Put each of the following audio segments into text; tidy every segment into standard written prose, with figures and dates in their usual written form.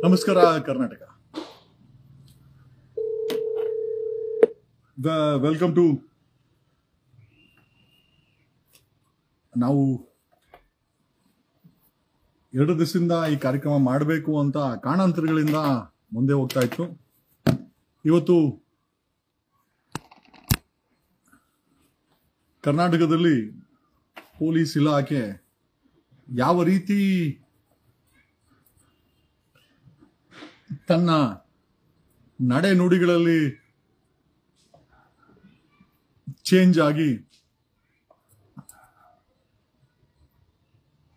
ನಮಸ್ಕಾರ Karnataka. Welcome to. ನಾವು 2 ದಿವಸದಿಂದ ಈ ಕಾರ್ಯಕ್ರಮ ಮಾಡಬೇಕು ಅಂತ ಕಾರಣಾಂತರಗಳಿಂದ ಮುಂದೆ ಹೋಗ್ತಾ ಇತ್ತು. ಇವತ್ತು ಕರ್ನಾಟಕದಲ್ಲಿ ಪೊಲೀಸ್ ಇಲಾಖೆ ಯಾವ ರೀತಿ ತನ್ನ ನಡೆ ನುಡಿಗಳಲ್ಲಿ ಚೇಂಜ್ ಆಗಿ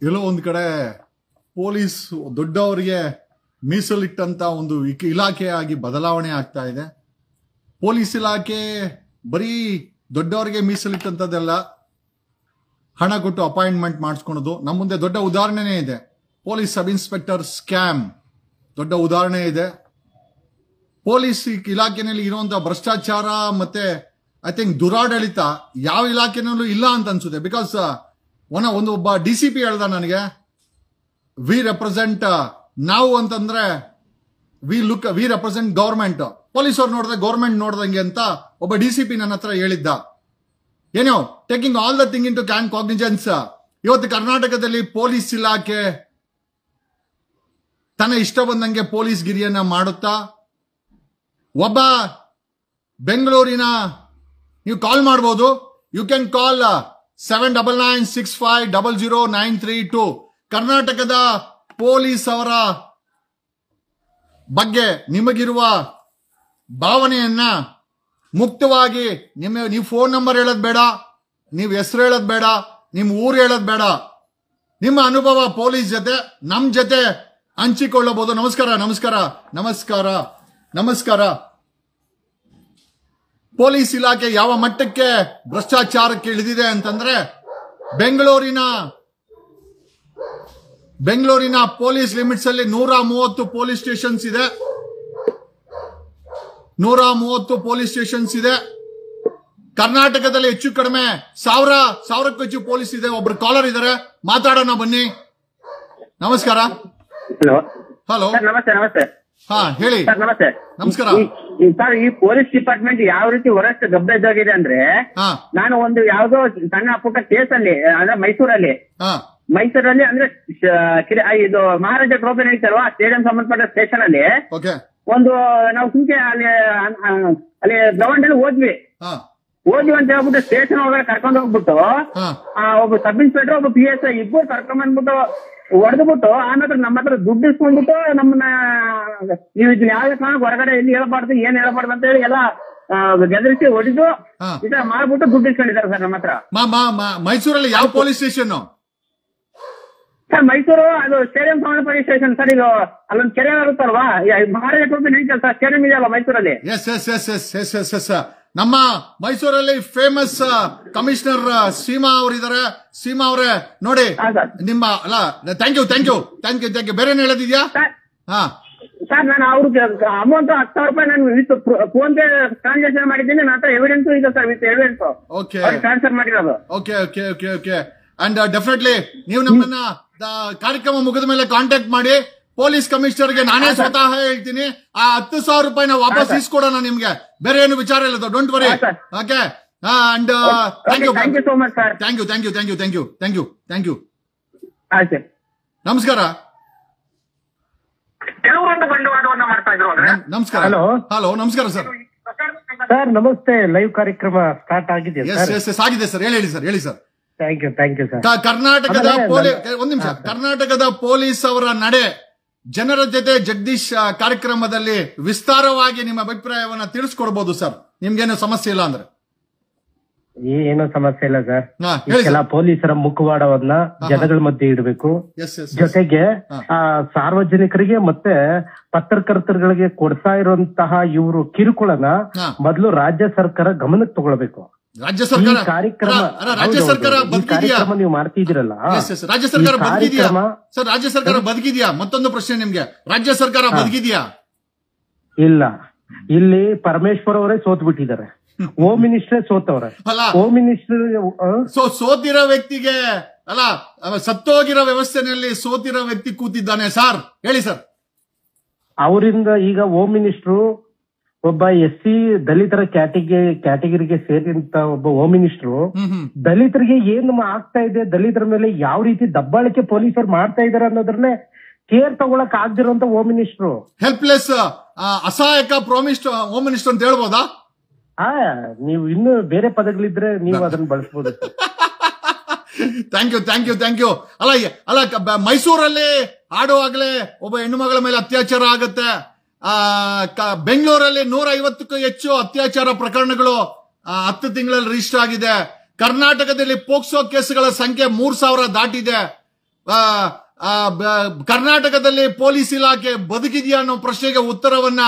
ಎಲ್ಲೋ ಒಂದು ಕಡೆ ಪೊಲೀಸ್ ದೊಡ್ಡವರಿಗೆ ಮೀಸಲಿಟ್ಟಂತ ಒಂದು ಇಲಾಖೆಯಾಗಿ ಬದಲಾವಣೆ ಆಗ್ತಾ ಇದೆ. ಪೊಲೀಸ್ ಇಲಾಖೆ ಬರೀ ದೊಡ್ಡವರಿಗೆ ಮೀಸಲಿಟ್ಟಂತದ್ದೆಲ್ಲ ಹಣ ಕೊಟ್ಟು ಅಪಾಯಿಂಟ್ಮೆಂಟ್ ಮಾಡಿಸ್ಕೊಳೋದು. ನಮ್ಮ ಮುಂದೆ ದೊಡ್ಡ ಉದಾಹರಣೆನೇ ಇದೆ. ಪೊಲೀಸ್ ಸಬ್ ಇನ್ಸ್ಪೆಕ್ಟರ್ ಸ್ಕ್ಯಾಮ್ ದೊಡ್ಡ ಉದಾಹರಣೆ ಇದೆ. ಪೊಲೀಸ್ ಇಲಾಖೆಯಲ್ಲಿ ಇರುವಂತಹ ಭ್ರಷ್ಟಾಚಾರ ಮತ್ತೆ ಐ ಥಿಂಕ್ ದುರಾಡಳಿತ ಯಾವ ಇಲಾಖೆನಲ್ಲೂ ಇಲ್ಲ ಅಂತ ಅನ್ಸುತ್ತೆ. ಬಿಕಾಸ್ ಒಬ್ಬ DCP ಹೇಳ್ದ ನನಗೆ, ವಿ ರೆಪ್ರೆಸೆಂಟ್ ನಾವು ಅಂತಂದ್ರೆ ವಿ ರೆಪ್ರೆಸೆಂಟ್ ಗವರ್ಮೆಂಟ್. ಪೊಲೀಸ್ ಅವ್ರು ನೋಡಿದ್ರೆ ಗವರ್ಮೆಂಟ್ ನೋಡ್ದಂಗೆ ಅಂತ ಒಬ್ಬ DCP ನನ್ನ ಹತ್ರ ಹೇಳಿದ್ದ. ಏನೋ taking all the thing into cognizance. ಇವತ್ತು ಕರ್ನಾಟಕದಲ್ಲಿ ಪೊಲೀಸ್ ಇಲಾಖೆ ತನ್ನ ಇಷ್ಟ ಬಂದಂಗೆ ಪೊಲೀಸ್ ಗಿರಿಯನ್ನ ಮಾಡುತ್ತಾ ಒಬ್ಬ ಬೆಂಗಳೂರಿನ ನೀವು ಕಾಲ್ ಮಾಡಬಹುದು. You can call 7996500932. ಕರ್ನಾಟಕದ ಪೊಲೀಸ್ ಅವರ ಬಗ್ಗೆ ನಿಮಗಿರುವ ಭಾವನೆಯನ್ನ ಮುಕ್ತವಾಗಿ ನೀವು ಫೋನ್ ನಂಬರ್ ಹೇಳೋದ್ ಬೇಡ, ನೀವು ಹೆಸರು ಹೇಳೋದ್ ಬೇಡ, ನಿಮ್ಮ ಊರು ಹೇಳೋದ್ ಬೇಡ, ನಿಮ್ಮ ಅನುಭವ ಪೊಲೀಸ್ ಜೊತೆ ನಮ್ ಜೊತೆ ಹಂಚಿಕೊಳ್ಳಬಹುದು. ನಮಸ್ಕಾರ ನಮಸ್ಕಾರ ನಮಸ್ಕಾರ ನಮಸ್ಕಾರ. ಪೊಲೀಸ್ ಇಲಾಖೆ ಯಾವ ಮಟ್ಟಕ್ಕೆ ಭ್ರಷ್ಟಾಚಾರಕ್ಕೆ ಇಳಿದಿದೆ ಅಂತಂದ್ರೆ, ಬೆಂಗಳೂರಿನ ಪೊಲೀಸ್ ಲಿಮಿಟ್ಸ್ ಅಲ್ಲಿ 130 ಪೊಲೀಸ್ ಸ್ಟೇಷನ್ಸ್ ಇದೆ. 130 ಪೊಲೀಸ್ ಸ್ಟೇಷನ್ಸ್ ಇದೆ. ಕರ್ನಾಟಕದಲ್ಲಿ ಹೆಚ್ಚು ಕಡಿಮೆ 1000ಕ್ಕೂ ಹೆಚ್ಚು ಪೊಲೀಸ್ ಇದೆ. ಒಬ್ರು ಕಾಲರ್ ಇದ್ದಾರೆ, ಮಾತಾಡೋಣ ಬನ್ನಿ. ನಮಸ್ಕಾರ. ಹಲೋ ನಮಸ್ತೆ. ನಮಸ್ತೆ. ಹಾ ಹೇಳಿ ಸರ್ ನಮಸ್ತೆ. ನಮಸ್ಕಾರ ಸರ್, ಈ ಪೊಲೀಸ್ ಡಿಪಾರ್ಟ್ಮೆಂಟ್ ಯಾವ ರೀತಿ ಹೊರಷ್ಟು ಗಬ್ಬ ಇದ್ದಾಗಿದೆ ಅಂದ್ರೆ, ನಾನು ಒಂದು ಯಾವ್ದೋ ಸಣ್ಣ ಪುಟ್ಟ ಕೇಸಲ್ಲಿ ಅಂದ್ರೆ ಮೈಸೂರಲ್ಲಿ ಅಂದ್ರೆ ಇದು ಮಹಾರಾಜ ಟ್ರೋಫಿ ನಡೀತಾರಲ್ವಾ, ಸ್ಟೇಡಿಯಂ ಸಂಬಂಧಪಟ್ಟ ಸ್ಟೇಷನ್ ಅಲ್ಲಿ ಒಂದು ನಾವು ಸುಮ್ಕೆ ಅಲ್ಲಿ ಗ್ರೌಂಡ್ ಅಲ್ಲಿ ಹೋದ್ವಿ ಅಂತ ಹೇಳ್ಬಿಟ್ಟು ಸ್ಟೇಷನ್ ಒಳಗಡೆ ಕರ್ಕೊಂಡು ಹೋಗ್ಬಿಟ್ಟು ಒಬ್ಬ ಸಬ್ ಇನ್ಸ್ಪೆಕ್ಟರ್ ಒಬ್ಬ PSI ಇಬ್ಬರು ಕರ್ಕೊಂಡ್ ಬಂದ್ಬಿಟ್ಟು ಹೊಡೆದ್ಬಿಟ್ಟು ಆಮೇಲೆ ನಮ್ಮ ಹತ್ರ ದುಡ್ಡು ಇಸ್ಕೊಂಡ್ಬಿಟ್ಟು ನಮ್ಮನ್ನ ನೀವು ಇದನ್ನ ಯಾವ್ದೇ ಕಾರಣಕ್ಕೆ ಹೊರಗಡೆ ಎಲ್ಲಿ ಹೇಳಬಾರ್ದು ಏನ್ ಹೇಳಬಾರ್ದು ಅಂತ ಹೇಳಿ ಎಲ್ಲ ಗೆದರಿಸಿ ಹೊಡಿದು ಈ ತರ ಮಾಡ್ಬಿಟ್ಟು ದುಡ್ಡು ಇಸ್ಕೊಂಡಿದ್ದಾರೆ ಸರ್ ನಮ್ಮ ಹತ್ರ. ಮೈಸೂರಲ್ಲಿ ಯಾವ ಪೊಲೀಸ್ ಸ್ಟೇಷನ್ ಸರ್? ಮೈಸೂರು ಅದು ಸ್ಟೇಡಿಯಂ ಪೊಲೀಸ್ ಸ್ಟೇಷನ್ ಸರ್. ಇದು ಅಲ್ಲೊಂದು ಕೆರೆ ಆಗುತ್ತಲ್ವಾ, ಮಹಾರಾಜ ಟ್ರೋಫಿ ನಡೀತಲ್ಲ ಸರ್, ಸ್ಟೇಡಿಯಂ ಇದೆಯಲ್ಲ ಮೈಸೂರಲ್ಲಿ. ಎಸ್ ನಮ್ಮ ಮೈಸೂರಲ್ಲಿ ಫೇಮಸ್ ಕಮಿಷನರ್ ಸೀಮಾ ಅವರಿದ್ದಾರೆ. ಸೀಮಾ ಅವರೇ ನೋಡಿ ನಿಮ್ಮ ಅಲ್ಲ, ಥ್ಯಾಂಕ್ ಯು ಬೇರೆ ಏನ್ ಹೇಳೋದಿದ್ಯಾ? ಸರ್ ನಾನು ಅವ್ರಿಗೆ ಅಮೌಂಟ್ 10,000 ರೂಪಾಯಿ ನಾನು ವಿತ್ ಫೋನ್ ಪೇ ಟ್ರಾನ್ಸಾಕ್ಷನ್ ಮಾಡಿದ್ದೀನಿ. ನನ್ನ ಹತ್ರ ಎವಿಡೆನ್ಸ್ ಇದೆ ಸರ್, ವಿತ್ ಎವಿಡೆನ್ಸ್ ಟ್ರಾನ್ಸ್ಫರ್ ಮಾಡಿರೋದು. ಓಕೆ ಅಂಡ್ ಡೆಫಿನೆಟ್ಲಿ ನೀವು ನಮ್ಮನ್ನ ಕಾರ್ಯಕ್ರಮ ಮುಗಿದ ಮೇಲೆ ಕಾಂಟ್ಯಾಕ್ಟ್ ಮಾಡಿ. ಪೊಲೀಸ್ ಕಮಿಷನರ್ಗೆ ನಾನೇ ಸ್ವತಃ ಹೇಳ್ತೀನಿ, ಆ 10,000 ರೂಪಾಯಿನ ವಾಪಸ್ ಇಸ್ಕೊಡೋಣ ನಿಮ್ಗೆ. ಬೇರೆ ಏನು ವಿಚಾರ ಇಲ್ಲ, don't worry. Okay and thank you so much sir. Thank you. ನಮಸ್ಕಾರ. ನಮಸ್ಕಾರ. ಹಲೋ ನಮಸ್ಕಾರ ಸರ್. ಸರ್ ನಮಸ್ತೆ. ಲೈವ್ ಕಾರ್ಯಕ್ರಮ ಸ್ಟಾರ್ಟ್ ಆಗಿದೆ ಆಗಿದೆ ಸರ್. ಹೇಳಿ ಸರ್. Thank you sir. ಕರ್ನಾಟಕದ ಪೊಲೀಸ್ ಅವರ ನಡೆ ಜನರ ಜೊತೆ ಜಗದೀಶ್ ಕಾರ್ಯಕ್ರಮದಲ್ಲಿ ವಿಸ್ತಾರವಾಗಿ ನಿಮ್ಮ ಅಭಿಪ್ರಾಯವನ್ನ ತಿಳಿಸ್ಕೊಡ್ಬೋದು ಸರ್. ನಿಮ್ಗೇನು ಸಮಸ್ಯೆ ಇಲ್ಲ ಅಂದ್ರೆ? ಏನು ಸಮಸ್ಯೆ ಇಲ್ಲ ಸರ್. ಕೆಲ ಪೊಲೀಸರ ಮುಖವಾಡವನ್ನ ಜನಗಳ ಮಧ್ಯೆ ಇಡಬೇಕು. ಜೊತೆಗೆ ಸಾರ್ವಜನಿಕರಿಗೆ ಮತ್ತೆ ಪತ್ರಕರ್ತರುಗಳಿಗೆ ಕೊಡ್ತಾ ಇರುವಂತಹ ಇವರು ಕಿರುಕುಳನ ಮೊದಲು ರಾಜ್ಯ ಸರ್ಕಾರ ಗಮನಕ್ಕೆ ತಗೊಳ್ಬೇಕು. ರಾಜ್ಯ ಸರ್ಕಾರ ನೀವು ಮಾಡ್ತಿದ್ದೀರಲ್ಲ, ರಾಜ್ಯ ಸರ್ಕಾರ ಬದುಕಿದ್ಯಾ? ಮತ್ತೊಂದು ಪ್ರಶ್ನೆ ನಿಮ್ಗೆ, ರಾಜ್ಯ ಸರ್ಕಾರ ಬದುಕಿದ್ಯಾ? ಇಲ್ಲ, ಇಲ್ಲಿ ಪರಮೇಶ್ವರ್ ಅವರೇ ಸೋತ್ ಬಿಟ್ಟಿದ್ದಾರೆ. ಹೋಮ್ ಮಿನಿಸ್ಟರ್ ಸೋತವ್ರೆ. ಹೋಮ್ ಮಿನಿಸ್ಟರ್ ಸೋತಿರೋ ವ್ಯಕ್ತಿಗೆ ಅಲ್ಲ, ಸತ್ತೋಗಿರೋ ವ್ಯವಸ್ಥೆನಲ್ಲಿ ಸೋತಿರೋ ವ್ಯಕ್ತಿ ಕೂತಿದ್ದಾನೆ ಸರ್. ಹೇಳಿ ಸರ್. ಅವರಿಂದ ಈಗ ಹೋಮ್ ಮಿನಿಸ್ಟ್ರು ಒಬ್ಬ SC ದಲಿತರ ಕ್ಯಾಟಗಿರಿಗೆ ಸೇರಿದಂತ ಒಬ್ಬ ಹೋಮ್ ಮಿನಿಸ್ಟ್ರು ದಲಿತರಿಗೆ ಏನು ಆಗ್ತಾ ಇದೆ, ದಲಿತರ ಮೇಲೆ ಯಾವ ರೀತಿ ದಬ್ಬಾಳಿಕೆ ಪೊಲೀಸರು ಮಾಡ್ತಾ ಇದಾರೆ ಅನ್ನೋದ್ರನ್ನೇ ಕೇರ್ ತಗೊಳಕ್ ಆಗದಿರುವಂತ ಹೋಮ್ ಮಿನಿಸ್ಟ್ರು, ಹೆಲ್ಪ್ಲೆಸ್ ಅಸಹಾಯಕ ಹೋಮ್ ಮಿನಿಸ್ಟರ್ ಅಂತ ಹೇಳ್ಬೋದಾ? ನೀವು ಇನ್ನು ಬೇರೆ ಪದಗಳಿದ್ರೆ ನೀವು ಅದನ್ನ ಬಳಸಬಹುದು. Thank you. ಅಲ್ಲ ಮೈಸೂರಲ್ಲಿ ಆಡುವಾಗಲೇ ಒಬ್ಬ ಹೆಣ್ಣು ಮಗಳ ಮೇಲೆ ಅತ್ಯಾಚಾರ ಆಗುತ್ತೆ. ಬೆಂಗಳೂರಲ್ಲಿ 150ಕ್ಕೂ ಹೆಚ್ಚು ಅತ್ಯಾಚಾರ ಪ್ರಕರಣಗಳು 10 ತಿಂಗಳಲ್ಲಿ ರಿಜಿಸ್ಟರ್ ಆಗಿದೆ. ಕರ್ನಾಟಕದಲ್ಲಿ ಪೋಕ್ಸೋ ಕೇಸ್ಗಳ ಸಂಖ್ಯೆ 3000 ದಾಟಿದೆ. ಕರ್ನಾಟಕದಲ್ಲಿ ಪೊಲೀಸ್ ಇಲಾಖೆ ಬದುಕಿದೆಯಾ ಅನ್ನೋ ಪ್ರಶ್ನೆಗೆ ಉತ್ತರವನ್ನ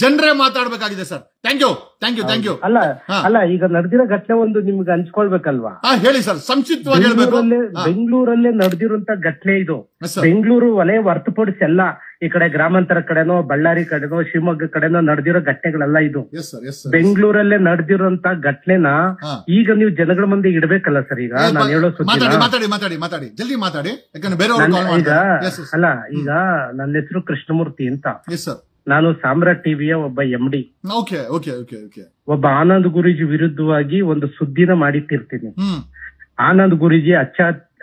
ಜನರೇ ಮಾತಾಡ್ಬೇಕಾಗಿದೆ ಸರ್. Thank you. ಅಲ್ಲ ಈಗ ನಡೆದಿರೋ ಘಟನೆ ಒಂದು ನಿಮ್ಗೆ ಹಂಚ್ಕೊಳ್ಬೇಕಲ್ವಾ? ಹೇಳಿ ಸರ್, ಸಂಕ್ಷಿಪ್ತವಾಗಿ ಹೇಳ್ಬೇಕು. ಬೆಂಗಳೂರಲ್ಲೇ ನಡೆದಿರುವಂತ ಘಟನೆ ಇದು. ಬೆಂಗಳೂರು ವಲಯ ಹೊರತುಪಡಿಸಿ ಎಲ್ಲ ಈ ಕಡೆ ಗ್ರಾಮಾಂತರ ಕಡೆನೋ, ಬಳ್ಳಾರಿ ಕಡೆನೋ, ಶಿವಮೊಗ್ಗ ಕಡೆನೋ ನಡೆದಿರೋ ಘಟನೆಗಳೆಲ್ಲ ಇದು. ಬೆಂಗಳೂರಲ್ಲೇ ನಡೆದಿರುವಂತ ಘಟನೆನ ಈಗ ನೀವು ಜನಗಳ ಮುಂದೆ ಇಡಬೇಕಲ್ಲ ಸರ್. ಈಗ ನಾನು ಹೇಳೋ ಮಾತಾಡಿ ಜಲ್ದಿ ಮಾತಾಡಿ. ಈಗ ನನ್ನ ಹೆಸರು ಕೃಷ್ಣಮೂರ್ತಿ ಅಂತ. ನಾನು ಸಾಮ್ರಾಟ್ ಟಿವಿಯ ಒಬ್ಬ MD. ಒಬ್ಬ ಆನಂದ್ ಗುರೂಜಿ ವಿರುದ್ಧವಾಗಿ ಒಂದು ಸುದ್ದಿನ ಮಾಡಿಟ್ಟಿರ್ತೀನಿ. ಆನಂದ್ ಗುರೂಜಿ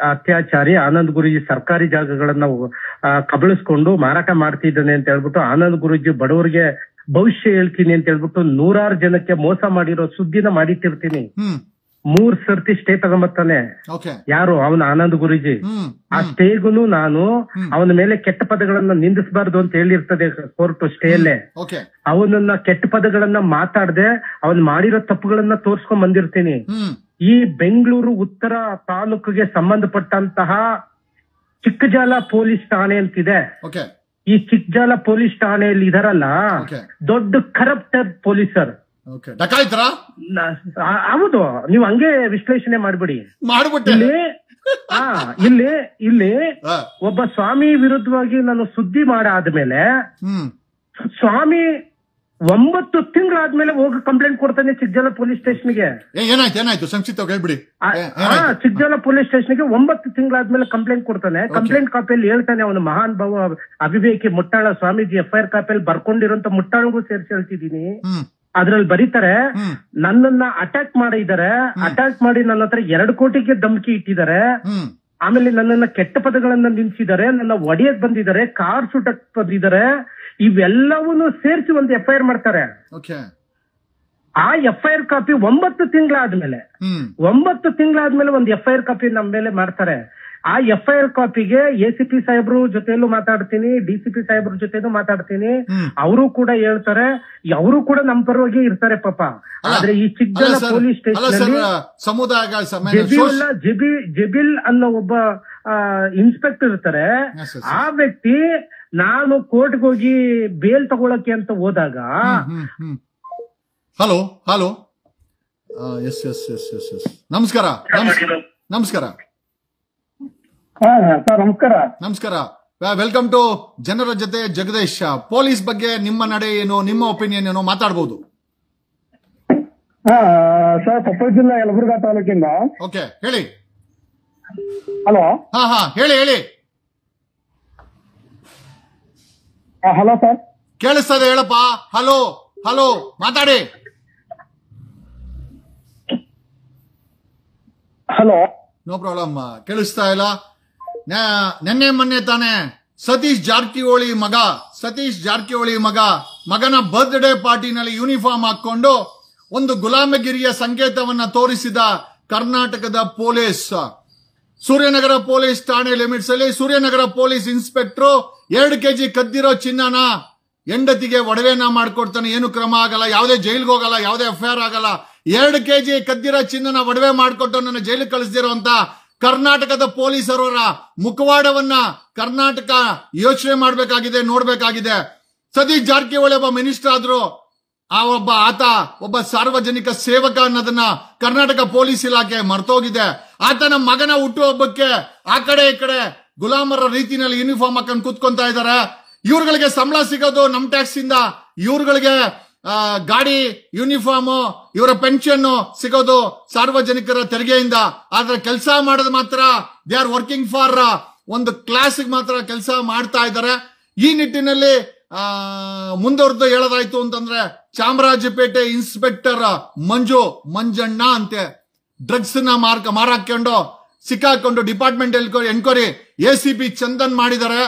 ಅತ್ಯಾಚಾರಿ, ಆನಂದ್ ಗುರೂಜಿ ಸರ್ಕಾರಿ ಜಾಗಗಳನ್ನ ಕಬಳಿಸ್ಕೊಂಡು ಮಾರಾಟ ಮಾಡ್ತಿದ್ದಾನೆ ಅಂತ ಹೇಳ್ಬಿಟ್ಟು, ಆನಂದ್ ಗುರೂಜಿ ಬಡವರಿಗೆ ಭವಿಷ್ಯ ಹೇಳ್ತೀನಿ ಅಂತ ಹೇಳ್ಬಿಟ್ಟು 100 ಜನಕ್ಕೆ ಮೋಸ ಮಾಡಿರೋ ಸುದ್ದಿನ ಮಾಡಿಟ್ಟಿರ್ತೀನಿ. 3 ಸರ್ತಿ ಸ್ಟೇ ತಗೊಂಬರ್ತಾನೆ. ಯಾರು? ಅವನ ಆನಂದ್ ಗುರೂಜಿ. ಆ ಸ್ಟೇಗುನು ನಾನು ಅವನ ಮೇಲೆ ಕೆಟ್ಟ ಪದಗಳನ್ನ ನಿಂದಿಸಬಾರ್ದು ಅಂತ ಹೇಳಿರ್ತದೆ ಕೋರ್ಟ್ ಸ್ಟೇಯಲ್ಲೇ. ಅವನನ್ನ ಕೆಟ್ಟ ಪದಗಳನ್ನ ಮಾತಾಡದೆ ಅವನ್ ಮಾಡಿರೋ ತಪ್ಪುಗಳನ್ನ ತೋರ್ಸ್ಕೊಂಡ್ ಬಂದಿರ್ತೀನಿ. ಈ ಬೆಂಗಳೂರು ಉತ್ತರ ತಾಲೂಕಿಗೆ ಸಂಬಂಧಪಟ್ಟಂತಹ ಚಿಕ್ಕಜಾಲ ಪೊಲೀಸ್ ಠಾಣೆ ಅಂತಿದೆ. ಈ ಚಿಕ್ಕಜಾಲ ಪೊಲೀಸ್ ಠಾಣೆಯಲ್ಲಿ ಇದಾರಲ್ಲ ದೊಡ್ಡ ಕರಪ್ಟೆಡ್ ಪೊಲೀಸರ್. ಹೌದು, ನೀವು ಹಂಗೆ ವಿಶ್ಲೇಷಣೆ ಮಾಡ್ಬಿಡಿ. ಇಲ್ಲಿ ಒಬ್ಬ ಸ್ವಾಮಿ ವಿರುದ್ಧವಾಗಿ ನಾನು ಸುದ್ದಿ ಮಾಡಾದ್ಮೇಲೆ ಸ್ವಾಮಿ 9 ತಿಂಗಳಾದ್ಮೇಲೆ ಹೋಗಿ ಕಂಪ್ಲೇಂಟ್ ಕೊಡ್ತಾನೆ ಚಿಕ್ಕಜಾಲ ಪೊಲೀಸ್ ಸ್ಟೇಷನ್ಗೆ. ಏನಾಯ್ತು ಸಂಕ್ಷಿಪ್ತವಾಗಿ ಹೇಳ್ಬಿಡಿ. ಚಿಕ್ಕಜಾಲ ಪೊಲೀಸ್ ಸ್ಟೇಷನ್ಗೆ 9 ತಿಂಗಳಾದ್ಮೇಲೆ ಕಂಪ್ಲೇಂಟ್ ಕೊಡ್ತಾನೆ. ಕಂಪ್ಲೇಂಟ್ ಕಾಪಿಯಲ್ಲಿ ಹೇಳ್ತಾನೆ ಅವನು ಮಹಾನ್ ಭಾವ ಅವಿವೇಕಿ ಮುಟ್ಟಾಳ ಸ್ವಾಮೀಜಿ FIR ಕಾಪಿಯಲ್ಲಿ ಬರ್ಕೊಂಡಿರೋಂತ ಮುಟ್ಟಾಳಗೂ ಸೇರಿಸಿ ಹೇಳ್ತಿದ್ದೀನಿ. ಅದ್ರಲ್ಲಿ ಬರೀತಾರೆ, ನನ್ನನ್ನ ಅಟ್ಯಾಕ್ ಮಾಡಿದ್ದಾರೆ, ಅಟ್ಯಾಕ್ ಮಾಡಿ ನನ್ನ ಹತ್ರ 2 ಕೋಟಿಗೆ ಧಮಕಿ ಇಟ್ಟಿದ್ದಾರೆ, ಆಮೇಲೆ ನನ್ನನ್ನ ಕೆಟ್ಟ ಪದಗಳನ್ನ ನಿಲ್ಸಿದ್ದಾರೆ, ನನ್ನ ಒಡೆಯಕ್ ಬಂದಿದ್ದಾರೆ, ಕಾರ್ ಸುಟಕ್ ಬಂದಿದ್ದಾರೆ, ಇವೆಲ್ಲವನ್ನೂ ಸೇರಿಸಿ ಒಂದು FIR ಮಾಡ್ತಾರೆ. ಆ FIR ಕಾಪಿ 9 ತಿಂಗಳಾದ್ಮೇಲೆ ಒಂದು FIR ಕಾಪಿ ನಮ್ಮ ಮೇಲೆ ಮಾಡ್ತಾರೆ. ಆ FIR ಕಾಪಿಗೆ ACP ಸಾಹೇಬ್ರು ಜೊತೆಯಲ್ಲೂ ಮಾತಾಡ್ತೀನಿ, DCP ಸಾಹೇಬ್ರ ಜೊತೆನೂ ಮಾತಾಡ್ತೀನಿ. ಅವರು ಕೂಡ ಹೇಳ್ತಾರೆ, ಅವರು ಕೂಡ ನಮ್ಮ ಪರವಾಗಿ ಇರ್ತಾರೆ ಪಾಪ. ಆದ್ರೆ ಈ ಚಿಕ್ಕಜಾಲ ಪೊಲೀಸ್ ಸ್ಟೇಷನ್ ಜಬಿಲ್ ಅನ್ನೋ ಒಬ್ಬ ಇನ್ಸ್ಪೆಕ್ಟರ್ ಇರ್ತಾರೆ. ಆ ವ್ಯಕ್ತಿ ನಾನು ಕೋರ್ಟ್ಗೆ ಹೋಗಿ ಬೇಲ್ ತಗೊಳಕ್ಕೆ ಅಂತ ಹೋದಾಗ ಹಲೋ ನಮಸ್ಕಾರ. ನಮಸ್ಕಾರ. ವೆಲ್ಕಮ್ ಟು ಜನರ ಜೊತೆ ಜಗದೀಶ್. ಪೊಲೀಸ್ ಬಗ್ಗೆ ನಿಮ್ಮ ನಡೆ ಏನು, ನಿಮ್ಮ ಒಪಿನಿಯನ್ ಏನು ಮಾತಾಡಬಹುದು? ಸರ್, ಕೊಪ್ಪಳ ಜಿಲ್ಲಾ ಯಲಬುರ್ಗಾ ತಾಲೂಕಿಂದ. ಓಕೆ, ಹೇಳಿ. ಹಲೋ. ಹೇಳಿ. ಹಲೋ ಸರ್, ಕೇಳಿಸ್ತದೆ, ಹೇಳಪ್ಪ. ಹಲೋ ಮಾತಾಡಿ. ಹಲೋ. No problem. ಕೇಳಿಸ್ತಾ ಇಲ್ಲ. ನೆನ್ನೆ ಮೊನ್ನೆ ತಾನೆ ಸತೀಶ್ ಜಾರಕಿಹೊಳಿ ಮಗನ ಬರ್ತ್ಡೇ ಪಾರ್ಟಿನಲ್ಲಿ ಯೂನಿಫಾರ್ಮ್ ಹಾಕೊಂಡು ಒಂದು ಗುಲಾಮಗಿರಿಯ ಸಂಕೇತವನ್ನ ತೋರಿಸಿದ ಕರ್ನಾಟಕದ ಪೊಲೀಸ್. ಸೂರ್ಯನಗರ ಪೊಲೀಸ್ ಠಾಣೆ ಲಿಮಿಟ್ಸ್ ಅಲ್ಲಿ ಸೂರ್ಯನಗರ ಪೊಲೀಸ್ ಇನ್ಸ್ಪೆಕ್ಟರ್ 2 kg ಕದ್ದಿರೋ ಚಿನ್ನನ ಹೆಂಡತಿಗೆ ಒಡವೆನ ಮಾಡ್ಕೊಡ್ತಾನೆ. ಏನು ಕ್ರಮ ಆಗಲ್ಲ, ಯಾವುದೇ ಜೈಲ್ಗೆ ಹೋಗಲ್ಲ, ಯಾವುದೇ FIR ಆಗಲ್ಲ. 2 kg ಕದ್ದಿರೋ ಚಿನ್ನನ ಒಡವೆ ಮಾಡ್ಕೊಟ್ಟು ನನ್ನ ಜೈಲಿಗೆ ಕಳಿಸ್ದಿರೋ ಅಂತ ಕರ್ನಾಟಕದ ಪೊಲೀಸರವರ ಮುಖವಾಡವನ್ನ ಕರ್ನಾಟಕ ಯೋಚನೆ ಮಾಡಬೇಕಾಗಿದೆ, ನೋಡ್ಬೇಕಾಗಿದೆ. ಸತೀಶ್ ಜಾರಕಿಹೊಳಿ ಒಬ್ಬ ಮಿನಿಸ್ಟರ್ ಆದ್ರು, ಆತ ಒಬ್ಬ ಸಾರ್ವಜನಿಕ ಸೇವಕ ಅನ್ನೋದನ್ನ ಕರ್ನಾಟಕ ಪೊಲೀಸ್ ಇಲಾಖೆ ಮರ್ತೋಗಿದೆ. ಆತನ ಮಗನ ಹುಟ್ಟುಹಬ್ಬಕ್ಕೆ ಆ ಕಡೆ ಈ ಕಡೆ ಗುಲಾಮರ ರೀತಿಯಲ್ಲಿ ಯೂನಿಫಾರ್ಮ್ ಹಾಕೊಂಡು ಕೂತ್ಕೊಂತಾ ಇದ್ದಾರೆ. ಇವ್ರುಗಳಿಗೆ ಸಂಬಳ ಸಿಗೋದು ನಮ್ ಟ್ಯಾಕ್ಸ್ ಇಂದ, ಇವ್ರುಗಳಿಗೆ ಗಾಡಿ, ಯೂನಿಫಾರ್ಮ್, ಇವರ ಪೆನ್ಷನ್ ಸಿಗೋದು ಸಾರ್ವಜನಿಕರ ತೆರಿಗೆಯಿಂದ. ಆದ್ರೆ ಕೆಲಸ ಮಾಡೋದು ಮಾತ್ರ ದೇ ಆರ್ ವರ್ಕಿಂಗ್ ಫಾರ್ ಒಂದು ಕ್ಲಾಸ್ ಮಾತ್ರ ಕೆಲಸ ಮಾಡ್ತಾ ಇದ್ದಾರೆ. ಈ ನಿಟ್ಟಿನಲ್ಲಿ ಮುಂದುವರೆದು ಹೇಳೋದಾಯ್ತು ಅಂತಂದ್ರೆ ಚಾಮರಾಜಪೇಟೆ ಇನ್ಸ್ಪೆಕ್ಟರ್ ಮಂಜಣ್ಣ ಅಂತೆ ಡ್ರಗ್ಸ್ ನ ಮಾರಾಕೊಂಡು ಸಿಕ್ಕಾಕೊಂಡು ಡಿಪಾರ್ಟ್ಮೆಂಟ್ ಎನ್ಕ್ವೈರಿ ACP ಚಂದನ್ ಮಾಡಿದ್ದಾರೆ.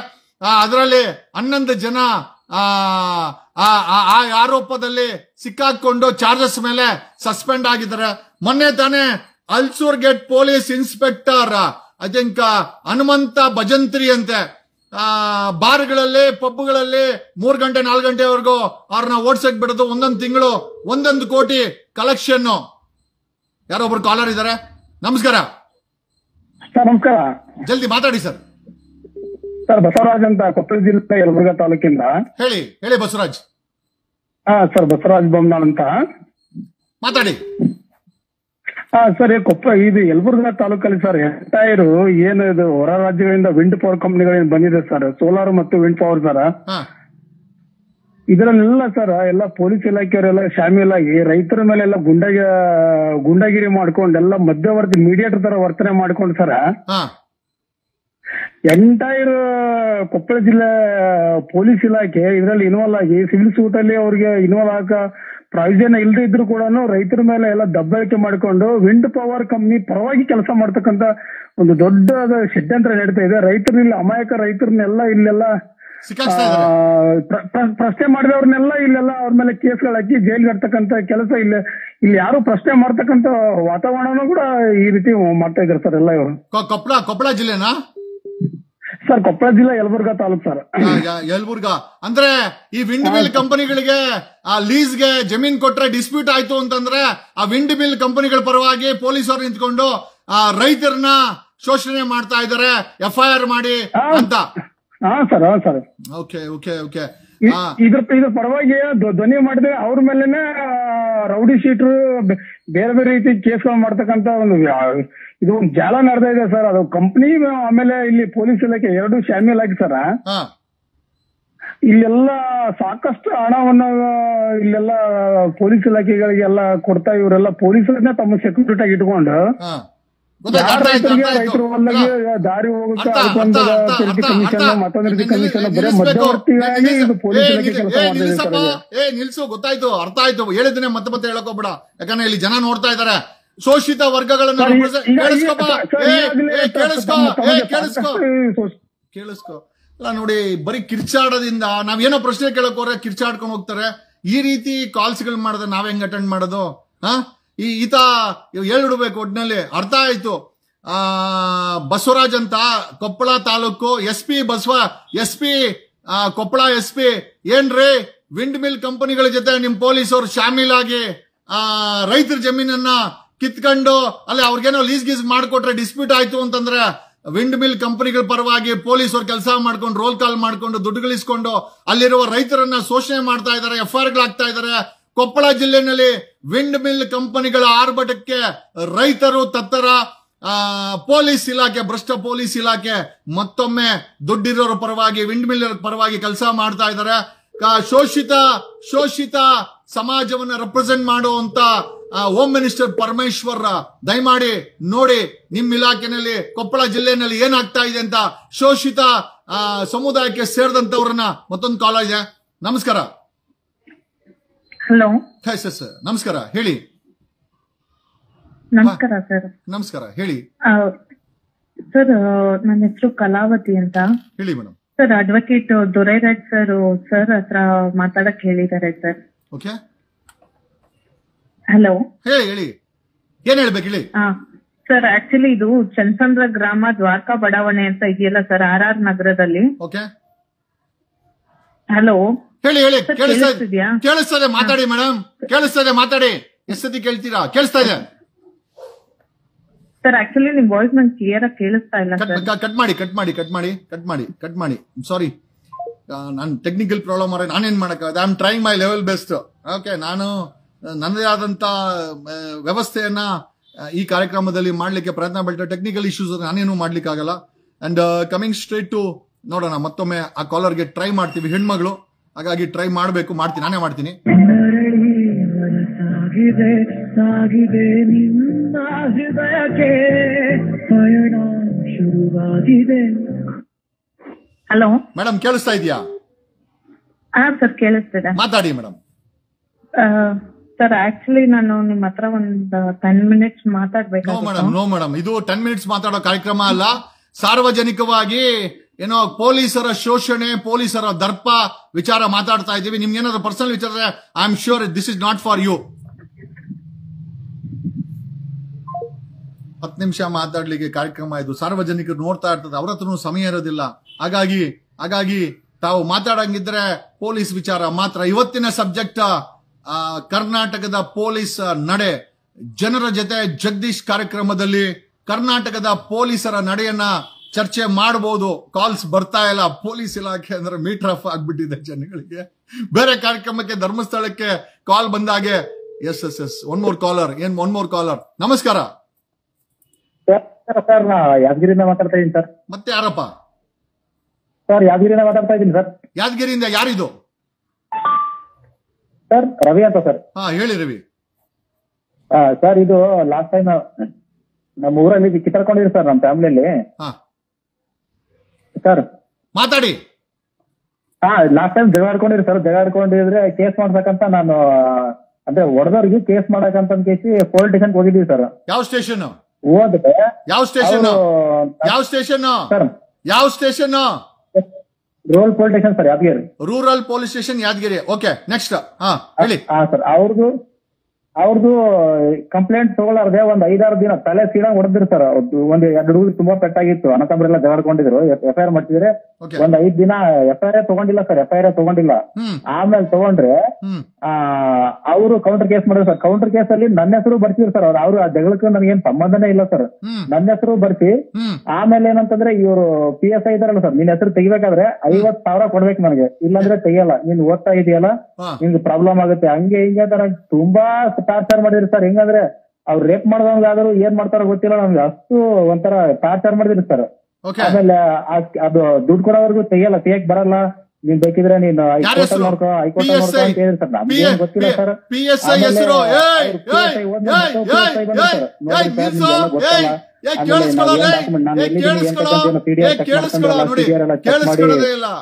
ಅದರಲ್ಲಿ 11 ಜನ ಆ ಆರೋಪದಲ್ಲಿ ಸಿಕ್ಕಾಕೊಂಡು ಚಾರ್ಜಸ್ ಮೇಲೆ ಸಸ್ಪೆಂಡ್ ಆಗಿದ್ದಾರೆ. ಮೊನ್ನೆ ತಾನೇ Ulsoor gate police inspector I think Hanumantha Bhajantri ಅಂತೆ ಬಾರ್ಗಳಲ್ಲಿ ಪಬ್ಗಳಲ್ಲಿ 3 ಗಂಟೆ 4 ಗಂಟೆವರೆಗೂ ಅವ್ರನ್ನ ಓಡ್ಸಕ್ ಬಿಡೋದು. 1 ತಿಂಗಳು 1 ಕೋಟಿ ಕಲೆಕ್ಷನ್. ಯಾರೊಬ್ರು ಕಾಲರ್ ಇದ್ದಾರೆ. ನಮಸ್ಕಾರ ಸರ್. ನಮಸ್ಕಾರ. ಜಲ್ದಿ ಮಾತಾಡಿ ಸರ್. ಸರ್ ಬಸವರಾಜ್ ಅಂತ ಕೊಪ್ಪಳ ಜಿಲ್ಲೆ ಯಲಬುರ್ಗಾ ತಾಲೂಕಿಂದ. ಹೇಳಿ ಬಸವರಾಜ್. ಸರ್ ಬಸವರಾಜ್ ಬೊಮ್ನಾಳ್ ಅಂತ ಮಾತಾಡಿ. ಸರ್ ಇದು ಯಲಬುರ್ಗಾ ತಾಲೂಕಲ್ಲಿ ಸರ್ ಎಂಟೈರು ಏನು ಇದು ಹೊರ ರಾಜ್ಯಗಳಿಂದ ವಿಂಡ್ ಪವರ್ ಕಂಪನಿಗಳಿಂದ ಬಂದಿದೆ ಸರ್, ಸೋಲಾರ್ ಮತ್ತು ವಿಂಡ್ ಪವರ್ ಸರ್. ಇದರಲ್ಲೆಲ್ಲ ಸರ್ ಎಲ್ಲ ಪೊಲೀಸ್ ಇಲಾಖೆಯವರೆಲ್ಲ ಶಾಮೀಲಾಗಿ ರೈತರ ಮೇಲೆ ಎಲ್ಲ ಗುಂಡಾಗಿರಿ ಮಾಡ್ಕೊಂಡು ಎಲ್ಲ ಮಧ್ಯವರ್ತಿ ಮೀಡಿಯೇಟರ್ ತರ ವರ್ತನೆ ಮಾಡ್ಕೊಂಡು ಸರ್ ಎಂಟೈರ್ ಕೊಪ್ಪಳ ಜಿಲ್ಲೆ ಪೊಲೀಸ್ ಇಲಾಖೆ ಇದರಲ್ಲಿ ಇನ್ವಾಲ್ವ್ ಆಗಿ ಸಿವಿಲ್ ಸೂಟ್ ಅಲ್ಲಿ ಅವ್ರಿಗೆ ಇನ್ವಾಲ್ವ್ ಆಗ ಪ್ರಾವಿಷನ್ ಇಲ್ಲದೆ ಇದ್ರು ಕೂಡ ರೈತರ ಮೇಲೆ ಎಲ್ಲ ದಬ್ಬಾಳಿಕೆ ಮಾಡಿಕೊಂಡು ವಿಂಡ್ ಪವರ್ ಕಂಪ್ನಿ ಪರವಾಗಿ ಕೆಲಸ ಮಾಡ್ತಕ್ಕಂತ ಒಂದು ದೊಡ್ಡ ಷಡ್ಯಂತ್ರ ನಡೀತಾ ಇದೆ. ರೈತರನ್ನ ಅಮಾಯಕ ರೈತರನ್ನೆಲ್ಲ ಇಲ್ಲೆಲ್ಲ ಪ್ರಶ್ನೆ ಮಾಡಿದವ್ರನ್ನೆಲ್ಲ ಇಲ್ಲೆಲ್ಲ ಅವ್ರ ಮೇಲೆ ಕೇಸ್ಗಳು ಹಾಕಿ ಜೈಲ್ಗೆ ಹಾಕ್ತಕ್ಕಂತ ಕೆಲಸ ಇಲ್ಲಿ ಯಾರು ಪ್ರಶ್ನೆ ಮಾಡ್ತಕ್ಕಂತ ವಾತಾವರಣನೂ ಕೂಡ ಈ ರೀತಿ ಮಾಡ್ತಾ ಇದಾರೆ ಸರ್ ಎಲ್ಲ ಇವರು. ಕೊಪ್ಪಳ ಜಿಲ್ಲೆನಾ ಸರ್? ಕೊಪ್ಪಳ ಜಿಲ್ಲೆ ಯಲಬುರ್ಗಾ ತಾಲೂಕು ಸರ್. ಯಲಬುರ್ಗಾ ಅಂದ್ರೆ ಈ ವಿಂಡ್ ಮಿಲ್ ಕಂಪನಿಗಳಿಗೆ ಲೀಸ್ಗೆ ಜಮೀನ್ ಕೊಟ್ರೆ ಡಿಸ್ಪ್ಯೂಟ್ ಆಯ್ತು ಅಂತಂದ್ರೆ ಆ ವಿಂಡ್ ಮಿಲ್ ಕಂಪನಿಗಳ ಪರವಾಗಿ ಪೊಲೀಸರು ನಿಂತ್ಕೊಂಡು ರೈತರನ್ನ ಶೋಷಣೆ ಮಾಡ್ತಾ ಇದಾರೆ FIR ಮಾಡಿ ಅಂತ. Sir sir okay okay okay. ಇದ್ರ ಪರವಾಗಿ ಧ್ವನಿ ಮಾಡಿದ್ರೆ ಅವ್ರ ಮೇಲೆನೆ ರೌಡಿ ಶೀಟ್ರು ಬೇರೆ ಬೇರೆ ರೀತಿ ಕೇಸ್ಗಳು ಮಾಡ್ತಕ್ಕಂತ ಇದು ಒಂದು ಜಾಲ ನಡೆದ ಇದೆ ಸರ್. ಅದು ಕಂಪ್ನಿ ಆಮೇಲೆ ಇಲ್ಲಿ ಪೊಲೀಸ್ ಇಲಾಖೆ ಎರಡು ಶಾಮೀಲಾಗಿ ಸರ್ ಇಲ್ಲೆಲ್ಲ ಸಾಕಷ್ಟು ಹಣವನ್ನ ಇಲ್ಲೆಲ್ಲ ಪೊಲೀಸ್ ಇಲಾಖೆಗಳಿಗೆಲ್ಲ ಕೊಡ್ತಾ ಇವರೆಲ್ಲ ಪೊಲೀಸರನ್ನೇ ತಮ್ಮ ಸೆಕ್ಯೂರಿಟಿ ಆಗಿ ಇಟ್ಕೊಂಡು ರೈತರು ಹೊಲಗೆ ದಾರಿ ಹೋಗಕ್ಕೆ ಅದಕ್ಕೊಂದು ಕಮಿಷನ್ ಮತ್ತೊಂದು ರೀತಿ ಕಮಿಷನ್ ಬರೀ ಮಧ್ಯವರ್ತಿಯಾಗಿ ಇದು ಪೊಲೀಸ್ ಇಲಾಖೆ ಕೆಲಸ ಮಾಡ್ತಿದೆ. ನಿಲ್ಸು, ಗೊತ್ತಾಯ್ತು, ಅರ್ಥ ಆಯ್ತು. ಹೇಳಿದ್ರೆ ಮತ್ತೆ ಹೇಳಕೋಬೇಡ, ಯಾಕಂದ್ರೆ ಇಲ್ಲಿ ಜನ ನೋಡ್ತಾ ಇದಾರೆ. ಶೋಷಿತ ವರ್ಗಗಳನ್ನು ಕೇಳಿಸ್ಕೊ ಅಲ್ಲ ನೋಡಿ, ಬರೀ ಕಿರ್ಚಾಡೋದ್ರಿಂದ ನಾವೇನೋ ಪ್ರಶ್ನೆ ಕೇಳಕ್ ಹೋದ್ರೆ ಕಿರ್ಚಾಡ್ಕೊಂಡು ಹೋಗ್ತಾರೆ. ಈ ರೀತಿ ಕಾಲ್ಸ್ ಗಳು ಮಾಡಿದ್ರೆ ನಾವ್ ಹೆಂಗ್ ಅಟೆಂಡ್ ಮಾಡೋದು? ಈತ ಹೇಳ್ಬಿಡ್ಬೇಕು ಒಟ್ನಲ್ಲಿ. ಅರ್ಥ ಆಯ್ತು. ಬಸವರಾಜ್ ಅಂತ ಕೊಪ್ಪಳ ತಾಲೂಕು SP ಕೊಪ್ಪಳ SP ಏನ್ರಿ ವಿಂಡ್ ಮಿಲ್ ಕಂಪನಿಗಳ ಜೊತೆ ನಿಮ್ ಪೊಲೀಸರು ಶಾಮೀಲಾಗಿ ರೈತರ ಜಮೀನನ್ನ ಕಿತ್ಕೊಂಡು ಅಲ್ಲಿ ಅವ್ರಿಗೇನೋ ಲೀಸ್ ಗೀಸ್ ಮಾಡ್ಕೊಟ್ರೆ ಡಿಸ್ಪ್ಯೂಟ್ ಆಯ್ತು ಅಂತಂದ್ರೆ ವಿಂಡ್ ಮಿಲ್ ಕಂಪನಿಗಳ ಪರವಾಗಿ ಪೊಲೀಸರು ಕೆಲಸ ಮಾಡ್ಕೊಂಡು ರೋಲ್ ಕಾಲ್ ಮಾಡ್ಕೊಂಡು ದುಡ್ಡು ಗಳಿಸ್ಕೊಂಡು ಅಲ್ಲಿರುವ ರೈತರನ್ನ ಶೋಷಣೆ ಮಾಡ್ತಾ ಇದಾರೆ, FIRಗಳಾಗ್ತಾ ಇದಾರೆ. ಕೊಪ್ಪಳ ಜಿಲ್ಲೆನಲ್ಲಿ ವಿಂಡ್ ಮಿಲ್ ಕಂಪನಿಗಳ ಆರ್ಭಟಕ್ಕೆ ರೈತರು ತತ್ತರ. ಪೊಲೀಸ್ ಇಲಾಖೆ, ಭ್ರಷ್ಟ ಪೊಲೀಸ್ ಇಲಾಖೆ ಮತ್ತೊಮ್ಮೆ ದುಡ್ಡಿರೋರ ಪರವಾಗಿ ವಿಂಡ್ ಮಿಲ್ ಪರವಾಗಿ ಕೆಲಸ ಮಾಡ್ತಾ ಇದಾರೆ. ಶೋಷಿತ ಸಮಾಜವನ್ನ ರೆಪ್ರೆಸೆಂಟ್ ಮಾಡುವಂತ ಹೋಮ್ ಮಿನಿಸ್ಟರ್ ಪರಮೇಶ್ವರ್ ದಯಮಾಡಿ ನೋಡಿ ನಿಮ್ ಇಲಾಖೆನಲ್ಲಿ ಕೊಪ್ಪಳ ಜಿಲ್ಲೆನಲ್ಲಿ ಏನಾಗ್ತಾ ಇದೆ ಅಂತ. ಶೋಷಿತ ಸಮುದಾಯಕ್ಕೆ ಸೇರಿದಂತವ್ರನ್ನ ಮತ್ತೊಂದು ಕಾಲ್ ಇದೆ. ನಮಸ್ಕಾರ. ಹಲೋ ಸರ್ ನಮಸ್ಕಾರ, ಹೇಳಿ. ನಮಸ್ಕಾರ ಸರ್. ನಮಸ್ಕಾರ, ಹೇಳಿ ಸರ್. ನನ್ನ ಹೆಸರು ಕಲಾವತಿ ಅಂತ. ಹೇಳಿ madam. Sir, advocate Dorairaj sir ಹತ್ರ ಮಾತಾಡಕ್ ಹೇಳಿದ್ದಾರೆ ಸರ್. Okay, hello. ಹೇಳಿ ಏನ್ ಹೇಳ್ಬೇಕು ಹೇಳಿ. ಸರ್, ಆಕ್ಚುಲಿ ಇದು ಚನ್ನಸಂದ್ರ ಗ್ರಾಮ ದ್ವಾರಕಾ ಬಡಾವಣೆ ಅಂತ ಇದೆಯಲ್ಲ ಸರ್, RR ನಗರದಲ್ಲಿ. Okay, hello. ಹೇಳಿ. ಕೇಳಿಸ್ತದೆ, ಮಾತಾಡಿ ಮೇಡಮ್. ಕೇಳಿಸ್ತದೆ, ಮಾತಾಡಿ. ಎಷ್ಟೊತ್ತಿ ಕೇಳ್ತೀರಾ? ಕೇಳಿಸ್ತಾ ಇದೆ ಸರ್. ಆಕ್ಚುಲಿ ನಿಮ್ ವಾಯ್ಸ್ ನಂಗೆ ಕ್ಲಿಯರ್ ಆಗಿ ಕೇಳಿಸ್ತಾ ಇಲ್ಲ ಸರ್. ಕಟ್ ಮಾಡಿ. ಸಾರಿ, ನಾನು ಟೆಕ್ನಿಕಲ್ ಪ್ರಾಬ್ಲಮ್ ಅವ್ರೆ, ನಾನೇನ್ ಮಾಡಕ್ಕಾಗತ್ತೆ. I am trying my level best. Okay, ನಾನು ನನ್ನದೇ ಆದಂತ ವ್ಯವಸ್ಥೆಯನ್ನ ಈ ಕಾರ್ಯಕ್ರಮದಲ್ಲಿ ಮಾಡ್ಲಿಕ್ಕೆ ಪ್ರಯತ್ನ ಪಡ್ತಾರೆ. ಟೆಕ್ನಿಕಲ್ ಇಶ್ಯೂಸ್ ನಾನೇನು ಮಾಡ್ಲಿಕ್ಕೆ ಆಗಲ್ಲ. ಅಂಡ್ ಕಮಿಂಗ್ ಸ್ಟ್ರೇಟ್ ಟು ನೋಡೋಣ, ಮತ್ತೊಮ್ಮೆ ಆ ಕಾಲರ್ಗೆ ಟ್ರೈ ಮಾಡ್ತೀವಿ. ಹೆಣ್ಮಗಳು, ಹಾಗಾಗಿ ಟ್ರೈ ಮಾಡ್ಬೇಕು, ನಾನೇ ಮಾಡ್ತೀನಿ. ಹಲೋ ಮೇಡಮ್, ಕೇಳಿಸ್ತಾ ಇದೆಯಾ? ಸರ್ ಕೇಳಿಸ್ತಿದೆ. ಮಾತಾಡಿ ಮೇಡಮ್. ಸರ್ ಆಕ್ಚುಲಿ ನಾನು ನಿಮ್ಮ ಹತ್ರ ಒಂದು 10 ಮಿನಿಟ್ಸ್ ಮಾತಾಡ್ಬೇಕು. ನೋ ಮೇಡಮ್, ಇದು 10 ಮಿನಿಟ್ಸ್ ಮಾತಾಡೋ ಕಾರ್ಯಕ್ರಮ ಅಲ್ಲ. ಸಾರ್ವಜನಿಕವಾಗಿ ಏನೋ ಪೊಲೀಸರ ಶೋಷಣೆ, ಪೊಲೀಸರ ದರ್ಪ ವಿಚಾರ ಮಾತಾಡ್ತಾ ಇದ್ದೀವಿ. ನಿಮ್ಗೆ ಏನಾದ್ರು ಪರ್ಸನಲ್ ವಿಚಾರ, I am sure this is not for you. 10 ನಿಮಿಷ ಮಾತಾಡ್ಲಿಕ್ಕೆ ಕಾರ್ಯಕ್ರಮ ಇದು. ಸಾರ್ವಜನಿಕರು ನೋಡ್ತಾ ಇರ್ತದೆ, ಅವ್ರ ಹತ್ರನೂ ಸಮಯ ಇರೋದಿಲ್ಲ. ಹಾಗಾಗಿ ತಾವು ಮಾತಾಡಂಗಿದ್ರೆ ಪೊಲೀಸ್ ವಿಚಾರ ಮಾತ್ರ. ಇವತ್ತಿನ ಸಬ್ಜೆಕ್ಟ್ ಕರ್ನಾಟಕದ ಪೊಲೀಸ್ ನಡೆ. ಜನರ ಜೊತೆ ಜಗದೀಶ್ ಕಾರ್ಯಕ್ರಮದಲ್ಲಿ ಕರ್ನಾಟಕದ ಪೊಲೀಸರ ನಡೆಯನ್ನ ಚರ್ಚೆ ಮಾಡಬಹುದು. ಕಾಲ್ಸ್ ಬರ್ತಾ ಇಲ್ಲ. ಪೊಲೀಸ್ ಇಲಾಖೆ ಅಂದ್ರೆ ಮೀಟರ್ ಆಫ್ ಆಗ್ಬಿಟ್ಟಿದೆ ಜನಗಳಿಗೆ. ಬೇರೆ ಕಾರ್ಯಕ್ರಮಕ್ಕೆ ಧರ್ಮಸ್ಥಳಕ್ಕೆ ಕಾಲ್ ಬಂದಾಗೆ ಎಸ್ ಒನ್ ಮೋರ್ ಕಾಲರ್. ನಮಸ್ಕಾರ ಸರ್, ನಾ ಯಾದಗಿರಿಯಿಂದ ಮಾತಾಡ್ತಾ ಇದ್ದೀನಿ ಸರ್. ಮತ್ತೆ ಯಾರಪ್ಪ? ಸರ್ ಯಾದಗಿರಿಯಿಂದ ಮಾತಾಡ್ತಾ ಇದ್ದೀನಿ ಸರ್. ಯಾದಗಿರಿಯಿಂದ ಯಾರಿದು? ಸರ್ ರವಿ ಅಂತ ಸರ್. ಹಾ ಹೇಳಿ ರವಿ. ಸರ್ ಇದು ಲಾಸ್ಟ್ ಟೈಮ್ ನಮ್ಮ ಊರಲ್ಲಿ ಕಿತ್ತಾಡ್ಕೊಂಡಿದ್ರು ಸರ್, ನಮ್ಮ ಫ್ಯಾಮಿಲಿಯಲ್ಲಿ. ಸರ್ ಮಾತಾಡಿ. ಲಾಸ್ಟ್ ಟೈಮ್ ಜಗಳಾಡ್ಕೊಂಡಿದ್ರು ಸರ್. ಜಗಳಾಡ್ಕೊಂಡಿದ್ರೆ ಕೇಸ್ ಮಾಡ್ಬೇಕಂತ ನಾನು ಅಂದ್ರೆ ಹೊಡೆದವ್ರಿಗೆ ಕೇಸ್ ಮಾಡಕಂತ ಕೇಸಿ ಪೊಲೀಸ್ ಸ್ಟೇಷನ್ ಹೋಗಿದ್ದೀವಿ ಸರ್. ಯಾವ ಸ್ಟೇಷನ್? ಹೋದ್ರೆ ಯಾವ station? Rural police station sir, Yadgiri. Rural police station Yadgiri. Okay, next ಹೇಳಿ. ಸರ್ ಅವ್ರದ್ದು ಕಂಪ್ಲೇಂಟ್ ತಗೊಳ್ಳಾರ್ದೆ ಒಂದ್ 5-6 ದಿನ ತಲೆ ಸೀಡಂಗ್ ಹೊಡೆದಿರು ಸರ್. ಒಂದ್ 2 ಹುಡುಗರು ತುಂಬಾ ಪೆಟ್ಟಾಗಿತ್ತು, ಅಣ್ಣತಮ್ಮರೆಲ್ಲ ಜಗಳಾಡ್ಕೊಂಡಿದ್ರು. FIR ಮಾಡ್ತಿದ್ರೆ ಒಂದ್ 5 ದಿನ FIR ತಗೊಂಡಿಲ್ಲ ಸರ್. FIR ತಗೊಂಡಿಲ್ಲ. ಆಮೇಲೆ ತಗೊಂಡ್ರೆ ಅವರು ಕೌಂಟರ್ ಕೇಸ್ ಮಾಡಿದ್ರು ಸರ್. ಕೌಂಟರ್ ಕೇಸ್ ಅಲ್ಲಿ ನನ್ನ ಹೆಸರು ಬರ್ತಿದ್ರು ಸರ್. ಅವ್ರು ಆ ಜಗಳಕ್ಕೆ ನನಗೇನ್ ಸಂಬಂಧನೇ ಇಲ್ಲ ಸರ್. ನನ್ನ ಹೆಸರು ಬರ್ಸಿ ಆಮೇಲೆ ಏನಂತಂದ್ರೆ ಇವರು PSI ಇದಾರಲ್ಲ ಸರ್, ನಿನ್ ಹೆಸರು ತೆಗಿಬೇಕಾದ್ರೆ 50,000 ಕೊಡ್ಬೇಕು ನನಗೆ, ಇಲ್ಲಾಂದ್ರೆ ತೆಗಿಯಲ್ಲ, ನೀನ್ ಓದ್ತಾ ಇದೆಯಲ್ಲ ನಿಮ್ಗೆ ಪ್ರಾಬ್ಲಮ್ ಆಗುತ್ತೆ, ಹಂಗೆ ಹಿಂಗೆ ತರ ತುಂಬಾ ಟಾರ್ಚರ್ ಮಾಡಿದ್ರಿ ಸರ್. ಹೆಂಗಂದ್ರೆ ಅವ್ರು ರೇಪ್ ಮಾಡ್ದಂಗಾದ್ರು ಏನ್ ಮಾಡ್ತಾರೋ ಗೊತ್ತಿಲ್ಲ ನಮ್ಗೆ, ಅಷ್ಟು ಒಂಥರ ಟಾರ್ಚರ್ ಮಾಡಿದ್ರಿ ಸರ್. ಆಮೇಲೆ ಅದು ದುಡ್ಡು ಕೊಡೋವರೆಗೂ ತೆಗಿಯಕ್ ಬರಲ್ಲ, ನೀನ್ ಬೇಕಿದ್ರೆ ನೀನು ಹೈಕೋರ್ಟ್ ನೋಡ್ಕೋ ಅಂತ ಹೇಳಿದ್ರು ಸರ್. ನಮ್ಗೆ ಗೊತ್ತಿಲ್ಲ ಸರ್.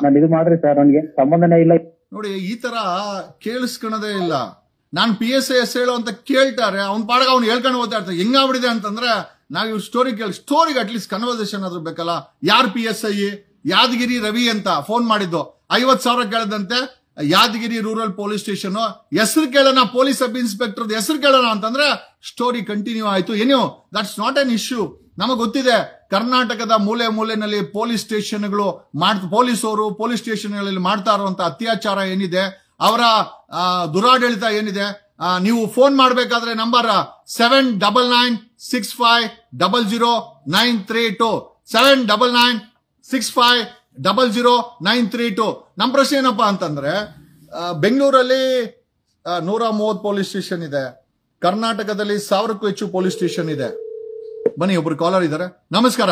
ನಾನು ಇದು ಮಾಡ್ರಿ ಸರ್, ನನ್ಗೆ ಸಂಬಂಧನೇ ಇಲ್ಲ ನೋಡಿ. ಈ ತರ ಕೇಳಿಸ್ಕೊಳೋದೇ ಇಲ್ಲ. ನಾನ್ PSI ಹೇಳೋ ಅಂತ ಕೇಳ್ತಾರೆ, ಅವ್ನ ಪಾಡಗ ಅವ್ನು ಹೇಳ್ಕೊಂಡು ಹೋಗ್ತಾ ಇರ್ತಾರೆ. ಹೆಂಗಾಗ್ಬಿಡಿದೆ ಅಂತಂದ್ರೆ ನಾವ್ ಇವ್ರ ಸ್ಟೋರಿಗೆ ಅಟ್ಲೀಸ್ಟ್ ಕನ್ವರ್ಸೇಷನ್ ಆದ್ರೂ ಬೇಕಲ್ಲ. ಯಾರ್ PSI? ಯಾದಗಿರಿ ರವಿ ಅಂತ ಫೋನ್ ಮಾಡಿದ್ದು. 50,000 ಕೇಳದಂತೆ ಯಾದಗಿರಿ ರೂರಲ್ ಪೊಲೀಸ್ ಸ್ಟೇಷನ್. ಹೆಸರು ಕೇಳೋಣ, ಪೊಲೀಸ್ ಸಬ್ ಇನ್ಸ್ಪೆಕ್ಟರ್ ಹೆಸರು ಕೇಳೋಣ ಅಂತಂದ್ರೆ ಸ್ಟೋರಿ ಕಂಟಿನ್ಯೂ ಆಯ್ತು. ಏನೋ ದಟ್ಸ್ ನಾಟ್ ಅನ್ ಇಶ್ಯೂ. ನಮಗ್ ಗೊತ್ತಿದೆ ಕರ್ನಾಟಕದ ಮೂಲೆನಲ್ಲಿ ಪೊಲೀಸ್ ಸ್ಟೇಷನ್ಗಳು ಪೊಲೀಸರು ಪೊಲೀಸ್ ಸ್ಟೇಷನ್ಗಳಲ್ಲಿ ಮಾಡ್ತಾ ಇರುವಂತ ಅತ್ಯಾಚಾರ ಏನಿದೆ, ಅವರ ದುರಾಡಳಿತ ಏನಿದೆ. ನೀವು ಫೋನ್ ಮಾಡಬೇಕಾದ್ರೆ ನಂಬರ್ 7996500932 7996500932. ನಮ್ಮ ಪ್ರಶ್ನೆ ಏನಪ್ಪಾ ಅಂತಂದ್ರೆ, ಬೆಂಗಳೂರಲ್ಲಿ 130 ಪೊಲೀಸ್ ಸ್ಟೇಷನ್ ಇದೆ, ಕರ್ನಾಟಕದಲ್ಲಿ 1000ಕ್ಕೂ ಹೆಚ್ಚು ಪೊಲೀಸ್ ಸ್ಟೇಷನ್ ಇದೆ. ಬನ್ನಿ, ಒಬ್ರು ಕಾಲರ್ ಇದ್ದಾರೆ. ನಮಸ್ಕಾರ.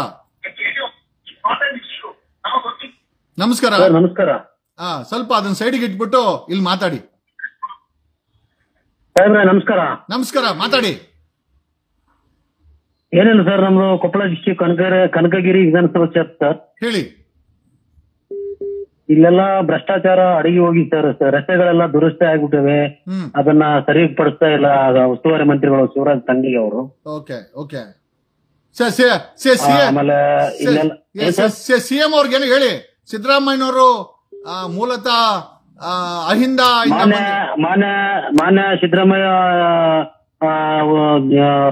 ನಮಸ್ಕಾರ. ಸ್ವಲ್ಪ ಅದನ್ನ ಸೈಡ್ಗೆ ಇಟ್ಬಿಟ್ಟು ಇಲ್ಲಿ ಮಾತಾಡಿ. ನಮಸ್ಕಾರ, ಮಾತಾಡಿ. ಏನಿಲ್ಲ ಸರ್, ನಮ್ದು ಕೊಪ್ಪಳ ಡಿಸ್ಟಿಕ್ ಕನಕಗಿರಿ ವಿಧಾನಸಭಾ ಕ್ಷೇತ್ರ ಸರ್. ಹೇಳಿ. ಇಲ್ಲೆಲ್ಲ ಭ್ರಷ್ಟಾಚಾರ ಅಡಗಿ ಹೋಗಿ ಸರ್. ರಸ್ತೆಗಳೆಲ್ಲ ದುರಸ್ತಿ ಆಗ್ಬಿಟ್ಟಿವೆ, ಅದನ್ನ ಸರಿಪಡಿಸ್ತಾ ಇಲ್ಲ ಉಸ್ತುವಾರಿ ಮಂತ್ರಿಗಳು ಶಿವರಾಜ್ ತಂಗಡಿ ಅವರು. ಆಮೇಲೆ CM ಅವ್ರಿಗೇನು ಹೇಳಿ. ಸಿದ್ದರಾಮಯ್ಯನವರು ಮೂಲತಃ ಅಹಿಂದ ಮಾನ್ಯ ಸಿದ್ದರಾಮಯ್ಯ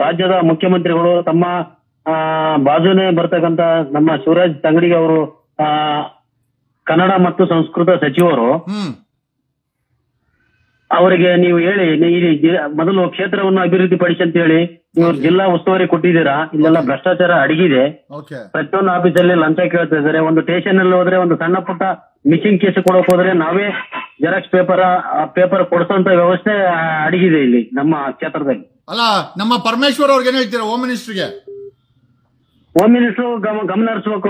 ರಾಜ್ಯದ ಮುಖ್ಯಮಂತ್ರಿಗಳು ತಮ್ಮ ಬಾಜುನೇ ಬರ್ತಕ್ಕಂತ ನಮ್ಮ ಶಿವರಾಜ್ ತಂಗಡಿ ಅವರು ಕನ್ನಡ ಮತ್ತು ಸಂಸ್ಕೃತ ಸಚಿವರು. ಅವರಿಗೆ ನೀವು ಹೇಳಿ, ಮೊದಲು ಕ್ಷೇತ್ರವನ್ನು ಅಭಿವೃದ್ಧಿ ಪಡಿಸಿ ಅಂತ ಹೇಳಿ ಇವ್ರು ಜಿಲ್ಲಾ ಉಸ್ತುವಾರಿ ಕೊಟ್ಟಿದ್ದೀರಾ. ಇಲ್ಲೆಲ್ಲ ಭ್ರಷ್ಟಾಚಾರ ಅಡಗಿದೆ. ಪ್ರತಿಯೊಂದು ಆಫೀಸಲ್ಲಿ ಲಂಚ ಕೇಳ್ತಾ ಇದ್ದಾರೆ. ಒಂದು ಸ್ಟೇಷನ್ ಅಲ್ಲಿ ಹೋದ್ರೆ ಒಂದು ಸಣ್ಣ ಪುಟ್ಟ ಮಿಸಿಂಗ್ ಕೇಸ್ ಕೊಡಕ್ ಹೋದ್ರೆ ನಾವೇ ಜೆರಾಕ್ಸ್ ಪೇಪರ್ ಕೊಡಿಸೋಂತ ವ್ಯವಸ್ಥೆ ಅಡಗಿದೆ ಇಲ್ಲಿ ನಮ್ಮ ಕ್ಷೇತ್ರದಲ್ಲಿ. ಅಲ್ಲ, ನಮ್ಮ ಪರಮೇಶ್ವರ್ ಅವ್ರಿಗೆ ಏನ್ ಹೇಳ್ತೀರಾ? ಹೋಮ್ ಮಿನಿಸ್ಟರ್ಗೆ ಗಮನ ಹರಿಸಬೇಕು.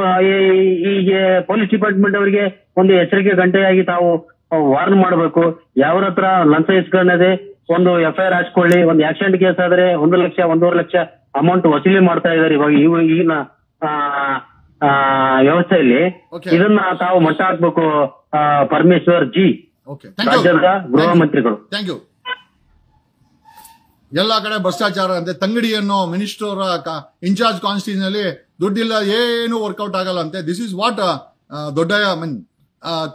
ಈಗ ಪೊಲೀಸ್ ಡಿಪಾರ್ಟ್ಮೆಂಟ್ ಅವರಿಗೆ ಒಂದು ಎಚ್ಚರಿಕೆ ಗಂಟೆಯಾಗಿ ತಾವು ವಾರ್ನ್ ಮಾಡಬೇಕು. ಯಾವ್ರ ಹತ್ರ ಲಂಚ ಇಸ್ಕೊಳ್ಳದೆ ಒಂದು FIR ಹಾಕ್ಕೊಳ್ಳಿ. ಒಂದು ಆಕ್ಸಿಡೆಂಟ್ ಕೇಸ್ ಆದ್ರೆ 1 ಲಕ್ಷ 1.5 ಲಕ್ಷ ಅಮೌಂಟ್ ವಸೂಲಿ ಮಾಡ್ತಾ ಇದ್ದಾರೆ ಇವಾಗ ಈಗಿನ ವ್ಯವಸ್ಥೆಯಲ್ಲಿ. ಇದನ್ನ ತಾವು ಮಟ್ಟ ಹಾಕ್ಬೇಕು ಪರಮೇಶ್ವರ್ ಜಿ. ಓಕೆ, ರಾಜ್ಯದ ಗೃಹ ಮಂತ್ರಿಗಳು. Thank you. ಎಲ್ಲಾ ಕಡೆ ಭ್ರಷ್ಟಾಚಾರ ಅಂತೆ. ತಂಗಡಿ ಅನ್ನೋ ಮಿನಿಸ್ಟರ್ ಇನ್ಚಾರ್ಜ್ ಕಾನ್ಸ್ಟಿಟ್ಯೂಷನ್ ಅಲ್ಲಿ ದುಡ್ಡಿಲ್ಲ, ಏನು ವರ್ಕೌಟ್ ಆಗಲ್ಲ ಅಂತೆ. This is what Doddaiah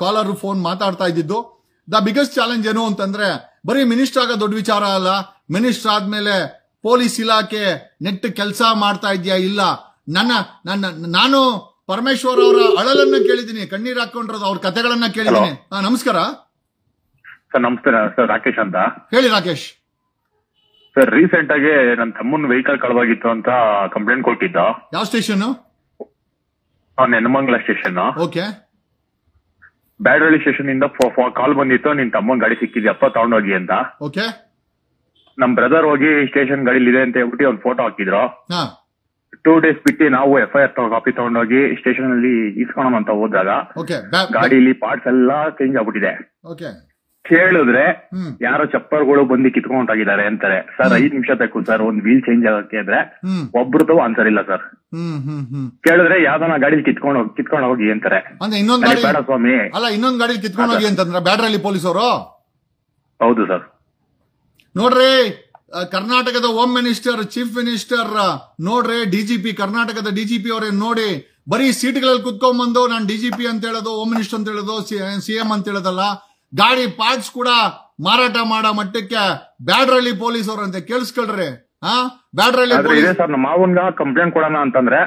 caller phone ಮಾತಾಡ್ತಾ ಇದ್ದಿದ್ದು. ದ ಬಿಗ್ಗೆಸ್ಟ್ ಚಾಲೆಂಜ್ ಏನು ಅಂತಂದ್ರೆ ಬರೀ ಮಿನಿಸ್ಟರ್ ಆಗ ದೊಡ್ಡ ವಿಚಾರ ಅಲ್ಲ, ಮಿನಿಸ್ಟರ್ ಆದ್ಮೇಲೆ ಪೊಲೀಸ್ ಇಲಾಖೆ ನೆಟ್ ಕೆಲಸ ಮಾಡ್ತಾ ಇದೆಯಾ ಇಲ್ಲ. ನಾನು ಪರಮೇಶ್ವರ್ ಅವರ ಅಳಲನ್ನ ಕೇಳಿದೀನಿ, ಕಣ್ಣೀರ್ ಹಾಕೊಂಡಿರೋದು ಅವ್ರ ಕಥೆಗಳನ್ನ ಕೇಳಿದೀನಿ. ನಮಸ್ಕಾರ ಸರ್. ನಮಸ್ಕಾರ ಸರ್, ರಾಕೇಶ್ ಅಂತ. ಹೇಳಿ ರಾಕೇಶ್. ಸರ್, ರೀಸೆಂಟ್ ಆಗಿ ನನ್ನ ತಮ್ಮನ ವೆಹಿಕಲ್ ಕಳವಾಗಿತ್ತು ಅಂತ ಕಂಪ್ಲೇಂಟ್ ಕೊಟ್ಟಿದ್ದ. ಯಾವ ಸ್ಟೇಷನ್? ನೆನಮಂಗಲ ಸ್ಟೇಷನ್. ಓಕೆ. ಬ್ಯಾಡಹಳ್ಳಿ ಸ್ಟೇಷನ್ ಇಂದ ಕಾಲ್ ಬಂದಿತ್ತು, ನಿನ್ ತಮ್ಮನ್ ಗಾಡಿ ಸಿಕ್ಕಿದ್ಯಪ್ಪ ತಗೊಂಡೋಗಿ ಅಂತ. ಓಕೆ. ನಮ್ ಬ್ರದರ್ ಹೋಗಿ ಸ್ಟೇಷನ್ ಗಾಡಿ ಇದೆ ಅಂತ ಹೇಳ್ಬಿಟ್ಟು ಒಂದು ಫೋಟೋ ಹಾಕಿದ್ರು. 2 days ಬಿಟ್ಟು ನಾವು FIR ಕಾಪಿ ತಗೊಂಡೋಗಿ ಸ್ಟೇಷನ್ ಅಲ್ಲಿ ಇಸ್ಕೊಳೋಣ ಅಂತ ಹೋದಾಗ ಗಾಡಿಲಿ ಪಾರ್ಟ್ಸ್ ಎಲ್ಲ ಚೇಂಜ್ ಆಗ್ಬಿಟ್ಟಿದೆ. ಕೇಳಿದ್ರೆ ಯಾರೋ ಚಪ್ಪರ್ಗಳು ಬಂದು ಕಿತ್ಕೊಂಡೋಗಿದ್ದಾರೆ ಅಂತಾರೆ. ಸರ್ 5 ನಿಮಿಷ ಬೇಕು ಸರ್ ಒಂದ್ ವೀಲ್ ಚೇಂಜ್ ಆಗಕ್ಕೆ ಅಂದ್ರೆ ಒಬ್ರದ್ದು ಆನ್ಸರ್ ಇಲ್ಲ ಸರ್. ಕೇಳಿದ್ರೆ ಯಾವ್ದಾನ ಗಾಡಿ ಕಿತ್ಕೊಂಡು ಹೋಗಿ ಅಂತಾರೆ. ಬೇಡ ಸ್ವಾಮಿ. ಅಲ್ಲ, ಇನ್ನೊಂದ್ ಗಾಡಿ ಕಿತ್ಕೊಂಡು ಹೋಗಿ ಅಂತಂದ್ರೆ ಬ್ಯಾಡ್ರಲ್ಲಿ ಪೊಲೀಸರು. ಹೌದು ಸರ್. ನೋಡ್ರಿ, ಕರ್ನಾಟಕದ ಹೋಮ್ ಮಿನಿಸ್ಟರ್, ಚೀಫ್ ಮಿನಿಸ್ಟರ್ ನೋಡ್ರಿ, ಡಿಜಿಪಿ, ಕರ್ನಾಟಕದ ಡಿಜಿಪಿ ಅವರೇ ನೋಡಿ, ಬರೀ ಸೀಟ್ಗಳಲ್ಲಿ ಕುತ್ಕೊಂಡ್ಬಂದು ನಾನು ಡಿಜಿಪಿ ಅಂತ ಹೇಳೋದು, ಹೋಮ್ ಮಿನಿಸ್ಟರ್ ಅಂತ ಹೇಳೋದು, CM ಅಂತ ಹೇಳೋದಲ್ಲ, ಗಾಡಿ ಪಾರ್ಟ್ಸ್ ಕೂಡ ಮಾರಾಟ ಮಾಡೋ ಮಟ್ಟಕ್ಕೆ ಬ್ಯಾಡ್ರಲ್ಲಿ ಪೊಲೀಸ್ ಅವರು ಅಂತ ಕೇಳಿಸ್ಕೊಳ್ರಿ. ಬ್ಯಾಡ್ರಲ್ಲಿ ಇದೆ ಸರ್. ನಮ್ಮ ಮಾವನ್ಗ ಕಂಪ್ಲೇಂಟ್ ಕೊಡೋಣ ಅಂತಂದ್ರೆ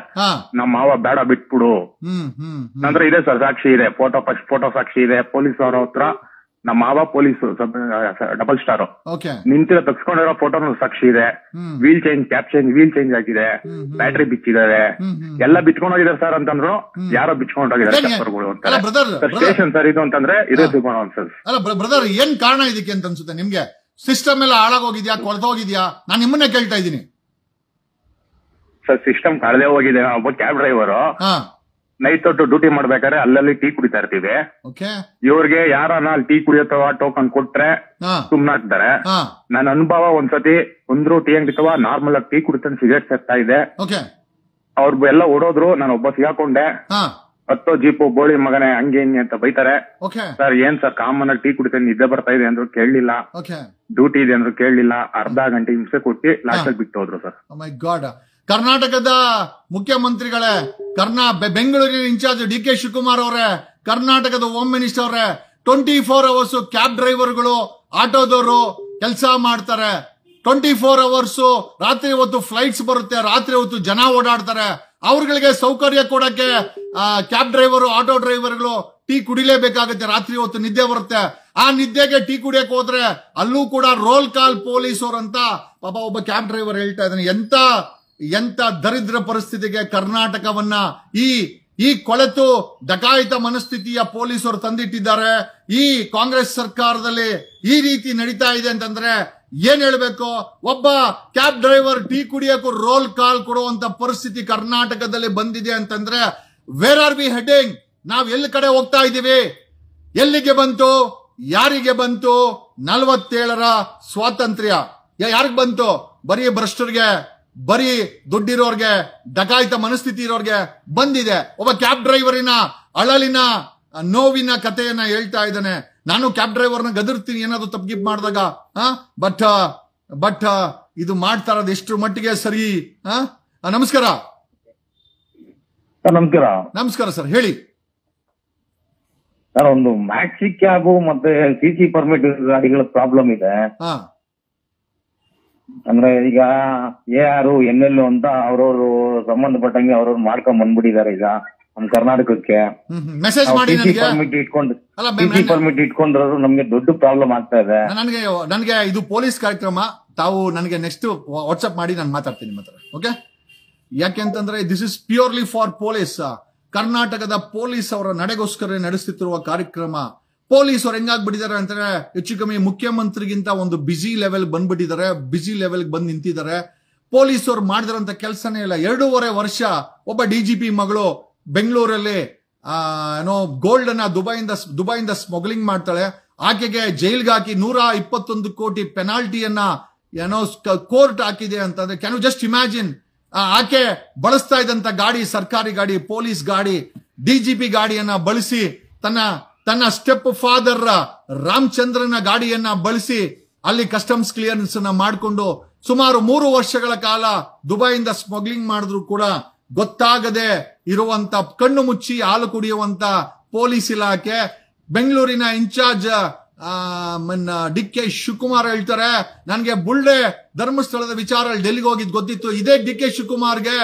ನಮ್ಮ ಮಾವ ಬೇಡ ಬಿಟ್ಬಿಡು ಅಂದ್ರೆ ಇದೆ ಸರ್, ಸಾಕ್ಷಿ ಇದೆ, ಫೋಟೋ ಸಾಕ್ಷಿ ಇದೆ. ಪೊಲೀಸ್ ಅವರ ಹತ್ರ ನಮ್ಮ ಮಾವ ಪೊಲೀಸ್ ಡಬಲ್ ಸ್ಟಾರ್ ನಿಂತಿರೋ ತಗ್ಸ್ಕೊಂಡಿರೋ ಫೋಟೋನು ಸಾಕ್ಷಿ ಇದೆ. ವೀಲ್ ಚೇಂಜ್ ಆಗಿದೆ, ಬ್ಯಾಟ್ರಿ ಬಿಚ್ಚಿದ್ದಾರೆ, ಎಲ್ಲ ಬಿಚ್ಕೊಂಡೋಗಿದ್ದಾರೆ ಸರ್ ಅಂತಂದ್ರು. ಯಾರೋ ಬಿಚ್ಕೊಂಡೋಗಿದ್ದಾರೆ ಚಪ್ಪರ್ಗಳು ಅಂತ. ಸ್ಟೇಷನ್ ಸರ್ ಇದು ಅಂತಂದ್ರೆ ಇದೇ ಸರ್. ಅಲ್ಲ ಬ್ರದರ್, ಏನ್ ಕಾರಣ ಇದಕ್ಕೆ ಅಂತ ಅನ್ಸುತ್ತೆ ನಿಮ್ಗೆ? ಸಿಸ್ಟಮ್ ಎಲ್ಲ ಹಾಳಾಗೋಗಿದ್ಯಾ, ಕೊಳ್ತೋಗಿದ್ಯಾ? ನಾನು ನಿಮ್ಮನ್ನೇ ಕೇಳ್ತಾ ಇದ್ದೀನಿ ಸರ್. ಸಿಸ್ಟಮ್ ಕಳೆದೇ ಹೋಗಿದೆ. ಒಬ್ಬ ಕ್ಯಾಬ್ ಡ್ರೈವರ್ ನೈಟ್ ಹೊತ್ತು ಡ್ಯೂಟಿ ಮಾಡ್ಬೇಕಾದ್ರೆ ಅಲ್ಲಲ್ಲಿ ಟೀ ಕುಡಿತಾ ಇರ್ತೀವಿ. ಇವ್ರಿಗೆ ಯಾರನ್ನ ಅಲ್ಲಿ ಟೀ ಕುಡಿಯತ್ತವ ಟೋಕನ್ ಕೊಟ್ರೆ ಸುಮ್ನಾಗ್ತಾರೆ. ನನ್ನ ಅನುಭವ ಒಂದ್ಸತಿ ಒಂದ್ರು ಟೀ ಅಂಗಡಿ ನಾರ್ಮಲ್ ಆಗಿ ಟೀ ಕುಡಿತಾನೆ ಸಿಗರೇಟ್ ಸೇರ್ತಾ ಇದೆ. ಅವ್ರು ಎಲ್ಲ ಓಡೋದ್ರು, ನಾನು ಒಬ್ಬ ಸಿಗಾಕೊಂಡೆ. 10 ಜೀಪು ಬೋಳಿ ಮಗನೆ ಹಂಗೆ ಹಿಂಗೆ ಅಂತ ಬೈತಾರೆ. ಸರ್ ಏನ್ ಸರ್ ಕಾಮನ್ ಆಗಿ ಟೀ ಕುಡಿತಾನೆ, ನಿದ್ದೆ ಬರ್ತಾ ಇದೆ ಅಂದ್ರು ಕೇಳಲಿಲ್ಲ, ಡ್ಯೂಟಿ ಇದೆ ಅಂದ್ರು ಕೇಳಲಿಲ್ಲ. ಅರ್ಧ ಗಂಟೆ ಹಿಂಸೆ ಕೊಟ್ಟು ಲಾಸ್ಟ್ ಆಗಿ ಬಿಟ್ಟು ಹೋದ್ರು ಸರ್. ಕರ್ನಾಟಕದ ಮುಖ್ಯಮಂತ್ರಿಗಳೇ, ಬೆಂಗಳೂರಿನ ಇನ್ಚಾರ್ಜ್ DK ಶಿವಕುಮಾರ್ ಅವರೇ, ಕರ್ನಾಟಕದ ಹೋಮ್ ಮಿನಿಸ್ಟರ್ ಅವರೇ, 24 hours ಕ್ಯಾಬ್ ಡ್ರೈವರ್ಗಳು, ಆಟೋದವರು ಕೆಲಸ ಮಾಡ್ತಾರೆ. 24 hours ರಾತ್ರಿ ಹೊತ್ತು ಫ್ಲೈಟ್ಸ್ ಬರುತ್ತೆ, ರಾತ್ರಿ ಹೊತ್ತು ಜನ ಓಡಾಡ್ತಾರೆ. ಅವ್ರಗಳಿಗೆ ಸೌಕರ್ಯ ಕೊಡಕ್ಕೆ ಕ್ಯಾಬ್ ಡ್ರೈವರು, ಆಟೋ ಡ್ರೈವರ್ಗಳು ಟೀ ಕುಡಿಲೇಬೇಕಾಗುತ್ತೆ. ರಾತ್ರಿ ಹೊತ್ತು ನಿದ್ದೆ ಬರುತ್ತೆ. ಆ ನಿದ್ದೆಗೆ ಟೀ ಕುಡಿಯಕ್ಕೆ ಹೋದ್ರೆ ಅಲ್ಲೂ ಕೂಡ ರೋಲ್ ಕಾಲ್ ಪೊಲೀಸ್ ಅವರಂತ ಪಾಪ ಒಬ್ಬ ಕ್ಯಾಬ್ ಡ್ರೈವರ್ ಹೇಳ್ತಾ ಇದ್ದಾನೆ. ಎಂತ ದರಿದ್ರ ಪರಿಸ್ಥಿತಿಗೆ ಕರ್ನಾಟಕವನ್ನ ಈ ಕೊಳೆತು ಡಕಾಯಿತ ಮನಸ್ಥಿತಿಯ ಪೊಲೀಸರು ತಂದಿಟ್ಟಿದ್ದಾರೆ. ಈ ಕಾಂಗ್ರೆಸ್ ಸರ್ಕಾರದಲ್ಲಿ ಈ ರೀತಿ ನಡೀತಾ ಇದೆ ಅಂತಂದ್ರೆ ಏನ್ ಹೇಳ್ಬೇಕು? ಒಬ್ಬ ಕ್ಯಾಬ್ ಡ್ರೈವರ್ ಟೀ ಕುಡಿಯಕ್ಕೂ ರೋಲ್ ಕಾಲ್ ಕೊಡುವಂತ ಪರಿಸ್ಥಿತಿ ಕರ್ನಾಟಕದಲ್ಲಿ ಬಂದಿದೆ ಅಂತಂದ್ರೆ ವೇರ್ ಆರ್ ವಿ ಹೆಡಿಂಗ್? ನಾವ್ ಎಲ್ಲಿ ಕಡೆ ಹೋಗ್ತಾ ಇದೀವಿ? ಎಲ್ಲಿಗೆ ಬಂತು? ಯಾರಿಗೆ ಬಂತು 47ರ ಸ್ವಾತಂತ್ರ್ಯ? ಯಾರಿಗ್ ಬಂತು? ಬರೀ ಭ್ರಷ್ಟರಿಗೆ, ಬರೀ ದುಡ್ಡಿರೋರ್ಗೆ, ಡಕಾಯಿತ ಮನಸ್ಥಿತಿ ಇರೋರ್ಗೆ ಬಂದಿದೆ. ಒಬ್ಬ ಕ್ಯಾಬ್ ಡ್ರೈವರಿನ ಅಳಲಿನ ನೋವಿನ ಕಥೆಯನ್ನ ಹೇಳ್ತಾ ಇದ್ದಾನೆ. ನಾನು ಕ್ಯಾಬ್ ಡ್ರೈವರ್ನ ಗದರ್ತೀನಿ ಏನಾದ್ರು ತಪ್ಪಿಗೆ ಮಾಡಿದಾಗ. ಬಟ್ ಇದು ಮಾಡ್ತಾ ಇರೋದು ಎಷ್ಟು ಮಟ್ಟಿಗೆ ಸರಿ? ನಮಸ್ಕಾರ. ನಮಸ್ಕಾರ ಸರ್, ಹೇಳಿ ಸರ್. ಒಂದು ಮ್ಯಾಕ್ಸಿ ಕ್ಯಾಬ್ ಮತ್ತೆ CC ಪರ್ಮಿಟ್ ಗಾಡಿಗಳ ಪ್ರಾಬ್ಲಮ್ ಇದೆ. ಅಂದ್ರೆ ಈಗ AR NL ಅಂತ ಅವ್ರವ್ರು ಸಂಬಂಧಪಟ್ಟಂಗೆ ಅವ್ರವ್ರು ಮಾಡ್ಕೊಂಡ್ ಬಂದ್ಬಿಟ್ಟಿದ್ದಾರೆ ಈಗ ನಮ್ ಕರ್ನಾಟಕಕ್ಕೆ. ಪರ್ಮಿಟ್ ಇಟ್ಕೊಂಡ್ರು ನಮ್ಗೆ ದೊಡ್ಡ ಪ್ರಾಬ್ಲಮ್ ಆಗ್ತಾ ಇದೆ. ನನಗೆ ಇದು ಪೊಲೀಸ್ ಕಾರ್ಯಕ್ರಮ, ತಾವು ನನಗೆ ನೆಕ್ಸ್ಟ್ ವಾಟ್ಸ್ಆಪ್ ಮಾಡಿ ನಾನು ಮಾತಾಡ್ತೀನಿ ಮಾತ್ರ. ಓಕೆ? ಯಾಕೆಂತಂದ್ರೆ this is purely for police. ಕರ್ನಾಟಕದ ಪೊಲೀಸ್ ಅವರ ನಡೆಗೋಸ್ಕರ ನಡೆಸುತ್ತಿರುವ ಕಾರ್ಯಕ್ರಮ. ಪೊಲೀಸ್ ಅವ್ರು ಹೆಂಗಾಗ್ಬಿಟ್ಟಿದ್ದಾರೆ ಅಂತಂದ್ರೆ ಹೆಚ್ಚು ಕಮ್ಮಿ ಮುಖ್ಯಮಂತ್ರಿಗಿಂತ ಒಂದು ಬಿಸಿ ಲೆವೆಲ್ ಬಂದ್ಬಿಟ್ಟಿದ್ದಾರೆ, ಬಿಸಿ ಲೆವೆಲ್ ಬಂದ್ ನಿಂತಿದ್ದಾರೆ. ಪೊಲೀಸ್ ಅವ್ರು ಮಾಡಿದಾರಂತ ಕೆಲಸನೇ ಇಲ್ಲ. 2.5 ವರ್ಷ ಒಬ್ಬ DGP ಮಗಳು ಬೆಂಗಳೂರಲ್ಲಿ ಏನೋ ಗೋಲ್ಡ್ ಅನ್ನ ದುಬೈಯಿಂದ ಸ್ಮಗ್ಲಿಂಗ್ ಮಾಡ್ತಾಳೆ. ಆಕೆಗೆ ಜೈಲ್ಗೆ ಹಾಕಿ 121 ಕೋಟಿ ಪೆನಾಲ್ಟಿಯನ್ನ ಏನೋ ಕೋರ್ಟ್ ಹಾಕಿದೆ ಅಂತಂದ್ರೆ ಕ್ಯಾನ್ ಯು ಜಸ್ಟ್ ಇಮ್ಯಾಜಿನ್? ಆಕೆ ಬಳಸ್ತಾ ಇದ್ದಂತ ಗಾಡಿ ಸರ್ಕಾರಿ ಗಾಡಿ, ಪೊಲೀಸ್ ಗಾಡಿ, DGP ಗಾಡಿಯನ್ನ ಬಳಸಿ ತನ್ನ ತನ್ನ ಸ್ಟೆಪ್ ಫಾದರ್ ರಾಮಚಂದ್ರನ ಗಾಡಿಯನ್ನ ಬಳಸಿ ಅಲ್ಲಿ ಕಸ್ಟಮ್ಸ್ ಕ್ಲಿಯರೆನ್ಸ್ ಮಾಡಿಕೊಂಡು ಸುಮಾರು 3 ವರ್ಷಗಳ ಕಾಲ ದುಬೈಯಿಂದ ಸ್ಮಗ್ಲಿಂಗ್ ಮಾಡಿದ್ರು ಕೂಡ ಗೊತ್ತಾಗದೆ ಇರುವಂತ ಕಣ್ಣು ಮುಚ್ಚಿ ಹಾಲು ಕುಡಿಯುವಂತ ಪೊಲೀಸ್ ಇಲಾಖೆ. ಬೆಂಗಳೂರಿನ ಇನ್ಚಾರ್ಜ್ ಡಿ.ಕೆ. ಶಿವಕುಮಾರ್ ಹೇಳ್ತಾರೆ, ನನಗೆ ಬುಳ್ಳೆ ಧರ್ಮಸ್ಥಳದ ವಿಚಾರ ಡೆಲ್ಲಿಗೆ ಹೋಗಿದ್ ಗೊತ್ತಿತ್ತು. ಇದೇ ಡಿ.ಕೆ. ಶಿವಕುಮಾರ್ಗೆ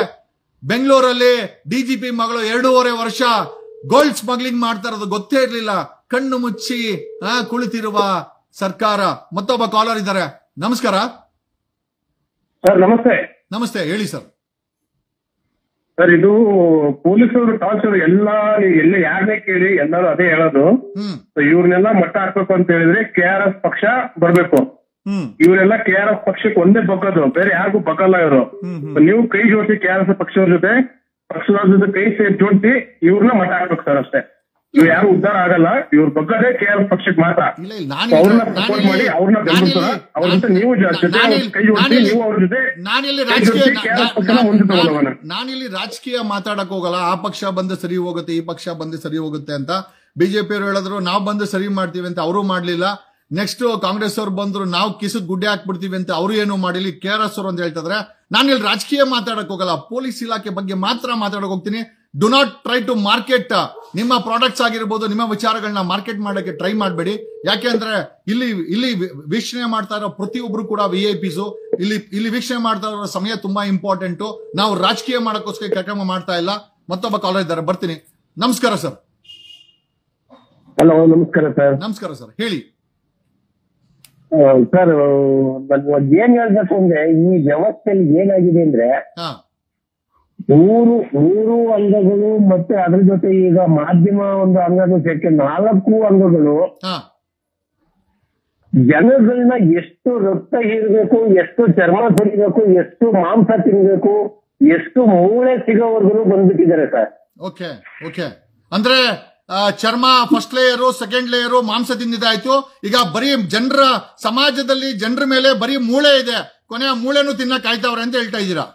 ಬೆಂಗಳೂರಲ್ಲಿ ಡಿಜಿಪಿ ಮಗಳು 2.5 ವರ್ಷ ಗೋಲ್ಡ್ ಸ್ಮಗ್ಲಿಂಗ್ ಮಾಡ್ತಾ ಇರೋದು ಗೊತ್ತೇ ಇರ್ಲಿಲ್ಲ. ಕಣ್ಣು ಮುಚ್ಚಿ ಕುಳಿತಿರುವ ಸರ್ಕಾರ. ಮತ್ತೊಬ್ಬ ಕಾಲರ್ ಇದ್ದಾರೆ. ನಮಸ್ಕಾರ ಸರ್. ನಮಸ್ತೆ. ನಮಸ್ತೆ, ಹೇಳಿ ಸರ್. ಸರ್, ಇದು ಪೊಲೀಸರು ಟಾರ್ಚರ್ ಎಲ್ಲ ಯಾರನ್ನೇ ಕೇಳಿ ಎಲ್ಲರೂ ಅದೇ ಹೇಳೋದು. ಇವ್ರನ್ನೆಲ್ಲ ಮಟ್ಟ ಹಾಕ್ಬೇಕು ಅಂತ ಹೇಳಿದ್ರೆ KRS ಪಕ್ಷ ಬರ್ಬೇಕು. ಇವರೆಲ್ಲ KRS ಪಕ್ಷಕ್ಕೆ ಒಂದೇ ಬಗ್ಗದು, ಬೇರೆ ಯಾರಿಗೂ ಬಗ್ಗಲ್ಲ ಇವರು. ನೀವು ಕೈ ಜೋಡಿಸಿ KRS ಪಕ್ಷದ ಜೊತೆ ಕೈ ಜೋಡಿಸಿ ಇವ್ರನ್ನ ಮಟ್ಟ ಹಾಕ್ಬೇಕು ಸರ್, ಅಷ್ಟೇ. ಇವ್ ಯಾರು ಉದ್ಧಾರ ಆಗಲ್ಲ. ಇವ್ರ ಬಗ್ಗದೇ KRS ಪಕ್ಷಕ್ಕೆ ಮಾತ್ರ. ಅವ್ರನ್ನ ಸಪೋರ್ಟ್ ಮಾಡಿ, ಅವ್ರನ್ನ ಬೆಂಬಲಿಸೋಣ. ಅವ್ರ ಜೊತೆ ನೀವು ಕೈ ಜೋಡಿಸಿ, ನೀವು ಅವ್ರ ಜೊತೆ ನಾನಿಲ್ಲಿ ರಾಜಕೀಯ ಮಾತಾಡಕ್ ಹೋಗಲ್ಲ. ಆ ಪಕ್ಷ ಬಂದು ಸರಿ ಹೋಗುತ್ತೆ, ಈ ಪಕ್ಷ ಬಂದು ಸರಿ ಹೋಗುತ್ತೆ ಅಂತ ಬಿಜೆಪಿ ಅವರು ಹೇಳಿದ್ರು. ನಾವು ಬಂದು ಸರಿ ಮಾಡ್ತೀವಿ ಅಂತ ಅವರು ಮಾಡ್ಲಿಲ್ಲ. ನೆಕ್ಸ್ಟ್ ಕಾಂಗ್ರೆಸ್ ಅವ್ರು ಬಂದ್ರು, ನಾವು ಕಿಸದ್ ಗುಡ್ಡೆ ಹಾಕ್ಬಿಡ್ತೀವಿ ಅಂತ ಅವರು ಏನು ಮಾಡಿಲ್ಲ. KRS ಅವರು ಅಂತ ಹೇಳ್ತಿದ್ರೆ ನಾನಿಲ್ಲಿ ರಾಜಕೀಯ ಮಾತಾಡಕ್ ಹೋಗಲ್ಲ, ಪೊಲೀಸ್ ಇಲಾಖೆ ಬಗ್ಗೆ ಮಾತ್ರ ಮಾತಾಡಕ್ ಹೋಗ್ತೀನಿ. Do not try to market ನಿಮ್ಮ ಪ್ರಾಡಕ್ಟ್ಸ್ ಆಗಿರ್ಬೋದು, ನಿಮ್ಮ ವಿಚಾರಗಳನ್ನ ಮಾರ್ಕೆಟ್ ಮಾಡಕ್ಕೆ ಟ್ರೈ ಮಾಡಬೇಡಿ. ಯಾಕೆಂದ್ರೆ ಇಲ್ಲಿ ವೀಕ್ಷಣೆ ಮಾಡ್ತಾ ಇರೋ ಪ್ರತಿಯೊಬ್ರು ಕೂಡ VIPs. ಇಲ್ಲಿ ವೀಕ್ಷಣೆ ಮಾಡ್ತಾ ಇರೋ ಸಮಯ ತುಂಬಾ ಇಂಪಾರ್ಟೆಂಟ್. ನಾವು ರಾಜಕೀಯ ಮಾಡಕ್ಕೋಸ್ಕರ ಕಾರ್ಯಕ್ರಮ ಮಾಡ್ತಾ ಇಲ್ಲ. ಮತ್ತೊಬ್ಬ ಕಾಲರ್ ಇದ್ದಾರೆ, ಬರ್ತೀನಿ. ನಮಸ್ಕಾರ ಸರ್. ಹಲೋ, ನಮಸ್ಕಾರ ಸರ್. ನಮಸ್ಕಾರ ಸರ್, ಹೇಳಿ ಸರ್. ಏನ್ ಹೇಳ್ಬೇಕು ಅಂದ್ರೆ, ಈ ವ್ಯವಸ್ಥೆಯಲ್ಲಿ ಏನಾಗಿದೆ ಅಂದ್ರೆ, ಮೂರು ಅಂಗಗಳು ಮತ್ತೆ ಅದ್ರ ಜೊತೆ ಈಗ ಮಾಧ್ಯಮ ಒಂದು ಅಂಗಗಳು ಸೇರ್ಕೆ 4 ಅಂಗಗಳು ಜನಗಳನ್ನ ಎಷ್ಟು ರಕ್ತ ಹೀರಬೇಕು, ಎಷ್ಟು ಚರ್ಮ ಸುರಿಬೇಕು, ಎಷ್ಟು ಮಾಂಸ ತಿನ್ಬೇಕು, ಎಷ್ಟು ಮೂಳೆ ಸಿಗೋವರೆಗೂ ಬಂದ್ಬಿಟ್ಟಿದ್ದಾರೆ ಸರ್. Okay okay. ಅಂದ್ರೆ ಚರ್ಮ ಫಸ್ಟ್ ಲೇಯರು, ಸೆಕೆಂಡ್ ಲೇಯರು ಮಾಂಸ ತಿಂದಿದ್ದಾಯ್ತು. ಈಗ ಬರೀ ಜನರ ಸಮಾಜದಲ್ಲಿ ಜನರ ಮೇಲೆ ಬರೀ ಮೂಳೆ ಇದೆ, ಕೊನೆಯ ಮೂಳೆನೂ ತಿನ್ನಕ್ ಆಯ್ತವ್ರೆ ಅಂತ ಹೇಳ್ತಾ ಇದ್ದೀರಾ?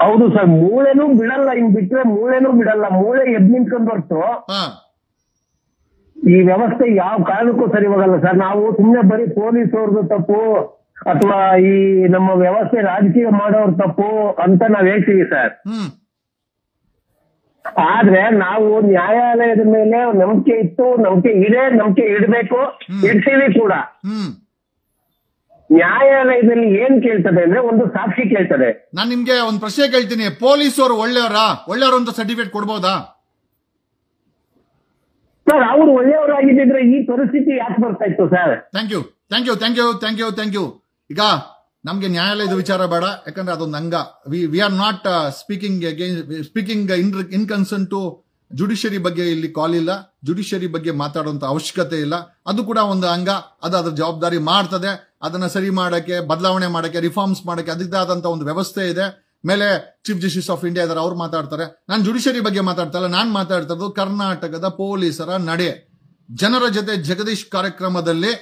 ಹೌದು ಸರ್, ಮೂಳೆನೂ ಬಿಡಲ್ಲ. ಇನ್ ಬಿಟ್ರೆ ಮೂಳೆನೂ ಬಿಡಲ್ಲ. ಮೂಳೆ ಎದ್ ನಿಂತ್ಕೊಂಡ್ ಹೊರತು ಈ ವ್ಯವಸ್ಥೆ ಯಾವ ಕಾರಣಕ್ಕೂ ಸರಿ ಹೋಗಲ್ಲ ಸರ್. ನಾವು ಸುಮ್ನೆ ಬರೀ ಪೊಲೀಸ್ ಅವ್ರದ್ದು ತಪ್ಪು ಅಥವಾ ಈ ನಮ್ಮ ವ್ಯವಸ್ಥೆ ರಾಜಕೀಯ ಮಾಡೋರ್ ತಪ್ಪು ಅಂತ ನಾವ್ ಹೇಳ್ತೀವಿ ಸರ್. ಆದ್ರೆ ನಾವು ನ್ಯಾಯಾಲಯದ ಮೇಲೆ ನಂಬಿಕೆ ಇತ್ತು, ನಂಬಿಕೆ ಇದೆ, ನಂಬಿಕೆ ಇಡಬೇಕು, ಇಡ್ತೀವಿ ಕೂಡ. ನ್ಯಾಯಾಲಯದಲ್ಲಿ ಏನ್ ಕೇಳ್ತದೆ ಅಂದ್ರೆ ಒಂದು ಸಾಕ್ಷಿ ಕೇಳ್ತದೆ. ನಾನ್ ನಿಮ್ಗೆ ಒಂದು ಪ್ರಶ್ನೆ ಕೇಳ್ತೀನಿ, ಪೊಲೀಸರು ಒಳ್ಳೆಯವರು ಅಂತ ಸರ್ಟಿಫಿಕೇಟ್ ಕೊಡ್ಬೋದಾ ಸರ್? ಅವ್ರು ಒಳ್ಳೆಯವರಾಗಿದ್ದಿದ್ರೆ ಈ ಪರಿಸ್ಥಿತಿ ಯಾಕೆ ಬರ್ತಾ ಇತ್ತು ಸರ್? Thank you. ಈಗ ನಮ್ಗೆ ನ್ಯಾಯಾಲಯದ ವಿಚಾರ ಬೇಡ, ಯಾಕಂದ್ರೆ ಅದೊಂದು ಅಂಗ. We are not speaking in concern to judiciary ಬಗ್ಗೆ ಇಲ್ಲಿ ಕಾಲ್ ಇಲ್ಲ. ಜುಡಿಷಿಯರಿ ಬಗ್ಗೆ ಮಾತಾಡುವಂತ ಅವಶ್ಯಕತೆ ಇಲ್ಲ. ಅದು ಕೂಡ ಒಂದು ಅಂಗ, ಅದು ಅದ್ರ ಜವಾಬ್ದಾರಿ ಮಾಡ್ತದೆ. ಅದನ್ನ ಸರಿ ಮಾಡಕ್ಕೆ, ಬದಲಾವಣೆ ಮಾಡಕ್ಕೆ, ರಿಫಾರ್ಮ್ಸ್ ಮಾಡಕ್ಕೆ ಅದಕ್ಕೆ ಆದಂತ ಒಂದು ವ್ಯವಸ್ಥೆ ಇದೆ. ಮೇಲೆ ಚೀಫ್ ಜಸ್ಟಿಸ್ ಆಫ್ ಇಂಡಿಯಾ ಇದಾರೆ, ಅವ್ರು ಮಾತಾಡ್ತಾರೆ. ನಾನು ಜುಡಿಷಿಯರಿ ಬಗ್ಗೆ ಮಾತಾಡ್ತಾ ಇಲ್ಲ. ನಾನು ಮಾತಾಡ್ತಾ ಇರೋದು ಕರ್ನಾಟಕದ ಪೊಲೀಸರ ನಡೆ. ಜನರ ಜೊತೆ ಜಗದೀಶ್ ಕಾರ್ಯಕ್ರಮದಲ್ಲಿ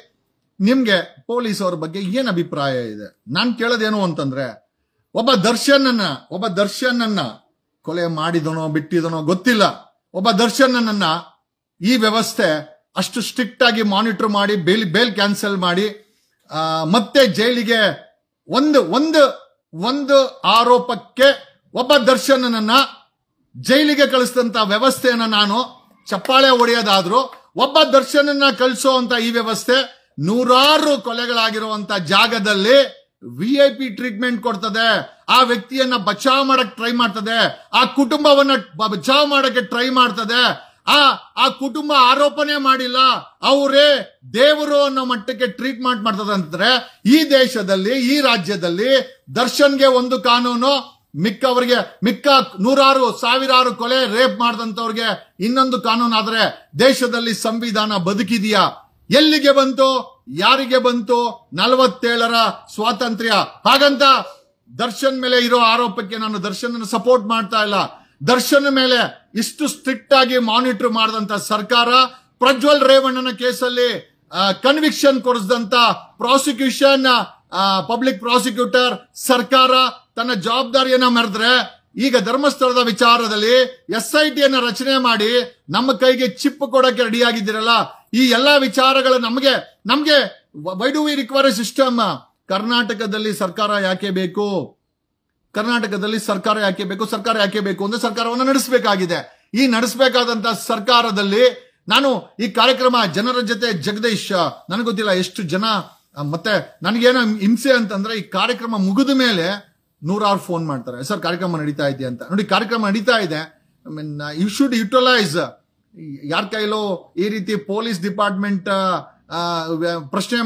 ನಿಮ್ಗೆ ಪೊಲೀಸ್ ಅವ್ರ ಬಗ್ಗೆ ಏನ್ ಅಭಿಪ್ರಾಯ ಇದೆ? ನಾನು ಕೇಳೋದೇನು ಅಂತಂದ್ರೆ, ಒಬ್ಬ ದರ್ಶನನ್ನ ಕೊಲೆ ಮಾಡಿದನೋ ಬಿಟ್ಟಿದನೋ ಗೊತ್ತಿಲ್ಲ, ಒಬ್ಬ ದರ್ಶನನ್ನ ಈ ವ್ಯವಸ್ಥೆ ಅಷ್ಟು ಸ್ಟ್ರಿಕ್ಟ್ ಆಗಿ ಮಾನಿಟರ್ ಮಾಡಿ ಬೇಲ್ ಕ್ಯಾನ್ಸಲ್ ಮಾಡಿ ಮತ್ತೆ ಜೈಲಿಗೆ ಒಂದು ಆರೋಪಕ್ಕೆ ಒಬ್ಬ ದರ್ಶನನ್ನ ಜೈಲಿಗೆ ಕಳಿಸಿದಂತ ವ್ಯವಸ್ಥೆಯನ್ನ ನಾನು ಚಪ್ಪಾಳೆ ಹೊಡೆಯೋದಾದ್ರೂ, ಒಬ್ಬ ದರ್ಶನನ್ನ ಕಳಿಸೋ ಅಂತ ಈ ವ್ಯವಸ್ಥೆ ನೂರಾರು ಕೊಲೆಗಳಾಗಿರುವಂತ ಜಾಗದಲ್ಲಿ VIP ಟ್ರೀಟ್ಮೆಂಟ್ ಕೊಡ್ತದೆ. ಆ ವ್ಯಕ್ತಿಯನ್ನ ಬಚಾವ್ ಮಾಡಕ್ ಟ್ರೈ ಮಾಡ್ತದೆ, ಆ ಕುಟುಂಬವನ್ನ ಬಚಾವ್ ಮಾಡಕ್ಕೆ ಟ್ರೈ ಮಾಡ್ತದೆ. ಆ ಕುಟುಂಬ ಆರೋಪನೆ ಮಾಡಿಲ್ಲ, ಅವರೇ ದೇವರು ಅನ್ನೋ ಮಟ್ಟಕ್ಕೆ ಟ್ರೀಟ್ಮೆಂಟ್ ಮಾಡ್ತದೆ ಅಂತಂದ್ರೆ, ಈ ದೇಶದಲ್ಲಿ, ಈ ರಾಜ್ಯದಲ್ಲಿ ದರ್ಶನ್ಗೆ ಒಂದು ಕಾನೂನು, ಮಿಕ್ಕ ನೂರಾರು ಸಾವಿರಾರು ಕೊಲೆ ರೇಪ್ ಮಾಡಿದಂತವ್ರಿಗೆ ಇನ್ನೊಂದು ಕಾನೂನು. ಆದ್ರೆ ದೇಶದಲ್ಲಿ ಸಂವಿಧಾನ ಬದುಕಿದೆಯಾ? ಎಲ್ಲಿಗೆ ಬಂತು? ಯಾರಿಗೆ ಬಂತು 47ರ ಸ್ವಾತಂತ್ರ್ಯ? ಹಾಗಂತ ದರ್ಶನ್ ಮೇಲೆ ಇರೋ ಆರೋಪಕ್ಕೆ ನಾನು ದರ್ಶನ್ ಸಪೋರ್ಟ್ ಮಾಡ್ತಾ ಇಲ್ಲ. ದರ್ಶನ್ ಮೇಲೆ ಇಷ್ಟು ಸ್ಟ್ರಿಕ್ಟ್ ಆಗಿ ಮಾನಿಟರ್ ಮಾಡಿದಂತ ಸರ್ಕಾರ, ಪ್ರಜ್ವಲ್ ರೇವಣ್ಣನ ಕೇಸಲ್ಲಿ ಕನ್ವಿಕ್ಷನ್ ಕೊಡಿಸಿದಂತ ಪ್ರಾಸಿಕ್ಯೂಷನ್ ಪಬ್ಲಿಕ್ ಪ್ರಾಸಿಕ್ಯೂಟರ್ ಸರ್ಕಾರ ತನ್ನ ಜವಾಬ್ದಾರಿಯನ್ನ ಮೆರೆದ್ರೆ, ಈಗ ಧರ್ಮಸ್ಥಳದ ವಿಚಾರದಲ್ಲಿ SIT ಅನ್ನ ರಚನೆ ಮಾಡಿ ನಮ್ಮ ಕೈಗೆ ಚಿಪ್ ಕೊಡಕ್ಕೆ ರೆಡಿ ಆಗಿದ್ದೀರಲ್ಲ, ಈ ಎಲ್ಲಾ ವಿಚಾರಗಳು ನಮ್ಗೆ why do we require A system? ಕರ್ನಾಟಕದಲ್ಲಿ ಸರ್ಕಾರ ಯಾಕೆ ಬೇಕು? ಕರ್ನಾಟಕದಲ್ಲಿ ಸರ್ಕಾರ ಯಾಕೆ ಬೇಕು? ಸರ್ಕಾರ ಯಾಕೆ ಬೇಕು ಅಂದ್ರೆ ಸರ್ಕಾರವನ್ನು ನಡೆಸಬೇಕಾಗಿದೆ. ಈ ನಡೆಸಬೇಕಾದಂತ ಸರ್ಕಾರದಲ್ಲಿ ನಾನು ಈ ಕಾರ್ಯಕ್ರಮ ಜನರ ಜೊತೆ ಜಗದೀಶ್, ನನಗೆ ಗೊತ್ತಿಲ್ಲ ಎಷ್ಟು ಜನ, ಮತ್ತೆ ನನಗೇನೋ ಹಿಂಸೆ ಅಂತಂದ್ರೆ ಈ ಕಾರ್ಯಕ್ರಮ ಮುಗಿದ ಮೇಲೆ 100 ಫೋನ್ ಮಾಡ್ತಾರೆ, ಸರ್ ಕಾರ್ಯಕ್ರಮ ನಡೀತಾ ಇದೆ ಅಂತ. ನೋಡಿ, ಕಾರ್ಯಕ್ರಮ ನಡೀತಾ ಇದೆ, ಯು ಶುಡ್ ಯುಟಿಲೈಸ್. ಯಾರ ಕೈಲೋ ಈ ರೀತಿ ಪೊಲೀಸ್ ಡಿಪಾರ್ಟ್ಮೆಂಟ್ ಪ್ರಶ್ನೆ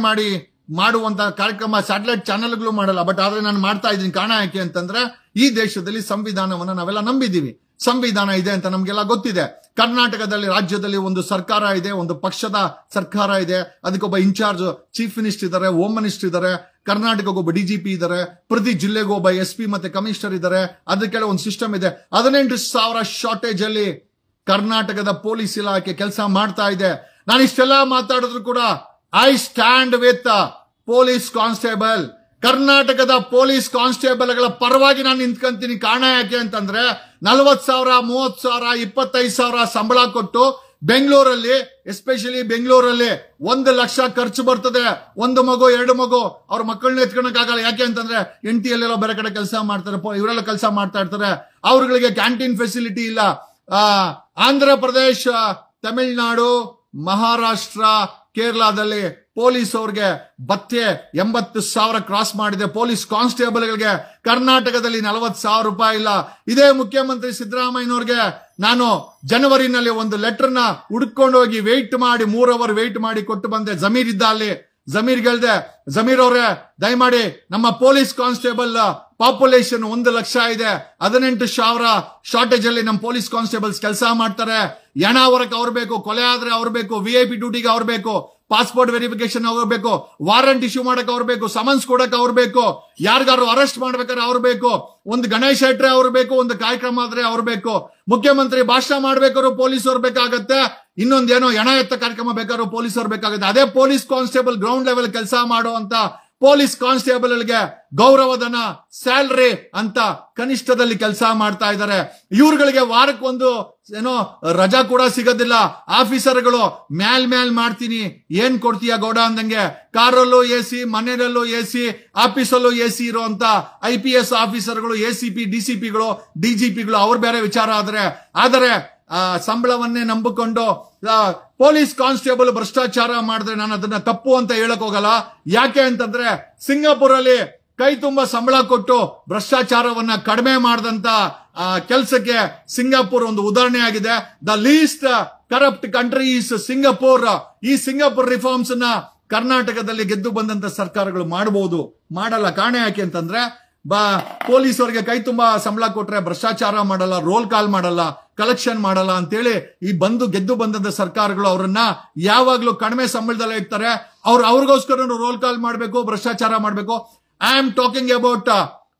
ಮಾಡುವಂತ ಕಾರ್ಯಕ್ರಮ ಸ್ಯಾಟಲೈಟ್ ಚಾನೆಲ್ಗಳು ಮಾಡಲ್ಲ. ಬಟ್ ಆದ್ರೆ ನಾನು ಮಾಡ್ತಾ ಇದ್ದೀನಿ. ಕಾರಣ ಯಾಕೆ ಅಂತಂದ್ರೆ ಈ ದೇಶದಲ್ಲಿ ಸಂವಿಧಾನವನ್ನ ನಾವೆಲ್ಲ ನಂಬಿದ್ದೀವಿ. ಸಂವಿಧಾನ ಇದೆ ಅಂತ ನಮ್ಗೆಲ್ಲ ಗೊತ್ತಿದೆ. ಕರ್ನಾಟಕದಲ್ಲಿ ರಾಜ್ಯದಲ್ಲಿ ಒಂದು ಸರ್ಕಾರ ಇದೆ, ಒಂದು ಪಕ್ಷದ ಸರ್ಕಾರ ಇದೆ. ಅದಕ್ಕೊಬ್ಬ ಇನ್ಚಾರ್ಜ್ ಚೀಫ್ ಮಿನಿಸ್ಟರ್ ಇದ್ದಾರೆ, ಹೋಮ್ ಮಿನಿಸ್ಟರ್ ಇದ್ದಾರೆ, ಕರ್ನಾಟಕಕ್ಕೊಬ್ಬ DGP ಇದ್ದಾರೆ, ಪ್ರತಿ ಜಿಲ್ಲೆಗೂ ಒಬ್ಬ SP ಮತ್ತೆ ಕಮಿಷನರ್ ಇದ್ದಾರೆ. ಅದಕ್ಕೆಲ್ಲ ಒಂದು ಸಿಸ್ಟಮ್ ಇದೆ. 18,000 ಶಾರ್ಟೇಜ್ ಅಲ್ಲಿ ಕರ್ನಾಟಕದ ಪೊಲೀಸ್ ಇಲಾಖೆ ಕೆಲಸ ಮಾಡ್ತಾ ಇದೆ. ನಾನು ಇಷ್ಟೆಲ್ಲ ಮಾತಾಡಿದ್ರು ಕೂಡ I stand with police constable. ಕರ್ನಾಟಕದ ಪೊಲೀಸ್ ಕಾನ್ಸ್ಟೇಬಲ್ಗಳ ಪರವಾಗಿ ನಾನು ನಿಂತ್ಕೊಂತೀನಿ. ಕಾರಣ ಯಾಕೆ ಅಂತಂದ್ರೆ 40,000, 30,000, 25,000 ಸಂಬಳ ಕೊಟ್ಟು ಬೆಂಗಳೂರಲ್ಲಿ, ಎಸ್ಪೆಷಲಿ ಬೆಂಗಳೂರಲ್ಲಿ 1 ಲಕ್ಷ ಖರ್ಚು ಬರ್ತದೆ. 1 ಮಗು 2 ಮಗು ಅವ್ರ ಮಕ್ಕಳನ್ನ ಎತ್ಕೊಳಕ್ಕಾಗಲ್ಲ. ಯಾಕೆ ಅಂತಂದ್ರೆ NTLಲ್ಲೋ ಬೇರೆ ಕಡೆ ಕೆಲಸ ಮಾಡ್ತಾರೆ, ಇವರೆಲ್ಲ ಕೆಲಸ ಮಾಡ್ತಾ ಇರ್ತಾರೆ. ಅವ್ರಗಳಿಗೆ ಕ್ಯಾಂಟೀನ್ ಫೆಸಿಲಿಟಿ ಇಲ್ಲ. ಆಂಧ್ರ ಪ್ರದೇಶ, ತಮಿಳುನಾಡು, ಮಹಾರಾಷ್ಟ್ರ, ಕೇರಳದಲ್ಲಿ ಪೊಲೀಸ್ ಅವ್ರಿಗೆ ಭತ್ಯೆ 80,000 ಕ್ರಾಸ್ ಮಾಡಿದೆ. ಪೊಲೀಸ್ ಕಾನ್ಸ್ಟೇಬಲ್ಗಳಿಗೆ ಕರ್ನಾಟಕದಲ್ಲಿ 40,000 ರೂಪಾಯಿ ಇಲ್ಲ. ಇದೇ ಮುಖ್ಯಮಂತ್ರಿ ಸಿದ್ದರಾಮಯ್ಯನವ್ರಿಗೆ ನಾನು ಜನವರಿನಲ್ಲಿ ಒಂದು ಲೆಟರ್ನ ಹುಡ್ಕೊಂಡು ಹೋಗಿ ವೆಯ್ಟ್ ಮಾಡಿ 3 ಅವರ್ ವೆಯ್ಟ್ ಮಾಡಿ ಕೊಟ್ಟು ಬಂದೆ. ಜಮೀರ್ ಇದ್ದ ಅಲ್ಲಿ. ಜಮೀರ್ಗಳ್ದೆ, ಜಮೀರ್ ಅವರೇ ದಯಮಾಡಿ ನಮ್ಮ ಪೊಲೀಸ್ ಕಾನ್ಸ್ಟೇಬಲ್ ಪಾಪ್ಯುಲೇಷನ್ 1 ಲಕ್ಷ ಇದೆ, 18,000 ಶಾರ್ಟೇಜ್ ಅಲ್ಲಿ ನಮ್ಮ ಪೊಲೀಸ್ ಕಾನ್ಸ್ಟೇಬಲ್ಸ್ ಕೆಲಸ ಮಾಡ್ತಾರೆ. ಹೆಣ ಹೊರಕ್ಕೆ ಅವ್ರು ಬೇಕು, ಕೊಲೆ ಆದ್ರೆ ಅವ್ರು ಬೇಕು, VIP ಡ್ಯೂಟಿಗೆ ಅವ್ರು ಬೇಕು, ಪಾಸ್ಪೋರ್ಟ್ ವೆರಿಫಿಕೇಶನ್ ಅವ್ರು ಬೇಕು, ವಾರಂಟ್ ಇಶ್ಯೂ ಮಾಡಕ್ ಅವ್ರು ಬೇಕು, ಸಮನ್ಸ್ ಕೊಡಕ್ ಅವ್ರು ಬೇಕು, ಯಾರಿಗಾರು ಅರೆಸ್ಟ್ ಮಾಡ್ಬೇಕಾದ್ರೆ ಅವ್ರು ಬೇಕು, ಒಂದು ಗಣೇಶ ಇಟ್ರೆ ಅವ್ರು ಬೇಕು, ಒಂದು ಕಾರ್ಯಕ್ರಮ ಆದ್ರೆ ಅವ್ರು ಬೇಕು, ಮುಖ್ಯಮಂತ್ರಿ ಭಾಷಣ ಮಾಡ್ಬೇಕಾದ್ರು ಪೊಲೀಸ್ ಅವ್ರು ಬೇಕಾಗತ್ತೆ, ಇನ್ನೊಂದೇನೋ ಹೆಣ ಎತ್ತ ಕಾರ್ಯಕ್ರಮ ಬೇಕಾದ್ರೂ ಪೊಲೀಸ್ ಅವ್ರು ಬೇಕಾಗುತ್ತೆ. ಅದೇ ಪೊಲೀಸ್ ಕಾನ್ಸ್ಟೇಬಲ್ ಗ್ರೌಂಡ್ ಲೆವೆಲ್ ಕೆಲಸ ಮಾಡುವಂತ ಪೊಲೀಸ್ ಕಾನ್ಸ್ಟೇಬಲ್ಗೆ ಗೌರವಧನ, ಸ್ಯಾಲರಿ ಅಂತ ಕನಿಷ್ಠದಲ್ಲಿ ಕೆಲಸ ಮಾಡ್ತಾ ಇದ್ದಾರೆ. ಇವ್ರುಗಳಿಗೆ ವಾರಕ್ಕೊಂದು ಏನೋ ರಜಾ ಕೂಡ ಸಿಗೋದಿಲ್ಲ. ಆಫೀಸರ್ಗಳು ಮ್ಯಾಲ್ ಮಾಡ್ತೀನಿ, ಏನ್ ಕೊಡ್ತೀಯ ಗೌಡ ಅಂದಂಗೆ, ಕಾರಲ್ಲೂ AC, ಮನೆಯಲ್ಲೂ AC, ಆಫೀಸಲ್ಲೂ AC ಇರುವಂತ IPS ಆಫೀಸರ್ಗಳು, ACP, DCPಗಳು, DGPಗಳು ಅವ್ರ ಬೇರೆ ವಿಚಾರ. ಆದರೆ ಸಂಬಳವನ್ನೇ ನಂಬಿಕೊಂಡು ಪೊಲೀಸ್ ಕಾನ್ಸ್ಟೇಬಲ್ ಭ್ರಷ್ಟಾಚಾರ ಮಾಡಿದ್ರೆ ನಾನು ಅದನ್ನ ತಪ್ಪು ಅಂತ ಹೇಳಕ್ ಹೋಗಲ್ಲ. ಯಾಕೆ ಅಂತಂದ್ರೆ ಸಿಂಗಾಪುರ್ ಅಲ್ಲಿ ಕೈ ತುಂಬಾ ಸಂಬಳ ಕೊಟ್ಟು ಭ್ರಷ್ಟಾಚಾರವನ್ನ ಕಡಿಮೆ ಮಾಡಿದಂತ ಕೆಲಸಕ್ಕೆ ಸಿಂಗಾಪುರ್ ಒಂದು ಉದಾಹರಣೆ ಆಗಿದೆ. The least corrupt country is Singapore. ಈ ಸಿಂಗಾಪುರ್ ರಿಫಾರ್ಮ್ಸ್ ನ ಕರ್ನಾಟಕದಲ್ಲಿ ಗೆದ್ದು ಬಂದಂತ ಸರ್ಕಾರಗಳು ಮಾಡಬಹುದು, ಮಾಡಲ್ಲ. ಕಾರಣ ಯಾಕೆ ಅಂತಂದ್ರೆ ಪೊಲೀಸ್ ಅವರಿಗೆ ಕೈ ತುಂಬಾ ಸಂಬಳ ಕೊಟ್ರೆ ಭ್ರಷ್ಟಾಚಾರ ಮಾಡಲ್ಲ, ರೋಲ್ ಕಾಲ್ ಮಾಡಲ್ಲ, ಕಲೆಕ್ಷನ್ ಮಾಡಲ್ಲ ಅಂತೇಳಿ ಈ ಗೆದ್ದು ಬಂದಂತ ಸರ್ಕಾರಗಳು ಅವರನ್ನ ಯಾವಾಗ್ಲೂ ಕಡಿಮೆ ಸಂಬಳದಲ್ಲೇ ಇರ್ತಾರೆ. ಅವ್ರಿಗೋಸ್ಕರ ರೋಲ್ ಕಾಲ್ ಮಾಡ್ಬೇಕು, ಭ್ರಷ್ಟಾಚಾರ ಮಾಡ್ಬೇಕು. I am talking about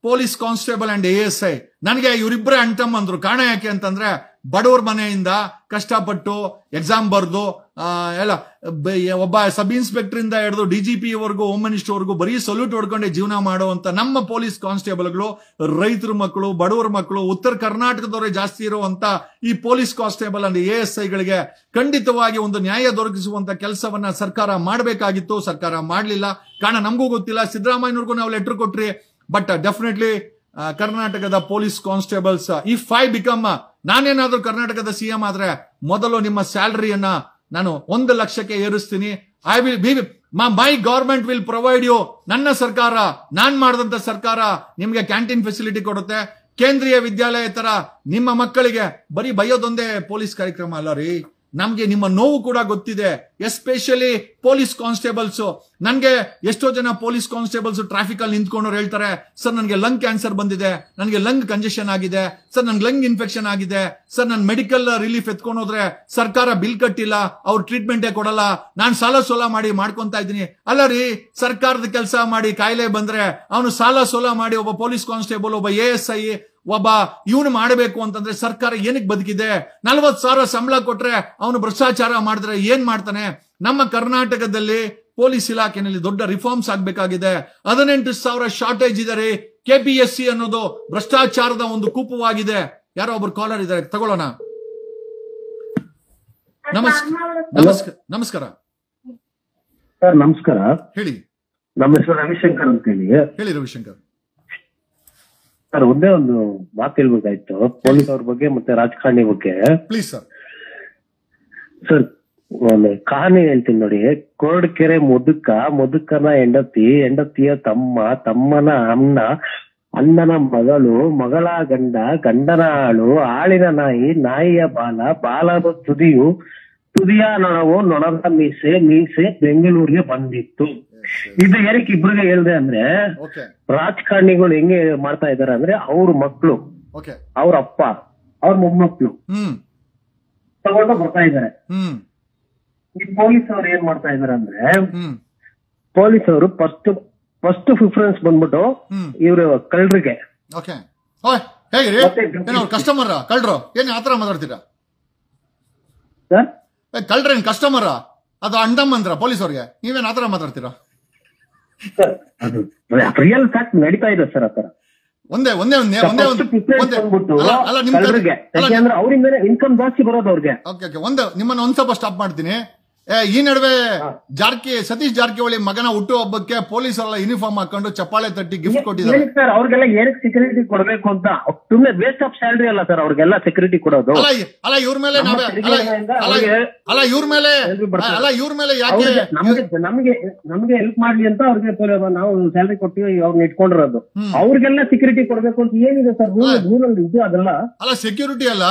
police constable and ASI. ನನಗೆ ಇವರಿಬ್ಬರೇ ಅಂಟಮ್ಮಂದ್ರು. ಕಾರಣ ಯಾಕೆ ಅಂತಂದ್ರೆ ಬಡವ್ರ ಮನೆಯಿಂದ ಕಷ್ಟಪಟ್ಟು ಎಕ್ಸಾಮ್ ಬರ್ದು ಎಲ್ಲ ಒಬ್ಬ ಸಬ್ ಇನ್ಸ್ಪೆಕ್ಟರ್ ಇಂದ ಹಿಡಿದು DGP ವರೆಗೂ, ಹೋಮ್ ಮಿನಿಸ್ಟರ್ ವರೆಗೂ ಬರೀ ಸಲ್ಯೂಟ್ ಹೊಡ್ಕೊಂಡೆ ಜೀವನ ಮಾಡುವಂತ ನಮ್ಮ ಪೊಲೀಸ್ ಕಾನ್ಸ್ಟೇಬಲ್ಗಳು ರೈತರ ಮಕ್ಕಳು, ಬಡವರ ಮಕ್ಕಳು, ಉತ್ತರ ಕರ್ನಾಟಕದವರೇ ಜಾಸ್ತಿ ಇರುವಂತ ಈ ಪೊಲೀಸ್ ಕಾನ್ಸ್ಟೇಬಲ್ ಅಂಡ್ ASIಗಳಿಗೆ ಖಂಡಿತವಾಗಿ ಒಂದು ನ್ಯಾಯ ದೊರಕಿಸುವಂತ ಕೆಲಸವನ್ನ ಸರ್ಕಾರ ಮಾಡಬೇಕಾಗಿತ್ತು. ಸರ್ಕಾರ ಮಾಡಲಿಲ್ಲ. ಕಾರಣ ನಮಗೂ ಗೊತ್ತಿಲ್ಲ. ಸಿದ್ದರಾಮಯ್ಯನವ್ರಿಗೂ ನಾವು ಲೆಟರ್ ಕೊಟ್ರಿ. ಬಟ್ ಡೆಫಿನೆಟ್ಲಿ ಕರ್ನಾಟಕದ police constables, if I become, ನಾನೇನಾದ್ರೂ ಕರ್ನಾಟಕದ CM ಆದ್ರೆ ಮೊದಲು ನಿಮ್ಮ ಸ್ಯಾಲರಿಯನ್ನ ನಾನು 1 ಲಕ್ಷಕ್ಕೆ ಏರಿಸ್ತೀನಿ. I will be my government will provide you. ನನ್ನ ಸರ್ಕಾರ, ನಾನ್ ಮಾಡಿದಂತ ಸರ್ಕಾರ ನಿಮ್ಗೆ ಕ್ಯಾಂಟೀನ್ ಫೆಸಿಲಿಟಿ ಕೊಡುತ್ತೆ. ಕೇಂದ್ರೀಯ ವಿದ್ಯಾಲಯ ತರ ನಿಮ್ಮ ಮಕ್ಕಳಿಗೆ ಬರೀ ಬೈಯೋದೊಂದೇ ಪೊಲೀಸ್ ಕಾರ್ಯಕ್ರಮ ಅಲ್ಲ ರೀ. ನಮ್ಗೆ ನಿಮ್ಮ ನೋವು ಕೂಡ ಗೊತ್ತಿದೆ. Especially police constables. ನನ್ಗೆ ಎಷ್ಟೋ ಜನ ಪೊಲೀಸ್ ಕಾನ್ಸ್ಟೇಬಲ್ಸ್ ಟ್ರಾಫಿಕ್ ಅಲ್ಲಿ ನಿಂತ್ಕೊಂಡು ಹೇಳ್ತಾರೆ, ಸರ್ ನನಗೆ ಲಂಗ್ ಕ್ಯಾನ್ಸರ್ ಬಂದಿದೆ, ನನಗೆ ಲಂಗ್ ಕಂಜೆಷನ್ ಆಗಿದೆ, ಸರ್ ನನ್ಗೆ ಲಂಗ್ ಇನ್ಫೆಕ್ಷನ್ ಆಗಿದೆ, ಸರ್ ನಾನು ಮೆಡಿಕಲ್ ರಿಲೀಫ್ ಎತ್ಕೊಂಡು ಹೋದ್ರೆ ಸರ್ಕಾರ ಬಿಲ್ ಕಟ್ಟಿಲ್ಲ, ಅವ್ರು ಟ್ರೀಟ್ಮೆಂಟೇ ಕೊಡಲ್ಲ, ನಾನು ಸಾಲ ಸೋಲ ಮಾಡಿ ಮಾಡ್ಕೊಂತ ಇದ್ದೀನಿ. ಅಲ್ಲ ರೀ, ಸರ್ಕಾರದ ಕೆಲಸ ಮಾಡಿ ಕಾಯಿಲೆ ಬಂದ್ರೆ ಅವನು ಸಾಲ ಸೋಲ ಮಾಡಿ ಒಬ್ಬ ಪೊಲೀಸ್ ಕಾನ್ಸ್ಟೇಬಲ್, ಒಬ್ಬ ASI, ಒಬ್ಬ ಇವನು ಮಾಡಬೇಕು ಅಂತಂದ್ರೆ ಸರ್ಕಾರ ಏನಕ್ಕೆ ಬದುಕಿದೆ? 40,000 ಸಂಬಳ ಕೊಟ್ರೆ ಅವನು ಭ್ರಷ್ಟಾಚಾರ ಮಾಡಿದ್ರೆ ಏನ್ ಮಾಡ್ತಾನೆ? ನಮ್ಮ ಕರ್ನಾಟಕದಲ್ಲಿ ಪೊಲೀಸ್ ಇಲಾಖೆಯಲ್ಲಿ ದೊಡ್ಡ ರಿಫಾರ್ಮ್ಸ್ ಆಗ್ಬೇಕಾಗಿದೆ. 18,000 ಶಾರ್ಟೇಜ್ ಇದೆ ರೀ. KPSC ಅನ್ನೋದು ಭ್ರಷ್ಟಾಚಾರದ ಒಂದು ಕೂಪವಾಗಿದೆ. ಯಾರೋ ಒಬ್ರು ಕಾಲರ್ ಇದ್ದಾರೆ, ತಗೊಳ್ಳೋಣ. ನಮಸ್ಕಾರ ಸರ್. ನಮಸ್ಕಾರ. ಹೇಳಿ. ನಮ್ಮ ಹೆಸರು ರವಿಶಂಕರ್ ಅಂತ ಹೇಳಿ. ಹೇಳಿ ರವಿಶಂಕರ್. ಸರ್, ಒಂದೇ ಒಂದು ಮಾತು ಹೇಳ್ಬೇಕಾಯ್ತು ಪೊಲೀಸ್ ಅವ್ರ ಬಗ್ಗೆ ಮತ್ತೆ ರಾಜಕಾರಣಿ ಬಗ್ಗೆ. Please sir. ಸರ್, ಒಂದು ಕಹಾನಿ ಹೇಳ್ತೀನಿ ನೋಡಿ. ಕೊರಡ್ಕೆರೆ ಮುದುಕನ ಹೆಂಡತಿಯ ತಮ್ಮನ ಅಣ್ಣನ ಮಗಳು, ಮಗಳ ಗಂಡನ ಆಳು, ಆಳಿನ ನಾಯಿಯ ಬಾಲದ ತುದಿಯ ನೊಣದ ಮೀಸೆ ಬೆಂಗಳೂರಿಗೆ ಬಂದಿತ್ತು. ಇದು ಏನಕ್ಕೆ ಇಬ್ರಿಗೆ ಹೇಳ್ದೆ ಅಂದ್ರೆ, ರಾಜಕಾರಣಿಗಳು ಹೆಂಗೆ ಮಾಡ್ತಾ ಇದಾರೆ ಅಂದ್ರೆ, ಅವ್ರ ಮಕ್ಳು, ಅವ್ರ ಅಪ್ಪ, ಅವ್ರ ಮೊಮ್ಮಕ್ಳು ತಗೊಂಡು ಬರ್ತಾ ಇದಾರೆ. ಈ ಪೊಲೀಸ್ ಅವ್ರು ಏನ್ ಮಾಡ್ತಾ ಇದಾರೆ ಅಂದ್ರೆ, ಪೊಲೀಸ್ ಅವರು ಫಸ್ಟ್ ಪ್ರಿಫರೆನ್ಸ್ ಬಂದ್ಬಿಟ್ಟು ಇವ್ರು ಕಳ್ಳರಿಗೆ. ಕಸ್ಟಮರ್ ಕಳ್ರು ಏನ್ ಆತರ ಮಾತಾಡ್ತೀರಾ? ಕಳ್ರೇನ್ ಕಸ್ಟಮರ? ಅದು ಅಂಡಮ್ ಅಂದ್ರ ಪೊಲೀಸ್ ಅವ್ರಿಗೆ, ನೀವೇನ್ ಆತರ ಮಾತಾಡ್ತೀರಾ? ಅದು ರಿಯಲ್ ಫ್ಯಾಕ್ಟ್ ನಡೀತಾ ಇದೆ ಸರ್. ಆತರ ಒಂದೇ ಅವರಿಂದ ಇನ್ಕಮ್ ಜಾಸ್ತಿ ಬರೋದು ಅವ್ರಿಗೆ. ನಿಮ್ಮನ್ನ ಒಂದ್ ಸ್ವಲ್ಪ ಸ್ಟಾಪ್ ಮಾಡ್ತೀನಿ. ಈ ನಡುವೆ ಸತೀಶ್ ಜಾರಕಿಹೊಳಿ ಮಗನ ಹುಟ್ಟು ಹಬ್ಬಕ್ಕೆ ಪೊಲೀಸರೆಲ್ಲ ಯೂನಿಫಾರ್ಮ್ ಹಾಕೊಂಡು ಚಪ್ಪಾಳೆ ತಟ್ಟಿ ಗಿಫ್ಟ್ ಕೊಟ್ಟಿದ್ದಾರೆ ಸರ್. ಅವ್ರಿಗೆಲ್ಲ ಏನಕ್ಕೆ ಸೆಕ್ಯೂರಿಟಿ ಕೊಡಬೇಕು ಅಂತ? ಸುಮ್ಮನೆ ವೇಸ್ಟ್ ಆಫ್ ಸ್ಯಾಲರಿ ಅಲ್ಲ ಸರ್ ಅವ್ರಿಗೆಲ್ಲ ಸೆಕ್ಯೂರಿಟಿ ಕೊಡೋದು. ಅಲ್ಲ ಇವ್ರ ಮೇಲೆ ಯಾಕೆ ನಮ್ಗೆ ಹೆಲ್ಪ್ ಮಾಡ್ಲಿ ಅಂತ ಅವ್ರಿಗೆ ನಾವು ಸ್ಯಾಲರಿ ಕೊಟ್ಟಿವಿ, ಅವ್ರನ್ನ ಇಟ್ಕೊಂಡಿರೋದು. ಅವ್ರಿಗೆಲ್ಲ ಸೆಕ್ಯೂರಿಟಿ ಕೊಡಬೇಕು ಅಂತ ಏನಿದೆ ಸರ್ ರೂಲ್ ಇದು? ಅದೆಲ್ಲ ಅಲ್ಲ, ಸೆಕ್ಯೂರಿಟಿ ಅಲ್ಲ,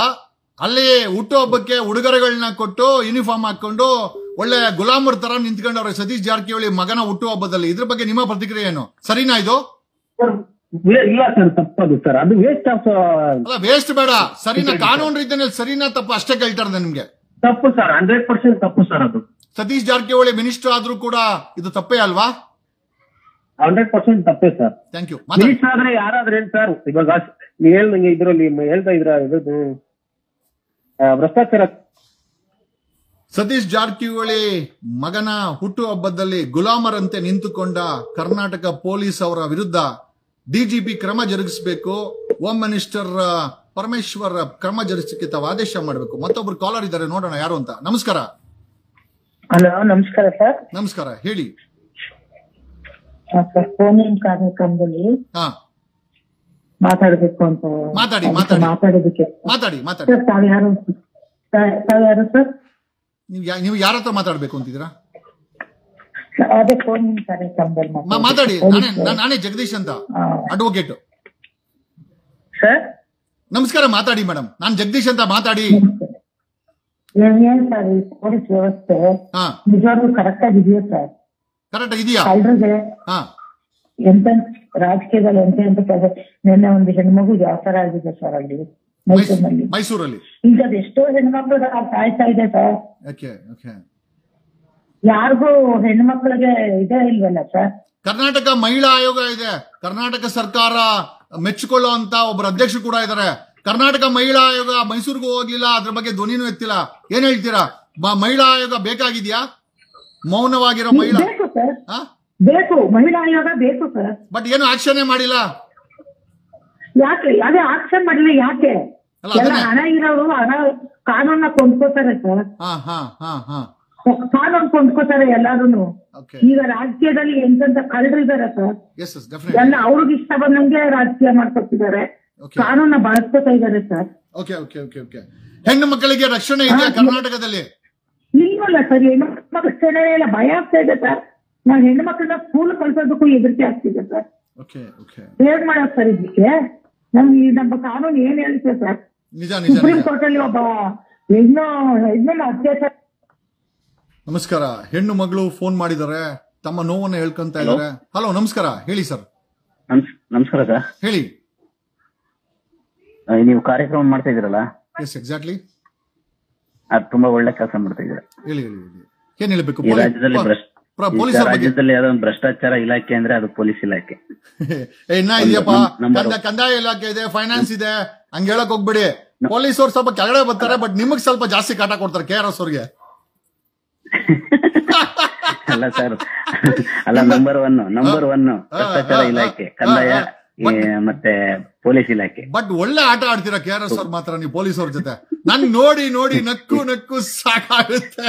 ಅಲ್ಲಿ ಹುಟ್ಟು ಹಬ್ಬಕ್ಕೆ ಉಡುಗೊರೆಗಳನ್ನ ಕೊಟ್ಟು ಯೂನಿಫಾರ್ಮ್ ಹಾಕೊಂಡು ಒಳ್ಳೆ ಗುಲಾಮರ್ ತರ ನಿಂತ್ಕೊಂಡವ್ರೆ ಸತೀಶ್ ಜಾರಕಿಹೊಳಿ ಮಗನ ಹುಟ್ಟು ಹಬ್ಬದಲ್ಲಿ. ಇದ್ರ ಬಗ್ಗೆ ನಿಮ್ಮ ಪ್ರತಿಕ್ರಿಯೆ ಏನು? ಸರಿನಾ ಇದು? ಇಲ್ಲ ಸರ್, ತಪ್ಪದು ಸರ್. ಅದು ವೇಸ್ಟ್ ಆಫ್. ಅಲ್ಲ, ವೇಸ್ಟ್ ಬೇಡ, ಸರಿನಾ? ಕಾನೂನು ರೀತಿಯಲ್ಲಿ ಸರಿನಾ ತಪ್ಪು ಅಷ್ಟೇ ಕೇಳ್ತಾರೆ ನಿಮ್ಗೆ. ತಪ್ಪು ಸರ್, 100% ತಪ್ಪು ಸರ್. ಅದು ಸತೀಶ್ ಜಾರಕಿಹೊಳಿ ಮಿನಿಸ್ಟರ್ ಆದ್ರೂ ಕೂಡ ಇದು ತಪ್ಪೇ ಅಲ್ವಾ? 100% ತಪ್ಪೇ ಸರ್. Thank you. ಮಿನಿಸ್ಟರ್ ಆದ್ರೆ ಯಾರಾದ್ರೆ ಏನ್ ಸರ್? ಇವಾಗ ನೀವು ಹೇಳ್ದಂಗೆ ಇದ್ರಲ್ಲಿ ಹೇಳ್ತಾ ಇದ್ರ ಇದು ಭ್ರಷ್ಟಾಚಾರ. ಸತೀಶ್ ಜಾರಕಿಹೊಳಿ ಮಗನ ಹುಟ್ಟು ಹಬ್ಬದಲ್ಲಿ ಗುಲಾಮರಂತೆ ನಿಂತುಕೊಂಡ ಕರ್ನಾಟಕ ಪೊಲೀಸ್ ಅವರ ವಿರುದ್ಧ ಡಿಜಿಪಿ ಕ್ರಮ ಜರುಗಿಸಬೇಕು, ಹೋಮ್ ಮಿನಿಸ್ಟರ್ ಪರಮೇಶ್ವರ್ ಕ್ರಮ ಜರುಗಿಸಕ್ಕೆ ತಾವು ಆದೇಶ ಮಾಡಬೇಕು. ಮತ್ತೊಬ್ರು ಕಾಲರ್ ಇದ್ದಾರೆ, ನೋಡೋಣ ಯಾರು ಅಂತ. ನಮಸ್ಕಾರ. ಹಲೋ, ನಮಸ್ಕಾರ ಸರ್. ನಮಸ್ಕಾರ, ಹೇಳಿ. ಫೋನಿನ ಕಾರ್ಯಕ್ರಮದಲ್ಲಿ ಮಾತಾಡಬೇಕು ಅಂತ ಮಾತಾಡೋದಕ್ಕೆ ತಾವ್ಯಾರು ಸರ್? ನೀವು ಯಾರ ಹತ್ರ ಮಾತಾಡ್ಬೇಕು ಅಂತಿದ್ದೀರಾ? ಅದೇ ಫೋನಿನ ಕಾರ್ಯಕ್ರಮದಲ್ಲಿ ಮಾತಾಡಿ. ನಾನೇ ಜಗದೀಶ್ ಅಂತ, ಅಡ್ವೊಕೇಟ್. ಸರ್ ನಮಸ್ಕಾರ, ಮಾತಾಡಿ ಮೇಡಮ್. ನಾನು ಜಗದೀಶ್ ಅಂತ, ಮಾತಾಡಿ. ಏನ್ ಸರ್ ಈ ಪೊಲೀಸ್ ವ್ಯವಸ್ಥೆ ನಿಜವಾಗ್ಲೂ ಕರೆಕ್ಟ್ ಆಗಿದೆಯಾ ಸರ್? ಕರೆಕ್ಟ್ ಆಗಿದೆಯಾ? ಕಳ್ಳರಿಗೆ ಎಂತ ರಾಜಕೀಯದಲ್ಲಿ ಎಂತ ನಿನ್ನೆ ಒಂದು ಹೆಣ್ಮಗು ಯಾವ ತರ ಆಗಿದೆ ಸರ್ ಅಲ್ಲಿ ಮೈಸೂರಲ್ಲಿ. ಈಗ ಅದೆಷ್ಟೋ ಹೆಣ್ಮಕ್ಳು ಸಾಯ್ತಾ ಇದೆ ಸರ್. ಯಾರಿಗೂ ಹೆಣ್ಮಕ್ಳಿಗೆ ಇದೇ ಇಲ್ವಲ್ಲ ಸರ್? ಕರ್ನಾಟಕ ಮಹಿಳಾ ಆಯೋಗ ಇದೆ, ಕರ್ನಾಟಕ ಸರ್ಕಾರ ಮೆಚ್ಚಿಕೊಳ್ಳೋ ಅಂತ ಒಬ್ಬರು ಅಧ್ಯಕ್ಷರು ಕೂಡ ಇದ್ದಾರೆ. ಕರ್ನಾಟಕ ಮಹಿಳಾ ಆಯೋಗ ಮೈಸೂರಿಗೂ ಹೋಗ್ಲಿಲ್ಲ, ಅದ್ರ ಬಗ್ಗೆ ಧ್ವನಿನೂ ಎತ್ತಿಲ್ಲ. ಏನ್ ಹೇಳ್ತೀರಾ? ಮಹಿಳಾ ಆಯೋಗ ಬೇಕಾಗಿದ್ಯಾ? ಮೌನವಾಗಿರೋ ಮಹಿಳಾ ಬೇಕು, ಮಹಿಳಾ ಆಯೋಗ ಬೇಕು ಸರ್. ಬಟ್ ಏನು ಆಕ್ಷನ್ ಮಾಡಿಲ್ಲ. ಯಾಕೆ ಅದೇ ಆಕ್ಷನ್ ಮಾಡಿಲ್ಲ? ಯಾಕೆ? ಹಣ ಇರೋರು ಹಣ ಕಾನೂನ ಕೊಂಡ್ಕೋತಾರೆ ಸರ್. ಕಾನೂನು ಕೊಂಡ್ಕೋತಾರೆ ಎಲ್ಲಾರು. ಈಗ ರಾಜಕೀಯದಲ್ಲಿ ಎಂತೆಂತ ಕಳ್ಳರಿದ್ದಾರೆ ಸರ್. ಎಲ್ಲ ಅವ್ರಿಗೆ ಇಷ್ಟ ಬಂದಂಗೆ ರಾಜಕೀಯ ಮಾಡ್ಕೊತಿದ್ದಾರೆ, ಕಾನೂನ ಬಳಸ್ಕೊತಾ ಇದ್ದಾರೆ ಸರ್. ಹೆಣ್ಣು ಮಕ್ಕಳಿಗೆ ರಕ್ಷಣೆ ಇದೆಯಾ ಕರ್ನಾಟಕದಲ್ಲಿ? ಇಲ್ವಲ್ಲ ಸರ್, ಹೆಣ್ಮಕ್ಳ ರಕ್ಷಣೆ ಎಲ್ಲ ಭಯ ಆಗ್ತಾ ಇದೆ ಸರ್. ನಾವ್ ಹೆಣ್ಣು ಮಕ್ಕಳನ್ನ ಸ್ಕೂಲ್ ಕಳ್ಸೋದಕ್ಕೂ ಹೆದರಿಕೆ ಆಗ್ತಿದೆ ಸರ್. ಹೇಗ್ ಮಾಡೋದು ಸರ್ ಇದಕ್ಕೆ? ನಮ್ಮ ಕಾನೂನು ಏನ್ ಹೇಳ್ತೇವೆ ಸರ್? ಸುಪ್ರೀಂ ಕೋರ್ಟ್ ಅಲ್ಲಿ ಒಬ್ಬ ಹೆಣ್ಣು ಅತ್ಯಾಚಾರ. ನಮಸ್ಕಾರ. ಹೆಣ್ಣು ಮಗಳು ಫೋನ್ ಮಾಡಿದ್ದಾರೆ, ತಮ್ಮ ನೋವನ್ನ ಹೇಳ್ಕೊಂತ ಇದ್ದಾರೆ. ಹಲೋ, ನಮಸ್ಕಾರ, ಹೇಳಿ ಸರ್. ನಮಸ್ಕಾರ ಸರ್. ಹೇಳಿ. ನೀವು ಕಾರ್ಯಕ್ರಮ ಮಾಡ್ತಾ ಇದ್ದೀರಲ್ಲ? Yes, exactly. ಅದು ತುಂಬಾ ಒಳ್ಳೆ ಕೆಲಸ ಮಾಡ್ತಾ ಇದ್ದೀರಾ. ಹೇಳಿ. ಏನ್ ಹೇಳ್ಬೇಕು? ರಾಜ್ಯದಲ್ಲಿ ಯಾವ್ದೋ ಒಂದು ಭ್ರಷ್ಟಾಚಾರ ಇಲಾಖೆ ಅಂದ್ರೆ ಅದು ಪೊಲೀಸ್ ಇಲಾಖೆ. ಇನ್ನ ಇದೆಯಪ್ಪ, ಕಂದಾಯ ಇಲಾಖೆ ಇದೆ, ಫೈನಾನ್ಸ್ ಇದೆ, ಹಂಗ ಹೇಳಕ್ ಹೋಗ್ಬಿಡಿ. ಪೊಲೀಸ್ ಅವ್ರು ಸ್ವಲ್ಪ ಕೆಳಗಡೆ ಬರ್ತಾರೆ, ಬಟ್ ನಿಮಗ್ ಸ್ವಲ್ಪ ಜಾಸ್ತಿ ಕಾಟ ಕೊಡ್ತಾರೆ KRS ಅವ್ರಿಗೆ. ಅಲ್ಲ ಸರ್, ಅಲ್ಲ, ನಂಬರ್ ಒನ್ ಭ್ರಷ್ಟಾಚಾರ ಇಲಾಖೆ ಕಂದಾಯ ಮತ್ತೆ ಪೊಲೀಸ್ ಇಲಾಖೆ. ಬಟ್ ಒಳ್ಳೆ ಆಟ ಆಡ್ತೀರಾ KRS ಅವ್ರು ಮಾತ್ರ, ನೀವು ಪೊಲೀಸ್ ಅವ್ರ ಜೊತೆ. ನನ್ ನೋಡಿ ನೋಡಿ ನಕ್ಕು ಸಾಕಾಗುತ್ತೆ.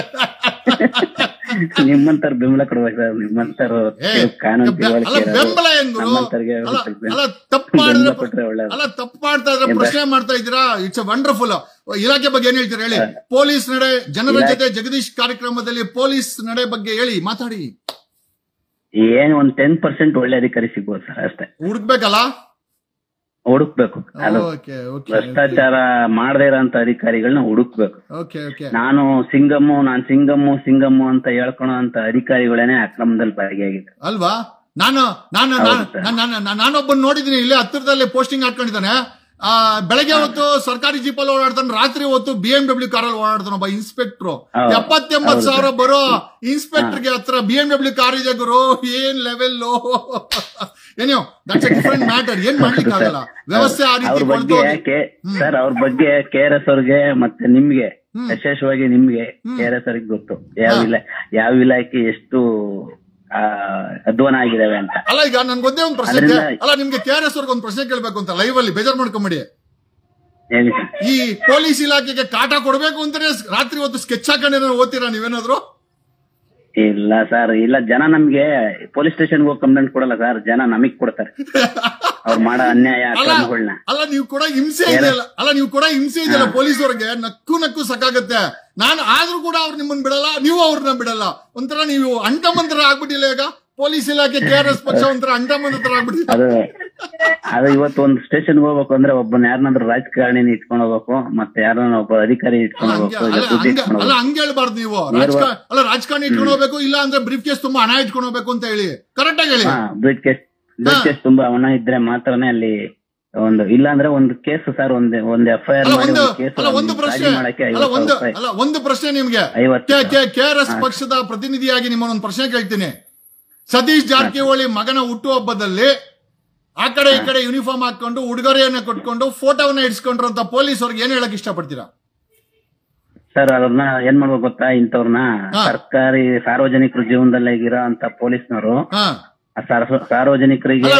ನಿಮ್ಮಂತರ ಬೆಂಬಲ ಕೊಡ್ಬೇಕು ಸರ್, ನಿಮ್ಮಂತರ ಕಾನೂನು ಬೆಂಬಲ ತಪ್ಪು ಮಾಡ್ತಾ ಇದ್ರೆ ಪ್ರಶ್ನೆ ಮಾಡ್ತಾ ಇದ್ದೀರಾ. It's wonderful. ಇಲಾಖೆ ಬಗ್ಗೆ ಏನ್ ಹೇಳ್ತೀರಾ ಹೇಳಿ. ಪೊಲೀಸ್ ನಡೆ, ಜನರ ಜೊತೆ ಜಗದೀಶ್ ಕಾರ್ಯಕ್ರಮದಲ್ಲಿ ಪೊಲೀಸ್ ನಡೆ ಬಗ್ಗೆ ಹೇಳಿ, ಮಾತಾಡಿ. ಏನ್ ಒಂದ್ 10% ಒಳ್ಳೆ ಅಧಿಕಾರಿ ಸಿಗ್ಬೋದು ಸರ್, ಅಷ್ಟೇ. ಹುಡುಕ್ಬೇಕಲ್ಲ, ಹುಡುಕ್ಬೇಕು. ಅದು ಭ್ರಷ್ಟಾಚಾರ ಮಾಡದೇ ಇರೋಂತ ಅಧಿಕಾರಿಗಳನ್ನ ಹುಡುಕ್ಬೇಕು. ನಾನು ಸಿಂಗಮ್ಮು ಅಂತ ಹೇಳ್ಕೊಳೋ ಅಂತ ಅಧಿಕಾರಿಗಳೇನೆ ಅಕ್ರಮದಲ್ಲಿ ಭಾಗಿಯಾಗಿದೆ ಅಲ್ವಾ. ನಾನೊಬ್ಬನ್ ನೋಡಿದೀನಿ, ಇಲ್ಲೇ ಹತ್ತಿರದಲ್ಲಿ ಪೋಸ್ಟಿಂಗ್ ಹಾಕೊಂಡಿದ್ದಾನೆ. ಬೆಳಗ್ಗೆ ಹೊತ್ತು ಸರ್ಕಾರಿ ಜೀಪಲ್ಲಿ ಓಡಾಡ್ತಾನೆ, ರಾತ್ರಿ ಹೊತ್ತು BMW ಕಾರಲ್ಲಿ ಓಡಾಡ್ತಾನೆ ಒಬ್ಬ ಇನ್ಸ್ಪೆಕ್ಟ್ರು. 70-80,000 ಬರೋ ಇನ್ಸ್ಪೆಕ್ಟರ್ಗೆ ಹತ್ರ BMW ಕಾರ್ ಇದೆ ಗುರು. ಏನ್ ಲೆವೆಲ್ ಏನೋ ದಟ್ಸ್ ಎ ಡಿಫರೆಂಟ್ ಮ್ಯಾಟರ್. ಏನ್ ಮಾಡ್ಲಿಕ್ಕೆ ಆಗಲ್ಲ, ವ್ಯವಸ್ಥೆ ಆ ರೀತಿ ಸರ್. ಅವ್ರ ಬಗ್ಗೆ KRS ಅವ್ರಿಗೆ ಮತ್ತೆ ನಿಮ್ಗೆ ವಿಶೇಷವಾಗಿ ನಿಮ್ಗೆ KRS ಅವ್ರಿಗೆ ಗೊತ್ತು ಯಾವ ಇಲಾಖೆ ಎಷ್ಟು ಅಧ್ವಾನ ಆಗಿದಾವೆ ಅಂತ. ಅಲ್ಲ, ಈಗ ನನ್ಗೆ ಒಂದೇ ಒಂದು ಪ್ರಶ್ನೆ. ಅಲ್ಲ, ನಿಮ್ಗೆ KRS ಅವ್ರಿಗೆ ಒಂದು ಪ್ರಶ್ನೆ ಕೇಳ್ಬೇಕು ಅಂತ ಲೈವ್ ಅಲ್ಲಿ, ಬೇಜಾರ್ ಮಾಡ್ಕೊಂಬಿಡಿ. ಈ ಪೊಲೀಸ್ ಇಲಾಖೆಗೆ ಕಾಟ ಕೊಡ್ಬೇಕು ಅಂತಾನೆ ರಾತ್ರಿ ಹೊತ್ತು ಸ್ಕೆಚ್ ಹಾಕೊಂಡು ಓದ್ತೀರಾ ನೀವೇನಾದ್ರು? ಇಲ್ಲ ಸರ್, ಇಲ್ಲ. ಜನ ನಮ್ಗೆ ಪೊಲೀಸ್ ಸ್ಟೇಷನ್ ಹೋಗಿ ಕಂಪ್ಲೇಂಟ್ ಕೊಡಲ್ಲ ಸರ್, ಜನ ನಮಗ್ ಕೊಡ್ತಾರೆ ಅವ್ರು ಮಾಡೋ ಅನ್ಯಾಯ ಅಕ್ರಮಗಳನ್ನ. ಅಲ್ಲ, ನೀವು ಕೂಡ ಹಿಂಸೆ ಇದೆಯಲ್ಲ ಪೊಲೀಸವ್ರಿಗೆ. ನಕ್ಕು ಸಾಕಾಗತ್ತೆ. ನಾನು ಆದ್ರೂ ಕೂಡ ಅವ್ರು ನಿಮ್ಮನ್ನ ಬಿಡಲ್ಲ, ನೀವು ಅವ್ರನ್ನ ಬಿಡಲ್ಲ. ಒಂಥರ ನೀವು ಅಂಟಮಂತ್ರ ಆಗ್ಬಿಟ್ಟಿಲ್ಲ ಈಗ ಪೊಲೀಸ್ ಇಲಾಖೆ, KRS ಪಕ್ಷ ಒಂಥರ ಅಂಟಮಂತ್ರ ಆಗ್ಬಿಟ್ಟಿಲ್ಲ. ಅದು ಇವತ್ತು ಒಂದು ಸ್ಟೇಷನ್ ಹೋಗ್ಬೇಕು ಅಂದ್ರೆ ಒಬ್ಬನ ಯಾರನ್ನಾದ್ರೂ ರಾಜಕಾರಣಿನ ಇಟ್ಕೊಂಡು ಹೋಗ್ಬೇಕು, ಮತ್ತೆ ಯಾರನ್ನ ಒಬ್ಬ ಅಧಿಕಾರಿ ಇಟ್ಕೊಂಡು ಹೋಗ್ಬೇಕು. ಅಲ್ಲ, ಹಂಗ ಹೇಳ್ಬಾರ್ದು ನೀವು. ರಾಜಕಾರಣಿ ಇಟ್ಕೊಂಡು ಹೋಗ್ಬೇಕು, ಇಲ್ಲ ಅಂದ್ರೆ ಬ್ರೀಫ್ ಕೇಸ್ ತುಂಬಾ ಹಣ ಇಟ್ಕೊಂಡು ಹೋಗ್ಬೇಕು ಅಂತ ಹೇಳಿ ಕರೆಕ್ಟ್ ಆಗಿ ಹೇಳಿ. ಬ್ರೀಫ್ ಕೇಸ್ ತುಂಬಾ ಹಣ ಇದ್ರೆ ಮಾತ್ರನೇ ಅಲ್ಲಿ ಒಂದು, ಇಲ್ಲ ಅಂದ್ರೆ ಒಂದು ಕೇಸ್ ಸರ್, ಒಂದು FIR ಒಂದು ಪ್ರಶ್ನೆ ನಿಮ್ಗೆ. KRS ಪಕ್ಷದ ಪ್ರತಿನಿಧಿಯಾಗಿ ನಿಮ್ಮನ್ನೊಂದು ಪ್ರಶ್ನೆ ಕೇಳ್ತೀನಿ. ಸತೀಶ್ ಜಾರಕಿಹೊಳಿ ಮಗನ ಹುಟ್ಟುಹಬ್ಬದಲ್ಲಿ ಆ ಕಡೆ ಈ ಕಡೆ ಯೂನಿಫಾರ್ಮ್ ಹಾಕೊಂಡು ಉಡುಗೊರೆಯನ್ನ ಕೊಟ್ಕೊಂಡು ಫೋಟೋವನ್ನ ಇಡ್ಸ್ಕೊಂಡ್ರಂತ ಪೊಲೀಸ್ ಅವ್ರಿಗೆ ಏನ್ ಹೇಳಕ್ ಇಷ್ಟಪಡ್ತೀರಾ ಸರ್? ಅವ್ರನ್ನ ಏನ್ ಮಾಡ್ಬೇಕು ಗೊತ್ತಾ, ಇಂಥವ್ರನ್ನ ಸರ್ಕಾರಿ ಸಾರ್ವಜನಿಕರ ಜೀವನದಲ್ಲಿ ಇರೋ ಅಂತ ಪೊಲೀಸ್ನವರು ಸಾರ್ವಜನಿಕರಿಗೆ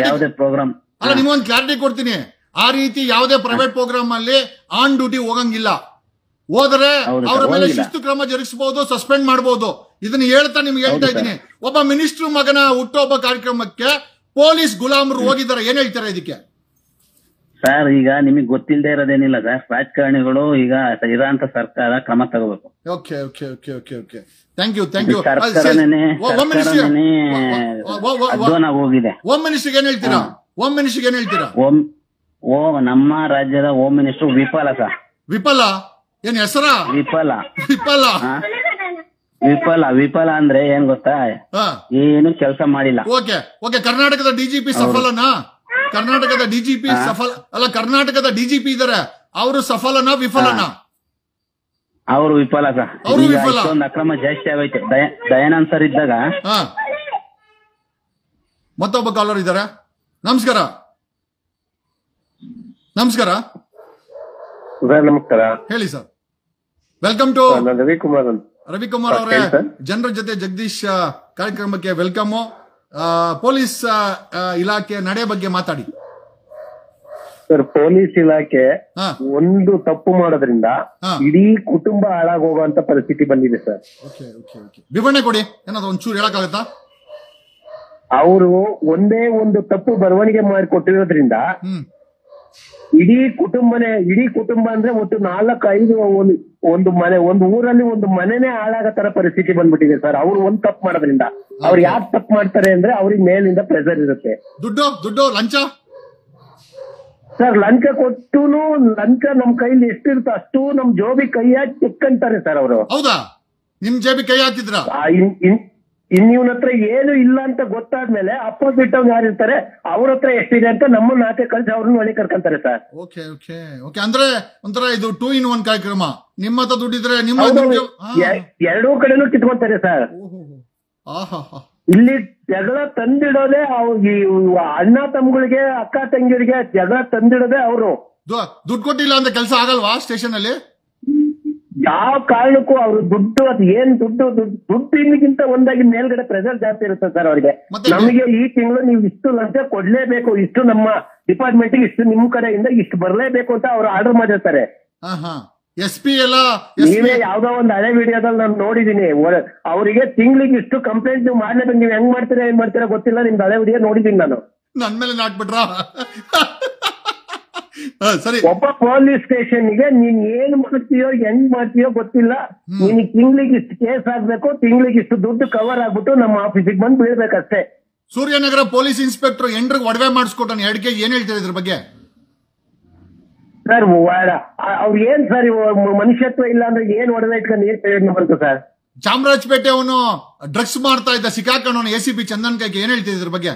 ಯಾವುದೇ ಪ್ರೋಗ್ರಾಮ್ ನಿಮ್ಗೊಂದು ಕ್ಲಾರಿಟಿ ಕೊಡ್ತೀನಿ. ಆ ರೀತಿ ಯಾವುದೇ ಪ್ರೈವೇಟ್ ಪ್ರೋಗ್ರಾಮ್ ಅಲ್ಲಿ ಆನ್ ಡ್ಯೂಟಿ ಹೋಗಂಗಿಲ್ಲ. ಹೋದ್ರೆ ಅವರ ಮೇಲೆ ಶಿಸ್ತು ಕ್ರಮ ಜರುಗಿಸಬಹುದು, ಸಸ್ಪೆಂಡ್ ಮಾಡಬಹುದು. ಇದನ್ನ ಹೇಳ್ತಾ ನಿಮ್ಗೆ ಹೇಳ್ತಾ ಇದ್ದೀನಿ. ಒಬ್ಬ ಮಿನಿಸ್ಟರ್ ಮಗನ ಹುಟ್ಟುಹಬ್ಬ ಕಾರ್ಯಕ್ರಮಕ್ಕೆ ಪೊಲೀಸ್ ಗುಲಾಮರು ಹೋಗಿದ್ದಾರೆ, ಏನ್ ಹೇಳ್ತಾರೆ ಇದಕ್ಕೆ? ಸರ್, ಈಗ ನಿಮಗೆ ಗೊತ್ತಿಲ್ಲದೆ ಇರೋದೇನಿಲ್ಲ ಸರ್, ರಾಜಕಾರಣಿಗಳು ಈಗ ಇರೋಂತ ಸರ್ಕಾರ ಕ್ರಮ ತಗೋಬೇಕು. Okay okay okay okay okay thank you thank you. ಅಧ್ವಾನ ಹೋಗಿದೆ. ಹೋಮ್ ಮಿನಿಸ್ಟರ್ ಏನ್ ಹೇಳ್ತೀರಾ? ಹೋಮ್ ಮಿನಿಸ್ಟರ್ ಏನ್ ಹೇಳ್ತೀರಾ? ನಮ್ಮ ರಾಜ್ಯದ ಹೋಮ್ ಮಿನಿಸ್ಟರ್ ವಿಫಲ ಸರ್. ವಿಫಲ ಏನ್ ಹೆಸರ? ವಿಫಲ ವಿಫಲ ವಿಫಲ ವಿಫಲ ಅಂದ್ರೆ ಏನ್ ಗೊತ್ತಾ, ಏನು ಕೆಲಸ ಮಾಡಿಲ್ಲ. ಓಕೆ ಓಕೆ ಕರ್ನಾಟಕದ DGP ಸಫಲನಾ? ಕರ್ನಾಟಕದ DGP ಸಫಲ ಅಲ್ಲ, ಕರ್ನಾಟಕದ DGP ಇದಾರೆ, ಅವರು ಸಫಲನಾ ವಿಫಲನಾ? ಅವರು ವಿಫಲ ಸರ್. ಅವರು ವಿಫಲ. ಅಕ್ರಮ ಜಾಸ್ತಿ ಆಗೈತೆ. ದಯಾನಂದ್ ಸರ್ ಇದ್ದಾಗ. ಮತ್ತೊಬ್ಬ ಕಾಲರ್ ಇದ್ದಾರೆ. ನಮಸ್ಕಾರ. ನಮಸ್ಕಾರ ಸರ್. ನಮಸ್ಕಾರ, ಹೇಳಿ ಸರ್. ವೆಲ್ಕಮ್ ಟು ರವಿಕುಮಾರ್ ಅಂತ. ರವಿಕುಮಾರ್ ಅವರೇ, ಜನರ ಜೊತೆ ಜಗದೀಶ್ ಕಾರ್ಯಕ್ರಮಕ್ಕೆ ವೆಲ್ಕಮ್. ಪೊಲೀಸ್ ಇಲಾಖೆ ನಡೆ ಬಗ್ಗೆ ಮಾತಾಡಿ ಸರ್. ಪೊಲೀಸ್ ಇಲಾಖೆ ಒಂದು ತಪ್ಪು ಮಾಡೋದ್ರಿಂದ ಇಡೀ ಕುಟುಂಬ ಹಾಳಾಗೋಗುವಂತ ಪರಿಸ್ಥಿತಿ ಬಂದಿದೆ ಸರ್. ವಿವರಣೆ ಕೊಡಿ, ಏನಾದ್ರು ಒಂಚೂರು ಹೇಳಕ್ಕಾಗತ್ತಾ? ಅವರು ಒಂದೇ ಒಂದು ತಪ್ಪು ಬರವಣಿಗೆ ಮಾಡಿಕೊಟ್ಟಿರೋದ್ರಿಂದ ಇಡೀ ಕುಟುಂಬ ಅಂದ್ರೆ ಒಟ್ಟು 4-5 ಒಂದು ಮನೆ, ಒಂದು ಊರಲ್ಲಿ ಒಂದು ಮನೆನೇ ಹಾಳಾಗೋ ತರ ಪರಿಸ್ಥಿತಿ ಬಂದ್ಬಿಟ್ಟಿದೆ ಸರ್. ಅವ್ರು ಒಂದ್ ತಪ್ಪು ಮಾಡೋದ್ರಿಂದ. ಅವ್ರು ಯಾಕೆ ತಪ್ಪು ಮಾಡ್ತಾರೆ ಅಂದ್ರೆ ಅವ್ರಿಗೆ ಮೇಲಿಂದ ಪ್ರೆಷರ್ ಇರುತ್ತೆ. ದುಡ್ಡು ಲಂಚ ಸರ್, ಲಂಚ ಕೊಟ್ಟುನು ಲಂಚ ನಮ್ ಕೈಲಿ ಎಷ್ಟಿರುತ್ತೋ ಅಷ್ಟು ನಮ್ ಜೋಬಿ ಕೈ ಹಾಕಿ ಚೆಕ್ಕಂತಾರೆ ಸರ್ ಅವರು. ಹೌದಾ? ನಿಮ್ ಜೇಬಿ ಕೈ ಹಾಕಿದ್ರ? ಇನ್ನಿವ್ನ ಹತ್ರ ಏನು ಇಲ್ಲ ಅಂತ ಗೊತ್ತಾದ್ಮೇಲೆ ಅಪೋಸಿಟ್ ಅವ್ರು ಯಾರಿರ್ತಾರೆ ಅವ್ರ ಹತ್ರ ಎಷ್ಟಿದೆ ಅಂತ ನಮ್ಮನ್ನ ಆಚೆ ಕಳ್ಸಿ ಅವ್ರನ್ನ ಒಳಗೆ ಕರ್ಕೊಂತಾರೆ ಸರ್. ಓಕೆ ಓಕೆ ಓಕೆ ಅಂದ್ರೆ ಒಂಥರ ಇದು 2 in 1 ಕಾರ್ಯಕ್ರಮ. ನಿಮ್ಮ ಹತ್ರ ದುಡ್ಡಿದ್ರೆ ನಿಮ್ಮ ಎರಡೂ ಕಡೆನೂ ಕಿತ್ಕೊಂತಾರೆ ಸರ್. ಇಲ್ಲಿ ಜಗಳ ತಂದಿಡೋದೇ ಅಣ್ಣ ತಮ್ಮಗಳಿಗೆ, ಅಕ್ಕ ತಂಗಿರಿಗೆ ಜಗಳ ತಂದಿಡೋದೇ ಅವರು. ದುಡ್ಡು ಕೊಟ್ಟಿಲ್ಲ ಅಂತ ಕೆಲಸ ಆಗಲ್ವಾ ಸ್ಟೇಷನ್ ಅಲ್ಲಿ? ಯಾವ ಕಾರಣಕ್ಕೂ ಅವ್ರು ದುಡ್ಡು ಅದು ಏನ್ ದುಡ್ಡು ಇನ್ನಕ್ಕಿಂತ ಒಂದಾಗಿ ಮೇಲ್ಗಡೆ ಪ್ರೆಷರ್ ಜಾಸ್ತಿ ಇರುತ್ತೆ ಸರ್ ಅವ್ರಿಗೆ. ನಮಗೆ ಈ ತಿಂಗಳು ನೀವು ಇಷ್ಟು ಲಂಚ ಕೊಡ್ಲೇಬೇಕು, ಇಷ್ಟು ನಮ್ಮ ಡಿಪಾರ್ಟ್ಮೆಂಟ್ ಇಷ್ಟು ನಿಮ್ ಕಡೆಯಿಂದ ಇಷ್ಟು ಬರ್ಲೇಬೇಕು ಅಂತ ಅವ್ರು ಆರ್ಡರ್ ಮಾಡಿರ್ತಾರೆ. SP ಎಲ್ಲ ನೀವೇ ಯಾವ್ದೋ ಒಂದು ಹಳೆ ವಿಡಿಯೋದಲ್ಲಿ ನಾನು ನೋಡಿದೀನಿ. ಅವರಿಗೆ ತಿಂಗಳಿಗೆ ಇಷ್ಟು ಕಂಪ್ಲೇಂಟ್ ನೀವು ಮಾಡ್ಲೇಬೇಕು. ನೀವು ಹೆಂಗ್ ಮಾಡ್ತೀರಾ ಏನ್ ಮಾಡ್ತೀರಾ ಗೊತ್ತಿಲ್ಲ, ನಿಮ್ದು ಹಳೆ ವಿಡಿಯೋ ನೋಡಿದೀನಿ ನಾನು. ನನ್ ಮೇಲೆ ನಾಟ್ಬಿಟ್ರ ಸರಿ. ಒಬ್ಬ ಪೊಲೀಸ್ ಸ್ಟೇಷನ್ಗೆ ನೀನ್ ಏನ್ ಮಾಡ್ತೀಯೋ ಹೆಂಗ್ ಮಾಡ್ತೀಯೋ ಗೊತ್ತಿಲ್ಲ, ನಿನಗೆ ತಿಂಗಳಿಗೆ ಇಷ್ಟು ಕೇಸ್ ಆಗ್ಬೇಕು, ತಿಂಗಳಿಗೆ ಇಷ್ಟು ದುಡ್ಡು ಕವರ್ ಆಗ್ಬಿಟ್ಟು ನಮ್ಮ ಆಫೀಸಿಗೆ ಬಂದು ಬೀಳ್ಬೇಕಷ್ಟೇ. ಸೂರ್ಯನಗರ ಪೊಲೀಸ್ ಇನ್ಸ್ಪೆಕ್ಟರ್ ಎಂಡ್ರಿಗೆ ಒಡವೆ ಮಾಡಿಸ್ಕೊಟ್ಟಾನೆ 2 kg. ಏನ್ ಹೇಳ್ತೀರಾ ಇದ್ರ ಬಗ್ಗೆ? ಸರ್ ಅವ್ರು ಏನ್ ಸರ್ ಮನುಷ್ಯತ್ವ ಇಲ್ಲ ಅಂದ್ರೆ ಏನ್ ಒಡವೆ ಇಟ್ಕೊಂಡು ಏನ್ ಪ್ರಯೋಜನ ಬಂತು ಸರ್? ಚಾಮರಾಜಪೇಟೆ ಅವನು ಡ್ರಗ್ಸ್ ಮಾಡ್ತಾ ಇದ್ದ, ಸಿಕ್ಕಾಕೊಂಡು ACP ಚಂದನ್ ಕೈಗೆ. ಏನ್ ಹೇಳ್ತೀವಿ ಇದ್ರ ಬಗ್ಗೆ?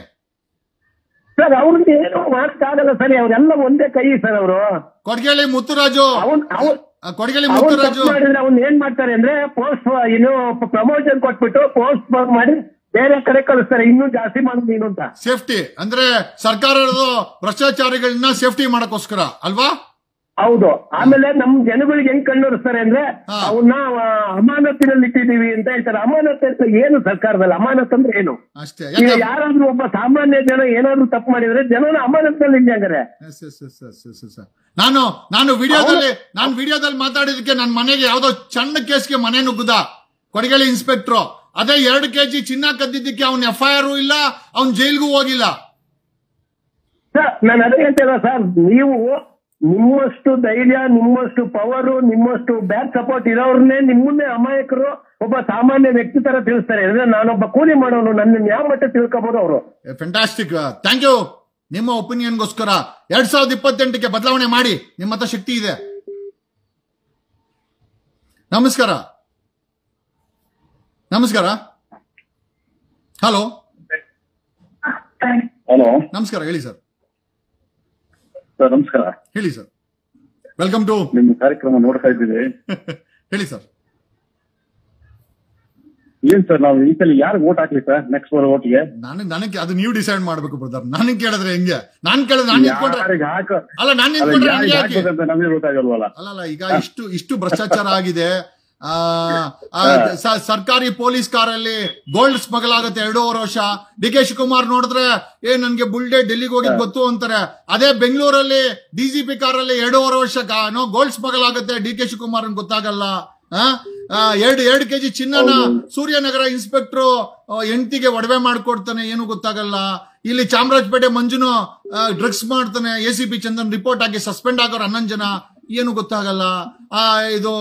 ಸರ್ ಅವ್ರಿಗೆ ಏನು ಮಾಡಕ್ಕಾಗಲ್ಲ ಸರಿ, ಅವ್ರೆಲ್ಲ ಒಂದೇ ಕೈ ಸರ್. ಅವರು ಕೊಡಗೇಲಿ ಮುತ್ತುರಾಜು ಮಾಡಿದ್ರೆ ಅವ್ನು ಏನ್ ಮಾಡ್ತಾರೆ ಅಂದ್ರೆ ಪೋಸ್ಟ್ ಪ್ರಮೋಷನ್ ಕೊಟ್ಬಿಟ್ಟು ಪೋಸ್ಟ್ ಮಾಡಿ ಬೇರೆ ಕಡೆ ಕಳಿಸ್ತಾರೆ, ಇನ್ನೂ ಜಾಸ್ತಿ ಮಾಡೋದು ನೀನು ಅಂತ. ಸೇಫ್ಟಿ ಅಂದ್ರೆ ಸರ್ಕಾರದ ಭ್ರಷ್ಟಾಚಾರಿಗಳನ್ನ ಸೇಫ್ಟಿ ಮಾಡಕ್ಕೋಸ್ಕರ ಅಲ್ವಾ? ಹೌದು. ಆಮೇಲೆ ನಮ್ ಜನಗಳಿಗೆ ಹೆಂಗ್ ಕಂಡುಹಿಡಿಸ್ತಾರೆ ಅಂದ್ರೆ ಅವನ್ನ ಅಮಾನತಿನಲ್ಲಿ ಇಟ್ಟಿದೀವಿ ಅಂತ ಹೇಳ್ತಾರೆ. ಅಮಾನತ್ ಏನು ಸರ್ಕಾರದಲ್ಲಿ ಅಮಾನತ್ ಅಂದ್ರೆ ಏನು? ಈಗ ಯಾರಾದ್ರೂ ಒಬ್ಬ ಸಾಮಾನ್ಯ ಜನ ಏನಾದ್ರು ತಪ್ಪು ಮಾಡಿದ್ರೆ ಜನನ ಅಮಾನತ್ನಲ್ಲಿ ಇದ್ದಾರೆ. ನಾನು ವಿಡಿಯೋದಲ್ಲಿ ಮಾತಾಡಿದಕ್ಕೆ ನನ್ನ ಮನೆಗೆ ಯಾವ್ದೋ ಸಣ್ಣ ಕೇಸ್ಗೆ ಮನೆ ನುಗ್ಗುದ ಕೊಡಗೇಳಿ ಇನ್ಸ್ಪೆಕ್ಟ್ರು. ಅದೇ 2 kg ಚಿನ್ನ ಕದ್ದಿದ್ದಕ್ಕೆ ಅವ್ನ FIR ಇಲ್ಲ, ಅವ್ನ್ ಜೈಲ್ಗೂ ಹೋಗಿಲ್ಲ. ನಾನು ಅದೇ ಹೇಳ್ತೇನೆ ಸರ್, ನೀವು ನಿಮ್ಮಷ್ಟು ಧೈರ್ಯ, ನಿಮ್ಮಷ್ಟು ಪವರ್, ನಿಮ್ಮಷ್ಟು ಬ್ಯಾಕ್ ಸಪೋರ್ಟ್ ಇರೋರ್ನೇ ನಿಮ್ಮನ್ನೇ ಅಮಾಯಕರು ಒಬ್ಬ ಸಾಮಾನ್ಯ ವ್ಯಕ್ತಿ ತರ ತಿಳಿಸ್ತಾರೆ. ಅಂದ್ರೆ ನಾನೊಬ್ಬ ಕೂಲಿ ಮಾಡೋನು, ನನ್ನ ಯಾವ ಮಟ್ಟ ತಿಳ್ಕೋಬಹುದು ಅವರು. Fantastic, thank you. ನಿಮ್ಮ ಒಪಿನಿಯನ್ಗೋಸ್ಕರ 2028ಕ್ಕೆ ಬದಲಾವಣೆ ಮಾಡಿ, ನಿಮ್ಮ ಹತ್ರ ಶಕ್ತಿ ಇದೆ. ನಮಸ್ಕಾರ. ಹಲೋ ನಮಸ್ಕಾರ, ಹೇಳಿ ಸರ್. ಸರ್ ನಮಸ್ಕಾರ. ಹೇಳಿ ಸರ್, ವೆಲ್ಕಮ್ ಟು ನಿಮ್ಮ ಕಾರ್ಯಕ್ರಮ ನೋಡ್ತಾ ಇದ್ದೀವಿ. ಹೇಳಿ ಸರ್. ಏನ್ ಸರ್ ನಾವು ಈ ಸಲ ಯಾರು ವೋಟ್ ಹಾಕ್ಲಿ ಸರ್ ನೆಕ್ಸ್ಟ್ ಬರೋ ಓಟ್ಗೆ? ನನಗೆ ಅದು ನೀವು ಡಿಸೈಡ್ ಮಾಡ್ಬೇಕು ಬ್ರದರ್. ನನಗೆ ಕೇಳಿದ್ರೆ ಹೆಂಗೆ? ನಾನು ಕೇಳಿದ್ರೆ ಅಲ್ಲ, ನಮಗೆ ಗೊತ್ತಾಗಲ್ವಲ್ಲ. ಅಲ್ಲ ಈಗ ಇಷ್ಟು ಭ್ರಷ್ಟಾಚಾರ ಆಗಿದೆ. ಸರ್ಕಾರಿ ಪೊಲೀಸ್ ಕಾರಲ್ಲಿ ಗೋಲ್ಡ್ ಸ್ಮಗಲ್ ಆಗುತ್ತೆ 2.5 ವರ್ಷ. DK ಶಿವಕುಮಾರ್ ನೋಡಿದ್ರೆ ನನ್ಗೆ ಬುಲ್ಡೆ ಡೆಲ್ಲಿಗೆ ಹೋಗಿದ್ ಗೊತ್ತು ಅಂತಾರೆ. ಅದೇ ಬೆಂಗಳೂರಲ್ಲಿ DGP ಕಾರಲ್ಲಿ 2.5 ವರ್ಷ ಗೋಲ್ಡ್ ಸ್ಮಗಲ್ ಆಗುತ್ತೆ, DK ಶಿವಕುಮಾರ್ ಗೊತ್ತಾಗಲ್ಲ. 2 kg ಚಿನ್ನನ ಸೂರ್ಯನಗರ ಇನ್ಸ್ಪೆಕ್ಟರ್ ಹೆಂಡತಿಗೆ ಒಡವೆ ಮಾಡ್ಕೊಡ್ತಾನೆ, ಏನು ಗೊತ್ತಾಗಲ್ಲ. ಇಲ್ಲಿ ಚಾಮರಾಜಪೇಟೆ ಮಂಜುನು ಡ್ರಗ್ಸ್ ಮಾಡ್ತಾನೆ, ACP ಚಂದನ್ ರಿಪೋರ್ಟ್ ಆಗಿ ಸಸ್ಪೆಂಡ್ ಆಗೋರು 11 ಜನ, ಏನು ಗೊತ್ತಾಗಲ್ಲ. ಇದು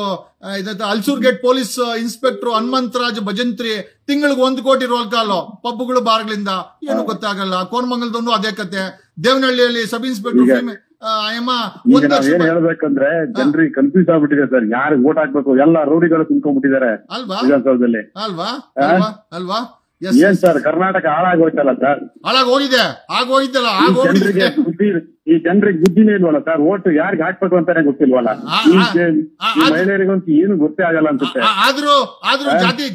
Ulsoor gate police inspector Hanumantharaj Bhajantri ತಿಂಗಳಿಗೆ 1 ಕೋಟಿ ರೋಲ್ ಕಾಲು ಪಬ್ಗಳು ಬಾರ್ಗಳಿಂದ, ಏನು ಗೊತ್ತಾಗಲ್ಲ. ಕೋರ್ಮಂಗಲದೊಂದು ಅದೇ ಕತೆ. ದೇವನಹಳ್ಳಿಯಲ್ಲಿ ಸಬ್ ಇನ್ಸ್ಪೆಕ್ಟರ್ ಏನ್ ಹೇಳ್ಬೇಕಂದ್ರೆ ಜನರಿಗೆ ಕನ್ಫ್ಯೂಸ್ ಆಗ್ಬಿಟ್ಟಿದೆ ಸರ್, ಯಾರು ವೋಟ್ ಹಾಕ್ಬೇಕು ಎಲ್ಲ ರೂಢಿಗಳು ತುಂಬ್ಕೊಂಡ್ಬಿಟ್ಟಿದ್ದಾರೆ ವಿಧಾನಸೌಧದಲ್ಲಿ. ಅಲ್ವಾ? ಏನ್ ಸರ್ ಕರ್ನಾಟಕ ಹಾಳಾಗೋಯ್ತಲ್ಲ ಸರ್? ಆಗೋಯ್ತಲ್ಲ. ಈ ಜನರಿಗೆ ಬುದ್ಧಿನೇ ಇಲ್ವಲ್ಲ ಸರ್, ವೋಟ್ ಯಾರಿಗೆ ಹಾಕ್ಬೇಕು ಅಂತಾನೆ ಗೊತ್ತಿಲ್ವಲ್ಲ. ಮಹಿಳೆಯರಿಗಂತೂ ಏನು ಗೊತ್ತೇ ಆಗಲ್ಲ ಅನ್ಸುತ್ತೆ. ಆದ್ರೂ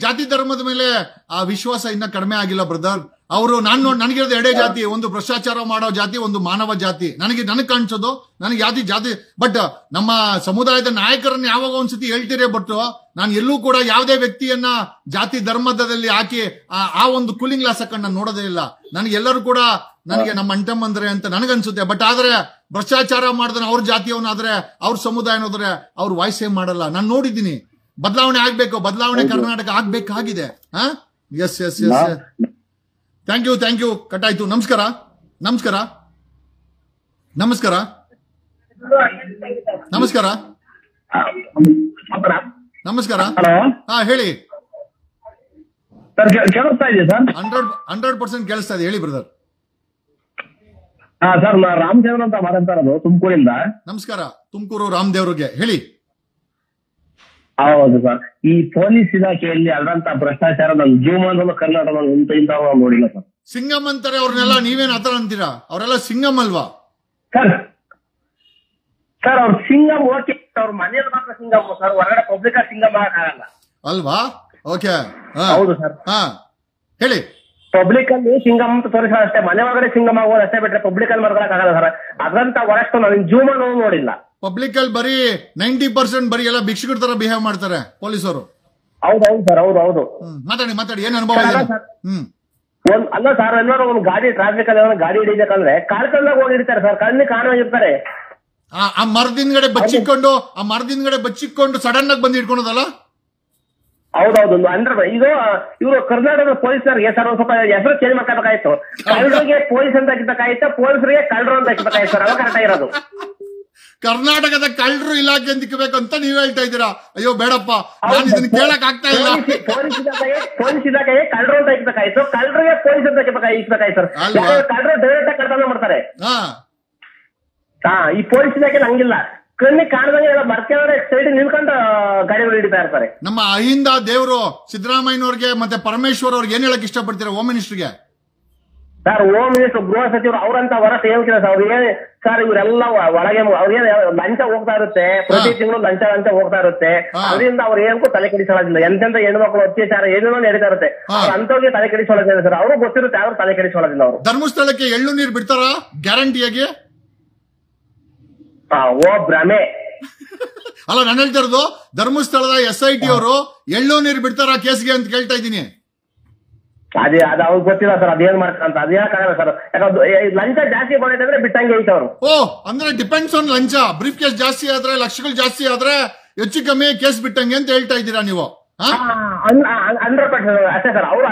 ಜಾತಿ ಧರ್ಮದ ಮೇಲೆ ಆ ವಿಶ್ವಾಸ ಇನ್ನ ಕಡಿಮೆ ಆಗಿಲ್ಲ ಬ್ರದರ್. ಅವರು ನನಗಿರೋದು 2 ಜಾತಿ, ಒಂದು ಭ್ರಷ್ಟಾಚಾರ ಮಾಡೋ ಜಾತಿ, ಒಂದು ಮಾನವ ಜಾತಿ. ನನಗೆ ಕಾಣಿಸೋದು ನನಗೆ ಜಾತಿ. ಬಟ್ ನಮ್ಮ ಸಮುದಾಯದ ನಾಯಕರನ್ನ ಯಾವಾಗ ಒಂದ್ಸತಿ ಹೇಳ್ತೀರಿ, ಬಟ್ ನಾನು ಎಲ್ಲೂ ಕೂಡ ಯಾವುದೇ ವ್ಯಕ್ತಿಯನ್ನ ಜಾತಿ ಧರ್ಮದಲ್ಲಿ ಹಾಕಿ ಆ ಒಂದು ಕೂಲಿಂಗ್ ಗ್ಲಾಸ್ ಹಾಕೊಂಡು ನಾನು ನೋಡೋದೇ ಇಲ್ಲ. ನನಗೆಲ್ಲರೂ ಕೂಡ ನನಗೆ ನಮ್ಮ ಅಂಟಮ್ಮಂದ್ರೆ ಅಂತ ನನಗನ್ಸುತ್ತೆ. ಬಟ್ ಆದ್ರೆ ಭ್ರಷ್ಟಾಚಾರ ಮಾಡಿದ್ರೆ ಅವ್ರ ಜಾತಿಯವನಾದ್ರೆ ಅವ್ರ ಸಮುದಾಯನೋದ್ರೆ ಅವ್ರ ವಾಯ್ಸ್ ಏನ್ ಮಾಡಲ್ಲ. ನಾನು ನೋಡಿದ್ದೀನಿ. ಬದಲಾವಣೆ ಆಗ್ಬೇಕು, ಬದಲಾವಣೆ ಕರ್ನಾಟಕ ಆಗ್ಬೇಕಾಗಿದೆ. ಎಸ್. Thank you. ಕಟ್ಟಾಯ್ತು. ನಮಸ್ಕಾರ. ಹೇಳಿ. ಕೇಳಿಸ್ತಾ ಇದೆ ಸರ್? 100% ಕೇಳಿಸ್ತಾ ಇದೆ, ಹೇಳಿ ಬ್ರದರ್. ಸರ್ ನಾ ರಾಮದೇವ್ರ ಅಂತ ಮಾತಾಡ್ತಾ ಇರೋದು ತುಮಕೂರಿಂದ. ನಮಸ್ಕಾರ. ತುಮಕೂರು ರಾಮದೇವ್ರಿಗೆ ಹೇಳಿ. ಹೌದು ಸರ್, ಈ ಪೊಲೀಸ್ ಇಲಾಖೆಯಲ್ಲಿ ಅದಂತ ಭ್ರಷ್ಟಾಚಾರ ನನ್ನ ಜೀವನದಲ್ಲೂ ಕರ್ನಾಟಕದಲ್ಲಿ ಇಂಥವ್ ನೋಡಿಲ್ಲ ಸರ್. ಸಿಂಗಮ್ ಅಂತಾರೆ ಅವ್ರನ್ನೆಲ್ಲ, ನೀವೇನ್ ಆತರ ಅಂತೀರಾ? ಅವರೆಲ್ಲ ಸಿಂಗಮ್ ಅಲ್ವಾ ಸರ್? ಅವ್ರ ಸಿಂಗಮ್ ಓಕೆ, ಅವ್ರ ಮನೆಯಲ್ಲಿ ಮಾತ್ರ ಸಿಂಗಮ್ ಸರ್, ಹೊರಗಡೆ ಪಬ್ಲಿಕ್ ಸಿಂಗಮ್ ಆಗಲ್ಲ ಅಲ್ವಾ? ಓಕೆ, ಹೌದು ಸರ್. ಹೇಳಿ. ಪಬ್ಲಿಕ್ ಅಲ್ಲಿ ಸಿಂಗಮ್ ಅಂತ ತೋರಿಸ ಅಷ್ಟೇ, ಮನೆ ಒಳಗಡೆ ಸಿಂಗಮ್ ಆಗೋದು ಅಷ್ಟೇ ಬಿಟ್ರೆ ಪಬ್ಲಿಕ್ ಅಲ್ಲಿ ಮಾಡ್ಕೊಳಕ್ ಆಗಲ್ಲ ಸರ್. ಅದಂತ ವರಷ್ಟು ನಾನು ಜೀವನ ನೋಡಿಲ್ಲ. ಪಬ್ಲಿಕ್ ಅಲ್ಲಿ ಬರೀ 90% ಬರೀ ಎಲ್ಲ ಭಿಕ್ಷುಕರ ತರ ಬಿಹೇವ್ ಮಾಡ್ತಾರೆ ಪೊಲೀಸರು. ಹೌದೌದು ಸರ್, ಹೌದು. ಮಾತಾಡಿ ಏನ್ ಅನುಭವ ಇದೆ? ಅಲ್ಲ ಸರ್, ಎಲ್ಲರೂ ಒಂದು ಗಾಡಿ ಟ್ರಾಫಿಕ್ ಅಲ್ಲಿ ಗಾಡಿ ಹಿಡಿಬೇಕಂದ್ರೆ ಕಳ್ಕೊಂಡಾಗ ಹೋಗಿರ್ತಾರೆ ಸರ್, ಕಣ್ಣಿ ಕಾಣೋಗಿರ್ತಾರೆ. ಆ ಮರದಿಂದಗಡೆ ಬಚ್ಚಿಕೊಂಡು ಸಡನ್ ಆಗಿ ಬಂದು ಹಿಡ್ಕೊಳೋದಲ್ಲ? ಹೌದೌದು. ಅಂದ್ರೆ ಇದು ಇವರು ಕರ್ನಾಟಕದ ಪೊಲೀಸರಿಗೆ ಸರ್ ಒಂದ್ ಸ್ವಲ್ಪ ಹೆಸರು ಚೇಂಜ್ ಮಾಡ್ಕೋಬೇಕಾಯ್ತು. ಕಳ್ಳರಿಗೆ ಪೊಲೀಸ್ ಅಂತ ಹಾಕಿಬೇಕಾಯ್ತು, ಪೊಲೀಸರಿಗೆ ಕಳ್ಳರು ಅಂತ ಹಾಕಿಬೇಕಾಯ್ತು ಸರ್, ಅವಾಗ ಕರೆಕ್ಟ್ ಆಗಿರೋದು. ಕರ್ನಾಟಕದ ಕಳ್ಳರು ಇಲಾಖೆ ಅಂತ ಇಕ್ಬೇಕು ನೀವ್ ಹೇಳ್ತಾ ಇದ್ದೀರಾ? ಅಯ್ಯೋ ಬೇಡಪ್ಪ, ನಾನು ಇದನ್ನ ಕೇಳಕ್ ಆಗ್ತಾ ಇಲ್ಲ. ಪೊಲೀಸ್ ಇಲಾಖೆಗೆ ಕಳ್ಳರು ಅಂತ ಹಾಕಿಬೇಕಾಯ್ತು, ಕಳ್ಳರಿಗೆ ಪೊಲೀಸ್ ಅಂತ ಇಕ್ಬೇಕಾಯ್ತು ಸರ್. ಕಳ್ಳರು ಡೈರೆಕ್ಟ್ ಆಗಿ ಕಳ್ತನ ಮಾಡ್ತಾರೆ. ಈ ಪೊಲೀಸ್ ಇಲಾಖೆ ಹಂಗಿಲ್ಲ, ಕಣ್ಣಿ ಕಾಣದಂಗೆ ಎಲ್ಲ ಬರ್ಕೆವರೆ ಸೈಡ್ ನಿಲ್ಕೊಂಡು ಗಾಡಿಗಳು ಹಿಡಿತಾ ಇರ್ತಾರೆ. ನಮ್ಮ ಅಹಿಂದ ದೇವರು ಸಿದ್ದರಾಮಯ್ಯನವ್ರಿಗೆ ಮತ್ತೆ ಪರಮೇಶ್ವರ್ ಅವ್ರಿಗೆ ಏನ್ ಹೇಳಕ್ ಇಷ್ಟಪಡ್ತೀರಾ ಹೋಮ್ ಮಿನಿಸ್ಟರ್ಗೆ? ಸರ್, ಹೋಮ್ ಮಿನಿಸ್ಟರ್, ಗೃಹ ಸಚಿವರು ಅವ್ರಂತ ಹೊರ ಸೇವಕಿಲ್ಲ ಸರ್. ಅವ್ರಿಗೆ ಸರ್ ಇವರೆಲ್ಲ ಒಳಗೆ ಅವ್ರಿಗೆ ಲಂಚ ಹೋಗ್ತಾ ಇರುತ್ತೆ, ಪ್ರತಿ ತಿಂಗಳು ಲಂಚ ಹೋಗ್ತಾ ಇರುತ್ತೆ. ಅದರಿಂದ ಅವ್ರು ಏನಕ್ಕೂ ತಲೆ ಕೆಡಿಸೋದಿಲ್ಲ. ಎಂತೆಂತ ಹೆಣ್ಮಕ್ಳು ಅತ್ಯಾಚಾರ ಏನೇನೋ ನಡೀತಾ ಇರುತ್ತೆ, ಅಂತವ್ರಿಗೆ ತಲೆ ಕೆಡಿಸೋದಿಲ್ಲ ಸರ್. ಅವರು ಗೊತ್ತಿರುತ್ತೆ, ಅವ್ರು ತಲೆ ಕೆಡಿಸೋದಿಲ್ಲ. ಅವರು ಧರ್ಮಸ್ಥಳಕ್ಕೆ ಎಳ್ಳು ನೀರು ಬಿಡ್ತಾರ ಗ್ಯಾರಂಟಿಯಾಗಿ? ಓ ಭ್ರಮೆ ಅಲ್ಲ, ನಾನು ಹೇಳ್ತಾ ಇರೋದು ಧರ್ಮಸ್ಥಳದ SIT ಅವರು ಎಳ್ಳು ನೀರು ಬಿಡ್ತಾರ ಕೇಸ್ಗೆ ಅಂತ ಕೇಳ್ತಾ ಇದ್ದೀನಿ. ಅದೇ ಅದು ಅವ್ರಿಗೆ ಗೊತ್ತಿಲ್ಲ ಸರ್, ಅದೇನ್ ಮಾಡ್ತಾರಂತ ಅದೇ ಹೇಳಕ್ಕಾಗಲ್ಲ ಸರ್. ಯಾಕಂದ್ರೆ ಲಂಚ ಜಾಸ್ತಿ ಬಂದೈತೆ ಬಿಟ್ಟಂಗೆ ಐತೆ ಅವರು. ಅಂದ್ರೆ ಡಿಪೆಂಡ್ಸ್ ಆನ್ ಲಂಚ. ಬ್ರೀಫ್ ಕೇಸ್ ಜಾಸ್ತಿ ಆದ್ರೆ, ಲಕ್ಷಗಳು ಜಾಸ್ತಿ ಆದ್ರೆ ಹೆಚ್ಚು ಕಮ್ಮಿ ಕೇಸ್ ಬಿಟ್ಟಂಗೆ ಅಂತ ಹೇಳ್ತಾ ಇದ್ದೀರಾ ನೀವು? 100% ಅಷ್ಟೇ ಸರ್. ಅವರು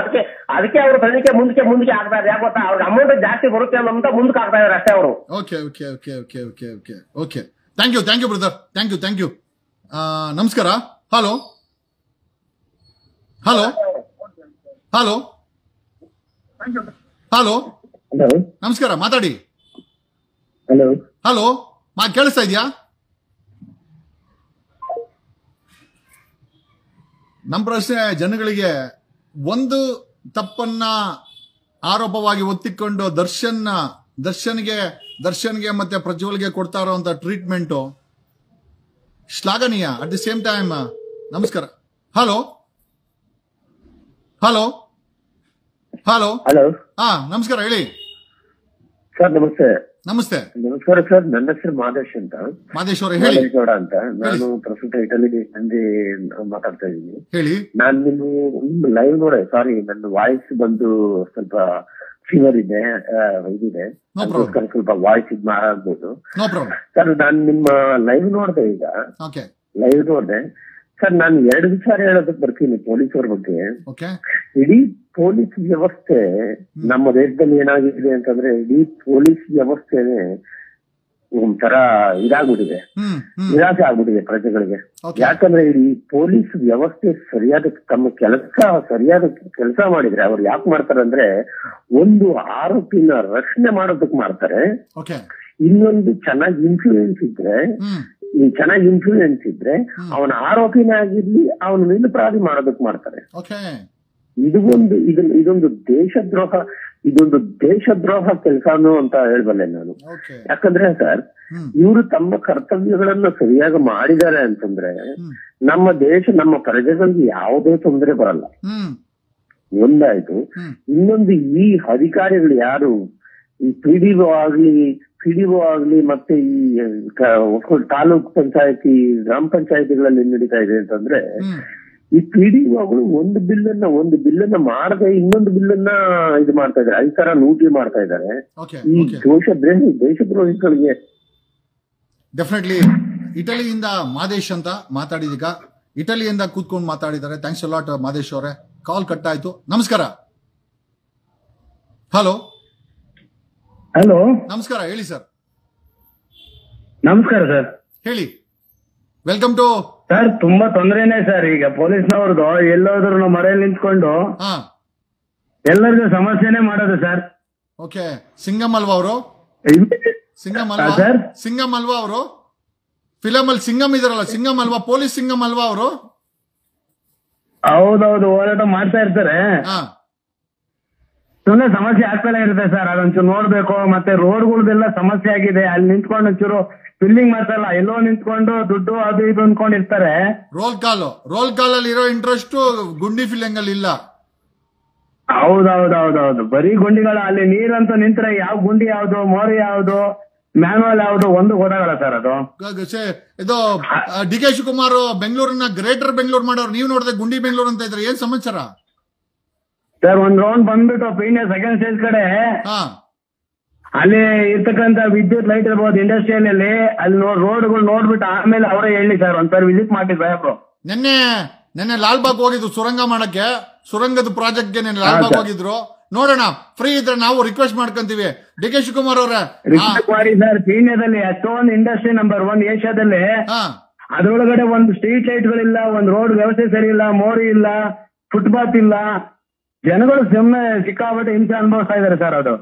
ಅದಕ್ಕೆ ಅವರು ತನಿಖೆ ಮುಂದಕ್ಕೆ ಆಗ್ತಾ ಇದೆ. ಯಾಕೆ ಗೊತ್ತಾ, ಅವ್ರಿಗೆ ಅಮೌಂಟ್ ಜಾಸ್ತಿ ಬರುತ್ತೆ ಅಂತ ಮುಂದಕ್ಕೆ ಆಗ್ತಾ ಇದಾರೆ ಅಷ್ಟೇ ಅವರು. Okay. Thank you brother, thank you. ನಮಸ್ಕಾರ. ಹಲೋ ನಮಸ್ಕಾರ, ಮಾತಾಡಿ. ಹಲೋ ಕೇಳಿಸ್ತಾ ಇದೆಯಾ? ನಮ್ಮ ಪ್ರಶ್ನೆ ಜನಗಳಿಗೆ, ಒಂದು ತಪ್ಪನ್ನ ಆರೋಪವಾಗಿ ಒತ್ತಿಕೊಂಡು ದರ್ಶನ್ಗೆ ಮತ್ತೆ ಪ್ರಜ್ವಲ್ಗೆ ಕೊಡ್ತಾ ಇರೋಂತ ಟ್ರೀಟ್ಮೆಂಟ್ ಶ್ಲಾಘನೀಯ. ಅಟ್ ದಿ ಸೇಮ್ ಟೈಮ್ ನಮಸ್ಕಾರ. ಹಲೋ ನಮಸ್ಕಾರ, ಹೇಳಿ ಸರ್. ನಮಸ್ತೆ. ನಮಸ್ಕಾರ ಸರ್, ನನ್ನ ಹೆಸರು ಮಾದೇಶ್ ಅಂತ. ಮಾದೇಶ್ ಅವರೇ ಹೇಳಿ. ಗೌಡ ಅಂತ. ನಾನು ಪ್ರಸ್ತುತ ಇಟಲಿ ಸಂಜೆ ಮಾತಾಡ್ತಾ ಇದ್ದೀನಿ. ಹೇಳಿ. ನಾನು ನಿಮ್ಮ ಲೈವ್ ನೋಡೆ, ಸಾರಿ ನನ್ನ ವಾಯ್ಸ್ ಬಂದು ಸ್ವಲ್ಪ ಫೀವರ್ ಇದೆ, ಇದಿದೆ, ಸ್ವಲ್ಪ ವಾಯ್ಸ್ ಇದು ಮಾರಾಗ್ಬೋದು ಸರ್. ನಾನು ನಿಮ್ಮ ಲೈವ್ ನೋಡ್ದೆ, ಈಗ ಲೈವ್ ನೋಡ್ದೆ ಸರ್. ನಾನು 2 ವಿಚಾರ ಹೇಳೋದಕ್ಕೆ ಬರ್ತೀನಿ ಪೊಲೀಸರ ಬಗ್ಗೆ. ಇಡೀ ಪೊಲೀಸ್ ವ್ಯವಸ್ಥೆ ನಮ್ಮ ದೇಶದಲ್ಲಿ ಏನಾಗಿದೆ ಅಂತಂದ್ರೆ, ಇಡೀ ಪೊಲೀಸ್ ವ್ಯವಸ್ಥೆನೆ ಒಂಥರ ಇದಾಗ್ಬಿಟ್ಟಿದೆ, ನಿರಾಸೆ ಆಗ್ಬಿಟ್ಟಿದೆ ಪ್ರಜೆಗಳಿಗೆ. ಯಾಕಂದ್ರೆ ಇಡೀ ಪೊಲೀಸ್ ವ್ಯವಸ್ಥೆ ಸರಿಯಾದ ಕೆಲಸ ಮಾಡಿದ್ರೆ ಅವ್ರು ಯಾಕೆ ಮಾಡ್ತಾರೆ ಅಂದ್ರೆ, ಒಂದು ಆರೋಪಿನ ರಕ್ಷಣೆ ಮಾಡೋದಕ್ಕೆ ಮಾಡ್ತಾರೆ, ಇನ್ನೊಂದು ಚೆನ್ನಾಗಿ ಇನ್ಫ್ಲೂಯೆನ್ಸ್ ಇದ್ರೆ ಅವನ ಆರೋಪಿನೇ ಆಗಿರ್ಲಿ ಅವನ ನಿರಪರಾಧಿ ಮಾಡೋದಕ್ಕೆ ಮಾಡ್ತಾರೆ. ಇದೊಂದು ದೇಶದ್ರೋಹ ಕೆಲಸನೂ ಅಂತ ಹೇಳ್ಬಲ್ಲೆ ನಾನು. ಯಾಕಂದ್ರೆ ಸರ್, ಇವರು ತಮ್ಮ ಕರ್ತವ್ಯಗಳನ್ನ ಸರಿಯಾಗಿ ಮಾಡಿದ್ದಾರೆ ಅಂತಂದ್ರೆ ನಮ್ಮ ನಮ್ಮ ಪ್ರಜೆಗಳಿಗೆ ಯಾವುದೇ ತೊಂದರೆ ಬರಲ್ಲ. ಒಂದಾಯ್ತು. ಇನ್ನೊಂದು, ಈ ಅಧಿಕಾರಿಗಳು ಯಾರು ಈ PDO ಆಗ್ಲಿ ಮತ್ತೆ ಈ ತಾಲೂಕ್ ಪಂಚಾಯತಿ ಗ್ರಾಮ ಪಂಚಾಯತಿಗಳಲ್ಲಿ ನಡೀತಾ ಇದೆ ಅಂತಂದ್ರೆ, ಈ PDOಗಳು ಒಂದು ಬಿಲ್ಲನ್ನ ಮಾಡದೆ ಇನ್ನೊಂದು ಬಿಲ್ಲನ್ನ ಇದು ಮಾಡ್ತಾ ಇದ್ದಾರೆ, ಈ ತರ ಲೂಟಿ ಮಾಡ್ತಾ ಇದ್ದಾರೆ. ಈ ದೇಶದ್ರೋಹಿಗಳಿಗೆ ಡೆಫಿನೆಟ್ಲಿ. ಇಟಲಿಯಿಂದ ಮಾದೇಶ್ ಅಂತ ಮಾತಾಡಿದೀಗ, ಇಟಲಿಯಿಂದ ಕೂತ್ಕೊಂಡು ಮಾತಾಡಿದ್ದಾರೆ. ಥ್ಯಾಂಕ್ಸ್ ಅ ಲಾಟ್ ಮಾದೇಶ್ ಅವರೇ. ಕಾಲ್ ಕಟ್ ಆಯ್ತು. ನಮಸ್ಕಾರ. ಹಲೋ ನಮಸ್ಕಾರ, ಹೇಳಿ ಸರ್. ನಮಸ್ಕಾರ ಸರ್, ಹೇಳಿ. Welcome to sir. ತುಂಬಾ ತೊಂದರೆನೇ ಸರ್. ಈಗ ಪೊಲೀಸ್ನವ್ರದ್ದು ಎಲ್ಲೋದ್ರು ಮರೆಯಲ್ಲಿ ನಿಂತ್ಕೊಂಡು ಎಲ್ಲರಿಗೂ ಸಮಸ್ಯೆನೆ ಮಾಡೋದು ಸರ್. ಓಕೆ. ಸಿಂಗಮ್ ಅಲ್ವಾ ಅವರು? ಸಿಂಗಮ್ ಅಲ್ವಾ ಅವರು? ಫಿಲಮ್ ಅಲ್ಲಿ ಸಿಂಗಮ್ ಇದಾರಲ್ಲ, ಸಿಂಗಮ್ ಅಲ್ವಾ? ಪೊಲೀಸ್ ಸಿಂಗಮ್ ಅಲ್ವಾ ಅವರು? ಹೌದೌದು, ಹೋರಾಟ ಮಾಡ್ತಾ ಇರ್ತಾರೆ. ಸುಮ್ಮನೆ ಸಮಸ್ಯೆ ಆಗ್ತಾನೆ ಇರುತ್ತೆ ಸರ್. ಅದೊಂಚೂರು ನೋಡ್ಬೇಕು. ಮತ್ತೆ ರೋಡ್ಗಳ್ದೆಲ್ಲ ಸಮಸ್ಯೆ ಆಗಿದೆ. ಅಲ್ಲಿ ನಿಂತ್ಕೊಂಡು ಒಂಚೂರು ಫಿಲ್ಲಿಂಗ್ ಮಾಡ್ತಾರಲ್ಲ, ಎಲ್ಲೋ ನಿಂತ್ಕೊಂಡು ದುಡ್ಡು ಅದು ಇದು ಅನ್ಕೊಂಡಿರ್ತಾರೆ. ರೋಲ್ ಕಾಲ್ ಅಲ್ಲಿ ಇರೋ ಇಂಟ್ರೆಸ್ಟ್ ಗುಂಡಿ ಫಿಲ್ಲಿಂಗ್ ಅಲ್ಲಿ ಇಲ್ಲ. ಹೌದೌದೌದೌದು, ಬರೀ ಗುಂಡಿಗಳ ಅಲ್ಲಿ ನೀರಂತೂ ನಿಂತ್ರೆ ಯಾವ ಗುಂಡಿ ಯಾವ್ದು, ಮೋರಿ ಯಾವ್ದು, ಮ್ಯಾನುವಲ್ ಯಾವ್ದು ಒಂದು ಗೊತ್ತಾಗಲ್ಲ ಸರ್ ಅದು. ಇದು ಡಿ ಕೆ ಶಿವಕುಮಾರ್ ಬೆಂಗಳೂರಿನ ಗ್ರೇಟರ್ ಬೆಂಗಳೂರು ಮಾಡೋರು, ನೀವು ನೋಡಿದ್ರೆ ಗುಂಡಿ ಬೆಂಗಳೂರು ಅಂತ ಇದ್ರೆ ಏನ್ ಸಮಾಚಾರ ಸರ್? ಒಂದ್ ರೌಂಡ್ ಬಂದ್ಬಿಟ್ಟು ಪೀಣ್ಯ ಸೆಕೆಂಡ್ ಸ್ಟೇಜ್ ಕಡೆ ಅಲ್ಲಿ ಇರ್ತಕ್ಕಂತ ವಿದ್ಯುತ್ ಲೈಟ್ ಇರ್ಬೋದು ಇಂಡಸ್ಟ್ರಿಯಲ್ ಅಲ್ಲಿ ರೋಡ್ಗಳು ನೋಡ್ಬಿಟ್ಟು ಆಮೇಲೆ ಅವರೇ ಹೇಳಿ ಸರ್ ಒಂದ್ಸರಿ ವಿಸಿಟ್ ಮಾಡಿದ್ರು ಸಾಹೇಬ್ರು. ನೆನ್ನೆ ಲಾಲ್ಬಾಗ್ ಹೋಗಿದ್ರು ಸುರಂಗ ಮಾಡಕ್ಕೆ, ಸುರಂಗದ ಪ್ರಾಜೆಕ್ಟ್ ಗೆ ನೆನ್ನೆ ಲಾಲ್ಬಾಗ್ ಹೋಗಿದ್ರು. ನೋಡೋಣ, ಫ್ರೀ ಇದ್ರೆ ನಾವು ರಿಕ್ವೆಸ್ಟ್ ಮಾಡ್ಕೊಂತೀವಿ ಡಿ ಕೆ ಶಿವಕುಮಾರ್ ಅವರ ಮಾಡಿ ಸರ್. ಪೀಣ್ಯದಲ್ಲಿ ಅಷ್ಟೊಂದು ಇಂಡಸ್ಟ್ರಿ ನಂಬರ್ 1 ಏಷ್ಯಾದಲ್ಲಿ, ಅದ್ರೊಳಗಡೆ ಒಂದು ಸ್ಟ್ರೀಟ್ ಲೈಟ್ಗಳಿಲ್ಲ, ಒಂದು ರೋಡ್ ವ್ಯವಸ್ಥೆ ಸರಿ ಇಲ್ಲ, ಮೋರಿ ಇಲ್ಲ, ಫುಟ್ಪಾತ್ ಇಲ್ಲ, ಜನಗಳು ಸುಮ್ಮನೆ ಸಿಕ್ಕಾಪಟ್ಟೆ ಹಿಂಸೆ ಅನುಭವಿಸ್ತಾ ಇದಾರೆ ಸರ್. ಅದು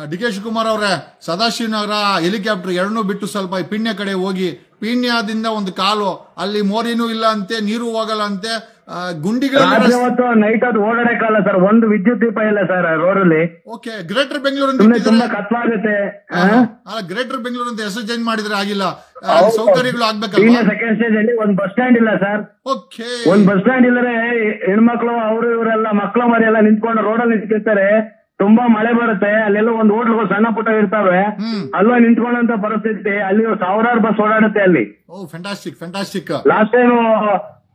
ಡಿ ಕೆ ಶಿವಕುಮಾರ್ ಅವರೇ, ಸದಾಶಿವನಗರ ಹೆಲಿಕಾಪ್ಟರ್ ಎರಡನ್ನೂ ಬಿಟ್ಟು ಸ್ವಲ್ಪ ಪೀಣ್ಯ ಕಡೆ ಹೋಗಿ, ಪೀಣ್ಯದಿಂದ ಒಂದು ಕಾಲು ಅಲ್ಲಿ ಮೋರಿನೂ ಇಲ್ಲ ಅಂತೆ, ನೀರು ಹೋಗಲ್ಲ ಅಂತೆ, ಗುಂಡಿಗಳು ನೈಟ್ ಅದು ಓಡಾಡಕ್ಕಲ್ಲ ಸರ್, ಒಂದು ವಿದ್ಯುತ್ ದೀಪ ಇಲ್ಲ ಸರ್ ರೋಡ್ ಅಲ್ಲಿ. ಓಕೆ, ಗ್ರೇಟರ್ ಬೆಂಗಳೂರು ತುಂಬಾ ಕತ್ಲಾಗುತ್ತೆ. ಗ್ರೇಟರ್ ಬೆಂಗಳೂರು ಅಂತ ಹೆಸರು ಚೇಂಜ್ ಮಾಡಿದ್ರೆ ಆಗಿಲ್ಲ, ಸೌಕರ್ಯಗಳು ಆಗ್ಬೇಕಲ್ಲ. ಸೆಕೆಂಡ್ ಸ್ಟೇಜ್ ಅಲ್ಲಿ ಒಂದು ಬಸ್ ಸ್ಟ್ಯಾಂಡ್ ಇಲ್ಲ ಸರ್. ಓಕೆ, ಒಂದ್ ಬಸ್ ಸ್ಟ್ಯಾಂಡ್ ಇಲ್ಲರೆ ಹೆಣ್ಮಕ್ಳು ಅವರು ಇವರೆಲ್ಲ ಮಕ್ಳು ಮರಿ ಎಲ್ಲ ನಿಂತ್ಕೊಂಡು ರೋಡಲ್ಲಿ ನಿಂತಿರ್ತಾರೆ. ತುಂಬಾ ಮಳೆ ಬರುತ್ತೆ, ಅಲ್ಲೆಲ್ಲ ಒಂದು ಹೋಟ್ಲು ಸಣ್ಣ ಪುಟ್ಟ ಇರ್ತಾವೆ, ಅಲ್ವಾ ನಿಂತ್ಕೊಂಡಂತ ಪರಿಸ್ಥಿತಿ. ಅಲ್ಲಿ ಸಾವಿರಾರು ಬಸ್ ಓಡಾಡುತ್ತೆ ಅಲ್ಲಿ. ಫ್ಯಾಂಟಾಸ್ಟಿಕ್. ಲಾಸ್ಟ್ ಟೈಮ್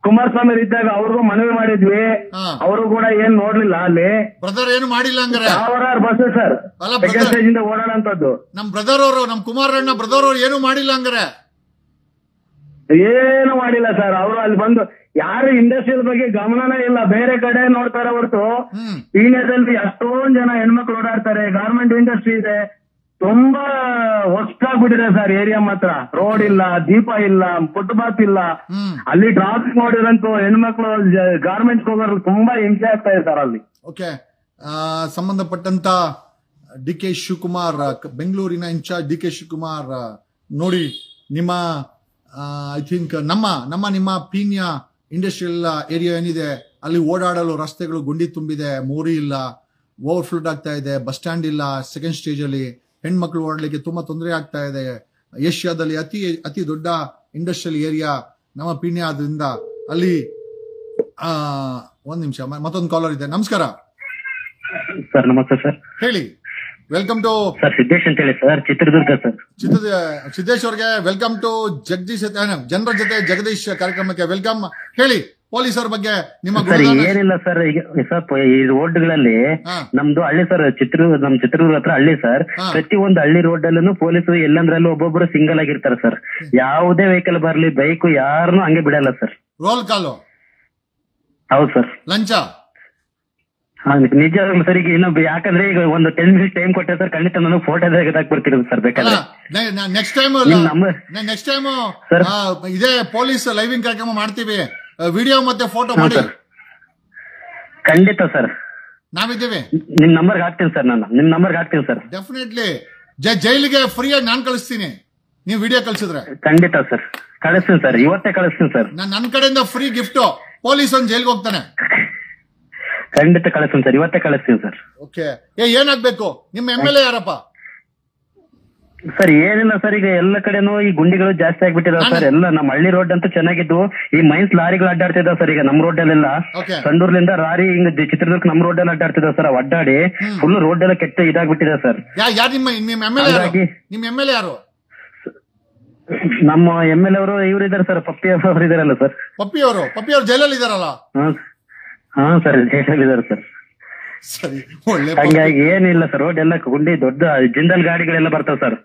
ಕುಮಾರಸ್ವಾಮಿ ಇದ್ದಾಗ ಅವ್ರಿಗೂ ಮನವಿ ಮಾಡಿದ್ವಿ, ಅವರು ಕೂಡ ಏನ್ ನೋಡ್ಲಿಲ್ಲ. ಅಲ್ಲಿ ಬ್ರದರ್ ಏನು ಮಾಡಿಲ್ಲ ಹಂಗಾರೆ, ಸಾವಿರಾರು ಬಸ್ ಸರ್ ಸೆಕೆಂಡ್ ಸ್ಟೇಜ್ ಇಂದ ಓಡಾಡಂತದ್ದು. ನಮ್ ಬ್ರದರ್ ಅವರು, ನಮ್ ಕುಮಾರಣ್ಣ ಬ್ರದರ್ ಅವರು ಏನು ಮಾಡಿಲ್ಲ ಹಂಗಾರೆ, ಏನು ಮಾಡಿಲ್ಲ ಸರ್. ಅವರು ಅಲ್ಲಿ ಬಂದು ಯಾರು ಇಂಡಸ್ಟ್ರಿಯಲ್ ಬಗ್ಗೆ ಗಮನನೇ ಇಲ್ಲ, ಬೇರೆ ಕಡೆ ನೋಡ್ತಾರೆ ಹೊರತು ಪೀಣ್ಯದಲ್ಲಿ ಅಷ್ಟೊಂದ್ ಜನ ಹೆಣ್ಮಕ್ಳು ಓಡಾಡ್ತಾರೆ. ಗಾರ್ಮೆಂಟ್ ಇಂಡಸ್ಟ್ರಿ ಇದೆ, ತುಂಬಾ ಹೊಸ್ತಾಗ್ಬಿಟ್ಟಿದೆ ಸರ್ ಏರಿಯಾ ಮಾತ್ರ. ರೋಡ್ ಇಲ್ಲ, ದೀಪ ಇಲ್ಲ, ಫುಟ್ಪಾತ್ ಇಲ್ಲ. ಅಲ್ಲಿ ಟ್ರಾಫಿಕ್ ನೋಡಿರಂತೂ ಹೆಣ್ಮಕ್ಳು ಗಾರ್ಮೆಂಟ್ಸ್ ಹೋಗೋರು ತುಂಬಾ ಹಿಂಸೆ ಆಗ್ತಾ ಇರ್ತಾರೆ ಅಲ್ಲಿ. ಓಕೆ, ಸಂಬಂಧಪಟ್ಟಂತ ಡಿ ಕೆ ಶಿವಕುಮಾರ್, ಬೆಂಗಳೂರಿನ ಇನ್ಚಾರ್ಜ್ ಡಿ ಕೆ ಶಿವಕುಮಾರ್, ನೋಡಿ ನಿಮ್ಮ ಐ ಥಿಂಕ್ ನಿಮ್ಮ ಪೀಣ್ಯ ಇಂಡಸ್ಟ್ರಿಯಲ್ ಏರಿಯಾ ಏನಿದೆ ಅಲ್ಲಿ ಓಡಾಡಲು ರಸ್ತೆಗಳು ಗುಂಡಿ ತುಂಬಿದೆ, ಮೋರಿ ಇಲ್ಲ, ಓವರ್ಫ್ಲೋಡ್ ಆಗ್ತಾ ಇದೆ, ಬಸ್ ಸ್ಟ್ಯಾಂಡ್ ಇಲ್ಲ, ಸೆಕೆಂಡ್ ಸ್ಟೇಜ್ ಅಲ್ಲಿ ಹೆಣ್ಮಕ್ಳು ಓಡಲಿಕ್ಕೆ ತುಂಬಾ ತೊಂದರೆ ಆಗ್ತಾ ಇದೆ. ಏಷ್ಯಾದಲ್ಲಿ ಅತಿ ದೊಡ್ಡ ಇಂಡಸ್ಟ್ರಿಯಲ್ ಏರಿಯಾ ನಮ್ಮ ಪೀಣ್ಯ ಆದ್ರಿಂದ ಅಲ್ಲಿ ಒಂದ್ ನಿಮಿಷ, ಮತ್ತೊಂದು ಕಾಲರ್ ಇದೆ. ನಮಸ್ಕಾರ ಸರ್. ನಮಸ್ತೆ ಸರ್, ಹೇಳಿ. ವೆಲ್ಕಮ್ ಟು ಸರ್ ಸಿದ್ದೇಶ್ ಅಂತ ಹೇಳಿ ಸರ್, ಚಿತ್ರದುರ್ಗ ಸರ್. ಸಿದ್ದೇಶ್ ಅವ್ರಿಗೆ ವೆಲ್ಕಮ್ ಟು ಜನರ ಜೊತೆ ಜಗದೀಶ್ ಕಾರ್ಯಕ್ರಮಕ್ಕೆ ವೆಲ್ಕಮ್. ಹೇಳಿ, ಪೊಲೀಸರ ಬಗ್ಗೆ ನಿಮ್ಮ ಏನಿಲ್ಲ ಸರ್. ಈಗ ಈ ರೋಡ್ಗಳಲ್ಲಿ ನಮ್ದು ಹಳ್ಳಿ ಸರ್, ನಮ್ ಚಿತ್ರದುರ್ಗ ಹತ್ರ ಹಳ್ಳಿ ಸರ್. ಪ್ರತಿ ಒಂದು ಹಳ್ಳಿ ರೋಡ್ ಅಲ್ಲೂ ಪೊಲೀಸರು ಎಲ್ಲಂದ್ರಲ್ಲೂ ಒಬ್ಬೊಬ್ರು ಸಿಂಗಲ್ ಆಗಿರ್ತಾರೆ ಸರ್. ಯಾವುದೇ ವೆಹಿಕಲ್ ಬರ್ಲಿ, ಬೈಕ್ ಯಾರನ್ನು ಹಂಗೆ ಬಿಡಲ್ಲ ಸರ್. ರೋಲ್ ಕಾಲು. ಹೌದು ಸರ್. ಲಂಚ. ನಿಜ ಸರ್. ಈಗ ಇನ್ನೊಬ್ಬ ಯಾಕಂದ್ರೆ ಈಗ ಒಂದು 10 ಮಿನಿಟ್ ಟೈಮ್ ಕೊಟ್ಟೆ ಸರ್, ಖಂಡಿತ ನಾನು ಫೋಟೋ ತೆಗೆದಾಕ್ ಬರ್ತಿರೋದು ಸರ್. ಬೇಕಾದ್ರೆ ನೆಕ್ಸ್ಟ್ ಟೈಮ್ ಇದೇ ಪೊಲೀಸ್ ಲೈವಿಂಗ್ ಕಾರ್ಯಕ್ರಮ ಮಾಡ್ತೀವಿ, ವಿಡಿಯೋ ಮತ್ತೆ ಫೋಟೋ ಮಾಡಿ. ಖಂಡಿತ ಸರ್, ನಾವಿದ್ದೀವಿ. ನಿಮ್ ನಂಬರ್ ಹಾಕ್ತೀನಿ ಸರ್, ನಾನು ನಿಮ್ ನಂಬರ್ ಹಾಕ್ತೀನಿ ಸರ್. ಡೆಫಿನೆಟ್ಲಿ ಜೈಲಿಗೆ ಫ್ರೀಯಾಗಿ ನಾನ್ ಕಳಿಸ್ತೀನಿ, ನೀವು ವಿಡಿಯೋ ಕಳಿಸಿದ್ರೆ. ಖಂಡಿತ ಸರ್, ಕಳಿಸ್ತೀನಿ ಸರ್, ಇವತ್ತೇ ಕಳಿಸ್ತೀನಿ ಸರ್. ನನ್ನ ಕಡೆಯಿಂದ ಫ್ರೀ ಗಿಫ್ಟ್. ಪೊಲೀಸ್ ಒಂದು ಜೈಲ್ಗೆ ಹೋಗ್ತಾನೆ. ಖಂಡಿತ ಕಳಿಸ್ತೀನಿ ಸರ್, ಇವತ್ತೇ ಕಳಿಸ್ತೀನಿ ಸರ್. ಓಕೆ, ಏನಾಗ್ಬೇಕು? ನಿಮ್ಮ MLA ಯಾರಪ್ಪ ಸರ್? ಏನಿಲ್ಲ ಸರ್, ಈಗ ಎಲ್ಲ ಕಡೆನೂ ಈ ಗುಂಡಿಗಳು ಜಾಸ್ತಿ ಆಗ್ಬಿಟ್ಟಿದಾವೆ ಸರ್. ಎಲ್ಲ ನಮ್ಮ ಹಳ್ಳಿ ರೋಡ್ ಅಂತೂ ಚೆನ್ನಾಗಿದ್ದು, ಈ ಮೈನ್ಸ್ ಲಾರಿಗಳು ಅಡ್ಡಾಡ್ತಿದಾವೆ ಸರ್. ಈಗ ನಮ್ ರೋಡ್ ಅಲ್ಲೆಲ್ಲ ಸಂಡೂರ್ಲಿಂದ ಲಾರಿ ಹಿಂಗ್ ಚಿತ್ರದುರ್ಗ ನಮ್ ರೋಡ್ ಅಲ್ಲಿ ಅಡ್ಡಾಡ್ತಿದಾವೆ ಸರ್. ಅಡ್ಡಾಡಿ ಫುಲ್ ರೋಡ್ ಎಲ್ಲ ಕೆಟ್ಟ ಇದಾಗ್ಬಿಟ್ಟಿದೆ ಸರ್. ನಿಮ್ಮ MLA ಯಾರು? ನಮ್ಮ MLA ಅವರು ಇವ್ರು ಇದಾರೆ ಸರ್, ಪಪ್ಪಿ ಅವರು ಇದಾರಲ್ಲ ಸರ್. ಪಪ್ಪಿ ಅವರು ಜೈಲಲ್ಲಿ ಇದಾರಲ್ಲ? ಹಾ ಸರ್, ಜೈಲಲ್ಲಿ ಇದಾರೆ ಸರ್. ಹಂಗಾಗಿ ಏನಿಲ್ಲ ಸರ್, ರೋಡ್ ಎಲ್ಲ ಗುಂಡಿ ದೊಡ್ಡ ಜಿಂದಲ್ ಗಾಡಿಗಳೆಲ್ಲ ಬರ್ತಾವ ಸರ್.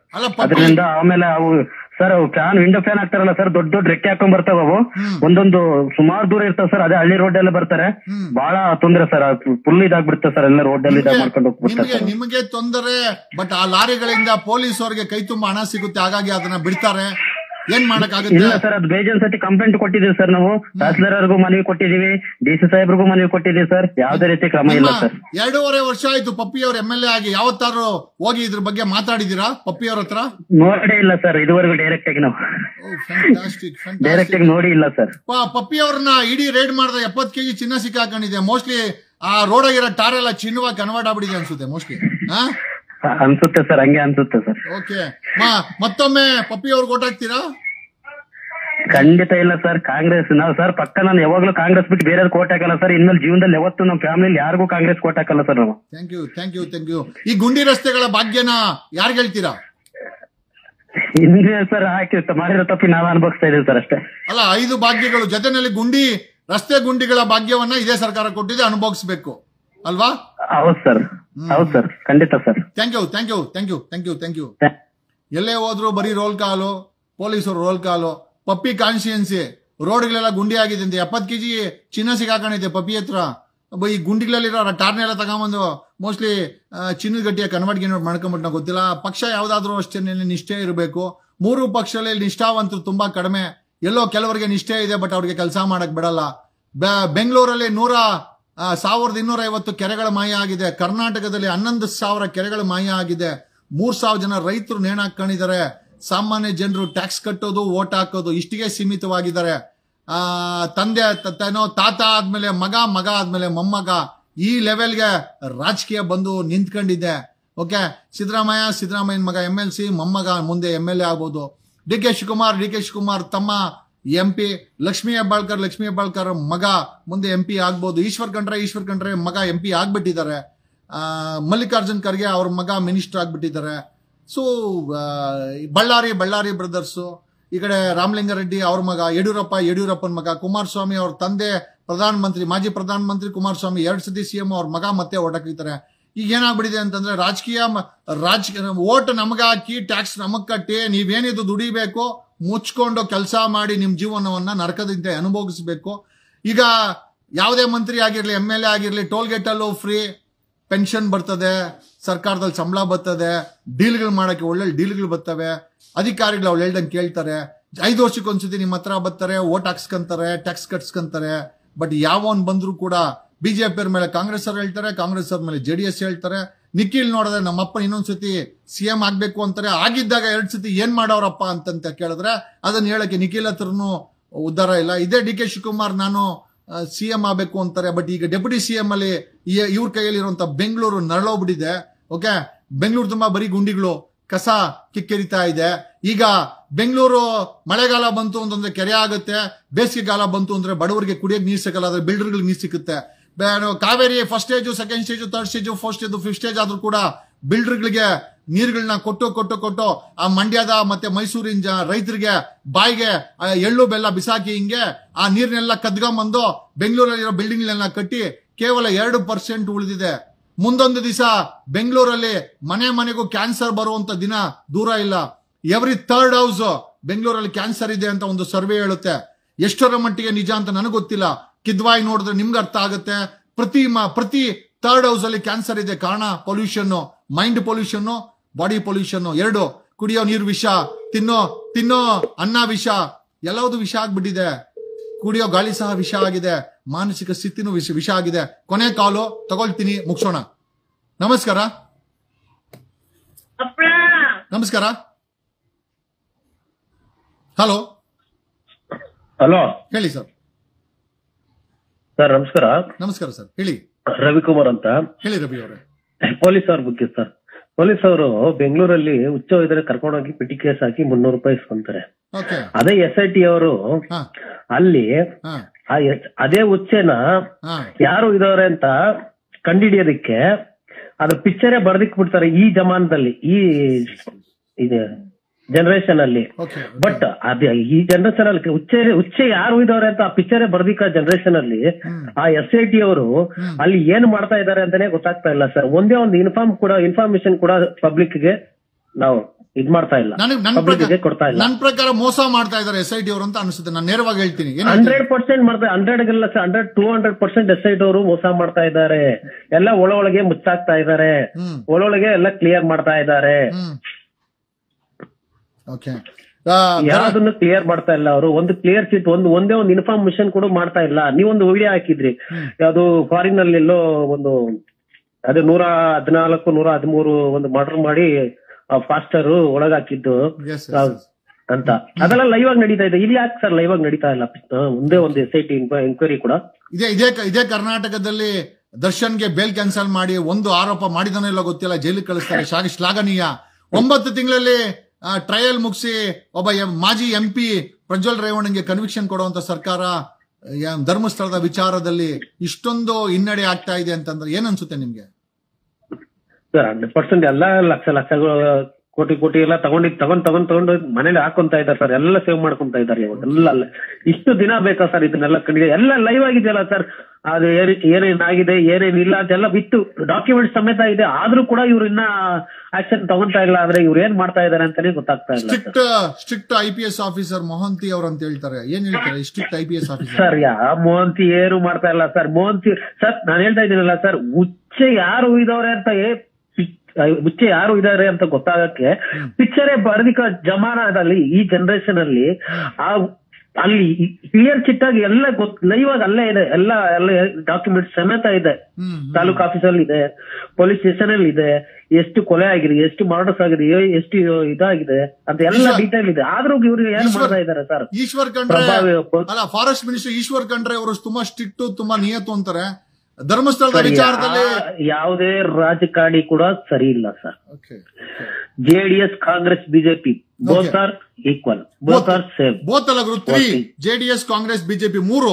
ಅದರಿಂದ ಆಮೇಲೆ ಅವು ಸರ್ ಫ್ಯಾನ್ ವಿಂಡೋ ಫ್ಯಾನ್ ಹಾಕ್ತಾರಲ್ಲ ಸರ್, ದೊಡ್ಡ ದೊಡ್ಡ ರೆಕ್ಕೆ ಹಾಕೊಂಡ್ ಬರ್ತಾವ. ಅವು ಒಂದೊಂದು ಸುಮಾರು ದೂರ ಇರ್ತಾವ ಸರ್. ಅದೇ ಹಳ್ಳಿ ರೋಡ್ ಎಲ್ಲ ಬರ್ತಾರೆ, ಬಹಳ ತೊಂದ್ರೆ ಸರ್. ಫುಲ್ ಇದಾಗ್ಬಿಡ್ತಾರೆ ಸರ್, ಎಲ್ಲ ರೋಡ್ ಅಲ್ಲಿ ಇದಾಗ ಮಾಡ್ಕೊಂಡು ಹೋಗ್ಬಿಡ್ತಾರೆ. ನಿಮಗೆ ತೊಂದರೆ, ಬಟ್ ಆ ಲಾರಿಗಳಿಂದ ಪೊಲೀಸ್ ಅವರಿಗೆ ಕೈ ತುಂಬಾ ಹಣ ಸಿಗುತ್ತೆ, ಹಾಗಾಗಿ ಅದನ್ನ ಬಿಡ್ತಾರೆ. ಏನ್ ಮಾಡಕ್ಕಾಗುತ್ತೆ? ಇಲ್ಲ ಸರ್, ಅದು ಬೇಜಾನ್ ಸತಿ ಕಂಪ್ಲೇಂಟ್ ಕೊಟ್ಟಿದೀವಿ ಸರ್. ನಾವು ತಹಸೀಲ್ದಾರ್ಗೂ ಮನವಿ ಕೊಟ್ಟಿದೀವಿ, DC ಸಾಹೇಬ್ರಿಗೂ ಮನವಿ ಕೊಟ್ಟಿದೀವಿ ಸರ್. ಯಾವುದೇ ರೀತಿ ಕ್ರಮ ಇಲ್ಲ ಸರ್. 2.5 ವರ್ಷ ಆಯ್ತು ಪಪ್ಪಿ ಅವ್ರ MLA ಆಗಿ. ಯಾವತ್ತಾರು ಹೋಗಿ ಇದ್ರ ಬಗ್ಗೆ ಮಾತಾಡಿದೀರಾ ಪಪ್ಪಿ ಅವ್ರ ಹತ್ರ? ನೋಡೇ ಇಲ್ಲ ಸರ್ ಇದುವರೆಗೂ ಡೈರೆಕ್ಟ್ ಆಗಿ. ನಾವು ಡೈರೆಕ್ಟ್ ಆಗಿ ನೋಡಿ ಇಲ್ಲ ಸರ್. ಪಪ್ಪಿ ಅವ್ರನ್ನ ಇಡೀ ರೇಡ್ ಮಾಡಿದ್ರೆ 70 kg ಚಿನ್ನ ಸಿಕ್ಕಾಕೊಂಡಿದೆ. ಮೋಸ್ಟ್ಲಿ ಆ ರೋಡ್ ಆಗಿರೋ ಟಾರ್ ಎಲ್ಲ ಚಿನ್ನವಾಗಿ ಕನ್ವರ್ಟ್ ಆಗ್ಬಿಟ್ಟಿದೆ ಅನ್ಸುತ್ತೆ ಮೋಸ್ಟ್ಲಿ. ಅನ್ಸುತ್ತೆ ಸರ್, ಹಂಗೆ ಅನ್ಸುತ್ತೆ ಸರ್. ಓಕೆ, ಮತ್ತೊಮ್ಮೆ ಪಪ್ಪಿ ಅವ್ರಿಗೆ ಓಟ್ ಹಾಕ್ತೀರಾ? ಖಂಡಿತ ಇಲ್ಲ ಸರ್. ಕಾಂಗ್ರೆಸ್ ನಾವು ಸರ್ ಪಕ್ಕ, ನಾನು ಯಾವಾಗ್ಲೂ ಕಾಂಗ್ರೆಸ್ ಬಿಟ್ಟು ಬೇರೆ ಕೋಟ್ ಹಾಕಲ್ಲ ಸರ್. ಇನ್ಮೇಲೆ ಜೀವನದಲ್ಲಿ ಯಾವತ್ತು ನಮ್ಮ ಫ್ಯಾಮಿಲಿ ಯಾರಿಗೂ ಕಾಂಗ್ರೆಸ್ ಕೋಟ್ ಹಾಕಲ್ಲ ಸರ್ ನಾವು. Thank you. ಈ ಗುಂಡಿ ರಸ್ತೆಗಳ ಭಾಗ್ಯನ ಯಾರು ಹೇಳ್ತೀರಾ? ಹಿಂದೆ ಸರ್ ಹಾಕಿ ಮಾಡಿರೋ ತಪ್ಪಿ ನಾವ್ ಅನುಭವಿಸ್ತಾ ಇದೀವಿ ಸರ್ ಅಷ್ಟೇ. ಅಲ್ಲ 5 ಭಾಗ್ಯಗಳು ಜೊತೆನಲ್ಲಿ ರಸ್ತೆ ಗುಂಡಿಗಳ ಭಾಗ್ಯವನ್ನ ಇದೇ ಸರ್ಕಾರ ಕೊಟ್ಟಿದೆ, ಅನುಭವಿಸಬೇಕು ಅಲ್ವಾ? ಹೌದು ಸರ್, ಹೌದು ಸರ್, ಖಂಡಿತ sir. Thank you thank you thank you thank you thank you. ಎಲ್ಲೇ ಹೋದ್ರು ಬರೀ ರೋಲ್ ಕಾಲು, ಪೊಲೀಸರು ರೋಲ್ ಕಾಲು. ಪಪ್ಪಿ ಕಾನ್ಸ್ಟಿಟ್ಯೂನ್ಸಿ ರೋಡ್ಗಳೆಲ್ಲ ಗುಂಡಿ ಆಗಿದೆ ಅಂತ 70 kg ಚಿನ್ನ ಸಿಗಾಕೊಂಡಿದೆ ಪಪ್ಪಿ ಹತ್ರ. ಈ ಗುಂಡಿಗಳಲ್ಲಿರೋ ಟಾರ್ನೆ ಎಲ್ಲ ತಗೊಂಬಂದು ಮೋಸ್ಟ್ಲಿ ಚಿನ್ನದ ಗಟ್ಟಿಯ ಕನ್ವರ್ಟ್ ಮಾಡ್ಕೊಂಬಿಟ್ಟು ಗೊತ್ತಿಲ್ಲ. ಪಕ್ಷ ಯಾವ್ದಾದ್ರು ಅಷ್ಟೇ ನಿಷ್ಠೆ ಇರಬೇಕು. 3 ಪಕ್ಷದಲ್ಲಿ ನಿಷ್ಠಾವಂತರು ತುಂಬಾ ಕಡಿಮೆ. ಎಲ್ಲೋ ಕೆಲವರಿಗೆ ನಿಷ್ಠೆ ಇದೆ, ಬಟ್ ಅವ್ರಿಗೆ ಕೆಲಸ ಮಾಡಕ್ ಬಿಡಲ್ಲ. ಬೆಂಗಳೂರಲ್ಲಿ 1250 ಕೆರೆಗಳ ಮಾಯ ಆಗಿದೆ. ಕರ್ನಾಟಕದಲ್ಲಿ 11,000 ಕೆರೆಗಳ ಮಾಯ ಆಗಿದೆ. 3,000 ಜನ ರೈತರು ನೇಣಾಕೊಂಡಿದ್ದಾರೆ. ಸಾಮಾನ್ಯ ಜನರು ಟ್ಯಾಕ್ಸ್ ಕಟ್ಟೋದು, ವೋಟ್ ಹಾಕೋದು ಇಷ್ಟಿಗೆ ಸೀಮಿತವಾಗಿದ್ದಾರೆ. ತಂದೆ ತಾತ ಆದ್ಮೇಲೆ ಮಗ, ಮಗ ಆದ್ಮೇಲೆ ಮೊಮ್ಮಗ, ಈ ಲೆವೆಲ್ಗೆ ರಾಜಕೀಯ ಬಂದು ನಿಂತ್ಕೊಂಡಿದೆ. ಓಕೆ, ಸಿದ್ದರಾಮಯ್ಯನ ಮಗ MLC, ಮೊಮ್ಮಗ ಮುಂದೆ MLA ಆಗ್ಬೋದು. ಡಿ ಕೆ ಶಿವಕುಮಾರ್ ತಮ್ಮ MP, ಲಕ್ಷ್ಮೀ ಹೆಬ್ಬಾಳ್ಕರ್ ಮಗ ಮುಂದೆ MP ಆಗ್ಬೋದು. ಈಶ್ವರ್ ಖಂಡ್ರೆ ಮಗ MP ಆಗ್ಬಿಟ್ಟಿದ್ದಾರೆ. ಮಲ್ಲಿಕಾರ್ಜುನ್ ಖರ್ಗೆ ಅವ್ರ ಮಗ ಮಿನಿಸ್ಟರ್ ಆಗ್ಬಿಟ್ಟಿದ್ದಾರೆ. ಸೊ ಬಳ್ಳಾರಿ ಬ್ರದರ್ಸು, ಈ ಕಡೆ ರಾಮಲಿಂಗಾರೆಡ್ಡಿ ಅವ್ರ ಮಗ, ಯಡಿಯೂರಪ್ಪನ ಮಗ, ಕುಮಾರಸ್ವಾಮಿ ಅವ್ರ ತಂದೆ ಮಾಜಿ ಪ್ರಧಾನಮಂತ್ರಿ ಕುಮಾರಸ್ವಾಮಿ 2 ಸತಿ CM, ಅವ್ರ ಮಗ ಮತ್ತೆ ಓಟಾಕಿದ್ದಾರೆ. ಈಗ ಏನಾಗ್ಬಿಟ್ಟಿದೆ ಅಂತಂದ್ರೆ ರಾಜಕೀಯ ಓಟ್ ನಮಗ ಹಾಕಿ ಟ್ಯಾಕ್ಸ್ ನಮಗ್ ಕಟ್ಟಿ ನೀವೇನಿದು ದುಡಿಬೇಕು, ಮುಚ್ಕೊಂಡು ಕೆಲಸ ಮಾಡಿ ನಿಮ್ ಜೀವನವನ್ನ ನರಕದಿಂದ ಅನುಭವಿಸಬೇಕು. ಈಗ ಯಾವುದೇ ಮಂತ್ರಿ ಆಗಿರ್ಲಿ, MLA ಆಗಿರ್ಲಿ, ಟೋಲ್ ಗೇಟ್ ಅಲ್ಲೂ ಫ್ರೀ ಪೆನ್ಷನ್ ಬರ್ತದೆ, ಸರ್ಕಾರದಲ್ಲಿ ಸಂಬಳ ಬರ್ತದೆ, ಡೀಲ್ಗಳು ಮಾಡಕ್ಕೆ ಒಳ್ಳೆ ಡೀಲ್ಗಳು ಬರ್ತವೆ. ಅಧಿಕಾರಿಗಳು ಅವ್ರು ಹೇಳ್ದಂಗೆ ಕೇಳ್ತಾರೆ. 5 ವರ್ಷಕ್ಕೊಂದ್ಸತಿ ನಿಮ್ಮ ಹತ್ರ ಬರ್ತಾರೆ, ಓಟ್ ಹಾಕ್ಸ್ಕೊಂತಾರೆ, ಟ್ಯಾಕ್ಸ್ ಕಟ್ಸ್ಕೊಂತಾರೆ. ಬಟ್ ಯಾವನ್ ಬಂದ್ರು ಕೂಡ ಬಿಜೆಪಿ ಮೇಲೆ ಕಾಂಗ್ರೆಸ್ ಅವ್ರು ಹೇಳ್ತಾರೆ, ಕಾಂಗ್ರೆಸ್ ಅವ್ರ ಮೇಲೆ JDS ಹೇಳ್ತಾರೆ. ನಿಖಿಲ್ ನೋಡಿದ್ರೆ ನಮ್ಮಪ್ಪ ಇನ್ನೊಂದ್ಸತಿ CM ಆಗ್ಬೇಕು ಅಂತಾರೆ. ಆಗಿದ್ದಾಗ 2 ಸತಿ ಏನ್ ಮಾಡೋರಪ್ಪ ಅಂತ ಕೇಳಿದ್ರೆ ಅದನ್ನ ಹೇಳಕ್ಕೆ ನಿಖಿಲ್ ಹತ್ರನು ಉದ್ಧಾರ ಇಲ್ಲ. ಇದೇ ಡಿ ಕೆ ಶಿವಕುಮಾರ್ ನಾನು CM ಆಗ್ಬೇಕು ಅಂತಾರೆ. ಬಟ್ ಈಗ ಡೆಪ್ಯೂಟಿ CM ಅಲ್ಲಿ ಇವ್ರ ಕೈಯಲ್ಲಿರುವಂತ ಬೆಂಗಳೂರು ನರಳೋಗ್ಬಿಟ್ಟಿದೆ. ಓಕೆ, ಬೆಂಗಳೂರು ತುಂಬಾ ಬರೀ ಗುಂಡಿಗಳು, ಕಸ ಕಿಕ್ಕೆರಿತಾ ಇದೆ. ಈಗ ಬೆಂಗಳೂರು ಮಳೆಗಾಲ ಬಂತು ಅಂತಂದ್ರೆ ಕೆರೆ ಆಗುತ್ತೆ, ಬೇಸಿಗೆಗಾಲ ಬಂತು ಅಂದ್ರೆ ಬಡವರಿಗೆ ಕುಡಿಯಕ್ಕೆ ನೀರು ಸಿಗಲ್ಲ, ಆದ್ರೆ ಬಿಲ್ಡರ್ಗಳಿಗೆ ನೀರು ಸಿಗುತ್ತೆ. Kaveri first stage, second stage, third stage, fourth stage, 5th stage ಆದ್ರೂ ಕೂಡ ಬಿಲ್ಡರ್ಗಳಿಗೆ ನೀರುಗಳನ್ನ ಕೊಟ್ಟು ಆ ಮಂಡ್ಯದ ಮತ್ತೆ ಮೈಸೂರಿನ ರೈತರಿಗೆ ಬಾಯಿಗೆ ಎಳ್ಳು ಬೆಲ್ಲ ಬಿಸಾಕಿ ಹಿಂಗೆ ಆ ನೀರ್ನೆಲ್ಲ ಕದ್ಕೊಂಬಂದು ಬೆಂಗಳೂರಲ್ಲಿರೋ ಬಿಲ್ಡಿಂಗ್ನೆಲ್ಲ ಕಟ್ಟಿ ಕೇವಲ 2% ಉಳಿದಿದೆ. ಮುಂದೊಂದು ದಿವಸ ಬೆಂಗಳೂರಲ್ಲಿ ಮನೆಗೂ ಕ್ಯಾನ್ಸರ್ ಬರುವಂತ ದಿನ ದೂರ ಇಲ್ಲ. ಎವ್ರಿ 3rd ಹೌಸ್ ಬೆಂಗಳೂರಲ್ಲಿ ಕ್ಯಾನ್ಸರ್ ಇದೆ ಅಂತ ಒಂದು ಸರ್ವೆ ಹೇಳುತ್ತೆ. ಎಷ್ಟರ ಮಟ್ಟಿಗೆ ನಿಜ ಅಂತ ನನಗೆ ಗೊತ್ತಿಲ್ಲ. ಕಿದ್ವಾಯಿ ನೋಡಿದ್ರೆ ನಿಮ್ಗೆ ಅರ್ಥ ಆಗುತ್ತೆ. ಪ್ರತಿ 3rd ಹೌಸ್ ಅಲ್ಲಿ ಕ್ಯಾನ್ಸರ್ ಇದೆ. ಕಾರಣ pollution, mind pollution, body pollution. 2 ಕುಡಿಯೋ ನೀರು ವಿಷ, ತಿನ್ನೋ ಅನ್ನ ವಿಷ, ಎಲ್ಲವುದು ವಿಷ ಆಗ್ಬಿಟ್ಟಿದೆ. ಕುಡಿಯೋ ಗಾಳಿ ಸಹ ವಿಷ ಆಗಿದೆ, ಮಾನಸಿಕ ಸ್ಥಿತಿನೂ ವಿಷ ಆಗಿದೆ. ಕೊನೆ ಕಾಲು ತಗೊಳ್ತೀನಿ, ಮುಗಿಸೋಣ. ನಮಸ್ಕಾರ. ಹಲೋ ಹೇಳಿ ಸರ್. ಸರ್ ನಮಸ್ಕಾರ. ನಮಸ್ಕಾರ ಸರ್, ಹೇಳಿ. ರವಿಕುಮಾರ್ ಅಂತ. ಹೇಳಿ ರವಿ ಅವರೇ. ಪೊಲೀಸ್ ಅವ್ರ ಬಗ್ಗೆ ಸರ್, ಪೊಲೀಸ್ ಅವರು ಬೆಂಗಳೂರಲ್ಲಿ ಹುಚ್ಚ ಇದ್ರೆ ಕರ್ಕೊಂಡೋಗಿ ಪಿಟಿ ಕೇಸ್ ಹಾಕಿ 300 ರೂಪಾಯಿ ಇಸ್ಕೊಂತಾರೆ. ಅದೇ SIT ಅವರು ಅಲ್ಲಿ ಅದೇ ಹುಚ್ಚೆನ ಯಾರು ಇದಾರೆ ಅಂತ ಕಂಡಿಡಿಯೋದಕ್ಕೆ ಅದ್ರ ಪಿಕ್ಚರೇ ಬರ್ದಿಕ್ ಬಿಡ್ತಾರೆ ಈ ಜಮಾನದಲ್ಲಿ, ಈ ಜನರೇಷನ್ ಅಲ್ಲಿ. ಬಟ್ ಅದೇ ಈ ಜನರೇಷನ್ ಅಲ್ಲಿ ಹುಚ್ಚೆ ಯಾರು ಇದಾರೆ ಅಂತ ಆ ಪಿಕ್ಚರೇ ಬರ್ದಿಕ್ಕ ಜನರೇಷನ್ ಅಲ್ಲಿ ಆ SIT ಅವರು ಅಲ್ಲಿ ಏನ್ ಮಾಡ್ತಾ ಇದಾರೆ ಅಂತಾನೆ ಗೊತ್ತಾಗ್ತಾ ಇಲ್ಲ ಸರ್. ಒಂದೇ ಒಂದು ಇನ್ಫಾರ್ಮೇಶನ್ ಕೂಡ ಪಬ್ಲಿಕ್ ಗೆ ನಾವು ಇದ್ ಮಾಡ್ತಾ ಇಲ್ಲ, ಪಬ್ಲಿಕ್ ಗೆ ಕೊಡ್ತಾ ಇಲ್ಲ. ನನ್ನ ಪ್ರಕಾರ ಮೋಸ ಮಾಡ್ತಾ ಇದಾರೆ SIT ಅವರು ಅಂತ ಅನಿಸುತ್ತೆ. ನಾನು ನೇರವಾಗಿ ಹೇಳ್ತೀನಿ, 100% ಮಾಡ್ತಾರೆ. 200% SIT ಅವರು ಮೋಸ ಮಾಡ್ತಾ ಇದ್ದಾರೆ. ಎಲ್ಲ ಒಳಗೆ ಮುಚ್ಚಾಕ್ತಾ ಇದ್ದಾರೆ, ಒಳಗೆ ಎಲ್ಲ ಕ್ಲಿಯರ್ ಮಾಡ್ತಾ ಇದ್ದಾರೆ. ಯಾವ್ದನ್ನು ಕ್ಲಿಯರ್ ಮಾಡ್ತಾ ಇಲ್ಲ ಅವರು. ಒಂದು ಕ್ಲಿಯರ್ ಶೀಟ್, ಒಂದೇ ಒಂದು ಇನ್ಫಾರ್ಮೇಶನ್ ಕೂಡ ಮಾಡ್ತಾ ಇಲ್ಲ. ನೀವೊಂದು ವಿಡಿಯೋ ಹಾಕಿದ್ರಿ, ಯಾವ್ದು ಫಾರಿನ್ ನಲ್ಲಿ ಎಲ್ಲೋ ಒಂದು ಅದೇ 114, 113 ಒಂದು ಮರ್ಡರ್ ಮಾಡಿ ಫಾಸ್ಟರ್ ಒಳಗ್ ಹಾಕಿದ್ದು ಅಂತ, ಅದೆಲ್ಲ ಲೈವ್ ಆಗಿ ನಡೀತಾ ಇದೆ. ಇಲ್ಲಿ ಯಾಕೆ ಸರ್ ಲೈವ್ ಆಗಿ ನಡೀತಾ ಇಲ್ಲ? ಒಂದೇ ಒಂದು SIT ಎಂಕ್ವೈರಿ ಕೂಡ ಇದೇ ಕರ್ನಾಟಕದಲ್ಲಿ ದರ್ಶನ್ಗೆ ಬೇಲ್ ಕ್ಯಾನ್ಸಲ್ ಮಾಡಿ ಒಂದು ಆರೋಪ ಮಾಡಿದಾನೋ ಇಲ್ಲ ಗೊತ್ತಿಲ್ಲ, ಜೈಲಿಗೆ ಕಳಿಸ್ತಾರೆ. ಶ್ಲಾಘನೀಯ. 9 ತಿಂಗಳಲ್ಲಿ ಟ್ರಯಲ್ ಮುಗಿಸಿ ಒಬ್ಬ ಮಾಜಿ MP ಪ್ರಜ್ವಲ್ ರೇವಣ್ಣಗೆ ಕನ್ವಿಕ್ಷನ್ ಕೊಡುವಂತ ಸರ್ಕಾರ ಧರ್ಮಸ್ಥಳದ ವಿಚಾರದಲ್ಲಿ ಇಷ್ಟೊಂದು ಹಿನ್ನಡೆ ಆಗ್ತಾ ಇದೆ ಅಂತಂದ್ರೆ ಏನ್ ಅನ್ಸುತ್ತೆ ನಿಮ್ಗೆ? ಸರ್ 100% ಎಲ್ಲ ಲಕ್ಷ ಕೋಟಿ ಎಲ್ಲ ತಗೊಂಡು ಮನೇಲಿ ಹಾಕೊಂತ ಇದ್ದಾರೆ ಸರ್. ಎಲ್ಲ ಸೇವ್ ಮಾಡ್ಕೊಂತ ಇದ್ದಾರೆ ಎಲ್ಲ. ಇಷ್ಟು ದಿನ ಬೇಕಾ ಸರ್ ಇದನ್ನೆಲ್ಲ ಕಣ್ಣಿಗೆ? ಎಲ್ಲ ಲೈವ್ ಆಗಿದೆಯಲ್ಲ ಸರ್, ಅದು ಏನೇನಾಗಿದೆ ಏನೇನಿಲ್ಲ ಅಂತೆಲ್ಲ ಬಿಟ್ಟು ಡಾಕ್ಯುಮೆಂಟ್ ಸಮೇತ ಇದೆ. ಆದ್ರೂ ಕೂಡ ಇವ್ರು ಇನ್ನ ಆಕ್ಷನ್ ತಗೊಂತಾ ಇಲ್ಲ. ಆದ್ರೆ ಇವ್ರು ಏನ್ ಮಾಡ್ತಾ ಇದಾರೆ ಅಂತಾನೆ ಗೊತ್ತಾಗ್ತಾ ಇಲ್ಲ. ಸ್ಟ್ರಿಕ್ಟ್ IPS ಆಫೀಸರ್ ಮೊಹಂತಿ ಅವ್ರು ಅಂತ ಹೇಳ್ತಾರೆ, ಏನ್ ಹೇಳ್ತಾರೆ strict IPS officer? Sir Mohanty ಏನು ಮಾಡ್ತಾ ಇಲ್ಲ ಸರ್. ಮೋಹಂತಿ ಸರ್ ನಾನು ಹೇಳ್ತಾ ಇದ್ದೀನಲ್ಲ ಸರ್, ಹುಚ್ಚೆ ಯಾರು ಇದಾರೆ ಅಂತ ಗೊತ್ತಾಗಕ್ಕೆ ಪಿಕ್ಚರೇ ಬರದಿಕ ಜಮಾನದಲ್ಲಿ ಈ ಜನರೇಷನ್ ಅಲ್ಲಿ ಅಲ್ಲಿ ಕ್ಲಿಯರ್ ಚಿಟ್ಟಾಗಿ ಎಲ್ಲ ಲೈವ್ ಆಗಿ ಅಲ್ಲೇ ಇದೆ. ಎಲ್ಲ ಡಾಕ್ಯುಮೆಂಟ್ಸ್ ಸಮೇತ ಇದೆ. ತಾಲೂಕ್ ಆಫೀಸಲ್ಲಿ ಇದೆ, ಪೊಲೀಸ್ ಸ್ಟೇಷನ್ ಅಲ್ಲಿ ಇದೆ, ಎಷ್ಟು ಕೊಲೆ ಆಗಿದೆ, ಎಷ್ಟು ಮರ್ಡರ್ಸ್ ಆಗಿದೆ, ಎಷ್ಟು ಇದಾಗಿದೆ ಅಂತ ಎಲ್ಲ ಡೀಟೇಲ್ ಇದೆ. ಆದ್ರೂ ಇವ್ರು ಏನ್ ಮಾಡ್ತಾ ಇದಾರೆ ಸರ್? ಈಶ್ವರ್ ಖಂಡ್ರೆ ಅಲ್ಲ, ಫಾರೆಸ್ಟ್ ಮಿನಿಸ್ಟರ್ ಈಶ್ವರ್ ಖಂಡ್ರೆ ಅವರು ತುಂಬಾ ಸ್ಟ್ರಿಕ್ಟ್, ತುಂಬಾ ನಿಯತ್ತು ಅಂತಾರೆ. ಧರ್ಮಸ್ಥಳದ ವಿಚಾರದಲ್ಲಿ ಯಾವುದೇ ರಾಜಕಾರಣಿ ಕೂಡ ಸರಿ ಇಲ್ಲ sir. JDS, Congress, BJP both are equal, both are same. Both ಅಲ್ಲ ಗುರು, JDS, ಕಾಂಗ್ರೆಸ್, ಬಿಜೆಪಿ ಮೂರು.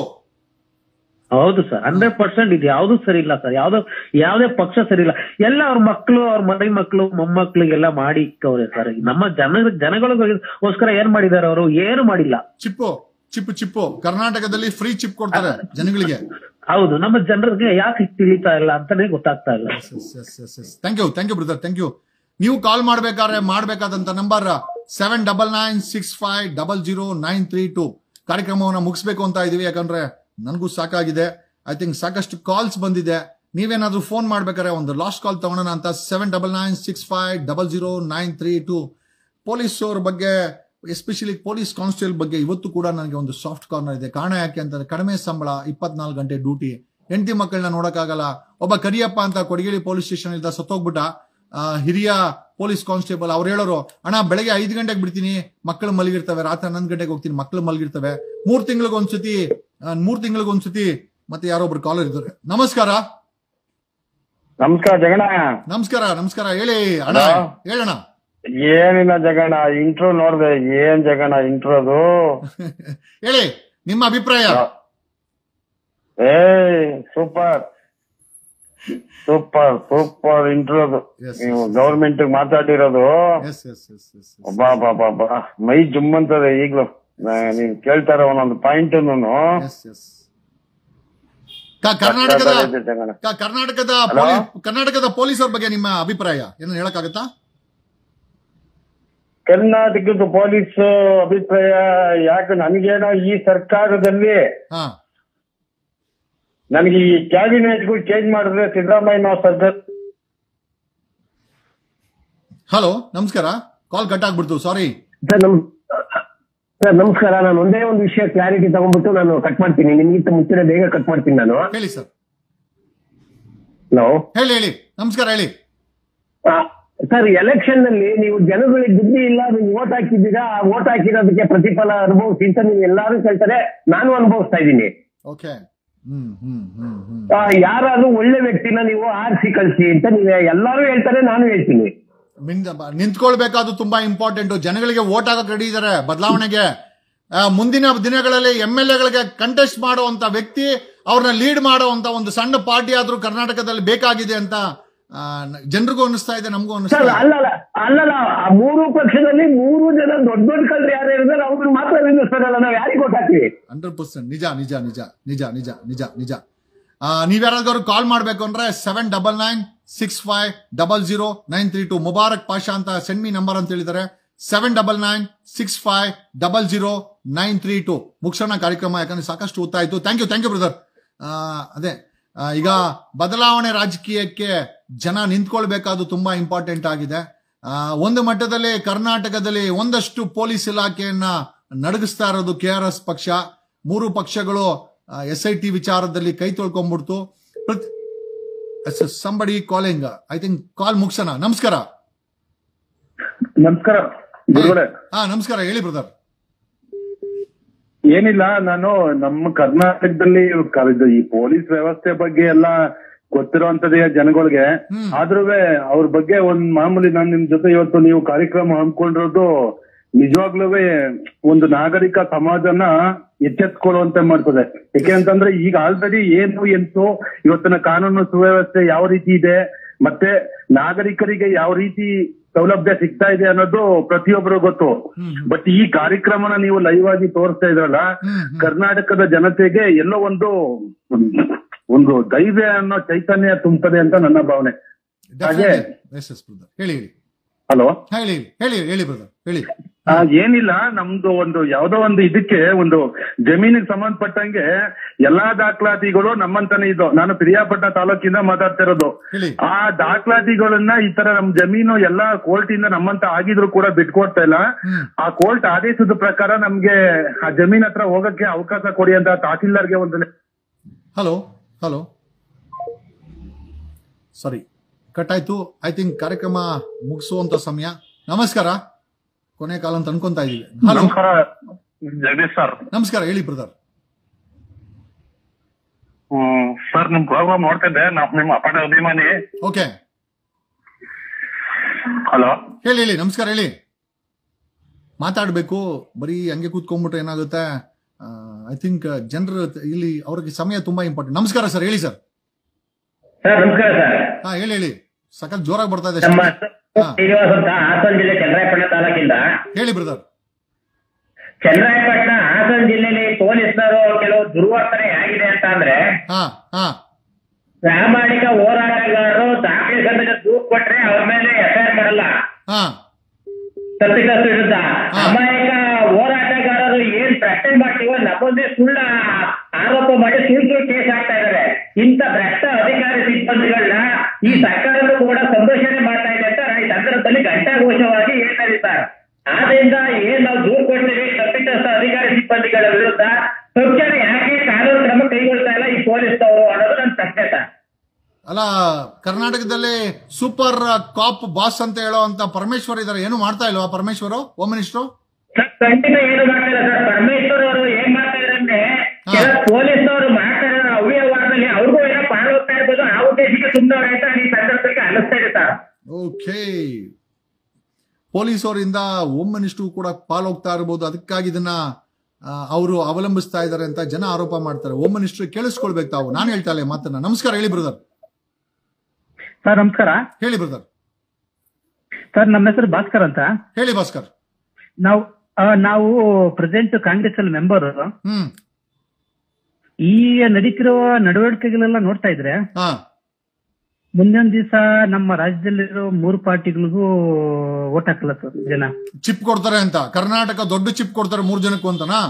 ಹೌದು ಸರ್, 100% ಇದು ಯಾವ್ದು ಸರಿ ಇಲ್ಲ ಸರ್. ಯಾವ್ದೇ ಪಕ್ಷ ಸರಿ ಇಲ್ಲ. ಎಲ್ಲ ಅವ್ರ ಮಕ್ಕಳು, ಅವ್ರ ಮನೆ ಮಕ್ಕಳು, ಮೊಮ್ಮಕ್ಳಿಗೆಲ್ಲ ಮಾಡಿ ಇಕ್ಕವ್ರೆ ಸರ್. ನಮ್ಮ ಜನಗಳಿಗೋಸ್ಕರ ಏನ್ ಮಾಡಿದಾರೆ ಅವರು? ಏನು ಮಾಡಿಲ್ಲ. ಚಿಪ್ಪು ಕರ್ನಾಟಕದಲ್ಲಿ ಫ್ರೀ ಚಿಪ್ ಕೊಡ್ತಾರೆ ಜನಗಳಿಗೆ. ಹೌದು, ನಮ್ಮ ಜನರಿಗೆ ಯಾಕೆ ತಿಳಿತಾ ಇಲ್ಲ ಅಂತಾನೆ ಗೊತ್ತಾಗ್ತಾ ಇಲ್ಲ. Thank you brother, thank you. ನೀವು ಕಾಲ್ ಮಾಡ್ಬೇಕಾದಂತ ನಂಬರ್ 799965000932. ಕಾರ್ಯಕ್ರಮವನ್ನ ಮುಗಿಸ್ಬೇಕು ಅಂತ ಇದೀವಿ, ಯಾಕಂದ್ರೆ ನನಗೂ ಸಾಕಾಗಿದೆ. ಐ ಥಿಂಕ್ ಸಾಕಷ್ಟು ಕಾಲ್ಸ್ ಬಂದಿದೆ. ನೀವೇನಾದ್ರೂ ಫೋನ್ ಮಾಡ್ಬೇಕಾದ್ರೆ ಒಂದು ಲಾಸ್ಟ್ ಕಾಲ್ ತಗೊಳ್ಳೋಣ ಅಂತ 799965000932. ಪೊಲೀಸ್ ಅವ್ರ ಬಗ್ಗೆ, ಎಸ್ಪೆಷಲಿ ಪೊಲೀಸ್ ಕಾನ್ಸ್ಟೇಬಲ್ ಬಗ್ಗೆ ಇವತ್ತು ಕೂಡ ನನಗೆ ಒಂದು ಸಾಫ್ಟ್ ಕಾರ್ನರ್ ಇದೆ. ಕಾರಣ ಯಾಕೆ ಅಂತಂದ್ರೆ ಕಡಿಮೆ ಸಂಬಳ, 24 ಗಂಟೆ ಡ್ಯೂಟಿ, ಹೆಂಡತಿ ಮಕ್ಕಳನ್ನ ನೋಡಕ್ಕಾಗಲ್ಲ. ಒಬ್ಬ ಕರಿಯಪ್ಪ ಅಂತ ಕೊಡಗೇರಿ ಪೊಲೀಸ್ ಸ್ಟೇಷನ್ ಇಂದ ಸತ್ತೋಗ್ಬಿಟ್ಟ ಹಿರಿಯ ಪೊಲೀಸ್ ಕಾನ್ಸ್ಟೇಬಲ್. ಅವ್ರು ಹೇಳೋರು, ಅಣ್ಣ ಬೆಳಗ್ಗೆ 5 ಗಂಟೆಗೆ ಬಿಡ್ತೀನಿ, ಮಕ್ಕಳು ಮಲಗಿರ್ತವೆ, ರಾತ್ರಿ 11 ಗಂಟೆಗೆ ಹೋಗ್ತೀನಿ, ಮಕ್ಕಳು ಮಲಗಿರ್ತವೆ. 3 ತಿಂಗಳಿಗೊಂದ್ಸತಿ ಮತ್ತೆ ಯಾರೊಬ್ರು ಕಾಲರ್ ಇದ್ದಾರೆ. ನಮಸ್ಕಾರ ಜಗಣ. ನಮಸ್ಕಾರ ಹೇಳಿ ಅಣ್ಣ, ಹೇಳಣ್ಣ. ಏನಿಲ್ಲ ಜಗಣ, ಇಂಟ್ರೋ ನೋಡ್ದೆ. ಏನ್ ಜಗಣ ಇಂಟ್ರೋದು? ಹೇಳಿ ನಿಮ್ಮ ಅಭಿಪ್ರಾಯ. ಸೂಪರ್ ಇಂಟ್ರೋದು. ನೀವು ಗವರ್ಮೆಂಟ್ ಮಾತಾಡಿರೋದು ಮೈ ಜುಮ್ ಅಂತದೆ. ಈಗ್ಲೂ ನೀವ್ ಕೇಳ್ತಾರ ಒಂದೊಂದು ಪಾಯಿಂಟ್. ಕರ್ನಾಟಕದ ಪೊಲೀಸರ ಬಗ್ಗೆ ನಿಮ್ಮ ಅಭಿಪ್ರಾಯ ಏನು ಹೇಳಕ್ಕಾಗತ್ತಾ? ಕರ್ನಾಟಕದ ಪೊಲೀಸ್ ಅಭಿಪ್ರಾಯ ಯಾಕೆ ನನಗೇನೋ ಈ ಸರ್ಕಾರದಲ್ಲಿ ನನಗೆ ಈ ಕ್ಯಾಬಿನೆಟ್ಗಳು ಚೇಂಜ್ ಮಾಡಿದ್ರೆ ಸಿದ್ದರಾಮಯ್ಯ ಸರ್ಕಾರ. ಹಲೋ ನಮಸ್ಕಾರ, ಕಾಲ್ ಕಟ್ ಆಗ್ಬಿಡ್ತು, ಸಾರಿ. ಸರ್ ನಮಸ್ಕಾರ. ನಾನು ಒಂದೇ ಒಂದು ವಿಷಯ ಕ್ಲಾರಿಟಿ ತಗೊಂಡ್ಬಿಟ್ಟು ನಾನು ಕಟ್ ಮಾಡ್ತೀನಿ. ನಿಮ್ಗಿಂತ ಮುಂಚೆ ಬೇಗ ಕಟ್ ಮಾಡ್ತೀನಿ ನಾನು. ಹೇಳಿ ಸರ್. ಹಲೋ ಹೇಳಿ. ನಮಸ್ಕಾರ, ಹೇಳಿ ಸರ್. ಎಲೆಕ್ಷನ್ ನಲ್ಲಿ ನೀವು ಜನಗಳಿಗೆ ಬುದ್ಧಿ ಇಲ್ಲ, ನೀವು ವೋಟ್ ಹಾಕಿದ್ದೀರಾ, ವೋಟ್ ಹಾಕಿರೋದಕ್ಕೆ ಪ್ರತಿಫಲ ಅನುಭವಿಸಿ ಅಂತ ನೀವು ಎಲ್ಲಾರು ಕೇಳ್ತಾರೆ. ನಾನು ಅನುಭವಿಸ್ತಾ ಇದ್ದೀನಿ. ಯಾರಾದ್ರೂ ಒಳ್ಳೆ ವ್ಯಕ್ತಿನ ನೀವು ಆರಿಸಿ ಕಳಿಸಿ ಅಂತ ನೀವು ಎಲ್ಲಾರು ಹೇಳ್ತಾರೆ, ನಾನು ಹೇಳ್ತೀನಿ. ನಿಂತ್ಕೊಳ್ಬೇಕಾದ್ರು ತುಂಬಾ ಇಂಪಾರ್ಟೆಂಟ್. ಜನಗಳಿಗೆ ವೋಟ್ ಹಾಕಕ್ ರೆಡಿ ಇದಾರೆ ಬದಲಾವಣೆಗೆ. ಮುಂದಿನ ದಿನಗಳಲ್ಲಿ MLAಗಳಿಗೆ ಕಂಟೆಸ್ಟ್ ಮಾಡುವಂತ ವ್ಯಕ್ತಿ, ಅವ್ರನ್ನ ಲೀಡ್ ಮಾಡುವಂತ ಒಂದು ಸಣ್ಣ ಪಾರ್ಟಿ ಆದ್ರೂ ಕರ್ನಾಟಕದಲ್ಲಿ ಬೇಕಾಗಿದೆ ಅಂತ ಜನರಿಗೂ ಅನಿಸ್ತಾ ಇದೆ, ನಮಗೂ ಅನಿಸ್ತಾ ಇದೆ. ಅಲ್ಲಲ್ಲ, ಆ 3 ಪಕ್ಷದಲ್ಲಿ 3 ಜನ ದೊಡ್ಡ ಕಲ್ರಿ ಯಾರು ಇರ್ತಾರೆ ಅವ್ರನ್ನ ಮಾತ್ರ ನಿಲ್ಲಿಸ್ತಾರಲ್ಲ, ನಾವು ಯಾರಿಗೆ ವೋಟ್ ಹಾಕ್ತೀವಿ? 100% ನಿಜ. ನೀವ್ಯಾರಾದ್ರೂ ಕಾಲ್ ಮಾಡ್ಬೇಕು ಅಂದ್ರೆ 799965000932. ಮುಬಾರಕ್ ಪಾಷಾ ಅಂತ ಸೆಂಡ್ ಮಿ ನಂಬರ್ ಅಂತ ಹೇಳಿದ್ದಾರೆ. 799965000932. ಮುಗಿಸೋಣ ಕಾರ್ಯಕ್ರಮ, ಯಾಕಂದ್ರೆ ಸಾಕಷ್ಟು ಹೊತ್ತಾಯ್ತು. Thank you brother. ಅದೇ ಈಗ ಬದಲಾವಣೆ ರಾಜಕೀಯಕ್ಕೆ ಜನ ನಿಂತ್ಕೊಳ್ಬೇಕಾದ್ದು ತುಂಬಾ ಇಂಪಾರ್ಟೆಂಟ್ ಆಗಿದೆ. ಒಂದು ಮಟ್ಟದಲ್ಲಿ ಕರ್ನಾಟಕದಲ್ಲಿ ಒಂದಷ್ಟು ಪೊಲೀಸ್ ಇಲಾಖೆಯನ್ನ ನಡಗಿಸ್ತಾ ಇರೋದು KRS ಪಕ್ಷ. 3 ಪಕ್ಷಗಳು SIT ವಿಚಾರದಲ್ಲಿ ಕೈ ತೊಳ್ಕೊಂಡ್ಬಿಡ್ತು. ಸಂಬಡಿ ಕಾಲಿಂಗ್, ಐ ಥಿಂಕ್ ಕಾಲ್ ಮುಗಿಸೋಣ. ನಮಸ್ಕಾರ. ನಮಸ್ಕಾರ, ಹೇಳಿ ಬ್ರದರ್. ಏನಿಲ್ಲ, ನಾನು ನಮ್ಮ ಕರ್ನಾಟಕದಲ್ಲಿ ಈ ಪೊಲೀಸ್ ವ್ಯವಸ್ಥೆ ಬಗ್ಗೆ ಎಲ್ಲ ಗೊತ್ತಿರುವಂತದೇ ಜನಗಳಿಗೆ. ಆದ್ರೂ ಅವ್ರ ಬಗ್ಗೆ ಒಂದ್ ಮಾಮೂಲಿ ನಾನು ನಿಮ್ ಜೊತೆ ಇವತ್ತು ನೀವು ಕಾರ್ಯಕ್ರಮ ಹಮ್ಮಿಕೊಂಡಿರೋದು ನಿಜವಾಗ್ಲೂ ಒಂದು ನಾಗರಿಕ ಸಮಾಜನ ಎಚ್ಚೆತ್ಕೊಳ್ಳುವಂತೆ ಮಾಡ್ತದೆ. ಯಾಕೆ ಅಂತಂದ್ರೆ ಈಗ ಆಲ್ರೆಡಿ ಏನು ಎಂತೋ ಇವತ್ತಿನ ಕಾನೂನು ಸುವ್ಯವಸ್ಥೆ ಯಾವ ರೀತಿ ಇದೆ, ಮತ್ತೆ ನಾಗರಿಕರಿಗೆ ಯಾವ ರೀತಿ ಸೌಲಭ್ಯ ಸಿಗ್ತಾ ಇದೆ ಅನ್ನೋದು ಪ್ರತಿಯೊಬ್ಬರು ಗೊತ್ತು. ಬಟ್ ಈ ಕಾರ್ಯಕ್ರಮನ ನೀವು ಲೈವ್ ಆಗಿ ತೋರಿಸ್ತಾ ಇದ್ರಲ್ಲ, ಕರ್ನಾಟಕದ ಜನತೆಗೆ ಎಲ್ಲೋ ಒಂದು ಧೈರ್ಯ ಅನ್ನೋ ಚೈತನ್ಯ ತುಂಬುತ್ತದೆ ಅಂತ ನನ್ನ ಭಾವನೆ. ಹಾಗೆ ಹೇಳಿ ಹಲೋ ಹೇಳಿ ಬ್ರದರ್ ಹೇಳಿ. ಏನಿಲ್ಲ, ನಮ್ದು ಯಾವ್ದೋ ಒಂದು ಇದಕ್ಕೆ ಒಂದು ಜಮೀನಿಗೆ ಸಂಬಂಧಪಟ್ಟಂಗೆ ಎಲ್ಲಾ ದಾಖಲಾತಿಗಳು ನಮ್ಮಂತಾನೆ ಇದು. ನಾನು ಪಿರಿಯಾಪಟ್ಟಣ ತಾಲೂಕಿಂದ ಮಾತಾಡ್ತಾ ಇರೋದು. ಆ ದಾಖಲಾತಿಗಳನ್ನ ಈ ತರ ನಮ್ ಜಮೀನು ಎಲ್ಲಾ ಕೋರ್ಟ್ ಇಂದ ನಮ್ಮಂತ ಆಗಿದ್ರು ಕೂಡ ಬಿಟ್ಕೊಡ್ತಾ ಇಲ್ಲ. ಆ ಕೋರ್ಟ್ ಆದೇಶದ ಪ್ರಕಾರ ನಮ್ಗೆ ಆ ಜಮೀನ್ ಹತ್ರ ಹೋಗಕ್ಕೆ ಅವಕಾಶ ಕೊಡಿ ಅಂತ ತಹಸೀಲ್ದಾರ್ಗೆ ಒಂದು. ಹಲೋ ಸಾರಿ ಕಟ್ ಆಯ್ತು. ಐ ಥಿಂಕ್ ಕಾರ್ಯಕ್ರಮ ಮುಗಿಸುವಂತ ಸಮಯ. ನಮಸ್ಕಾರ, ಕೊನೆ ಕಾಲ ಅಂತ ಅನ್ಕೊಂತಾ ಇದೀವಿ. ನಮಸ್ಕಾರ ಜಗದೀಶ್ ಸರ್. ನಮಸ್ಕಾರ, ಹೇಳಿ ಬ್ರದರ್. ಸರ್ ನಿಮ್ ಪ್ರೋಗ್ರಾಮ್ ನೋಡ್ತಿದ್ದೆ, ನಿಮ್ಮ ಅಪಾಟ ಅಭಿಮಾನಿ. ಓಕೆ, ಹಲೋ ಹೇಳಿ ನಮಸ್ಕಾರ, ಹೇಳಿ. ಮಾತಾಡ್ಬೇಕು, ಬರೀ ಹಂಗೆ ಕೂತ್ಕೊಂಡ್ಬಿಟ್ರೆ ಏನಾಗುತ್ತೆ. ಐ ಥಿಂಕ್ ಜನರು ಇಲ್ಲಿ ಅವ್ರಿಗೆ ಸಮಯ ತುಂಬಾ ಇಂಪಾರ್ಟೆಂಟ್. ನಮಸ್ಕಾರ ಸರ್, ಹೇಳಿ ಸರ್. ನಮಸ್ಕಾರ ಸರ್. ಹಾ ಹೇಳಿ ಸಖತ್ ಜೋರಾಗಿ ಬರ್ತಾ ಇದೆ. ಶ್ರೀನಿವಾಸ್ ಅಂತ, ಹಾಸನ ಜಿಲ್ಲೆ ಚನ್ನರಾಯಪಟ್ಟಣ ತಾಲೂಕಿಂದ. ಹೇಳಿ ಬ್ರದರ್. ಚನ್ನರಾಯಪಟ್ಟಣ ಹಾಸನ ಜಿಲ್ಲೆಯಲ್ಲಿ ಪೊಲೀಸರು ಕೆಲವು ದುರ್ವರ್ತನೆ ಆಗಿದೆ ಅಂತ ಅಂದ್ರೆ ಪ್ರಾಮಾಣಿಕ ಹೋರಾಟಗಾರರು ದಾಖಲೆ ಸಮೇತ ದೂರು ಕೊಟ್ರೆ ಅವ್ರ ಮೇಲೆ ಎಫ್ಐಆರ್ ಮಾಡಲ್ಲ. ತಪ್ಪಿತಸ್ಥ ವಿರುದ್ಧ ಅಮಾಯಕ ಹೋರಾಟಗಾರರು ಏನ್ ಪ್ರಶ್ನೆ ಮಾಡ್ತೀವೋ ನಮ್ಮೊಂದೇ ಸುಳ್ಳ ಆರೋಪ ಮಾಡಿ ಸುಳ್ಳು ಕೇಸ್ ಹಾಕ್ತಾ ಇದ್ದಾರೆ. ಇಂಥ ಭ್ರಷ್ಟ ಅಧಿಕಾರಿ ಸಿಬ್ಬಂದಿಗಳನ್ನ ಈ ಸರ್ಕಾರಕ್ಕೂ ಕೂಡ ಸಂಭಾಷಣೆ ಮಾಡ್ತಾ ಇದೆ ಅಂತ ಈ ಸಂದರ್ಭದಲ್ಲಿ ಘಂಟಾಘೋಷವಾಗಿ ಹೇಳ್ತಾ ಇದ್ದಾರೆ. ಆದ್ರಿಂದ ಏನ್ ನಾವು ದೂರು ಕೊಡ್ತೀವಿ ತಪ್ಪಿತಸ್ಥ ಅಧಿಕಾರಿ ಸಿಬ್ಬಂದಿಗಳ ವಿರುದ್ಧ, ತಕ್ಷಣ ಯಾಕೆ ಕಾನೂನು ಕ್ರಮ ಕೈಗೊಳ್ತಾ ಇಲ್ಲ ಈ ಪೊಲೀಸ್ನವರು ಅನ್ನೋದು ನನ್ನ ಪ್ರಶ್ನೆ ಸರ್. ಅಲ್ಲ, ಕರ್ನಾಟಕದಲ್ಲಿ ಸೂಪರ್ ಕಾಪ್ ಬಾಸ್ ಅಂತ ಹೇಳೋ ಅಂತ ಪರಮೇಶ್ವರ್ ಇದಾರೆ, ಏನು ಮಾಡ್ತಾ ಇಲ್ವಾ ಪರಮೇಶ್ವರ್ ಹೋಮ್ ಮಿನಿಸ್ಟರ್? ಖಂಡಿತ ಏನು ಮಾಡ್ತಾ ಇಲ್ಲ ಸರ್. ಪರಮೇಶ್ವರ್ ಅವರು ಏನ್ ಮಾಡ್ತಾ ಇದ್ದಾರೆ ಅಂದ್ರೆ, ಪೊಲೀಸ್ನವರು ಮಾಡ್ತಾ ಇದ್ದಾರೆ ಅವ್ಯವಹಾರದಲ್ಲಿ ಅವ್ರಿಗೂ ಏನೋ ಪಾಲ್ ಹೋಗ್ತಾ ಇರ್ಬೋದು, ಆ ಉದ್ದೇಶಕ್ಕೆ ಸುಮ್ಮನೆ ಅಂತ ಈ ಸಂದರ್ಭಕ್ಕೆ ಅನಿಸ್ತಾ ಇದೆ ಸರ್. ಓಕೆ, ಪೊಲೀಸವರಿಂದ ಹೋಮ್ ಮಿನಿಸ್ಟರ್ ಕೂಡ ಪಾಲ್ ಹೋಗ್ತಾ ಇರ್ಬೋದು, ಅದಕ್ಕಾಗಿ ಇದನ್ನ ಅವರು ಅವಲಂಬಿಸ್ತಾ ಇದ್ದಾರೆ ಅಂತ ಜನ ಆರೋಪ ಮಾಡ್ತಾರೆ. ಹೋಮ್ ಮಿನಿಸ್ಟರ್ ಕೇಳಿಸ್ಕೊಳ್ಬೇಕು ತಾವು. ನಾನು ಹೇಳ್ತಾ ಇಲ್ಲ ಮಾತನ್ನ. ನಮಸ್ಕಾರ, ಹೇಳಿ ಬ್ರದರ್. ಸರ್ ನಮಸ್ಕಾರ. ಹೇಳಿ ಬ್ರದರ್. ಸರ್ ನಮ್ಮ ಹೆಸರು ಭಾಸ್ಕರ್ ಅಂತ. ಹೇಳಿ ಭಾಸ್ಕರ್. ನಾವು ಪ್ರೆಸೆಂಟ್ ಕಾಂಗ್ರೆಸ್ ಅಲ್ಲಿ ಮೆಂಬರ್. ಈ ನಡೀತಿರುವ ನಡವಳಿಕೆಗಳೆಲ್ಲ ನೋಡ್ತಾ ಇದ್ರೆ ಮುಂದಿನ ದಿವಸ ನಮ್ಮ ರಾಜ್ಯದಲ್ಲಿರೋ 3 ಪಾರ್ಟಿಗಳಿಗೂ ಓಟ್ ಹಾಕಲ್ಲ ಸರ್ ಜನ. ಚಿಪ್ ಕೊಡ್ತಾರೆ ಅಂತ, ಕರ್ನಾಟಕ ದೊಡ್ಡ ಚಿಪ್ ಕೊಡ್ತಾರೆ 3 ಜನಕ್ಕೂ ಅಂತನಾ?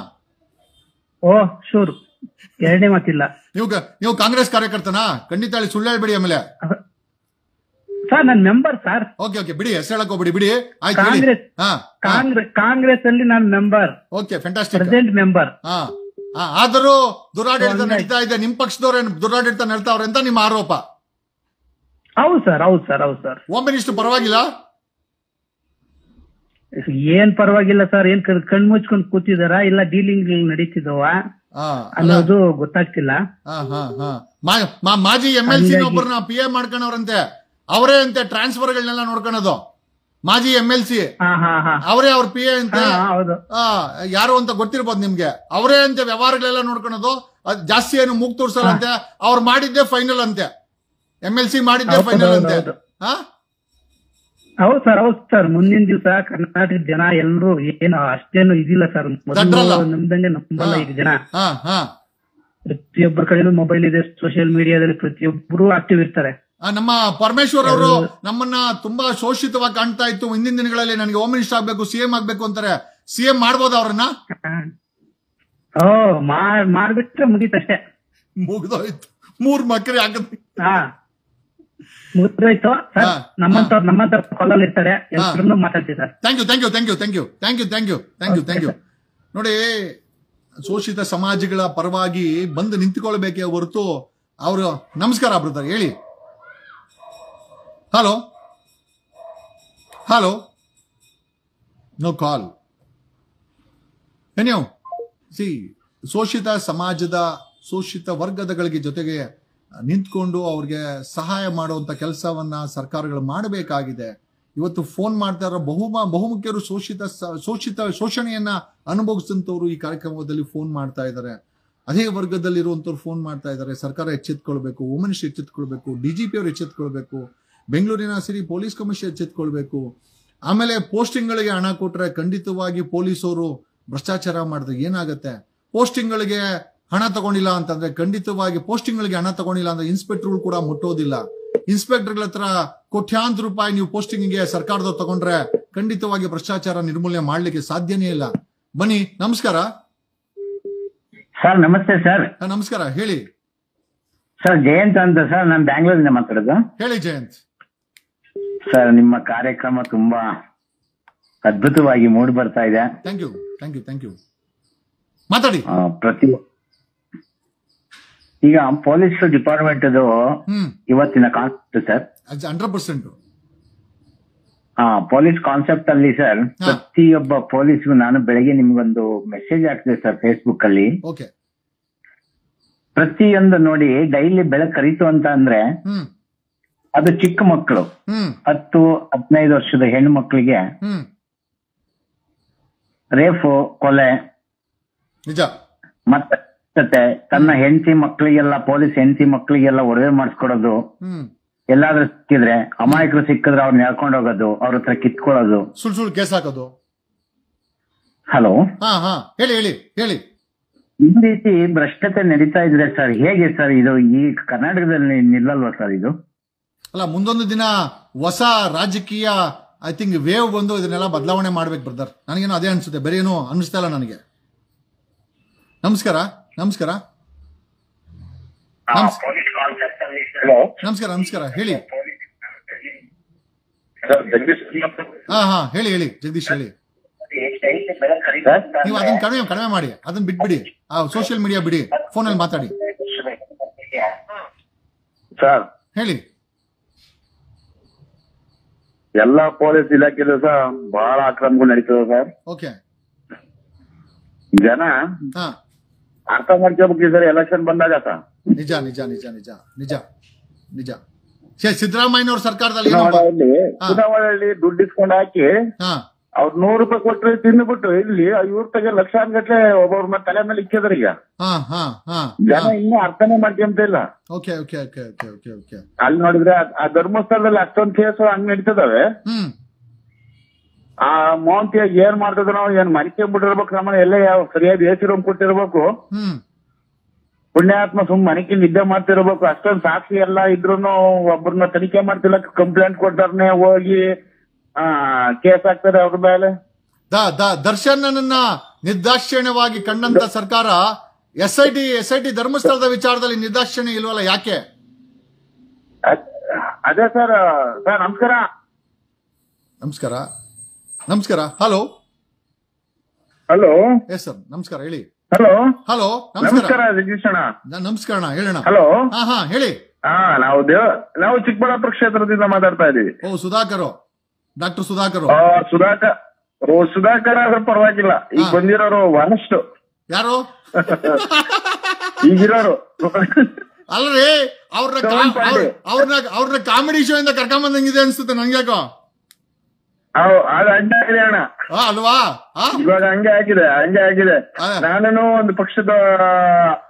ಓ ಶೂರ್, ಎರಡನೇ ಮಾತಿಲ್ಲ. ನೀವು ಕಾಂಗ್ರೆಸ್ ಕಾರ್ಯಕರ್ತನಾ? ಖಂಡಿತ ಹೇಳಿ, ಸುಳ್ಳು ಹೇಳ್ಬೇಡಿ. ಆಮೇಲೆ ಸರ್ ನನ್ನ ಮೆಂಬರ್ ಸರ್. ಓಕೆ ಬಿಡಿ, ಹೆಸರು ಹೇಳಕ್ ಹೋಗ್ಬಿಡಿ, ಬಿಡಿ. ಕಾಂಗ್ರೆಸ್ ಅಲ್ಲಿ ನಾನು member. Okay, fantastic. Present member. ಆದರೂ ದುರಾಡಳಿತ ನಡೀತಾ ಇದೆ, ನಿಮ್ ಪಕ್ಷದವ್ರೇನು ದುರಾಡಳಿತ ನಡ್ತಾವ್ರೆ ಅಂತ ನಿಮ್ಮ ಆರೋಪ? ಹೌದು ಸರ್. ಹೋಮ್ ಮಿನಿಸ್ಟರ್ ಪರವಾಗಿಲ್ಲ? ಏನ್ ಪರವಾಗಿಲ್ಲ ಸರ್. ಏನ್ ಕಣ್ಮುಚ್ಕೊಂಡ್ ಕೂತಿದಾರ, ಇಲ್ಲ ಡೀಲಿಂಗ್ ನಡೀತಿದವ ಅನ್ನೋದು ಗೊತ್ತಾಗ್ತಿಲ್ಲ. ಮಾಜಿ MLC ಒಬ್ಬರನ್ನ PA ಮಾಡ್ಕೊಂಡವ್ರಂತೆ, ಅವರೇ ಅಂತೆ ಟ್ರಾನ್ಸ್ಫರ್ ಗಳನ್ನೆಲ್ಲ ನೋಡ್ಕೊಳೋದು. ಮಾಜಿ MLC ಅವರೇ ಅವ್ರ PA ಅಂತೆ, ಯಾರು ಅಂತ ಗೊತ್ತಿರ್ಬೋದು ನಿಮ್ಗೆ. ಅವರೇ ಅಂತೆ ವ್ಯವಹಾರಗಳೆಲ್ಲ ನೋಡ್ಕೊಳೋದು. ಜಾಸ್ತಿ ಏನು ಮೂಗ್ ತೋರ್ಸಲ್ಲ ಅಂತೆ. ಅವ್ರು ಮಾಡಿದ್ದೆ ಫೈನಲ್ ಅಂತೆ, MLC ಮಾಡಿದ್ದೆ ಫೈನಲ್ ಅಂತೆ. ಹೌದು ಸರ್. ಮುಂದಿನ ದಿವಸ ಕರ್ನಾಟಕದ ಜನ ಎಲ್ಲರೂ ಏನು ಅಷ್ಟೇನು ಇದಿಲ್ಲ ಸರ್, ನಮ್ದಂಗೆ ನಂಬಲ್ಲ ಈಗ ಜನ. ಪ್ರತಿಯೊಬ್ಬರ ಕಡೆನೂ ಮೊಬೈಲ್ ಇದೆ, ಸೋಷಿಯಲ್ ಮೀಡಿಯಾದಲ್ಲಿ ಪ್ರತಿಯೊಬ್ಬರು ಆಕ್ಟಿವ್ ಇರ್ತಾರೆ. ನಮ್ಮ ಪರಮೇಶ್ವರ್ ಅವರು ನಮ್ಮನ್ನ ತುಂಬಾ ಶೋಷಿತವಾಗಿ ಕಾಣ್ತಾ ಇತ್ತು. ಹಿಂದಿನ ದಿನಗಳಲ್ಲಿ ನನಗೆ ಹೋಮ್ ಮಿನಿಸ್ಟರ್ ಆಗ್ಬೇಕು, CM ಆಗ್ಬೇಕು ಅಂತಾರೆ. CM ಮಾಡ್ಬೋದ ಅವ್ರನ್ನ? ಮಾಡ್ಬಿಟ್ರೆ ಮುಗೀತಷ್ಟೇ, ಮುಗ್ದೋಯ್ತು. 3 ಮಕ್ಕಳು ಆಗತ್ತೆ. ಮುಗ್ದೋಯ್ತು ಸರ್. ನಮ್ಮಂತ ಕಾಲಲ್ಲಿ ಇರ್ತಾರೆ, ಎಲ್ಲರೂ ಮಾತಾಡ್ತಿದ್ದಾರೆ. Thank you. ನೋಡಿ, ಶೋಷಿತ ಸಮಾಜಗಳ ಪರವಾಗಿ ಬಂದು ನಿಂತುಕೊಳ್ಬೇಕೇ ಹೊರತು ಅವರು. ನಮಸ್ಕಾರ ಬ್ರದರ್, ಹೇಳಿ. ಹಲೋ ನೋ ಕಾಲ್. ಏನ್ಯೋ ಶೋಷಿತ ಸಮಾಜದ ಶೋಷಿತ ವರ್ಗದಗಳಿಗೆ ಜೊತೆಗೆ ನಿಂತ್ಕೊಂಡು ಅವ್ರಿಗೆ ಸಹಾಯ ಮಾಡುವಂತ ಕೆಲಸವನ್ನ ಸರ್ಕಾರಗಳು ಮಾಡಬೇಕಾಗಿದೆ. ಇವತ್ತು ಫೋನ್ ಮಾಡ್ತಾ ಇರೋ ಬಹುಮುಖ್ಯರು ಶೋಷಣೆಯನ್ನ ಅನುಭವಿಸಿದಂತವ್ರು ಈ ಕಾರ್ಯಕ್ರಮದಲ್ಲಿ ಫೋನ್ ಮಾಡ್ತಾ ಇದ್ದಾರೆ. ಅದೇ ವರ್ಗದಲ್ಲಿರುವಂತವ್ರು ಫೋನ್ ಮಾಡ್ತಾ ಇದ್ದಾರೆ. ಸರ್ಕಾರ ಎಚ್ಚೆತ್ಕೊಳ್ಬೇಕು, ಹೋಮ್ ಮಿನಿಸ್ಟರ್ ಎಚ್ಚೆತ್ಕೊಳ್ಬೇಕು, DGP ಅವರು ಎಚ್ಚೆತ್ಕೊಳ್ಬೇಕು, ಬೆಂಗಳೂರಿನ ಸಿಟಿ ಪೊಲೀಸ್ ಕಮಿಷನರ್ ಎಚ್ಚೆತ್ಕೊಳ್ಬೇಕು. ಆಮೇಲೆ ಪೋಸ್ಟಿಂಗ್ಗಳಿಗೆ ಹಣ ಕೊಟ್ರೆ ಖಂಡಿತವಾಗಿ ಪೊಲೀಸರು ಭ್ರಷ್ಟಾಚಾರ ಮಾಡಿದ್ರೆ ಏನಾಗುತ್ತೆ? ಪೋಸ್ಟಿಂಗ್ಗಳಿಗೆ ಹಣ ತಗೊಂಡಿಲ್ಲ ಅಂತಂದ್ರೆ ಖಂಡಿತವಾಗಿ ಪೋಸ್ಟಿಂಗ್ಗಳಿಗೆ ಹಣ ತಗೊಂಡಿಲ್ಲ ಅಂದ್ರೆ ಇನ್ಸ್ಪೆಕ್ಟರ್ಗಳು ಕೂಡ ಮುಟ್ಟೋದಿಲ್ಲ. ಇನ್ಸ್ಪೆಕ್ಟರ್ಗಳ ಹತ್ರ ಕೋಟ್ಯಾಂತರ ರೂಪಾಯಿ ನೀವು ಪೋಸ್ಟಿಂಗ್ಗೆ ಸರ್ಕಾರದವ್ರು ತಗೊಂಡ್ರೆ ಖಂಡಿತವಾಗಿ ಭ್ರಷ್ಟಾಚಾರ ನಿರ್ಮೂಲನೆ ಮಾಡ್ಲಿಕ್ಕೆ ಸಾಧ್ಯನೇ ಇಲ್ಲ. ಬನ್ನಿ, ನಮಸ್ಕಾರ ಸರ್. ನಮಸ್ತೆ ಸರ್. ನಮಸ್ಕಾರ, ಹೇಳಿ ಸರ್. ಜಯಂತ್ ಅಂತ ಸರ್, ನಾನು ಬ್ಯಾಂಗ್ಳೂರಿಂದ ಮಾತಾಡೋದು. ಹೇಳಿ ಜಯಂತ್. ಸರ್, ನಿಮ್ಮ ಕಾರ್ಯಕ್ರಮ ತುಂಬಾ ಅದ್ಭುತವಾಗಿ ಮೂಡಿ ಬರ್ತಾ ಇದೆ. Thank you, thank you, thank you. ಮಾತಾಡಿ. ಈಗ ಪೊಲೀಸ್ ಡಿಪಾರ್ಟ್ಮೆಂಟ್ ಇವತ್ತಿನ ಕಾನ್ಸೆಪ್ಟ್ ಸರ್ 100%. ಪೊಲೀಸ್ ಕಾನ್ಸೆಪ್ಟ್ ಅಲ್ಲಿ ಸರ್, ಪ್ರತಿಯೊಬ್ಬ ಪೊಲೀಸ್ಗೂ ನಾನು ಬೆಳಗ್ಗೆ ನಿಮ್ಗೊಂದು ಮೆಸೇಜ್ ಹಾಕ್ತಿದೆ ಸರ್ ಫೇಸ್ಬುಕ್ ಅಲ್ಲಿ. ಪ್ರತಿಯೊಂದು ನೋಡಿ, ಡೈಲಿ ಬೆಳಕು ಕರೀತು ಅಂತ ಅಂದ್ರೆ ಅದು ಚಿಕ್ಕ ಮಕ್ಕಳು 10-15 ವರ್ಷದ ಹೆಣ್ಣು ಮಕ್ಕಳಿಗೆ ರೇಫು, ಕೊಲೆ, ನಿಜ, ಮತ್ತೆ ತನ್ನ ಹೆಂಡತಿ ಮಕ್ಕಳಿಗೆಲ್ಲ, ಪೊಲೀಸ್ ಹೆಂಡತಿ ಮಕ್ಕಳಿಗೆಲ್ಲ ಒಡವೆ ಮಾಡಿಸ್ಕೊಡೋದು, ಎಲ್ಲಾದ್ರೂ ಸಿಕ್ಕಿದ್ರೆ ಅಮಾಯಕರು ಸಿಕ್ಕಿದ್ರೆ ಅವ್ರನ್ನ ಎಳ್ಕೊಂಡು ಹೋಗೋದು, ಅವ್ರ ಹತ್ರ ಕಿತ್ಕೊಳ್ಳೋದು, ಸುಳ್ಳು ಕೇಸ್ ಹಾಕೋದು. ಹಲೋ, ಹೇಳಿ ಹೇಳಿ ಹೇಳಿ. ಈ ರೀತಿ ಭ್ರಷ್ಟತೆ ನಡೀತಾ ಇದ್ರೆ ಸರ್, ಹೇಗೆ ಸರ್ ಇದು ಈ ಕರ್ನಾಟಕದಲ್ಲಿ ನಿಲ್ಲಲ್ವಾ ಸರ್ ಇದು? ಅಲ್ಲ, ಮುಂದೊಂದು ದಿನ ಹೊಸ ರಾಜಕೀಯ ಐ ಥಿಂಕ್ ವೇವ್ ಬಂದು ಇದನ್ನೆಲ್ಲ ಬದಲಾವಣೆ ಮಾಡ್ಬೇಕು ಬ್ರದರ್. ನನಗೇನೋ ಅದೇ ಅನ್ಸುತ್ತೆ, ಬೇರೆ ಏನೋ ಅನಿಸ್ತಾ ಇಲ್ಲ ನನಗೆ. ನಮಸ್ಕಾರ. ನಮಸ್ಕಾರ ನಮಸ್ಕಾರ ನಮಸ್ಕಾರ, ಹೇಳಿ. ಹೇಳಿ ಹೇಳಿ ಜಗದೀಶ್, ಹೇಳಿ. ನೀವು ಅದನ್ನ ಕಡಿಮೆ ಮಾಡಿ, ಅದನ್ನ ಬಿಟ್ಬಿಡಿ, ಸೋಷಿಯಲ್ ಮೀಡಿಯಾ ಬಿಡಿ, ಫೋನಲ್ಲಿ ಮಾತಾಡಿ. ಸರ್ ಹೇಳಿ. ಎಲ್ಲಾ ಪೊಲೀಸ್ ಇಲಾಖೆಯಲ್ಲೂ ಸಹ ಬಹಳ ಅಕ್ರಮಗಳು ನಡೀತದೆ ಸರ್. ಓಕೆ. ಜನ ಅರ್ಥ ಮಾಡ್ಕೋಬೇಕು ಸರ್, ಎಲೆಕ್ಷನ್ ಬಂದಾಗ ಸರ್. ನಿಜ ನಿಜ ನಿಜ ನಿಜ ನಿಜ ನಿಜ. ಸಿದ್ದರಾಮಯ್ಯನವ್ರ ಸರ್ಕಾರದಲ್ಲಿ ಚುನಾವಣೆಯಲ್ಲಿ ದುಡ್ಡು ಇಸ್ಕೊಂಡು ಹಾಕಿ ಅವ್ರು 100 ರೂಪಾಯಿ ಕೊಟ್ಟರೆ ತಿಂದ್ಬಿಟ್ಟು ಇಲ್ಲಿ ಇವ್ರ ತಗ ಲಕ್ಷಾನ್ಗಟ್ಲೆ ಒಬ್ಬೊಬ್ರ ಮೇಲೆ ತಲೆ ಮೇಲೆ ಇಕ್ಕಿದ್ರು. ಈಗ ಜನ ಇನ್ನೂ ಅರ್ಥನೇ ಮಾಡ್ಕೊಂತ ಇಲ್ಲ. ಅಲ್ಲಿ ನೋಡಿದ್ರೆ ಆ ಧರ್ಮಸ್ಥಳದಲ್ಲಿ ಅಷ್ಟೊಂದು ಕೇಸು ಹಂಗ್ ನಡೀತದವೆ. ಆ ಮೋಹಂತಿ ಏನ್ ಮಾಡ್ತಿದ್ರು ನಾವು, ಏನ್ ಮರಿಕೊಂಡ್ಬಿಟ್ಟಿರ್ಬೇಕು, ನಮ್ಮನ್ನ ಎಲ್ಲ ಸರಿಯಾದ ಎಸಿ ರೂಮ್ ಕೊಟ್ಟಿರ್ಬೇಕು. ಪುಣ್ಯಾತ್ಮ ಮನೆಗೆ ನಿದ್ದೆ ಮಾಡ್ತಿರ್ಬೇಕು. ಅಷ್ಟೊಂದು ಸಾಕ್ಷಿ ಎಲ್ಲ ಇದ್ರು ಒಬ್ಬರನ್ನ ತನಿಖೆ ಮಾಡ್ತಿಲ್ಲ, ಕಂಪ್ಲೇಂಟ್ ಕೊಟ್ಟಾರನೆ ಹೋಗಿ ಕೇಸ್ ಹಾಕ್ತಾರೆ ಅವ್ರ ಮೇಲೆ. ದರ್ಶನನ್ನ ನಿರ್ದಾಕ್ಷಿಣ್ಯವಾಗಿ ಕಂಡಂತ ಸರ್ಕಾರ ಎಸ್ಐಟಿ ಧರ್ಮಸ್ಥಳದ ವಿಚಾರದಲ್ಲಿ ನಿರ್ದಾಕ್ಷಿಣ್ಯ ಇಲ್ವಲ್ಲ, ಯಾಕೆ? ಅದೇ ಸರ್. ಸರ್ ನಮಸ್ಕಾರ. ನಮಸ್ಕಾರ ನಮಸ್ಕಾರ. Hello hello. ಎಸ್ ಸರ್, ನಮಸ್ಕಾರ, ಹೇಳಿ. ಹಲೋ ಹಲೋ, ನಮಸ್ಕಾರ ಜಗದೀಶಣ್ಣ. ನಮಸ್ಕಾರ, ಹೇಳೋಣ. ಹಲೋ. ಹೇಳಿ. ನಾವು ಚಿಕ್ಕಬಳ್ಳಾಪುರ ಕ್ಷೇತ್ರದಿಂದ ಮಾತಾಡ್ತಾ ಇದೀವಿ. ಸುಧಾಕರ್, ಡಾಕ್ಟರ್ ಸುಧಾಕರ್. ಸುಧಾಕರ್ ಆದ್ರೆ ಪರವಾಗಿಲ್ಲ, ಈಗ ಬಂದಿರೋರು ವನಸ್ಟ್. ಯಾರು ಈಗಿರೋರು? ಅಲ್ರಿ, ಅವ್ರನ್ನ ಕಾಮಿಡಿ ಶೋ ಇಂದ ಕರ್ಕೊಂಬಂದಂಗಿದೆ ಅನ್ಸುತ್ತೆ ನಂಗ್ಯಾಕೋ. ಅದು ಹಂಗೆ ಆಗಿದೆ ಅಣ್ಣ, ಅಲ್ವಾ? ಇವಾಗ ಹಂಗೆ ಆಗಿದೆ. ನಾನು ಒಂದು ಪಕ್ಷದ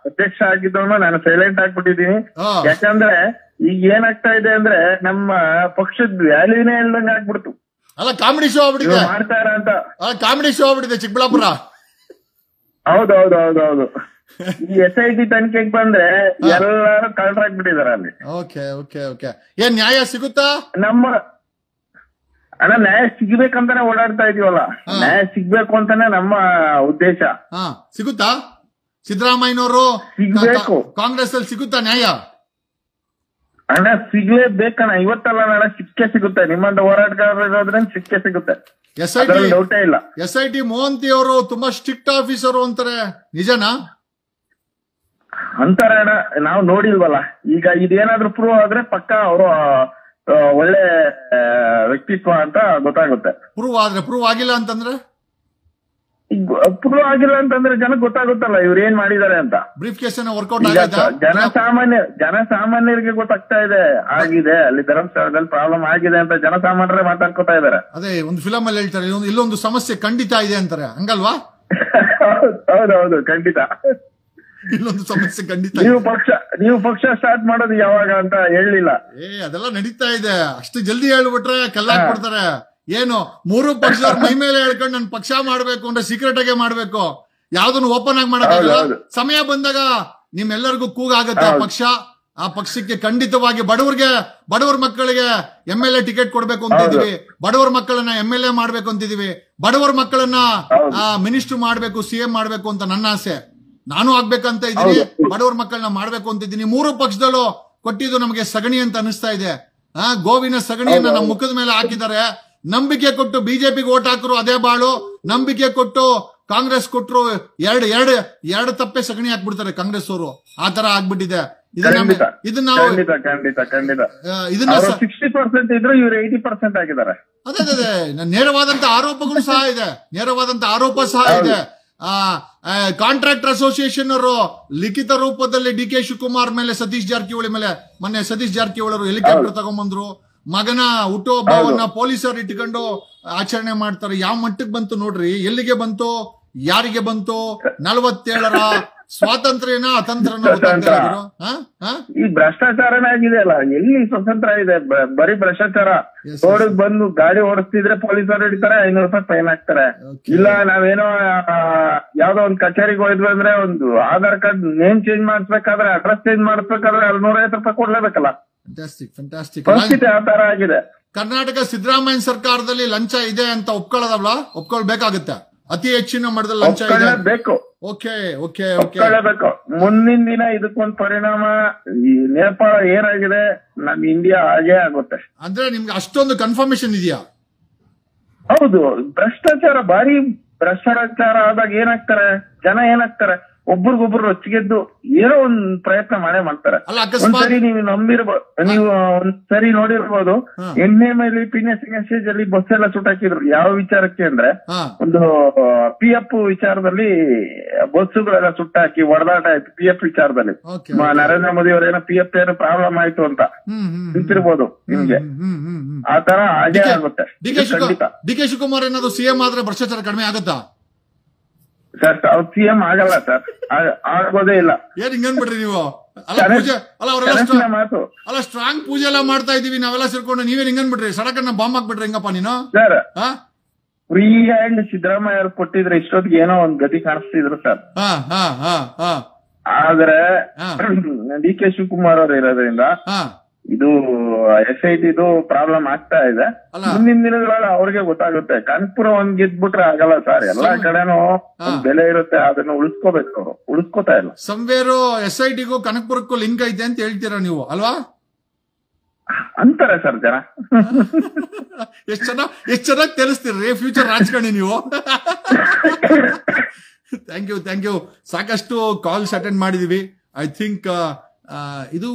ಅಧ್ಯಕ್ಷ ಆಗಿದ್ದವನು ನಾನು ಸೈಲೆಂಟ್ ಆಗ್ಬಿಟ್ಟಿದೀನಿ. ಯಾಕಂದ್ರೆ ಈಗ ಏನಾಗ್ತಾ ಇದೆ ಅಂದ್ರೆ ನಮ್ಮ ಪಕ್ಷದ ವ್ಯಾಲ್ಯೂನೇ ಇಲ್ದಂಗೆ ಆಗ್ಬಿಡ್ತು. ಅಲ್ಲ, ಕಾಮಿಡಿ ಶೋ ಆಗ್ಬಿಟ್ಟಿದೆ, ಮಾಡ್ತಾರ ಅಂತ. ಕಾಮಿಡಿ ಶೋ ಆಗ್ಬಿಟ್ಟಿದೆ ಚಿಕ್ಕಬಳ್ಳಾಪುರ. ಹೌದೌದೌದೌದು. ಈ SIT ತನಿಖೆಗೆ ಬಂದ್ರೆ ಎಲ್ಲಾರು ಕಳ್ರಾಗ್ಬಿಟ್ಟಿದಾರ ಅಲ್ಲಿ. Okay okay okay. ಏನ್ ನ್ಯಾಯ ಸಿಗುತ್ತಾ? ಅಣ್ಣ, ನ್ಯಾಯ ಸಿಗ್ಬೇಕಂತಾನೆ ಓಡಾಡ್ತಾ ಇದೀವಲ್ಲ, ನ್ಯಾಯ ಸಿಗ್ಬೇಕು ಅಂತಾನೆ ನಮ್ಮ ಉದ್ದೇಶ. ಸಿಗುತ್ತಾ? ಸಿದ್ದರಾಮಯ್ಯನವರು ಸಿಗ್ಬೇಕು. ಕಾಂಗ್ರೆಸ್ ಅಲ್ಲಿ ಸಿಗುತ್ತಾ ನ್ಯಾಯ? ಅಣ್ಣ ಸಿಗ್ಲೇಬೇಕಣ್ಣ, ಇವತ್ತಲ್ಲ ನಾಳೆ ಸಿಕ್ಕೇ ಸಿಗುತ್ತೆ. ನಿಮ್ಮಂತ ಹೋರಾಟಗಾರರು ಇರೋದ್ರಿಂದ ಸಿಕ್ಕೇ ಸಿಗುತ್ತೆ, ಡೌಟೇ ಇಲ್ಲ. SIT ಮೋಹಂತಿ ಅವರು ತುಂಬಾ ಸ್ಟ್ರಿಕ್ಟ್ ಆಫೀಸರು ಅಂತಾರೆ, ನಿಜನಾ? ಅಂತಾರೆ ಅಣ್ಣ, ನಾವು ನೋಡಿಲ್ವಲ್ಲ. ಈಗ ಇದೇನಾದ್ರೂ ಪ್ರೂವ್ ಆದ್ರೆ ಪಕ್ಕ ಅವರು ಒಳ್ಳೆ ವ್ಯಕ್ತಿತ್ವ ಅಂತ ಗೊತ್ತಾಗುತ್ತೆ. ಪ್ರೂವ್ ಆಗಿಲ್ಲ ಅಂತಂದ್ರೆ ಪ್ರೂವ್ ಆಗಿಲ್ಲ ಅಂತಂದ್ರೆ ಜನಕ್ಕೆ ಗೊತ್ತಾಗುತ್ತಲ್ಲ ಇವ್ರು ಏನ್ ಮಾಡಿದ್ದಾರೆ ಅಂತ. ಬ್ರೀಫ್ ಕೇಸ್ ವರ್ಕೌಟ್ ಜನಸಾಮಾನ್ಯರಿಗೆ ಗೊತ್ತಾಗ್ತಾ ಇದೆ, ಆಗಿದೆ ಅಲ್ಲಿ ಧರ್ಮಸ್ಥಳದಲ್ಲಿ ಪ್ರಾಬ್ಲಮ್ ಆಗಿದೆ ಅಂತ ಜನಸಾಮಾನ್ಯರೇ ಮಾತಾಡ್ಕೊತಾ ಇದಾರೆ. ಅದೇ ಒಂದು ಫಿಲಮ್ ಅಲ್ಲಿ ಹೇಳ್ತಾರೆ, ಇಲ್ಲೊಂದು ಸಮಸ್ಯೆ ಖಂಡಿತ ಇದೆ ಅಂತಾರೆ, ಹಂಗಲ್ವಾ? ಹೌದೌದು, ಖಂಡಿತ ಇಲ್ಲೊಂದು ಸಮಸ್ಯೆ ಖಂಡಿತ. ನೀವು ಪಕ್ಷ ಸ್ಟಾರ್ಟ್ ಮಾಡೋದು ಯಾವಾಗ ಅಂತ ಹೇಳಲಿಲ್ಲ. ಅದೆಲ್ಲ ನಡೀತಾ ಇದೆ, ಅಷ್ಟು ಜಲ್ದಿ ಹೇಳ್ಬಿಟ್ರೆ ಕಲ್ಲಾಕ್ಬಿಡ್ತಾರೆ. ಏನು ಮೂರು ಪಕ್ಷದವ್ರ ಮೈ ಮೇಲೆ ಹೇಳ್ಕೊಂಡು ನನ್ ಪಕ್ಷ ಮಾಡ್ಬೇಕು ಅಂದ್ರೆ ಸೀಕ್ರೆಟ್ ಆಗಿ ಮಾಡ್ಬೇಕು, ಯಾವ್ದನ್ನು ಓಪನ್ ಆಗಿ ಮಾಡಕ್ಕಾಗಲ್ಲ. ಸಮಯ ಬಂದಾಗ ನಿಮ್ಮೆಲ್ಲರಿಗೂ ಕೂಗಾಗತ್ತೆ ಆ ಪಕ್ಷಕ್ಕೆ ಖಂಡಿತವಾಗಿ ಬಡವರ ಮಕ್ಕಳಿಗೆ MLA ಟಿಕೆಟ್ ಕೊಡ್ಬೇಕು ಅಂತಿದೀವಿ, ಬಡವರ ಮಕ್ಕಳನ್ನ MLA ಮಾಡ್ಬೇಕು ಅಂತಿದೀವಿ, ಬಡವರ ಮಕ್ಕಳನ್ನ ಮಿನಿಸ್ಟರ್ ಮಾಡ್ಬೇಕು, CM ಮಾಡ್ಬೇಕು ಅಂತ ನನ್ನ ಆಸೆ. ನಾನು ಆಗ್ಬೇಕಂತ ಇದ್ದೀನಿ, ಬಡವರ ಮಕ್ಕಳನ್ನ ಮಾಡ್ಬೇಕು ಅಂತಿದ್ದೀನಿ. ಮೂರು ಪಕ್ಷದಲ್ಲೂ ಕೊಟ್ಟಿದ್ದು ನಮಗೆ ಸಗಣಿ ಅಂತ ಅನಿಸ್ತಾ ಇದೆ. ಗೋವಿನ ಸಗಣಿಯನ್ನ ನಮ್ಮ ಮುಖದ ಮೇಲೆ ಹಾಕಿದ್ದಾರೆ. ನಂಬಿಕೆ ಕೊಟ್ಟು ಬಿಜೆಪಿಗೆ ಓಟ್ ಹಾಕರು ಅದೇ ಬಾಳು, ನಂಬಿಕೆ ಕೊಟ್ಟು ಕಾಂಗ್ರೆಸ್ ಕೊಟ್ಟರು ಎರಡು ತಪ್ಪೆ ಸಗಣಿ ಹಾಕ್ಬಿಡ್ತಾರೆ ಕಾಂಗ್ರೆಸ್ ಅವರು. ಆ ತರ ಆಗ್ಬಿಟ್ಟಿದೆ. ಇದನ್ನ 60% ಇದ್ರು ಇವ್ರು 80% ಆಗಿದ್ದಾರೆ. ಅದೇ ನೇರವಾದಂತ ಆರೋಪಗಳು ಸಹ ಇದೆ, ಆರೋಪ ಸಹ ಇದೆ. ಕಾಂಟ್ರಾಕ್ಟರ್ ಅಸೋಸಿಯೇಷನ್ ಅವರು ಲಿಖಿತ ರೂಪದಲ್ಲಿ DK ಶಿವಕುಮಾರ್ ಮೇಲೆ, ಸತೀಶ್ ಜಾರಕಿಹೊಳಿ ಮೇಲೆ, ಮೊನ್ನೆ ಸತೀಶ್ ಜಾರಕಿಹೊಳಿ ಅವರು ಹೆಲಿಕಾಪ್ಟರ್ ತಗೊಂಡ್ಬಂದ್ರು. ಮಗನ ಹುಟ್ಟುಹಬ್ಬವನ್ನ ಪೊಲೀಸರು ಇಟ್ಕೊಂಡು ಆಚರಣೆ ಮಾಡ್ತಾರೆ. ಯಾವ ಮಟ್ಟಕ್ಕೆ ಬಂತು ನೋಡ್ರಿ, ಎಲ್ಲಿಗೆ ಬಂತು, ಯಾರಿಗೆ ಬಂತು? 47ರ ಸ್ವಾತಂತ್ರ್ಯನ ಅತಂತ್ರನ ಈ ಭ್ರಷ್ಟಾಚಾರನೇ ಆಗಿದೆ ಅಲ್ಲ, ಎಲ್ಲಿ ಸ್ವತಂತ್ರ ಇದೆ? ಬರೀ ಭ್ರಷ್ಟಾಚಾರ. ರೋಡ್ ಬಂದು ಗಾಡಿ ಓಡಿಸ್ತಿದ್ರೆ ಪೊಲೀಸರು ಹಿಡಿತಾರೆ, 500 ರೂಪಾಯಿ ಫೈನ್ ಹಾಕ್ತಾರೆ. ಇಲ್ಲ ನಾವೇನೋ ಯಾವ್ದೋ ಒಂದ್ ಕಚೇರಿಗೆ ಹೋಯ್ದ್ವಿ ಅಂದ್ರೆ ಒಂದು ಆಧಾರ್ ಕಾರ್ಡ್ ನೇಮ್ ಚೇಂಜ್ ಮಾಡಿಸ್ಬೇಕಾದ್ರೆ, ಅಡ್ರೆಸ್ ಚೇಂಜ್ ಮಾಡಿಸ್ಬೇಕಾದ್ರೆ 250 ರೂಪಾಯಿ ಕೊಡ್ಲೇಬೇಕಲ್ಲ. ಪರಿಸ್ಥಿತಿ ಆ ತರ ಆಗಿದೆ. ಕರ್ನಾಟಕ ಸಿದ್ದರಾಮಯ್ಯ ಸರ್ಕಾರದಲ್ಲಿ ಲಂಚ ಇದೆ ಅಂತ ಒಪ್ಕೊಳ್ಬೇಕಾಗುತ್ತೆ. ಅತಿ ಹೆಚ್ಚಿನ ಮಟ್ಟದಲ್ಲಿ ಲಂಚ ಇದೆ ಬೇಕು. ಒಪ್ಕೊಳ್ಳೇಬೇಕು. ಮುಂದಿನ ದಿನ ಇದಕ್ಕೊಂದು ಪರಿಣಾಮ ಈ ನೇಪಾಳ ಏನಾಗಿದೆ, ನಮ್ ಇಂಡಿಯಾ ಹಾಗೆ ಆಗುತ್ತೆ. ಅಂದ್ರೆ ನಿಮ್ಗೆ ಅಷ್ಟೊಂದು ಕನ್ಫರ್ಮೇಶನ್ ಇದೆಯಾ? ಹೌದು, ಭ್ರಷ್ಟಾಚಾರ, ಭಾರಿ ಭ್ರಷ್ಟಾಚಾರ ಆದಾಗ ಏನಾಗ್ತಾರೆ ಜನ, ಒಬ್ರಿಗೊಬ್ರು ರೊಚ್ಚಿಗೆದ್ದು ಏನೋ ಒಂದ್ ಪ್ರಯತ್ನ ಮಾಡೇ ಮಾಡ್ತಾರೆ. ಒಂದ್ಸರಿ ನೀವು ಒಂದ್ಸರಿ ನೋಡಿರ್ಬೋದು, ಎಣ್ಣೆ ಮೇಲೆ ಪಿನ್ನೆಸ್ ಅಲ್ಲಿ ಬಸ್ ಎಲ್ಲ ಸುಟ್ಟಾಕಿದ್ರು. ಯಾವ ವಿಚಾರಕ್ಕೆ ಅಂದ್ರೆ, ಒಂದು PF ವಿಚಾರದಲ್ಲಿ ಬಸ್ಸುಗಳೆಲ್ಲ ಸುಟ್ಟಾಕಿ ಹೊಡೆದಾಟ ಆಯ್ತು. PF ವಿಚಾರದಲ್ಲಿ ನರೇಂದ್ರ ಮೋದಿ ಅವರೇನೋ PF ಏನೋ ಪ್ರಾಬ್ಲಮ್ ಆಯ್ತು ಅಂತ ನಿಂತಿರ್ಬೋದು ನಿಮ್ಗೆ. ಆ ತರ ಹಾಗೆ ಆಗುತ್ತೆ. DK ಶಿವಕುಮಾರ್ ಏನಾದ್ರು CM ಆದ್ರೆ ಭ್ರಷ್ಟಾಚಾರ ಕಡಿಮೆ ಆಗುತ್ತಾ? ಸರ್ CM ಆಗಲ್ಲ ಸರ್, ಆಗೋದೇ ಇಲ್ಲ. ಏನ್ ಹಿಂಗನ್ಬಿಡ್ರಿ ನೀವು? ಅಲ್ಲ ಸ್ಟ್ರಾಂಗ್ ಪೂಜೆ ಎಲ್ಲ ಮಾಡ್ತಾ ಇದೀವಿ ನಾವೆಲ್ಲ ಸೇರ್ಕೊಂಡು, ನೀವೇನ್ ಹಿಂಗನ್ಬಿಡ್ರಿ? ಸಡಕನ್ನ ಬಾಂಬ್ ಹಾಕ್ಬಿಟ್ರಿ ಹೆಂಗಪ್ಪ ನೀನು? ಸರ್ ಫ್ರೀ ಹ್ಯಾಂಡ್ ಸಿದ್ದರಾಮಯ್ಯ ಅವ್ರು ಕೊಟ್ಟಿದ್ರೆ ಇಷ್ಟೊತ್ತಿಗೆ ಏನೋ ಒಂದ್ ಗತಿ ಕಾಣಿಸ್ತಿದ್ರು ಸರ್. ಆದ್ರೆ DK ಶಿವಕುಮಾರ್ ಅವ್ರು ಇರೋದ್ರಿಂದ ಇದು SIT ಪ್ರಾಬ್ಲಮ್ ಆಗ್ತಾ ಇದೆ. ಮುಂದಿನ ದಿನಗಳಲ್ಲಿ ಅವ್ರಿಗೆ ಗೊತ್ತಾಗುತ್ತೆ. ಕಾನ್ಪುರ ಒಂದ್ ಗೆದ್ಬಿಟ್ರೆ ಆಗಲ್ಲ ಸರ್, ಎಲ್ಲಾ ಕಡೆನೂ ಬೆಲೆ ಇರುತ್ತೆ, ಅದನ್ನ ಉಳಿಸ್ಕೋಬೇಕು. ಅವರು ಉಳಿಸ್ಕೋತಾ ಇಲ್ಲ. ಸಂವೇರು SITಗೂ ಕನಕಪುರಕ್ಕೂ ಲಿಂಕ್ ಐತೆ ಅಂತ ಹೇಳ್ತೀರಾ ನೀವು ಅಲ್ವಾ? ಅಂತಾರೆ ಸರ್ ಜನ. ಎಷ್ಟ್ ಚೆನ್ನಾಗಿ ತಿಳಿಸ್ತೀರಿ ಫ್ಯೂಚರ್ ರಾಜಕಾರಣಿ ನೀವು. Thank you. ಸಾಕಷ್ಟು ಕಾಲ್ಸ್ ಅಟೆಂಡ್ ಮಾಡಿದೀವಿ. ಐ ಥಿಂಕ್ ಇದು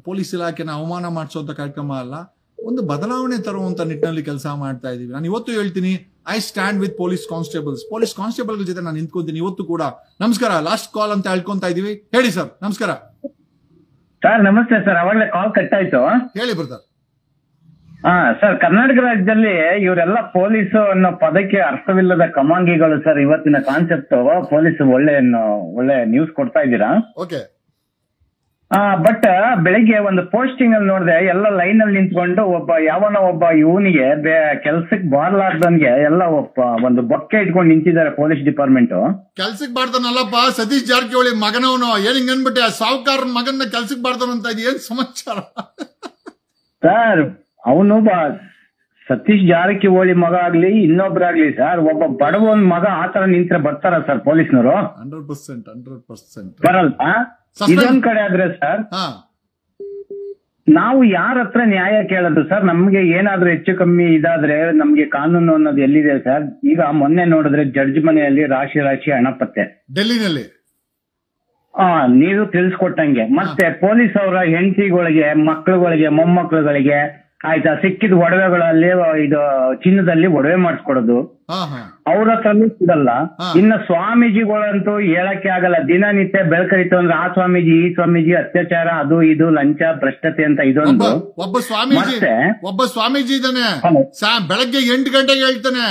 ಪೊಲೀಸ್ ಇಲಾಖೆನ ಅವಮಾನ ಮಾಡಿಸುವಂತ ಕಾರ್ಯಕ್ರಮ ಅಲ್ಲ, ಒಂದು ಬದಲಾವಣೆ ತರುವಂತ ನಿಟ್ಟಿನಲ್ಲಿ ಕೆಲಸ ಮಾಡ್ತಾ ಇದೀವಿ. ನಾನು ಇವತ್ತು ಹೇಳ್ತೀನಿ, I stand with police constable ಜೊತೆ ನಾನು ನಿಂತ್ಕೊಂತೀನಿ ಇವತ್ತು ಕೂಡ. ನಮಸ್ಕಾರ, ಲಾಸ್ಟ್ ಕಾಲ್ ಅಂತ ಹೇಳ್ಕೊಂತ ಇದೀವಿ. ಹೇಳಿ ಸರ್. ನಮಸ್ಕಾರ ಸರ್. ನಮಸ್ತೆ ಸರ್, ಅವಾಗಲೇ ಕಾಲ್ ಕಟ್ ಆಯ್ತು. ಹೇಳಿ ಬ್ರದರ್. ಸರ್, ಕರ್ನಾಟಕ ರಾಜ್ಯದಲ್ಲಿ ಇವರೆಲ್ಲ ಪೊಲೀಸ್ ಅನ್ನೋ ಪದಕ್ಕೆ ಅರ್ಥವಿಲ್ಲದ ಕಮಾಂಗಿಗಳು ಸರ್. ಇವತ್ತಿನ ಕಾನ್ಸೆಪ್ಟ್ ಪೊಲೀಸ್ ಒಳ್ಳೆ ನ್ಯೂಸ್ ಕೊಡ್ತಾ ಇದ್ದೀರಾ. ಓಕೆ. ಬಟ್ ಬೆಳಿಗ್ಗೆ ಒಂದು ಪೋಸ್ಟಿಂಗ್ ಅಲ್ಲಿ ನೋಡಿದೆ, ಎಲ್ಲ ಲೈನ್ ಅಲ್ಲಿ ನಿಂತ್ಕೊಂಡು ಒಬ್ಬ ಇವನಿಗೆ ಕೆಲ್ಸಕ್ಕೆ ಬಾರ್ಲಾರ್ದನ್ಗೆ ಎಲ್ಲ ಒಂದು ಬೊಕ್ಕೆ ಇಟ್ಕೊಂಡು ನಿಂತಿದ್ದಾರೆ ಪೊಲೀಸ್ ಡಿಪಾರ್ಟ್ಮೆಂಟ್. ಕೆಲ್ಸಕ್ಕೆ ಬಾರ್ದನಲ್ಲಪ್ಪ, ಸತೀಶ್ ಜಾರಕಿಹೊಳಿ ಮಗನವನು. ಏನ್ ಹಿಂಗ್ ಅನ್ಬಿಟ್ಟೆ, ಸಾವುಕಾರ ಮಗನ ಕೆಲ್ಸಕ್ಕೆ ಬಾರ್ದನು ಅಂತ ಇದೆ. ಏನ್ ಸಮಾಚಾರ ಸರ್? ಅವನು ಸತೀಶ್ ಜಾರಕಿಹೊಳಿ ಮಗ ಆಗ್ಲಿ ಇನ್ನೊಬ್ರಾಗ್ಲಿ ಸರ್, ಒಬ್ಬ ಬಡವನ್ ಮಗ ಆತರ ನಿಂತ್ರೆ ಬರ್ತಾರ ಸರ್ ಪೊಲೀಸ್ನವರು? 100% ಬರಲ್ಲ. ಇದೊಂದ್ ಕಡೆ ಆದ್ರೆ ಸರ್, ನಾವು ಯಾರ ಹತ್ರ ನ್ಯಾಯ ಕೇಳೋದು ಸರ್? ನಮ್ಗೆ ಏನಾದ್ರೂ ಹೆಚ್ಚು ಕಮ್ಮಿ ಇದಾದ್ರೆ ನಮ್ಗೆ ಕಾನೂನು ಅನ್ನೋದು ಎಲ್ಲಿದೆ ಸರ್? ಈಗ ಮೊನ್ನೆ ನೋಡಿದ್ರೆ ಜಡ್ಜ್ ಮನೆಯಲ್ಲಿ ರಾಶಿ ಹಣ ಪತ್ತೆ ಡೆಲ್ಲಿನಲ್ಲಿ. ನೀವು ತಿಳಿಸ್ಕೊಟ್ಟಂಗೆ. ಮತ್ತೆ ಪೊಲೀಸ್ ಅವರ ಹೆಂಡತಿಗಳಿಗೆ, ಮಕ್ಕಳುಗಳಿಗೆ, ಮೊಮ್ಮಕ್ಕಳುಗಳಿಗೆ ಆಯ್ತಾ ಸಿಕ್ಕಿದ ಒಡವೆಗಳಲ್ಲಿ ಇದು ಚಿನ್ನದಲ್ಲಿ ಒಡವೆ ಮಾಡಿಸ್ಕೊಡೋದು ಅವ್ರ ಹತ್ರನೂ ಸಿಗಲ್ಲ. ಇನ್ನು ಸ್ವಾಮೀಜಿಗಳಂತೂ ಹೇಳಕ್ಕೆ ಆಗಲ್ಲ. ದಿನನಿತ್ಯ ಬೆಳಕರಿತು ಅಂದ್ರೆ ಆ ಸ್ವಾಮೀಜಿ ಈ ಸ್ವಾಮೀಜಿ ಅತ್ಯಾಚಾರ, ಅದು ಇದು ಲಂಚ ಭ್ರಷ್ಟತೆ ಅಂತ ಇದೊಂದು. ಒಬ್ಬ ಸ್ವಾಮೀಜಿ ಇದ್ದಾನೆ, ಬೆಳಗ್ಗೆ 8 ಗಂಟೆಗೆ ಹೇಳ್ತಾನೆ,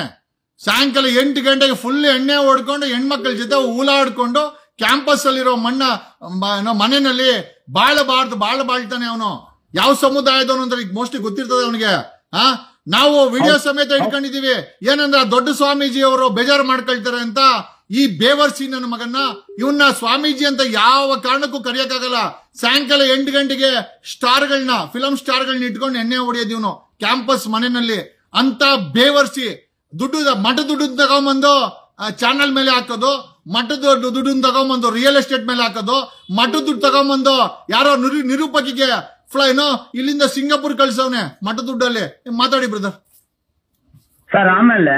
ಸಾಯಂಕಾಲ 8 ಗಂಟೆಗೆ ಫುಲ್ ಎಣ್ಣೆ ಹೊಡ್ಕೊಂಡು ಹೆಣ್ಮಕ್ಳ ಜೊತೆ ಊಲಾಡ್ಕೊಂಡು ಕ್ಯಾಂಪಸ್ ಅಲ್ಲಿರೋ ಮನೆಯಲ್ಲಿ ಬಾಳ್ತಾನೆ ಅವನು. ಯಾವ ಸಮುದಾಯದವನು ಅಂತ ಮೋಸ್ಟ್ಲಿ ಗೊತ್ತಿರ್ತದೆ ಅವನಿಗೆ. ನಾವು ವಿಡಿಯೋ ಸಮೇತ ಇಟ್ಕೊಂಡಿದೀವಿ. ಏನಂದ್ರೆ ದೊಡ್ಡ ಸ್ವಾಮೀಜಿ ಅವರು ಬೇಜಾರು ಮಾಡ್ಕೊಳ್ತಾರೆ ಅಂತ ಈ ಬೇವರ್ಸಿ ನನ್ನ ಮಗನ್ನ ಇವನ್ನ ಸ್ವಾಮೀಜಿ ಅಂತ ಯಾವ ಕಾರಣಕ್ಕೂ ಕರೆಯಕ್ಕಾಗಲ್ಲ. ಸಾಯಂಕಾಲ 8 ಗಂಟೆಗೆ ಸ್ಟಾರ್ಗಳನ್ನ ಫಿಲಂ ಸ್ಟಾರ್ಗಳನ್ನ ಇಟ್ಕೊಂಡು ಎಣ್ಣೆ ಹೊಡೆಯೋದಿವ್ನು ಕ್ಯಾಂಪಸ್ ಮನೆಯಲ್ಲಿ. ಅಂತ ಬೇವರ್ಸಿ ಮಠ ದುಡ್ಡು ತಗೊಂಬಂದು ಚಾನಲ್ ಮೇಲೆ ಹಾಕೋದು, ಮಠದ ದುಡ್ಡು ತಗೊಂಬಂದು ರಿಯಲ್ ಎಸ್ಟೇಟ್ ಮೇಲೆ ಹಾಕೋದು, ಮಠದ ದುಡ್ಡು ತಗೊಂಬಂದು ಯಾರೋ ನಿರೂಪಕಿಗೆ ಫ್ಲೈನೋ ಇಲ್ಲಿಂದ ಸಿಂಗಾಪುರ್ ಕಳ್ಸವ್ನೆ ಮಠ ದುಡ್ಡಲ್ಲಿ. ಮಾತಾಡಿ ಬ್ರದರ್. ಸರ್ ಆಮೇಲೆ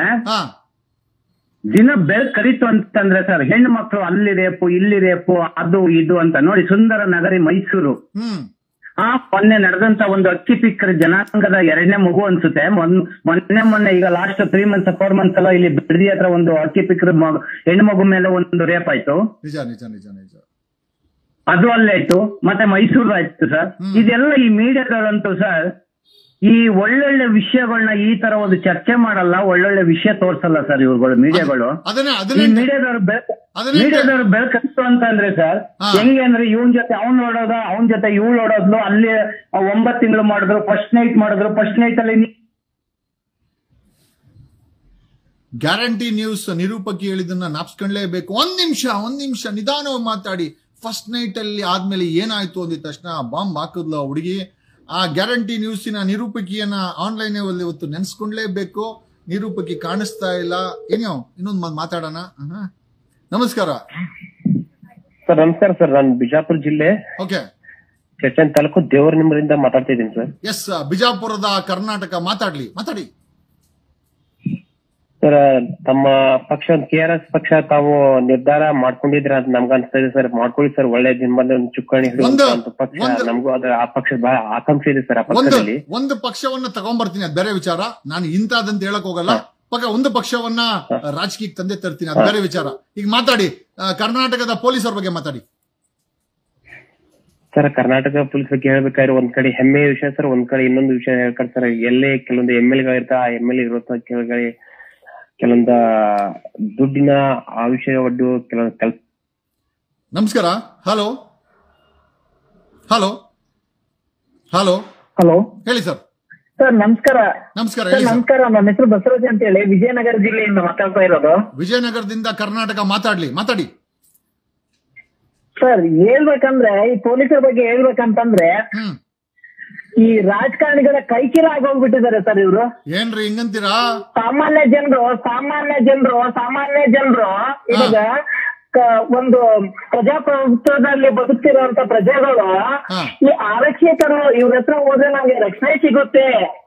ದಿನ ಬೆಳಕು ಕರೀತು ಅಂತಂದ್ರೆ ಸರ್ ಹೆಣ್ಣು ಮಕ್ಕಳು ಅಲ್ಲಿ ರೇಪು ಇಲ್ಲಿ ರೇಪು ಅದು ಇದು ಅಂತ ನೋಡಿ. ಸುಂದರ ನಗರಿ ಮೈಸೂರು ಮೊನ್ನೆ ನಡೆದಂತ ಒಂದು ಅಕ್ಕಿ ಪಿಕ್ಕರ ಜನಾಂಗದ 2ನೇ ಮಗು ಅನ್ಸುತ್ತೆ. ಮೊನ್ನೆ ಈಗ ಲಾಸ್ಟ್ 3 months 4 months ಎಲ್ಲ ಇಲ್ಲಿ ಬಿಡದಿ ಹತ್ರ ಒಂದು ಅಕ್ಕಿ ಪಿಕ್ಕರ ಹೆಣ್ಣು ಮಗು ಮೇಲೆ ಒಂದು ರೇಪ್ ಆಯ್ತು. ಅದು ಅಲ್ಲಾಯ್ತು. ಮತ್ತೆ ಮೈಸೂರು ಆಯ್ತು ಸರ್. ಇದೆಲ್ಲ ಈ ಮೀಡಿಯಾದವರಂತೂ ಸರ್ ಈ ಒಳ್ಳೊಳ್ಳೆ ವಿಷಯಗಳನ್ನ ಈ ತರ ಒಂದು ಚರ್ಚೆ ಮಾಡಲ್ಲ, ಒಳ್ಳೊಳ್ಳೆ ವಿಷಯ ತೋರ್ಸಲ್ಲ ಸರ್ ಇವ್ರುಗಳು ಮೀಡಿಯಾಗಳು. ಮೀಡಿಯಾದವ್ರು ಬೆಳಕತ್ತು ಅಂತ ಅಂದ್ರೆ ಸರ್ ಹೆಂಗೆ ಅಂದ್ರೆ ಇವನ್ ಜೊತೆ ಅವ್ನ್ ನೋಡೋದ, ಅವನ್ ಜೊತೆ ಇವಳು ನೋಡೋದ್ಲು, ಅಲ್ಲಿ 9 ತಿಂಗಳು ಮಾಡಿದ್ರು, ಫಸ್ಟ್ ನೈಟ್ ಮಾಡಿದ್ರು. ಫಸ್ಟ್ ನೈಟ್ ಅಲ್ಲಿ ಗ್ಯಾರಂಟಿ ನ್ಯೂಸ್ ನಿರೂಪಕಿ ಹೇಳಿದನ್ನ ನಾಪ್ಸ್ಕೊಂಡ್ಲೇಬೇಕು. ಒಂದ್ ನಿಮಿಷ ನಿಧಾನವಾಗಿ ಮಾತಾಡಿ. ಫಸ್ಟ್ ನೈಟ್ ಅಲ್ಲಿ ಆದ್ಮೇಲೆ ಏನಾಯ್ತು ಅಂದಿದ ತಕ್ಷಣ ಬಾಂಬ್ ಹಾಕಿದ್ಲು ಹುಡುಗಿ. ಆ ಗ್ಯಾರಂಟಿ ನ್ಯೂಸಿನ ನಿರೂಪಕಿಯನ್ನ ಆನ್ಲೈನ್ ಇವತ್ತು ನೆನ್ಸ್ಕೊಂಡ್ಲೇಬೇಕು. ನಿರೂಪಕಿ ಕಾಣಿಸ್ತಾ ಇಲ್ಲ. ಇನ್ನೊಂದು ಮಾತಾಡೋಣ. ನಮಸ್ಕಾರ ಸರ್. ನಮಸ್ಕಾರ ಸರ್. ನಾನು ಬಿಜಾಪುರ ಜಿಲ್ಲೆ ಚರ್ಚನ್ ತಾಲೂಕು ದೇವರ ನಿಮ್ಮರಿಂದ ಮಾತಾಡ್ತಿದ್ದೀನಿ ಸರ್. ಎಸ್, ಬಿಜಾಪುರದ ಕರ್ನಾಟಕ. ಮಾತಾಡಿ ಸರ್. ತಮ್ಮ ಪಕ್ಷ KRS ಪಕ್ಷ ತಾವು ನಿರ್ಧಾರ ಮಾಡ್ಕೊಂಡಿದ್ರೆ ಅಂತ ನಮ್ಗ ಅನ್ಸ್ತಾ ಇದೆ ಸರ್. ಮಾಡ್ಕೊಳ್ಳಿ ಸರ್. ಒಳ್ಳೆ ದಿನಬಂದ ಚುಕ್ಕಾಣಿ ಪಕ್ಷ ನಮಗೂ ಅದ್ರ ಆ ಪಕ್ಷ ಬಹಳ ಆಕಾಂಕ್ಷೆ ಇದೆ ಸರ್. ಆ ಪಕ್ಷದಲ್ಲಿ ಒಂದು ಪಕ್ಷವನ್ನ ತಗೊಂಡ್ಬರ್ತೀನಿ, ಅದು ಬೇರೆ ವಿಚಾರ. ನಾನು ಇಂಥದಂತ ಹೇಳಕ್ ಹೋಗಲ್ಲ. ಒಂದು ಪಕ್ಷವನ್ನ ರಾಜಕೀಯಕ್ಕೆ ತಂದೆ ತರ್ತೀನಿ, ಅದು ಬೇರೆ ವಿಚಾರ. ಈಗ ಮಾತಾಡಿ, ಕರ್ನಾಟಕದ ಪೊಲೀಸರ ಬಗ್ಗೆ ಮಾತಾಡಿ ಸರ್. ಕರ್ನಾಟಕ ಪೊಲೀಸ್ ಬಗ್ಗೆ ಹೇಳ್ಬೇಕಾದ್ರೆ ಒಂದ್ ಕಡೆ ಹೆಮ್ಮೆಯ ವಿಷಯ ಸರ್, ಒಂದ್ ಕಡೆ ಇನ್ನೊಂದು ವಿಷಯ ಹೇಳ್ತಾರೆ ಸರ್. ಎಲ್ಲೇ ಕೆಲವೊಂದು MLA ಗಳಿರ್ತಾವ, ಆ MLA ಇರೋ ಕೆಲವೊಂದು ದುಡ್ಡಿನ ಆ ವಿಷಯ ಒಡ್ಡು ಕೆಲವೊಂದು ನಮಸ್ಕಾರ. ಹಲೋ ಹೇಳಿ ಸರ್. ಸರ್ ನಮಸ್ಕಾರ. ನಮಸ್ಕಾರ. ನನ್ನ ಹೆಸರು ಬಸವರಾಜ್ ಅಂತ ಹೇಳಿ ವಿಜಯನಗರ ಜಿಲ್ಲೆಯಿಂದ ಮಾತಾಡ್ತಾ ಇರೋದು. ವಿಜಯನಗರದಿಂದ ಕರ್ನಾಟಕ. ಮಾತಾಡಿ ಸರ್. ಹೇಳ್ಬೇಕಂದ್ರೆ ಈ ಪೊಲೀಸರ ಬಗ್ಗೆ ಹೇಳ್ಬೇಕಂತಂದ್ರೆ ಈ ರಾಜಕಾರಣಿಗಳ ಕೈಕಿರ ಆಗೋಗ್ಬಿಟ್ಟಿದ್ದಾರೆ ಸರ್ ಇವ್ರು. ಏನ್ರಿ ಹಿಂಗಂತೀರಾ? ಸಾಮಾನ್ಯ ಜನರು ಇವಾಗ ಒಂದು ಪ್ರಜಾಪ್ರಭುತ್ವದಲ್ಲಿ ಬದುಕ್ತಿರುವಂತ ಪ್ರಜೆಗಳು ಈ ಆರಕ್ಷಕರು ಇವ್ರ ಹತ್ರ ಹೋದ್ರೆ ನಮ್ಗೆ ರಕ್ಷಣೆ ಸಿಗುತ್ತೆ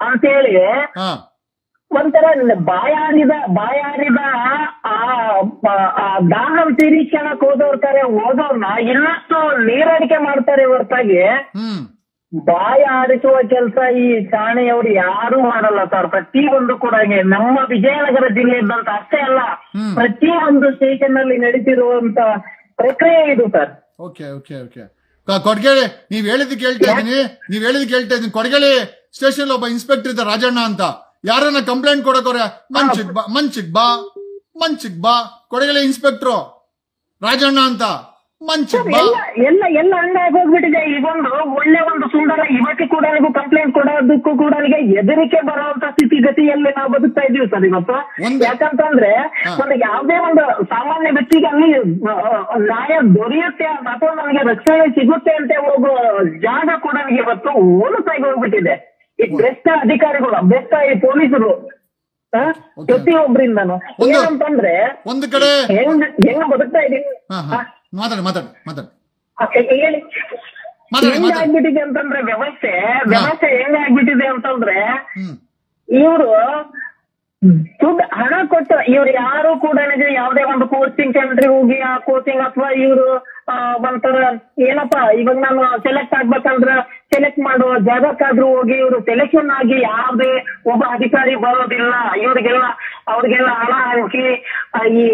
ಅಂತ ಹೇಳಿ ಒಂಥರ ಬಾಯಾರಿದ ದಾಹ ತೀರಿಸ್ಕೊಳಕ್ ಹೋದವ್ರನ್ನ ಇನ್ನಷ್ಟು ನೀರಡಿಕೆ ಮಾಡ್ತಾರೆ ಹೊರತಾಗಿ ಬಾಯ ಆರಿಸುವ ಕೆಲಸ ಈ ಠಾಣೆಯವರು ಯಾರು ಮಾಡಲ್ಲ ಸರ್. ಪ್ರತಿಯೊಂದು ಕೂಡ ನಮ್ಮ ವಿಜಯನಗರ ಜಿಲ್ಲೆಯಂತ ಅಷ್ಟೇ ಅಲ್ಲ, ಪ್ರತಿಯೊಂದು ಸ್ಟೇಷನ್ ಅಲ್ಲಿ ನಡೀತಿರುವಂತ ಪ್ರಕ್ರಿಯೆ ಇದು ಸರ್. ಕೊಡಗೇಳಿ ನೀವ್ ಹೇಳಿದ್ ಕೇಳ್ತಾ ಇದ್ದೀನಿ. ಕೊಡಗೇಳಿ ಸ್ಟೇಷನ್ ಒಬ್ಬ ಇನ್ಸ್ಪೆಕ್ಟರ್ ಇದ್ದ ರಾಜಣ್ಣ ಅಂತ. ಯಾರನ್ನ ಕಂಪ್ಲೇಂಟ್ ಕೊಡಕೋರೆ ಮಂಚಿಗ್ ಬಾ ಕೊಡಗೇಳಿ ಇನ್ಸ್ಪೆಕ್ಟ್ರು ರಾಜಣ್ಣ ಅಂತ ಎಲ್ಲ ಹಂಗಾಗೋಗ್ಬಿಟ್ಟಿದೆ. ಈಗೊಂದು ಒಳ್ಳೆ ಒಂದು ಸುಂದರ ಯುವತಿ ಕೂಡ ಕಂಪ್ಲೇಂಟ್ ಕೊಡೋದಕ್ಕೂ ಕೂಡ ಎದುರಿಕೆ ಬರುವಂತ ಸ್ಥಿತಿಗತಿಯಲ್ಲಿ ನಾವು ಬದುಕ್ತಾ ಇದೀವಿ ಸರ್ ಇವತ್ತು. ಯಾಕಂತಂದ್ರೆ ಒಂದು ಯಾವುದೇ ಒಂದು ಸಾಮಾನ್ಯ ವ್ಯಕ್ತಿಗೆ ಅಲ್ಲಿ ನ್ಯಾಯ ದೊರೆಯುತ್ತೆ ಅಥವಾ ನಮಗೆ ರಕ್ಷಣೆ ಸಿಗುತ್ತೆ ಅಂತ ಹೋಗೋ ಜಾಗ ಕೂಡ ಇವತ್ತು ಹೋಲಸಾಗಿ ಹೋಗ್ಬಿಟ್ಟಿದೆ. ಈ ಭ್ರಷ್ಟ ಅಧಿಕಾರಿಗಳು, ಭ್ರಷ್ಟ ಈ ಪೊಲೀಸರು ಪ್ರತಿಯೊಬ್ಬರಿಂದನು ಏನಂತಂದ್ರೆ ಒಂದು ಕಡೆ ಹೆಂಗ್ ಬದುಕ್ತಾ ಇದೀವಿ ಹೆಂಗಾಗ್ಬಿಟ್ಟಿದೆ ಅಂತಂದ್ರೆ ವ್ಯವಸ್ಥೆ ಹೆಂಗಾಗ್ಬಿಟ್ಟಿದೆ ಅಂತಂದ್ರೆ ಇವರು ದುಡ್ಡು ಹಣ ಕೊಟ್ಟು ಇವ್ರು ಯಾರು ಕೂಡ ಯಾವ್ದೇ ಒಂದು ಕೋಚಿಂಗ್ ಸೆಂಟ್ರಿಗೆ ಹೋಗಿ ಆ ಕೋಚಿಂಗ್ ಅಥವಾ ಇವರು ಒಂಥರ ಏನಪ್ಪಾ ಇವಾಗ ನಾನು ಸೆಲೆಕ್ಟ್ ಆಗ್ಬೇಕಂದ್ರ ಸೆಲೆಕ್ಟ್ ಮಾಡುವ ಜಾಗಕ್ಕಾದ್ರೂ ಹೋಗಿ ಇವರು ಸೆಲೆಕ್ಷನ್ ಆಗಿ ಯಾವುದೇ ಒಬ್ಬ ಅಧಿಕಾರಿ ಬರೋದಿಲ್ಲ. ಅವ್ರಿಗೆಲ್ಲ ಹಣ ಹಂಚಿ ಈ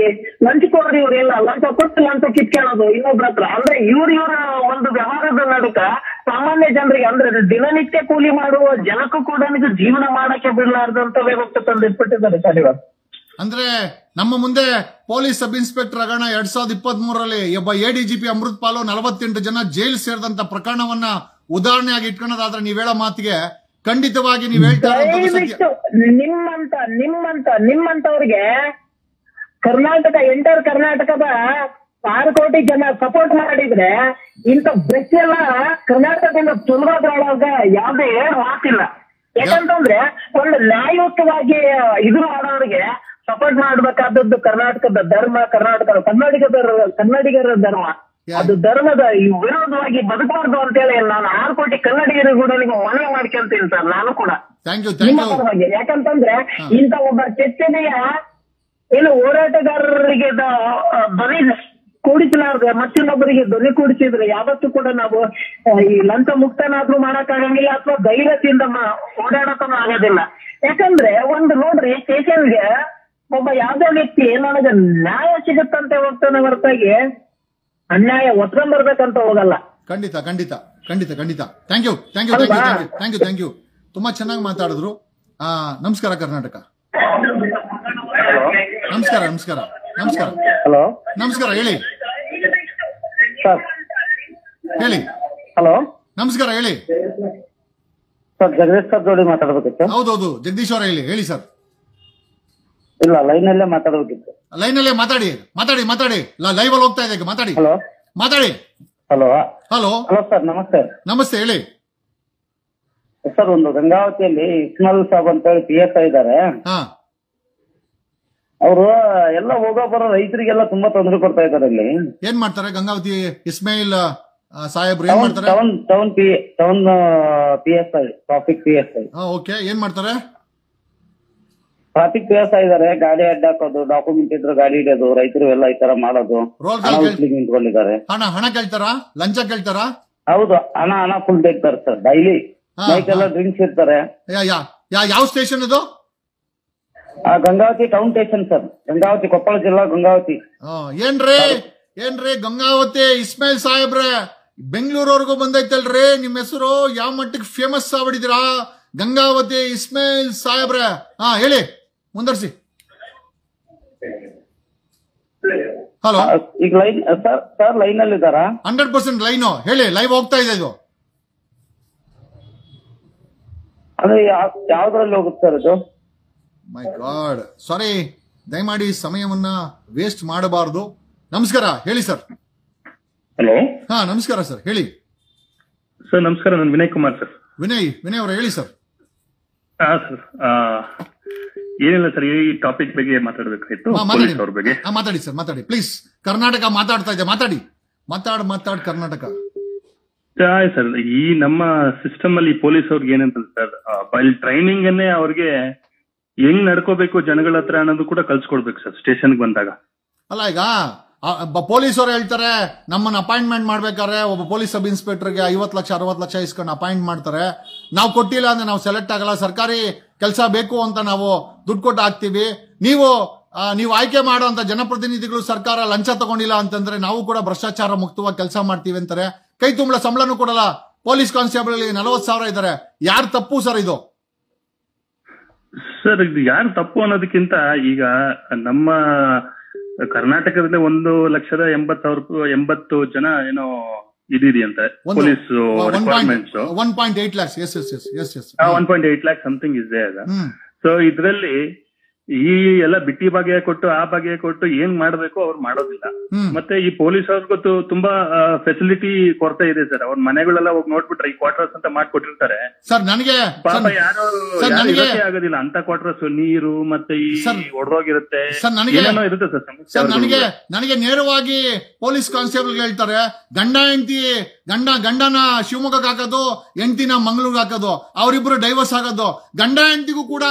ಲಂಚಕೋರು ಇವರೆಲ್ಲ ಲಂಚ ಕೊಟ್ಟು ಲಂಚ ಕಿತ್ಕೊಳ್ಳೋದು ಇನ್ನೊಬ್ರ ಹತ್ರ. ಅಂದ್ರೆ ಇವ್ರ ಒಂದು ವ್ಯವಹಾರದ ನಡುಕ ಸಾಮಾನ್ಯ ಜನರಿಗೆ ಅಂದ್ರೆ ದಿನನಿತ್ಯ ಕೂಲಿ ಮಾಡುವ ಜನಕ್ಕೂ ಕೂಡ ಜೀವನ ಮಾಡಕ್ಕೆ ಬಿಡಲಾರ್ದಂತ ವ್ಯವಸ್ಥೆ ತಂದಿಟ್ಬಿಟ್ಟಿದ್ದಾರೆ ಸರ್ ಇವತ್ತು. ಅಂದ್ರೆ ನಮ್ಮ ಮುಂದೆ ಪೊಲೀಸ್ ಸಬ್ ಇನ್ಸ್ಪೆಕ್ಟರ್ ಹಗರಣ 2023ರಲ್ಲಿ ಒಬ್ಬ ADGP ಅಮೃತ್ ಪಾಲು 48 ಜನ ಜೈಲು ಸೇರಿದಂತ ಪ್ರಕರಣವನ್ನ ಉದಾಹರಣೆಯಾಗಿ ಇಟ್ಕೊಳ್ಳೋದಾದ್ರೆ ನೀವ್ ಹೇಳೋ ಮಾತಿಗೆ ಖಂಡಿತವಾಗಿ ನೀವು ಹೇಳ್ತಾ ದಯವಿಟ್ಟು ನಿಮ್ಮಂತವ್ರಿಗೆ ಕರ್ನಾಟಕ ಎಂಟರ್ ಕರ್ನಾಟಕದ 6 ಕೋಟಿ ಜನ ಸಪೋರ್ಟ್ ಮಾಡಿದ್ರೆ ಇಂಥ ಬ್ರೆಚ್ ಎಲ್ಲ ಕರ್ನಾಟಕದಿಂದ ತೊಲಗೋದ್ರೊಳಗ ಯಾವ್ದೇ ಮಾತಿಲ್ಲ. ಯಾಕಂತಂದ್ರೆ ಒಂದು ನ್ಯಾಯಯುತವಾಗಿ ಇದು ಮಾಡೋರಿಗೆ ಸಪೋರ್ಟ್ ಮಾಡ್ಬೇಕಾದದ್ದು ಕರ್ನಾಟಕದ ಧರ್ಮ, ಕನ್ನಡಿಗರ ಧರ್ಮ. ಅದು ಧರ್ಮದ ವಿರೋಧವಾಗಿ ಬದುಕಬಾರ್ದು ಅಂತೇಳಿ ನಾನು 6 ಕೋಟಿ ಕನ್ನಡಿಗರಿಗೂ ಕೂಡ ನೀವು ಮನವಿ ಮಾಡ್ಕೊಂತೀನಿ ಸರ್. ನಾನು ಕೂಡ ನಿಮ್ಮ ಪರವಾಗಿ. ಯಾಕಂತಂದ್ರೆ ಇಂಥ ಒಬ್ಬ ಕೆಚ್ಚನೆಯ ಏನು ಹೋರಾಟಗಾರರಿಗೆ ಧ್ವನಿ ಕೂಡಿಸಲಾರ್ದೆ ಮತ್ತಿನ್ನೊಬ್ಬರಿಗೆ ಧ್ವನಿ ಕೂಡಿಸಿದ್ರೆ ಯಾವತ್ತೂ ಕೂಡ ನಾವು ಈ ಲಂಚ ಮುಕ್ತನಾದ್ರೂ ಮಾಡಕ್ಕಾಗಂಗಿಲ್ಲ ಅಥವಾ ಧೈರ್ಯದಿಂದ ಓಡಾಡೋಕೂ ಆಗೋದಿಲ್ಲ. ಯಾಕಂದ್ರೆ ಒಂದು ನೋಡ್ರಿ, ಸ್ಟೇಷನ್ಗೆ ಒಬ್ಬ ಯಾವ್ದೋ ವ್ಯಕ್ತಿ ನನಗೆ ನ್ಯಾಯ ಸಿಗುತ್ತಂತೆ ಹೋಗ್ತಾನೆ ಹೊರತಾಗಿ ಅನ್ಯಾಯ ಒತ್ಕೊಂಡ್ಬರ್ಬೇಕಂತ ಹೋಗಲ್ಲ. ಖಂಡಿತ ಖಂಡಿತ ಖಂಡಿತ ಖಂಡಿತ. Thank you. ತುಂಬಾ ಚೆನ್ನಾಗಿ ಮಾತಾಡಿದ್ರು. ನಮಸ್ಕಾರ ಕರ್ನಾಟಕ. ನಮಸ್ಕಾರ. ಹಲೋ, ನಮಸ್ಕಾರ. ಹೇಳಿ ಸರ್. ಹೇಳಿ. ಹಲೋ, ನಮಸ್ಕಾರ. ಹೇಳಿ ಸರ್. ಜಗದೀಶ್ ಸರ್ ಜೋಡಿ ಮಾತಾಡ್ಬೇಕಿತ್ತು. ಹೌದೌದು, ಜಗದೀಶ್ ಅವರ ಹೇಳಿ ಸರ್. ಇಲ್ಲ, ಲೈನಲ್ಲೇ ಮಾತಾಡಬೇಕಿತ್ತು. ಲೈನಲ್ಲೇ ಮಾತಾಡಿ. ಲೈವ್ ಅಲ್ಲಿ ಹೋಗ್ತಾ ಇದೆ, ಮಾತಾಡಿ. ಹಲೋ ಹಲೋ ಸರ್, ನಮಸ್ತೆ. ನಮಸ್ತೆ, ಹೇಳಿ ಸರ್. ಒಂದು ಗಂಗಾವತಿಯಲ್ಲಿ ಇಸ್ಮಾಲ್ ಸಾಬ್ ಅಂತ ಹೇಳಿ PSI ಇದ್ದಾರೆ. ಅವರು ಎಲ್ಲ ಹೋಗೋ ಬರೋ ರೈತರಿಗೆಲ್ಲ ತುಂಬಾ ತೊಂದರೆ ಕೊಡ್ತಾ ಇದ್ದಾರೆ. ಇಲ್ಲಿ ಏನ್ ಮಾಡ್ತಾರೆ ಗಂಗಾವತಿ ಇಸ್ಮಾಯಿಲ್ ಸಾಹೇಬ್ರು? ಏನ್ ಮಾಡ್ತಾರೆ? Town PSI, traffic PSI. Okay, ಏನ್ ಮಾಡ್ತಾರೆ? ಟ್ರಾಫಿಕ್ PSI ಇದಾರೆ. ಗಾಡಿ ಅಡ್ಡ ಹಾಕೋದು, ಡಾಕ್ಯುಮೆಂಟ್ ಇದ್ರೆ ಗಾಡಿ ಹಿಡಿಯೋದು, ರೈತರು ಎಲ್ಲ ಈ ತರ ಮಾಡೋದು. ನಿಂತ್ಕೊಂಡಿದ್ದಾರೆ. ಹಣ ಕೇಳ್ತಾರಾ? ಲಂಚ ಕೇಳ್ತಾರಾ? ಹೌದು, ಹಣ ಫುಲ್ ತೆಗ್ತಾರೆ ಸರ್. ಡೈಲಿ ನೈಟ್ ಎಲ್ಲ ಡ್ರಿಂಕ್ಸ್ ಇರ್ತಾರೆ. ಯಾವ ಸ್ಟೇಷನ್ ಇದು? Gangavati town station sir. Gangavati, Koppal ಜಿಲ್ಲಾ ಗಂಗಾವತಿ. ಏನ್ರಿ ಗಂಗಾವತಿ ಇಸ್ಮಾಯಿಲ್ ಸಾಹೇಬ್ರೆ, ಬೆಂಗಳೂರವರೆಗೂ ಬಂದೈತಲ್ರಿ ನಿಮ್ಮ ಹೆಸರು. ಯಾವ ಮಟ್ಟಕ್ಕೆ ಫೇಮಸ್ ಆಗ್ಬಿಟ್ಟಿದ್ದೀರಾ ಗಂಗಾವತಿ ಇಸ್ಮಾಯಿಲ್ ಸಾಹೇಬ್ರೆ? ಹೇಳಿ, ಮುಂದರ್ಸಿ. ಹಲೋ, ಈಗ ಲೈನ್ ಸರ್ ಲೈನ್ ಅಲ್ಲಿ ಇದ್ದಾರಾ? 100% ಲೈನ್. ಹೇಳಿ, ಲೈವ್ ಹೋಗ್ತಾ ಇದೆ ಇದು. ಅದು ಯಾವ್ದ್ರಲ್ಲಿ ಹೋಗುತ್ತೆ ಸರ್ ಇದು? ಮೈ ಗಾಡ್, ಸಾರಿ. ದಯಮಾಡಿ ಸಮಯವನ್ನ ವೇಸ್ಟ್ ಮಾಡಬಾರದು. ನಮಸ್ಕಾರ, ಹೇಳಿ ಸರ್. ಹಲೋ. ನಮಸ್ಕಾರ ಸರ್, ಹೇಳಿ ಸರ್. ನಮಸ್ಕಾರ, ನಾನು ವಿನಯ್ ಕುಮಾರ್ ಸರ್. ವಿನಯ್ ಅವರ ಹೇಳಿ ಸರ್. ಸರ್, ಏನಿಲ್ಲ ಸರ್, ಈ ಟಾಪಿಕ್ ಬಗ್ಗೆ ಮಾತಾಡಬೇಕಾಗಿತ್ತು. ಪೊಲೀಸ್ ಅವ್ರ ಬಗ್ಗೆ ಮಾತಾಡಿ ಸರ್, ಮಾತಾಡಿ ಪ್ಲೀಸ್. ಕರ್ನಾಟಕ ಮಾತಾಡ್ತಾ ಇದೆ, ಮಾತಾಡಿ ಕರ್ನಾಟಕ. ಸರ್, ಈ ನಮ್ಮ ಸಿಸ್ಟಮ್ ಅಲ್ಲಿ ಪೊಲೀಸ್ ಅವ್ರಿಗೆ ಏನಂತ ಸರ್, ಬೈಲ್ ಟ್ರೈನಿಂಗ್ ಅನ್ನೇ ಅವ್ರಿಗೆ ಹೆಂಗ್ ನಡ್ಕೋಬೇಕು ಜನಗಳ ಹತ್ರ ಅನ್ನೋದು ಕೂಡ ಕಲ್ಸ್ಕೊಡ್ಬೇಕು ಸರ್ ಸ್ಟೇಷನ್ಗೆ ಬಂದಾಗ. ಅಲ್ಲ, ಈಗ ಪೊಲೀಸ್ ಅವರು ಹೇಳ್ತಾರೆ ನಮ್ಮನ್ನ ಅಪಾಯಿಂಟ್ಮೆಂಟ್ ಮಾಡ್ಬೇಕಾದ್ರೆ ಒಬ್ಬ ಪೊಲೀಸ್ ಸಬ್ ಇನ್ಸ್ಪೆಕ್ಟರ್ಗೆ 50 ಲಕ್ಷ 60 ಲಕ್ಷ ಇಸ್ಕೊಂಡು ಅಪಾಯಿಂಟ್ ಮಾಡ್ತಾರೆ. ನಾವು ಕೊಟ್ಟಿಲ್ಲ ಅಂದ್ರೆ ನಾವು ಸೆಲೆಕ್ಟ್ ಆಗಲ್ಲ. ಸರ್ಕಾರಿ ಕೆಲಸ ಬೇಕು ಅಂತ ನಾವು ದುಡ್ಡು ಕೊಟ್ಟು ಹಾಕ್ತಿವಿ. ನೀವು ಆಯ್ಕೆ ಮಾಡುವಂತ ಜನಪ್ರತಿನಿಧಿಗಳು ಸರ್ಕಾರ ಲಂಚ ತಗೊಂಡಿಲ್ಲ ಅಂತಂದ್ರೆ ನಾವು ಕೂಡ ಭ್ರಷ್ಟಾಚಾರ ಮುಕ್ತವಾಗಿ ಕೆಲಸ ಮಾಡ್ತೀವಿ ಅಂತಾರೆ. ಕೈ ತುಂಬಳ ಸಂಬಳನೂ ಕೊಡಲ್ಲ. ಪೊಲೀಸ್ ಕಾನ್ಸ್ಟೇಬಲ್ 40,000 ಇದ್ದಾರೆ. ಯಾರು ತಪ್ಪು ಸರ್ ಇದು? ಸರ್, ಇದು ಯಾರು ತಪ್ಪು ಅನ್ನೋದಕ್ಕಿಂತ ಈಗ ನಮ್ಮ ಕರ್ನಾಟಕದಲ್ಲಿ 1,80,000 ಜನ ಏನೋ ಇದಿದೆಯಂತೆ police requirements. 1.8 lakhs. Yes. 1.8 lakh something is there. So ಇದ್ರಲ್ಲಿ ಈ ಎಲ್ಲ ಬಿಟ್ಟಿ ಬಗೆ ಕೊಟ್ಟು ಆ ಬಗೆ ಕೊಟ್ಟು ಏನ್ ಮಾಡ್ಬೇಕು ಅವ್ರು ಮಾಡೋದಿಲ್ಲ. ಮತ್ತೆ ಈ ಪೊಲೀಸ್ ಅವ್ರಿಗೂ ತುಂಬಾ ಫೆಸಿಲಿಟಿ ಕೊರತೆ ಇದೆ ಸರ್. ಅವ್ರ ಮನೆಗಳೆಲ್ಲ ಹೋಗಿ ನೋಡ್ಬಿಟ್ರೆ ಈ ಕ್ವಾರ್ಟರ್ಸ್ ಅಂತ ಮಾಡ್ಕೊಟ್ಟಿರ್ತಾರೆ ಸರ್. ನನಗೆ ಪಾಪ ಯಾರು ಆಗೋದಿಲ್ಲ ಅಂತ ಕ್ವಾರ್ಟರ್ಸ್. ನೀರು ಮತ್ತೆ ಈ ಒಡೆದೋಗಿರುತ್ತೆ, ಏನೇನೋ ಇರುತ್ತೆ ಸರ್. ನನಗೆ ನೇರವಾಗಿ ಪೊಲೀಸ್ ಕಾನ್ಸ್ಟೇಬಲ್ ಹೇಳ್ತಾರೆ, ಗಂಡನ ಶಿವಮೊಗ್ಗಕ್ಕೆ ಹಾಕೋದು, ಹೆಂಡತಿನ ಮಂಗಳೂರಿಗೆ ಹಾಕೋದು, ಅವರಿಬ್ರು ಡೈವರ್ಸ್ ಆಗೋದು. ಗಂಡ ಹೆಂಡತಿಗೂ ಕೂಡ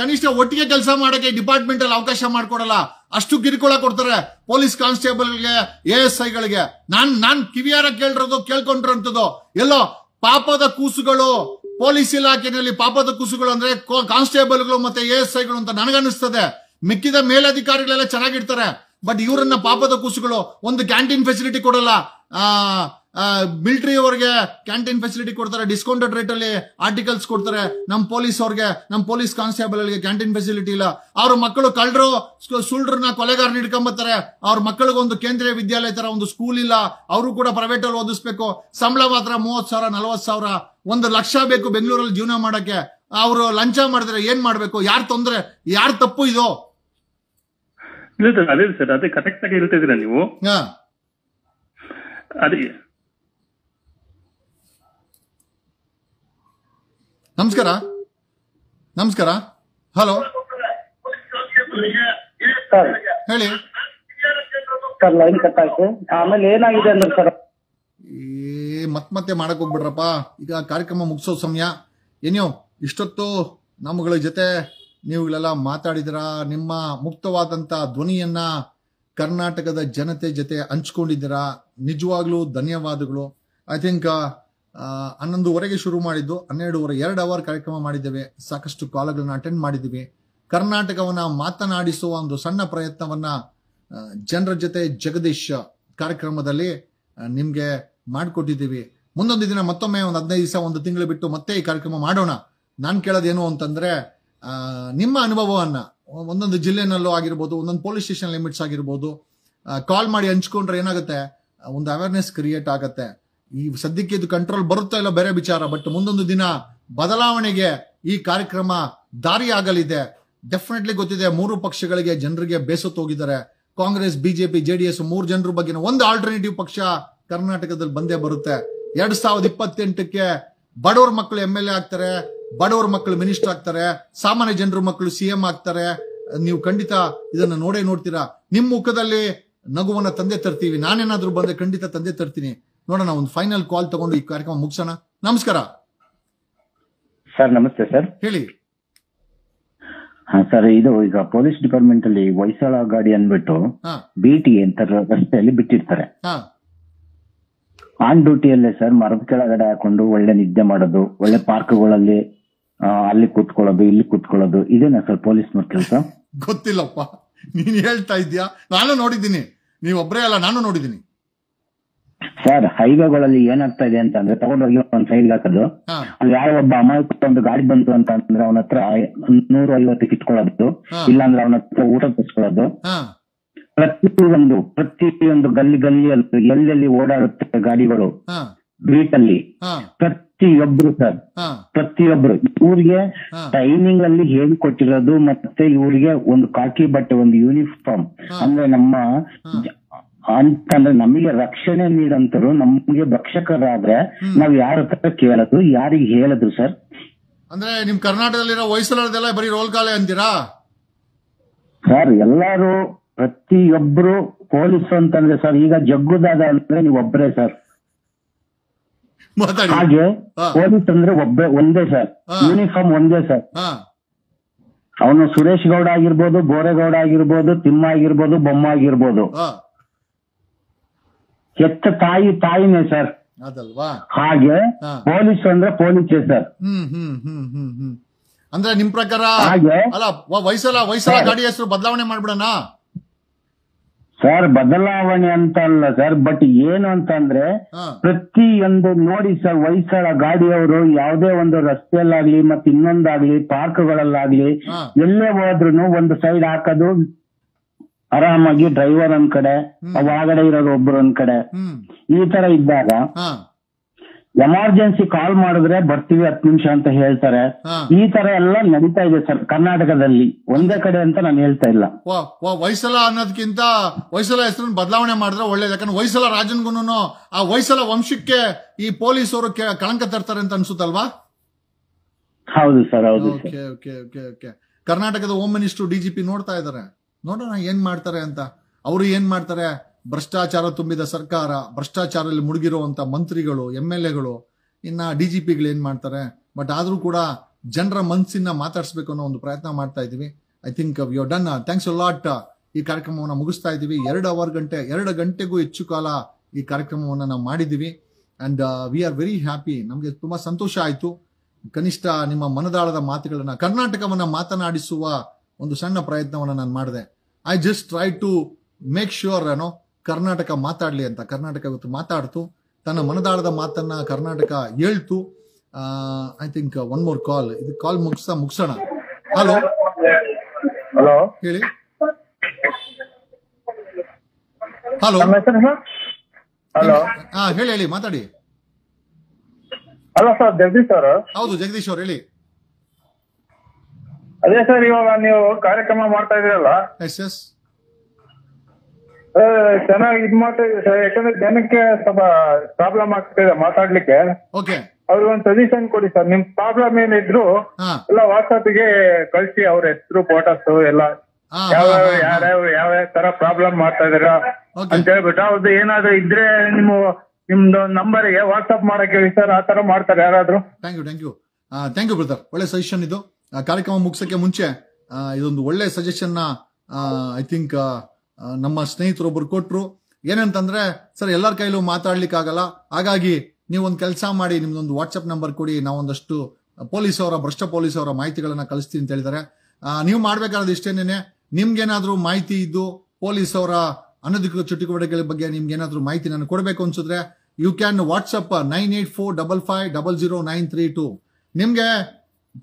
ಕನಿಷ್ಠ ಒಟ್ಟಿಗೆ ಕೆಲಸ ಮಾಡಕ್ಕೆ ಡಿಪಾರ್ಟ್ಮೆಂಟ್ ಅಲ್ಲಿ ಅವಕಾಶ ಮಾಡ್ಕೊಡಲ್ಲ. ಅಷ್ಟು ಕಿರುಕುಳ ಕೊಡ್ತಾರೆ ಪೊಲೀಸ್ ಕಾನ್ಸ್ಟೇಬಲ್ಗೆ, ASIಗಳಿಗೆ. ನಾನ್ ಕಿವಿಯಾರ ಕೇಳ್ಕೊಂಡಿರೋಂಥದ್ದು ಎಲ್ಲೋ ಪಾಪದ ಕೂಸುಗಳು ಪೊಲೀಸ್ ಇಲಾಖೆಯಲ್ಲಿ. ಪಾಪದ ಕೂಸುಗಳು ಅಂದ್ರೆ ಕಾನ್ಸ್ಟೇಬಲ್ಗಳು ಮತ್ತೆ ASIಗಳು ಅಂತ ನನಗನ್ನಿಸ್ತದೆ. ಮಿಕ್ಕಿದ ಮೇಲಧಿಕಾರಿಗಳೆಲ್ಲ ಚೆನ್ನಾಗಿರ್ತಾರೆ, ಬಟ್ ಇವರನ್ನ ಪಾಪದ ಕೂಸುಗಳು. ಒಂದು ಕ್ಯಾಂಟೀನ್ ಫೆಸಿಲಿಟಿ ಕೊಡಲ್ಲ. ಮಿಲಿಟರಿ ಅವರಿಗೆ ಕ್ಯಾಂಟೀನ್ ಫೆಸಿಲಿಟಿ ಕೊಡ್ತಾರೆ, ಡಿಸ್ಕೌಂಟೆಡ್ ರೇಟ್ ಅಲ್ಲಿ ಆರ್ಟಿಕಲ್ಸ್ ಕೊಡ್ತಾರೆ. ನಮ್ಮ ಪೊಲೀಸ್ ಅವ್ರಿಗೆ, ನಮ್ಮ ಪೊಲೀಸ್ ಕಾನ್ಸ್ಟೇಬಲ್ ಗೆ ಕ್ಯಾಂಟೀನ್ ಫೆಸಿಲಿಟಿ ಇಲ್ಲ. ಅವ್ರ ಮಕ್ಕಳು ಕಳ್ಳರು ಸುಳ್ರನ್ನ ಕೊಲೆಗಾರನ ಹಿಡ್ಕೊಂಬತ್ತಾರೆ. ಅವ್ರ ಮಕ್ಕಳಿಗೊಂದು ಕೇಂದ್ರೀಯ ವಿದ್ಯಾಲಯ ತರ ಒಂದು ಸ್ಕೂಲ್ ಇಲ್ಲ, ಅವರು ಕೂಡ ಪ್ರೈವೇಟ್ ಅಲ್ಲಿ ಓದಿಸ್ಬೇಕು. ಸಂಬಳ ಮಾತ್ರ 30,000 40,000, 1 ಲಕ್ಷ ಬೇಕು ಬೆಂಗಳೂರಲ್ಲಿ ಜೀವನ ಮಾಡಕ್ಕೆ. ಅವರು ಲಂಚ ಮಾಡಿದ್ರೆ ಏನ್ ಮಾಡ್ಬೇಕು? ಯಾರ್ ತೊಂದ್ರೆ, ಯಾರ್ ತಪ್ಪು ಇದು? ಅದೇ ಸರ್, ಅದೇ ಕರೆಕ್ಟ್ ಆಗಿ ಹೇಳ್ತಾ ಇದೀರಾ ನೀವು. ಅದೇ ನಮಸ್ಕಾರ. ನಮಸ್ಕಾರ. ಹಲೋ, ಹೇಳಿ ಸರ್. ಲೈನ್ ಕಟ್ ಆಯ್ತು. ಆಮೇಲೆ ಏನಾಗಿದೆ ಅಂದ್ರೆ ಸರ್, ಮತ್ತೆ ಮಾಡಕ್ ಹೋಗ್ಬಿಡ್ರಪ್ಪ. ಈಗ ಕಾರ್ಯಕ್ರಮ ಮುಗಿಸೋ ಸಮಯ. ಏನೋ ಇಷ್ಟೊತ್ತು ನಮ್ಮಗಳ ಜೊತೆ ನೀವುಗಳೆಲ್ಲ ಮಾತಾಡಿದ್ರ, ನಿಮ್ಮ ಮುಕ್ತವಾದಂತ ಧ್ವನಿಯನ್ನ ಕರ್ನಾಟಕದ ಜನತೆ ಜೊತೆ ಹಂಚ್ಕೊಂಡಿದ್ದೀರಾ. ನಿಜವಾಗ್ಲೂ ಧನ್ಯವಾದಗಳು. ಐ ಥಿಂಕ್ 11:30 ಶುರು ಮಾಡಿದ್ದು, 12:30 2 ಅವರ್ ಕಾರ್ಯಕ್ರಮ ಮಾಡಿದ್ದೇವೆ. ಸಾಕಷ್ಟು ಕಾಲ್ಗಳನ್ನ ಅಟೆಂಡ್ ಮಾಡಿದ್ದೀವಿ. ಕರ್ನಾಟಕವನ್ನ ಮಾತನಾಡಿಸುವ ಒಂದು ಸಣ್ಣ ಪ್ರಯತ್ನವನ್ನ ಜನರ ಜೊತೆ ಜಗದೀಶ್ ಕಾರ್ಯಕ್ರಮದಲ್ಲಿ ನಿಮ್ಗೆ ಮಾಡಿಕೊಟ್ಟಿದ್ದೀವಿ. ಮುಂದೊಂದು ದಿನ ಮತ್ತೊಮ್ಮೆ ಒಂದು 15 ದಿವಸ, 1 ತಿಂಗಳು ಬಿಟ್ಟು ಮತ್ತೆ ಈ ಕಾರ್ಯಕ್ರಮ ಮಾಡೋಣ. ನಾನು ಕೇಳೋದೇನು ಅಂತಂದ್ರೆ, ನಿಮ್ಮ ಅನುಭವವನ್ನ ಒಂದೊಂದು ಜಿಲ್ಲೆನಲ್ಲೂ ಆಗಿರ್ಬೋದು, ಒಂದೊಂದು ಪೊಲೀಸ್ ಸ್ಟೇಷನ್ ಲಿಮಿಟ್ಸ್ ಆಗಿರ್ಬೋದು, ಕಾಲ್ ಮಾಡಿ ಹಂಚ್ಕೊಂಡ್ರೆ ಏನಾಗುತ್ತೆ, ಒಂದು ಅವೇರ್ನೆಸ್ ಕ್ರಿಯೇಟ್ ಆಗತ್ತೆ. ಈ ಸದ್ಯಕ್ಕೆ ಇದು ಕಂಟ್ರೋಲ್ ಬರುತ್ತಾ ಇಲ್ಲ ಬೇರೆ ವಿಚಾರ, ಬಟ್ ಮುಂದೊಂದು ದಿನ ಬದಲಾವಣೆಗೆ ಈ ಕಾರ್ಯಕ್ರಮ ದಾರಿ ಆಗಲಿದೆ. ಡೆಫಿನೆಟ್ಲಿ ಗೊತ್ತಿದೆ, 3 ಪಕ್ಷಗಳಿಗೆ ಜನರಿಗೆ ಬೇಸತ್ತೋಗಿದ್ದಾರೆ. ಕಾಂಗ್ರೆಸ್, ಬಿಜೆಪಿ, ಜೆಡಿಎಸ್ 3 ಜನರ ಬಗ್ಗೆ ಒಂದು ಆಲ್ಟರ್ನೇಟಿವ್ ಪಕ್ಷ ಕರ್ನಾಟಕದಲ್ಲಿ ಬಂದೇ ಬರುತ್ತೆ. 2028ಕ್ಕೆ ಬಡವ್ರ ಮಕ್ಕಳು MLA ಆಗ್ತಾರೆ, ಬಡವ್ರ ಮಕ್ಕಳು ಮಿನಿಸ್ಟರ್ ಆಗ್ತಾರೆ, ಸಾಮಾನ್ಯ ಜನರ ಮಕ್ಕಳು CM ಆಗ್ತಾರೆ. ನೀವು ಖಂಡಿತ ಇದನ್ನ ನೋಡ್ತೀರಾ. ನಿಮ್ಮ ಮುಖದಲ್ಲಿ ನಗುವನ್ನ ತಂದೆ ತರ್ತೀವಿ. ನಾನೇನಾದ್ರೂ ಬಂದ್ರೆ ಖಂಡಿತ ತಂದೆ ತರ್ತೀನಿ. ನೋಡೋಣ, ಒಂದು ಫೈನಲ್ ಕಾಲ್ ತಗೊಂಡು ಈ ಕಾರ್ಯಕ್ರಮ ಮುಗಿಸೋಣ. ನಮಸ್ಕಾರ ಸರ್. ನಮಸ್ತೆ ಸರ್. ಹೇಳಿ. ಹಾ ಸರ್, ಇದು ಈಗ ಪೊಲೀಸ್ ಡಿಪಾರ್ಟ್ಮೆಂಟ್ ಅಲ್ಲಿ ಹೊಯ್ಸಳ ಗಾಡಿ ಅಂದ್ಬಿಟ್ಟು BT ಅಂತ ರಸ್ತೆಯಲ್ಲಿ ಬಿಟ್ಟಿರ್ತಾರೆ. ಆನ್ ಡ್ಯೂಟಿಯಲ್ಲೇ ಸರ್ ಮರದ ಕೆಳಗಡೆ ಹಾಕೊಂಡು ಒಳ್ಳೆ ನಿದ್ದೆ ಮಾಡೋದು, ಒಳ್ಳೆ ಪಾರ್ಕ್ಗಳಲ್ಲಿ ಅಲ್ಲಿ ಕೂತ್ಕೊಳ್ಳೋದು, ಇಲ್ಲಿ ಕೂತ್ಕೊಳ್ಳೋದು, ಇದೇನಾ ಸರ್ ಪೊಲೀಸ್ನವ್ರ ಕೆಲಸ? ಗೊತ್ತಿಲ್ಲಪ್ಪ, ನೀನ್ ಹೇಳ್ತಾ ಇದ್ಯಾ? ನಾನು ನೋಡಿದ್ದೀನಿ. ನೀವೊಬ್ಬರೇ ಅಲ್ಲ, ನಾನು ನೋಡಿದ್ದೀನಿ ಸರ್. ಹೈವೇಗಳಲ್ಲಿ ಏನಾಗ್ತಾ ಇದೆ ಅಂತಂದ್ರೆ, ತಗೊಂಡೋಗಿ ಒಂದ್ ಸೈಡ್ ಹಾಕೋದು, ಅಲ್ಲಿ ಯಾವ ಒಬ್ಬ ಅಮಾಯಕ ಒಂದು ಗಾಡಿ ಬಂತು ಅಂತ ಅಂದ್ರೆ ಅವನ ಹತ್ರ 150 ಇಟ್ಕೊಳ್ಳೋದು, ಇಲ್ಲಾಂದ್ರೆ ಅವನ ಹತ್ರ ಊಟ ತರಿಸ್ಕೊಳ್ಳೋದು. ಪ್ರತಿಯೊಂದು ಗಲ್ಲಿ ಎಲ್ಲೆಲ್ಲಿ ಓಡಾಡುತ್ತೆ ಗಾಡಿಗಳು ಬೀಟಲ್ಲಿ, ಪ್ರತಿಯೊಬ್ರು ಸರ್, ಪ್ರತಿಯೊಬ್ರು ಇವ್ರಿಗೆ ಟ್ರೈನಿಂಗ್ ಅಲ್ಲಿ ಹೇಳಿಕೊಟ್ಟಿರೋದು, ಮತ್ತೆ ಇವ್ರಿಗೆ ಒಂದು ಕಾಕಿ ಬಟ್ಟೆ, ಒಂದು ಯೂನಿಫಾರ್ಮ್. ಅಂದ್ರೆ ನಮ್ಮ ಅಂತಂದ್ರೆ ನಮಗೆ ರಕ್ಷಣೆ ನೀಡಂತರು ನಮ್ಗೆ ಭಕ್ಷಕರಾದ್ರೆ ನಾವ್ ಯಾರ ಹತ್ರ ಕೇಳೋದು, ಯಾರಿಗೆ ಹೇಳೋದು ಸರ್? ಅಂದ್ರೆ ನಿಮ್ ಕರ್ನಾಟಕದಲ್ಲಿರೋ ಹೊಯ್ಸಳದೆಲ್ಲ ಬರೀ ರೋಲ್ ಕಾಲೇ ಅಂತೀರಾ ಸರ್? ಎಲ್ಲಾರು ಪ್ರತಿಯೊಬ್ರು ಪೊಲೀಸ್ ಅಂತಂದ್ರೆ ಸರ್, ಈಗ ಜಗ್ಗುದಾದ ಅಂದ್ರೆ ನೀವು ಒಬ್ಬರೇ ಸರ್. ಹಾಗೆ ಪೊಲೀಸ್ ಅಂದ್ರೆ ಒಂದೇ ಸರ್, ಯೂನಿಫಾರ್ಮ್ ಒಂದೇ ಸರ್. ಅವನು ಸುರೇಶ್ ಗೌಡ ಆಗಿರ್ಬೋದು, ಬೋರೇಗೌಡ ಆಗಿರ್ಬೋದು, ತಿಮ್ಮ ಆಗಿರ್ಬೋದು, ಬೊಮ್ಮ ಆಗಿರ್ಬೋದು, ಹೆತ್ತ ತಾಯಿನೇ ಸರ್. ಅದಲ್ವಾ? ಹಾಗೆ ಪೊಲೀಸ್ ಅಂದ್ರೆ ಪೊಲೀಸೇ ಸರ್. ಅಂದ್ರೆ ನಿಮ್ ಪ್ರಕಾರ ಅಲ್ಲ, ಹೊಯ್ಸಳ ಗಾಡಿ ಹೆಸರು ಬದಲಾವಣೆ ಮಾಡ್ಬಿಡೋಣ ಸರ್? ಬದಲಾವಣೆ ಅಂತ ಅಲ್ಲ ಸರ್, ಬಟ್ ಏನು ಅಂತಂದ್ರೆ ಪ್ರತಿಯೊಂದು ನೋಡಿ ಸರ್, ಹೊಯ್ಸಳ ಗಾಡಿಯವರು ಯಾವುದೇ ಒಂದು ರಸ್ತೆಯಲ್ಲಾಗ್ಲಿ ಮತ್ತೆ ಇನ್ನೊಂದಾಗ್ಲಿ ಪಾರ್ಕ್ಗಳಲ್ಲಾಗ್ಲಿ ಎಲ್ಲೇ ಹೋದ್ರು ಒಂದು ಸೈಡ್ ಹಾಕೋದು, ಆರಾಮಾಗಿ ಡ್ರೈವರ್ ಒಂದ್ ಕಡೆ, ಒಳಗಡೆ ಇರೋದು ಒಬ್ರು ಒಂದ್ ಕಡೆ. ಈ ತರ ಇದ್ದಾಗ ಎಮರ್ಜೆನ್ಸಿ ಕಾಲ್ ಮಾಡಿದ್ರೆ ಬರ್ತೀವಿ 10 ನಿಮಿಷ ಅಂತ ಹೇಳ್ತಾರೆ. ಈ ತರ ಎಲ್ಲ ನಡೀತಾ ಇದೆ ಸರ್ ಕರ್ನಾಟಕದಲ್ಲಿ, ಒಂದೇ ಕಡೆ ಅಂತ ನಾನು ಹೇಳ್ತಾ ಇಲ್ಲ. ಹೊಯ್ಸಳ ಅನ್ನೋದಕ್ಕಿಂತ ಹೊಯ್ಸಳ ಹೆಸರನ್ನು ಬದಲಾವಣೆ ಮಾಡಿದ್ರೆ ಒಳ್ಳೇದು. ಯಾಕಂದ್ರೆ ಹೊಯ್ಸಳ ರಾಜನ್ಗುನು ಆ ಹೊಯ್ಸಳ ವಂಶಕ್ಕೆ ಈ ಪೊಲೀಸ್ ಅವರು ಕಳಂಕ ತರ್ತಾರೆ ಅಂತ ಅನ್ಸುತ್ತಲ್ವಾ? ಹೌದು ಸರ್, ಹೌದು. ಕರ್ನಾಟಕದ ಹೋಮ್ ಮಿನಿಸ್ಟರ್, DGP ನೋಡ್ತಾ ಇದಾರೆ. ನೋಡೋಣ ಏನ್ ಮಾಡ್ತಾರೆ ಅಂತ. ಅವರು ಏನ್ ಮಾಡ್ತಾರೆ? ಭ್ರಷ್ಟಾಚಾರ ತುಂಬಿದ ಸರ್ಕಾರ, ಭ್ರಷ್ಟಾಚಾರದಲ್ಲಿ ಮುಳುಗಿರುವಂತ ಮಂತ್ರಿಗಳು, MLAಗಳು, ಇನ್ನ DGPಗಳು ಏನ್ ಮಾಡ್ತಾರೆ? ಬಟ್ ಆದ್ರೂ ಕೂಡ ಜನರ ಮನಸ್ಸಿನ ಮಾತಾಡಿಸ್ಬೇಕು ಅನ್ನೋ ಒಂದು ಪ್ರಯತ್ನ ಮಾಡ್ತಾ ಇದೀವಿ. I think we have done. Thanks a lot. ಈ ಕಾರ್ಯಕ್ರಮವನ್ನು ಮುಗಿಸ್ತಾ ಇದೀವಿ. 2 ಗಂಟೆಗೂ ಹೆಚ್ಚು ಕಾಲ ಈ ಕಾರ್ಯಕ್ರಮವನ್ನು ನಾವು ಮಾಡಿದೀವಿ. And we are very happy. ನಮ್ಗೆ ತುಂಬಾ ಸಂತೋಷ ಆಯ್ತು. ಕನಿಷ್ಠ ನಿಮ್ಮ ಮನದಾಳದ ಮಾತುಗಳನ್ನ, ಕರ್ನಾಟಕವನ್ನ ಮಾತನಾಡಿಸುವ ಒಂದು ಸಣ್ಣ ಪ್ರಯತ್ನವನ್ನ ನಾನು ಮಾಡಿದೆ. I just try to make sure Karnataka ಮಾತಾಡ್ಲಿ ಅಂತ. ಕರ್ನಾಟಕ ಇವತ್ತು ಮಾತಾಡ್ತು. ತನ್ನ ಮನದಾಳದ ಮಾತನ್ನ ಕರ್ನಾಟಕ ಹೇಳ್ತು. ಐ ಥಿಂಕ್ ಒನ್ ಮೋರ್ ಕಾಲ್, ಇದು ಕಾಲ್ ಮುಗಿಸೋಣ. ಹಲೋ ಹಲೋ, ಹೇಳಿ. ಹಲೋ, ಹಲೋ, ಹಾ ಹೇಳಿ, ಮಾತಾಡಿ. ಹಲೋ ಸರ್, ಜಗದೀಶ್ ಅವರು? ಹೌದು, ಜಗದೀಶ್ ಅವ್ರು ಹೇಳಿ. ಅದೇ ಸರ್, ಇವಾಗ ನೀವು ಕಾರ್ಯಕ್ರಮ ಮಾಡ್ತಾ ಇದೀರಲ್ಲ, ಎಸ್ ಚೆನ್ನಾಗಿ ಇದ್ ಮಾಡ್ತಾ ಇದೀರಿ ಸರ್. ಯಾಕಂದ್ರೆ ಜನಕ್ಕೆ ಸ್ವಲ್ಪ ಪ್ರಾಬ್ಲಮ್ ಆಗ್ತಿದೆ ಮಾತಾಡ್ಲಿಕ್ಕೆ. ಓಕೆ, ಅವ್ರಿಗೆ ಒಂದು ಸಜೆಷನ್ ಕೊಡಿ ಸರ್. ನಿಮ್ ಪ್ರಾಬ್ಲಮ್ ಏನಿದ್ರು ಎಲ್ಲ ವಾಟ್ಸ್ಆಪ್ ಗೆ ಕಳಿಸಿ, ಅವ್ರ ಹೆಸರು, ಫೋಟೋಸ್ ಎಲ್ಲ ಯಾವ ತರ ಪ್ರಾಬ್ಲಮ್ ಮಾಡ್ತಾ ಇದೀರಾ ಅಂತ ಹೇಳ್ಬಿಟ್ಟು ಅವ್ರದ್ದು ಏನಾದ್ರು ಇದ್ರೆ ನಿಮ್ದು ನಂಬರ್ಗೆ ವಾಟ್ಸ್ಆಪ್ ಮಾಡಕ್ ಹೇಳಿ ಸರ್. ಆ ತರ ಮಾಡ್ತಾರೆ ಯಾರಾದ್ರೂ? ಥ್ಯಾಂಕ್ ಯು ಬ್ರದರ್, ಒಳ್ಳೆ ಸಜೆಷನ್ ಇದು. ಕಾರ್ಯಕ್ರಮ ಮುಗಿಸಕ್ಕೆ ಮುಂಚೆ ಇದೊಂದು ಒಳ್ಳೆ ಸಜೆಷನ್ ಐ ಥಿಂಕ್ ನಮ್ಮ ಸ್ನೇಹಿತರೊಬ್ರು ಕೊಟ್ರು. ಏನಂತಂದ್ರೆ, ಸರ್ ಎಲ್ಲರ ಕೈಲೂ ಮಾತಾಡ್ಲಿಕ್ಕೆ ಆಗಲ್ಲ, ಹಾಗಾಗಿ ನೀವೊಂದು ಕೆಲಸ ಮಾಡಿ, ನಿಮ್ದೊಂದು ವಾಟ್ಸ್ಆಪ್ ನಂಬರ್ ಕೊಡಿ, ನಾವೊಂದಷ್ಟು ಭ್ರಷ್ಟ ಪೊಲೀಸ್ ಅವರ ಮಾಹಿತಿಗಳನ್ನ ಕಳಿಸ್ತೀನಿ ಅಂತ ಹೇಳಿದ್ದಾರೆ. ನೀವು ಮಾಡ್ಬೇಕಾದ್ರೆ ಇಷ್ಟೇನೇನೆ, ನಿಮ್ಗೇನಾದ್ರೂ ಮಾಹಿತಿ ಇದ್ದು ಪೊಲೀಸ್ ಅವರ ಅನಧಿಕೃತ ಚಟುವಟಿಕೆಗಳ ಬಗ್ಗೆ ನಿಮ್ಗೇನಾದ್ರೂ ಮಾಹಿತಿ ನಾನು ಕೊಡಬೇಕು ಅನ್ಸಿದ್ರೆ, ಯು ಕ್ಯಾನ್ ವಾಟ್ಸ್ಆಪ್ 9845550932. ನಿಮ್ಗೆ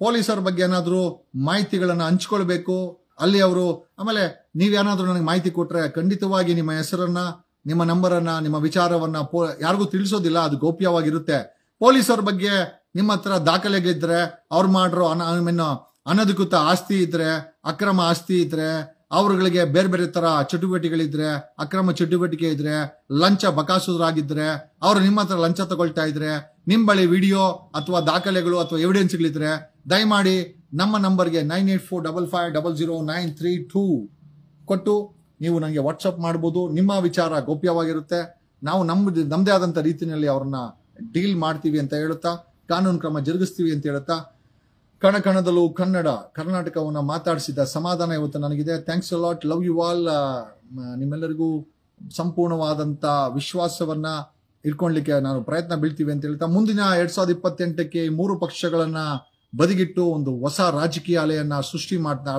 ಪೊಲೀಸರ ಬಗ್ಗೆ ಏನಾದ್ರೂ ಮಾಹಿತಿಗಳನ್ನ ಹಂಚ್ಕೊಳ್ಬೇಕು ಅಲ್ಲಿ ಅವರು, ಆಮೇಲೆ ನೀವೇನಾದ್ರೂ ನನಗೆ ಮಾಹಿತಿ ಕೊಟ್ರೆ ಖಂಡಿತವಾಗಿ ನಿಮ್ಮ ಹೆಸರನ್ನ, ನಿಮ್ಮ ನಂಬರನ್ನ, ನಿಮ್ಮ ವಿಚಾರವನ್ನ ಯಾರಿಗೂ ತಿಳಿಸೋದಿಲ್ಲ, ಅದು ಗೌಪ್ಯವಾಗಿರುತ್ತೆ. ಪೊಲೀಸರ ಬಗ್ಗೆ ನಿಮ್ಮ ಹತ್ರ ದಾಖಲೆಗಳಿದ್ರೆ, ಅವ್ರು ಮಾಡಿರೋ ಅನಧಿಕೃತ ಆಸ್ತಿ ಇದ್ರೆ, ಅಕ್ರಮ ಆಸ್ತಿ ಇದ್ರೆ, ಅವರುಗಳಿಗೆ ಬೇರೆ ಬೇರೆ ತರ ಚಟುವಟಿಕೆಗಳಿದ್ರೆ, ಅಕ್ರಮ ಚಟುವಟಿಕೆ ಇದ್ರೆ, ಲಂಚ ಬಕಾಸುರಾಗಿದ್ರೆ, ಅವರು ನಿಮ್ಮ ಹತ್ರ ಲಂಚ ತಗೊಳ್ತಾ ಇದ್ರೆ, ನಿಮ್ ಬಳಿ ವಿಡಿಯೋ ಅಥವಾ ದಾಖಲೆಗಳು ಅಥವಾ ಎವಿಡೆನ್ಸ್ಗಳಿದ್ರೆ, ದಯಮಾಡಿ ನಮ್ಮ ನಂಬರ್ಗೆ 9845550932 ಕೊಟ್ಟು ನೀವು ನನಗೆ ವಾಟ್ಸಪ್ ಮಾಡ್ಬೋದು. ನಿಮ್ಮ ವಿಚಾರ ಗೌಪ್ಯವಾಗಿರುತ್ತೆ. ನಾವು ನಮ್ದೇ ಆದಂತ ರೀತಿಯಲ್ಲಿ ಅವ್ರನ್ನ ಡೀಲ್ ಮಾಡ್ತೀವಿ ಅಂತ ಹೇಳುತ್ತಾ, ಕಾನೂನು ಕ್ರಮ ಜರುಗಿಸ್ತೀವಿ ಅಂತ ಹೇಳುತ್ತಾ, ಕಣಕಣದಲ್ಲೂ ಕನ್ನಡ ಕರ್ನಾಟಕವನ್ನ ಮಾತಾಡಿಸಿದ ಸಮಾಧಾನ ಇವತ್ತು ನನಗಿದೆ. Thanks a lot, love you all. ನಿಮ್ಮೆಲ್ಲರಿಗೂ ಸಂಪೂರ್ಣವಾದಂತ ವಿಶ್ವಾಸವನ್ನ ಇಟ್ಕೊಳ್ಲಿಕ್ಕೆ ನಾನು ಪ್ರಯತ್ನ ಬೀಳ್ತೀವಿ ಅಂತ ಹೇಳ್ತಾ, ಮುಂದಿನ 2028ಕ್ಕೆ ಈ ಮೂರು ಪಕ್ಷಗಳನ್ನ ಬದಿಗಿಟ್ಟು ಒಂದು ಹೊಸ ರಾಜಕೀಯ ಅಲೆಯನ್ನ ಸೃಷ್ಟಿ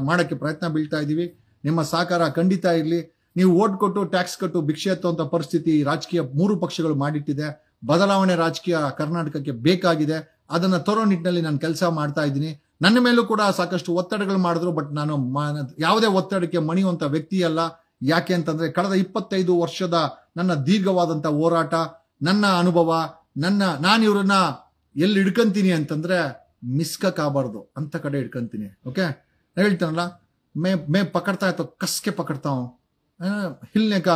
ಮಾಡಕ್ಕೆ ಪ್ರಯತ್ನ ಬೀಳ್ತಾ ಇದೀವಿ. ನಿಮ್ಮ ಸಹಕಾರ ಖಂಡಿತ ಇರಲಿ. ನೀವು ಓಟ್ ಕೊಟ್ಟು ಟ್ಯಾಕ್ಸ್ ಕಟ್ಟು ಭಿಕ್ಷೆ ಎತ್ತುವಂತ ಪರಿಸ್ಥಿತಿ ರಾಜಕೀಯ ಮೂರು ಪಕ್ಷಗಳು ಮಾಡಿಟ್ಟಿದೆ. ಬದಲಾವಣೆ ರಾಜಕೀಯ ಕರ್ನಾಟಕಕ್ಕೆ ಬೇಕಾಗಿದೆ. ಅದನ್ನ ತರೋ ನಿಟ್ಟಿನಲ್ಲಿ ನಾನು ಕೆಲಸ ಮಾಡ್ತಾ ಇದ್ದೀನಿ. ನನ್ನ ಮೇಲೂ ಕೂಡ ಸಾಕಷ್ಟು ಒತ್ತಡಗಳು ಮಾಡಿದ್ರು, ಬಟ್ ನಾನು ಯಾವುದೇ ಒತ್ತಡಕ್ಕೆ ಮಣಿಯುವಂತ ವ್ಯಕ್ತಿ ಅಲ್ಲ. ಯಾಕೆ ಅಂತಂದ್ರೆ, ಕಳೆದ 25 ವರ್ಷದ ನನ್ನ ದೀರ್ಘವಾದಂತ ಹೋರಾಟ, ನನ್ನ ಅನುಭವ, ನಾನು ಇವ್ರನ್ನ ಎಲ್ಲಿ ಹಿಡ್ಕಂತೀನಿ ಅಂತಂದ್ರೆ ಮಿಸ್ಕಾಗಬಾರ್ದು ಅಂತ ಕಡೆ ಹಿಡ್ಕಂತೀನಿ. ಓಕೆ, ಹೇಳ್ತಾನಲ್ಲ, ಮೇ ಪಕಡ್ತಾ ಇತ್ತು ಕಸ್ಕೆ ಪಕಡ್ತಾ ಹಿಲ್ನೆಕ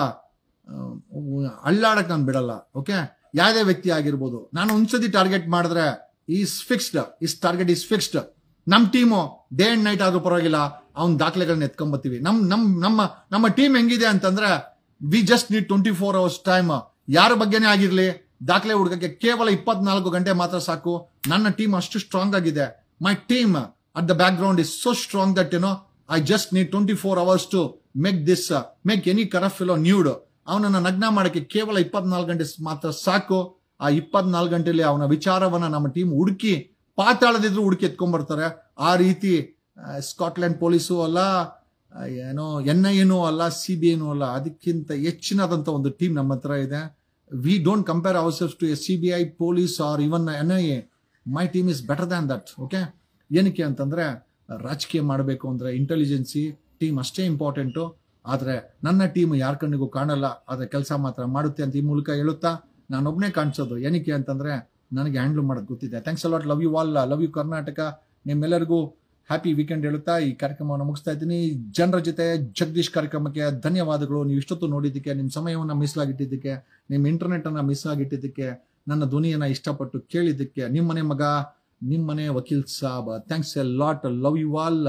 ಅಳ್ಳಾಡಕ್ ನಾನು ಬಿಡಲ್ಲ. ಓಕೆ, ಯಾವುದೇ ವ್ಯಕ್ತಿ ಆಗಿರ್ಬೋದು, ನಾನು ಒಂದ್ಸತಿ ಟಾರ್ಗೆಟ್ ಮಾಡಿದ್ರೆ ಟಾರ್ಗೆಟ್ ಈಸ್ ಫಿಕ್ಸ್ಡ್. ನಮ್ ಟೀಮು ಡೇ ಅಂಡ್ ನೈಟ್ ಆದ್ರೂ ಪರವಾಗಿಲ್ಲ, ಅವ್ನ ದಾಖಲೆಗಳನ್ನ ಎತ್ಕೊಂಬತ್ತೀವಿ. ನಮ್ಮ ಟೀಮ್ ಹೆಂಗಿದೆ ಅಂತಂದ್ರೆ, we just need 24 hours time. ಯಾರ ಬಗ್ಗೆನೇ ಆಗಿರ್ಲಿ, ದಾಖಲೆ ಹುಡುಗಕ್ಕೆ ಕೇವಲ 24 ಗಂಟೆ ಮಾತ್ರ ಸಾಕು. ನನ್ನ ಟೀಮ್ ಅಷ್ಟು ಸ್ಟ್ರಾಂಗ್ ಆಗಿದೆ. My team at the background is so strong that I just need 24 hours to make any ಕರಫಿಲೋ ನ್ಯೂಡ್. ಅವನನ್ನ ನಗ್ನ ಮಾಡಕ್ಕೆ ಕೇವಲ 24 ಗಂಟೆ ಮಾತ್ರ ಸಾಕು. ಆ 24 ಗಂಟೆಯಲ್ಲಿ ಅವನ ವಿಚಾರವನ್ನ ನಮ್ಮ ಟೀಮ್ ಹುಡುಕಿ, ಪಾತಾಳದಿದ್ರು ಹುಡುಕಿ ಎತ್ಕೊಂಡ್ಬರ್ತಾರೆ. ಆ ರೀತಿ ಸ್ಕಾಟ್ಲೆಂಡ್ ಪೊಲೀಸು ಅಲ್ಲ, NIA ಅಲ್ಲ, CBI ಅಲ್ಲ, ಅದಕ್ಕಿಂತ ಹೆಚ್ಚಿನದಂತ ಒಂದು ಟೀಮ್ ನಮ್ಮ ಹತ್ರ ಇದೆ. We don't compare ourselves to CBI, police or even NIA. My team is better than that. Okay, ಏನಕ್ಕೆ ಅಂತಂದ್ರೆ, ರಾಜಕೀಯ ಮಾಡಬೇಕು ಅಂದ್ರೆ ಇಂಟೆಲಿಜೆನ್ಸಿ ಟೀಮ್ ಅಷ್ಟೇ ಇಂಪಾರ್ಟೆಂಟು. ಆದ್ರೆ ನನ್ನ ಟೀಮ್ ಯಾರ ಕಣ್ಣಿಗೂ ಕಾಣಲ್ಲ, ಆದ್ರೆ ಕೆಲಸ ಮಾತ್ರ ಮಾಡುತ್ತೆ ಅಂತ ಈ ಮೂಲಕ ಹೇಳುತ್ತಾ, ನಾನೊಬ್ನೇ ಕಾಣಿಸೋದು. ಏನಕ್ಕೆ ಅಂತಂದ್ರೆ, ನನಗೆ ಹ್ಯಾಂಡಲ್ ಮಾಡೋದು ಗೊತ್ತಿದೆ. Thanks a lot, love you all, love you Karnataka. ನಿಮ್ಮೆಲ್ಲರಿಗೂ ಹ್ಯಾಪಿ ವೀಕೆಂಡ್ ಹೇಳುತ್ತಾ ಈ ಕಾರ್ಯಕ್ರಮವನ್ನು ಮುಗಿಸ್ತಾ ಇದ್ದೀನಿ. ಜನರ ಜೊತೆ ಜಗದೀಶ್ ಕಾರ್ಯಕ್ರಮಕ್ಕೆ ಧನ್ಯವಾದಗಳು. ನೀವು ಇಷ್ಟೊತ್ತು ನೋಡಿದ್ದಕ್ಕೆ, ನಿಮ್ಮ ಸಮಯವನ್ನು ಮೀಸಲಾಗಿಟ್ಟಿದ್ದಕ್ಕೆ, ನಿಮ್ಮ ಇಂಟರ್ನೆಟ್ ಅನ್ನ ಮೀಸಲಾಗಿಟ್ಟಿದ್ದಕ್ಕೆ, ನನ್ನ ಧ್ವನಿಯನ್ನ ಇಷ್ಟಪಟ್ಟು ಕೇಳಿದ್ದಕ್ಕೆ, ನಿಮ್ಮನೆ ಮಗ, ನಿಮ್ಮನೆ ವಕೀಲ್ ಸಾಬ್. Thanks a lot, love you all.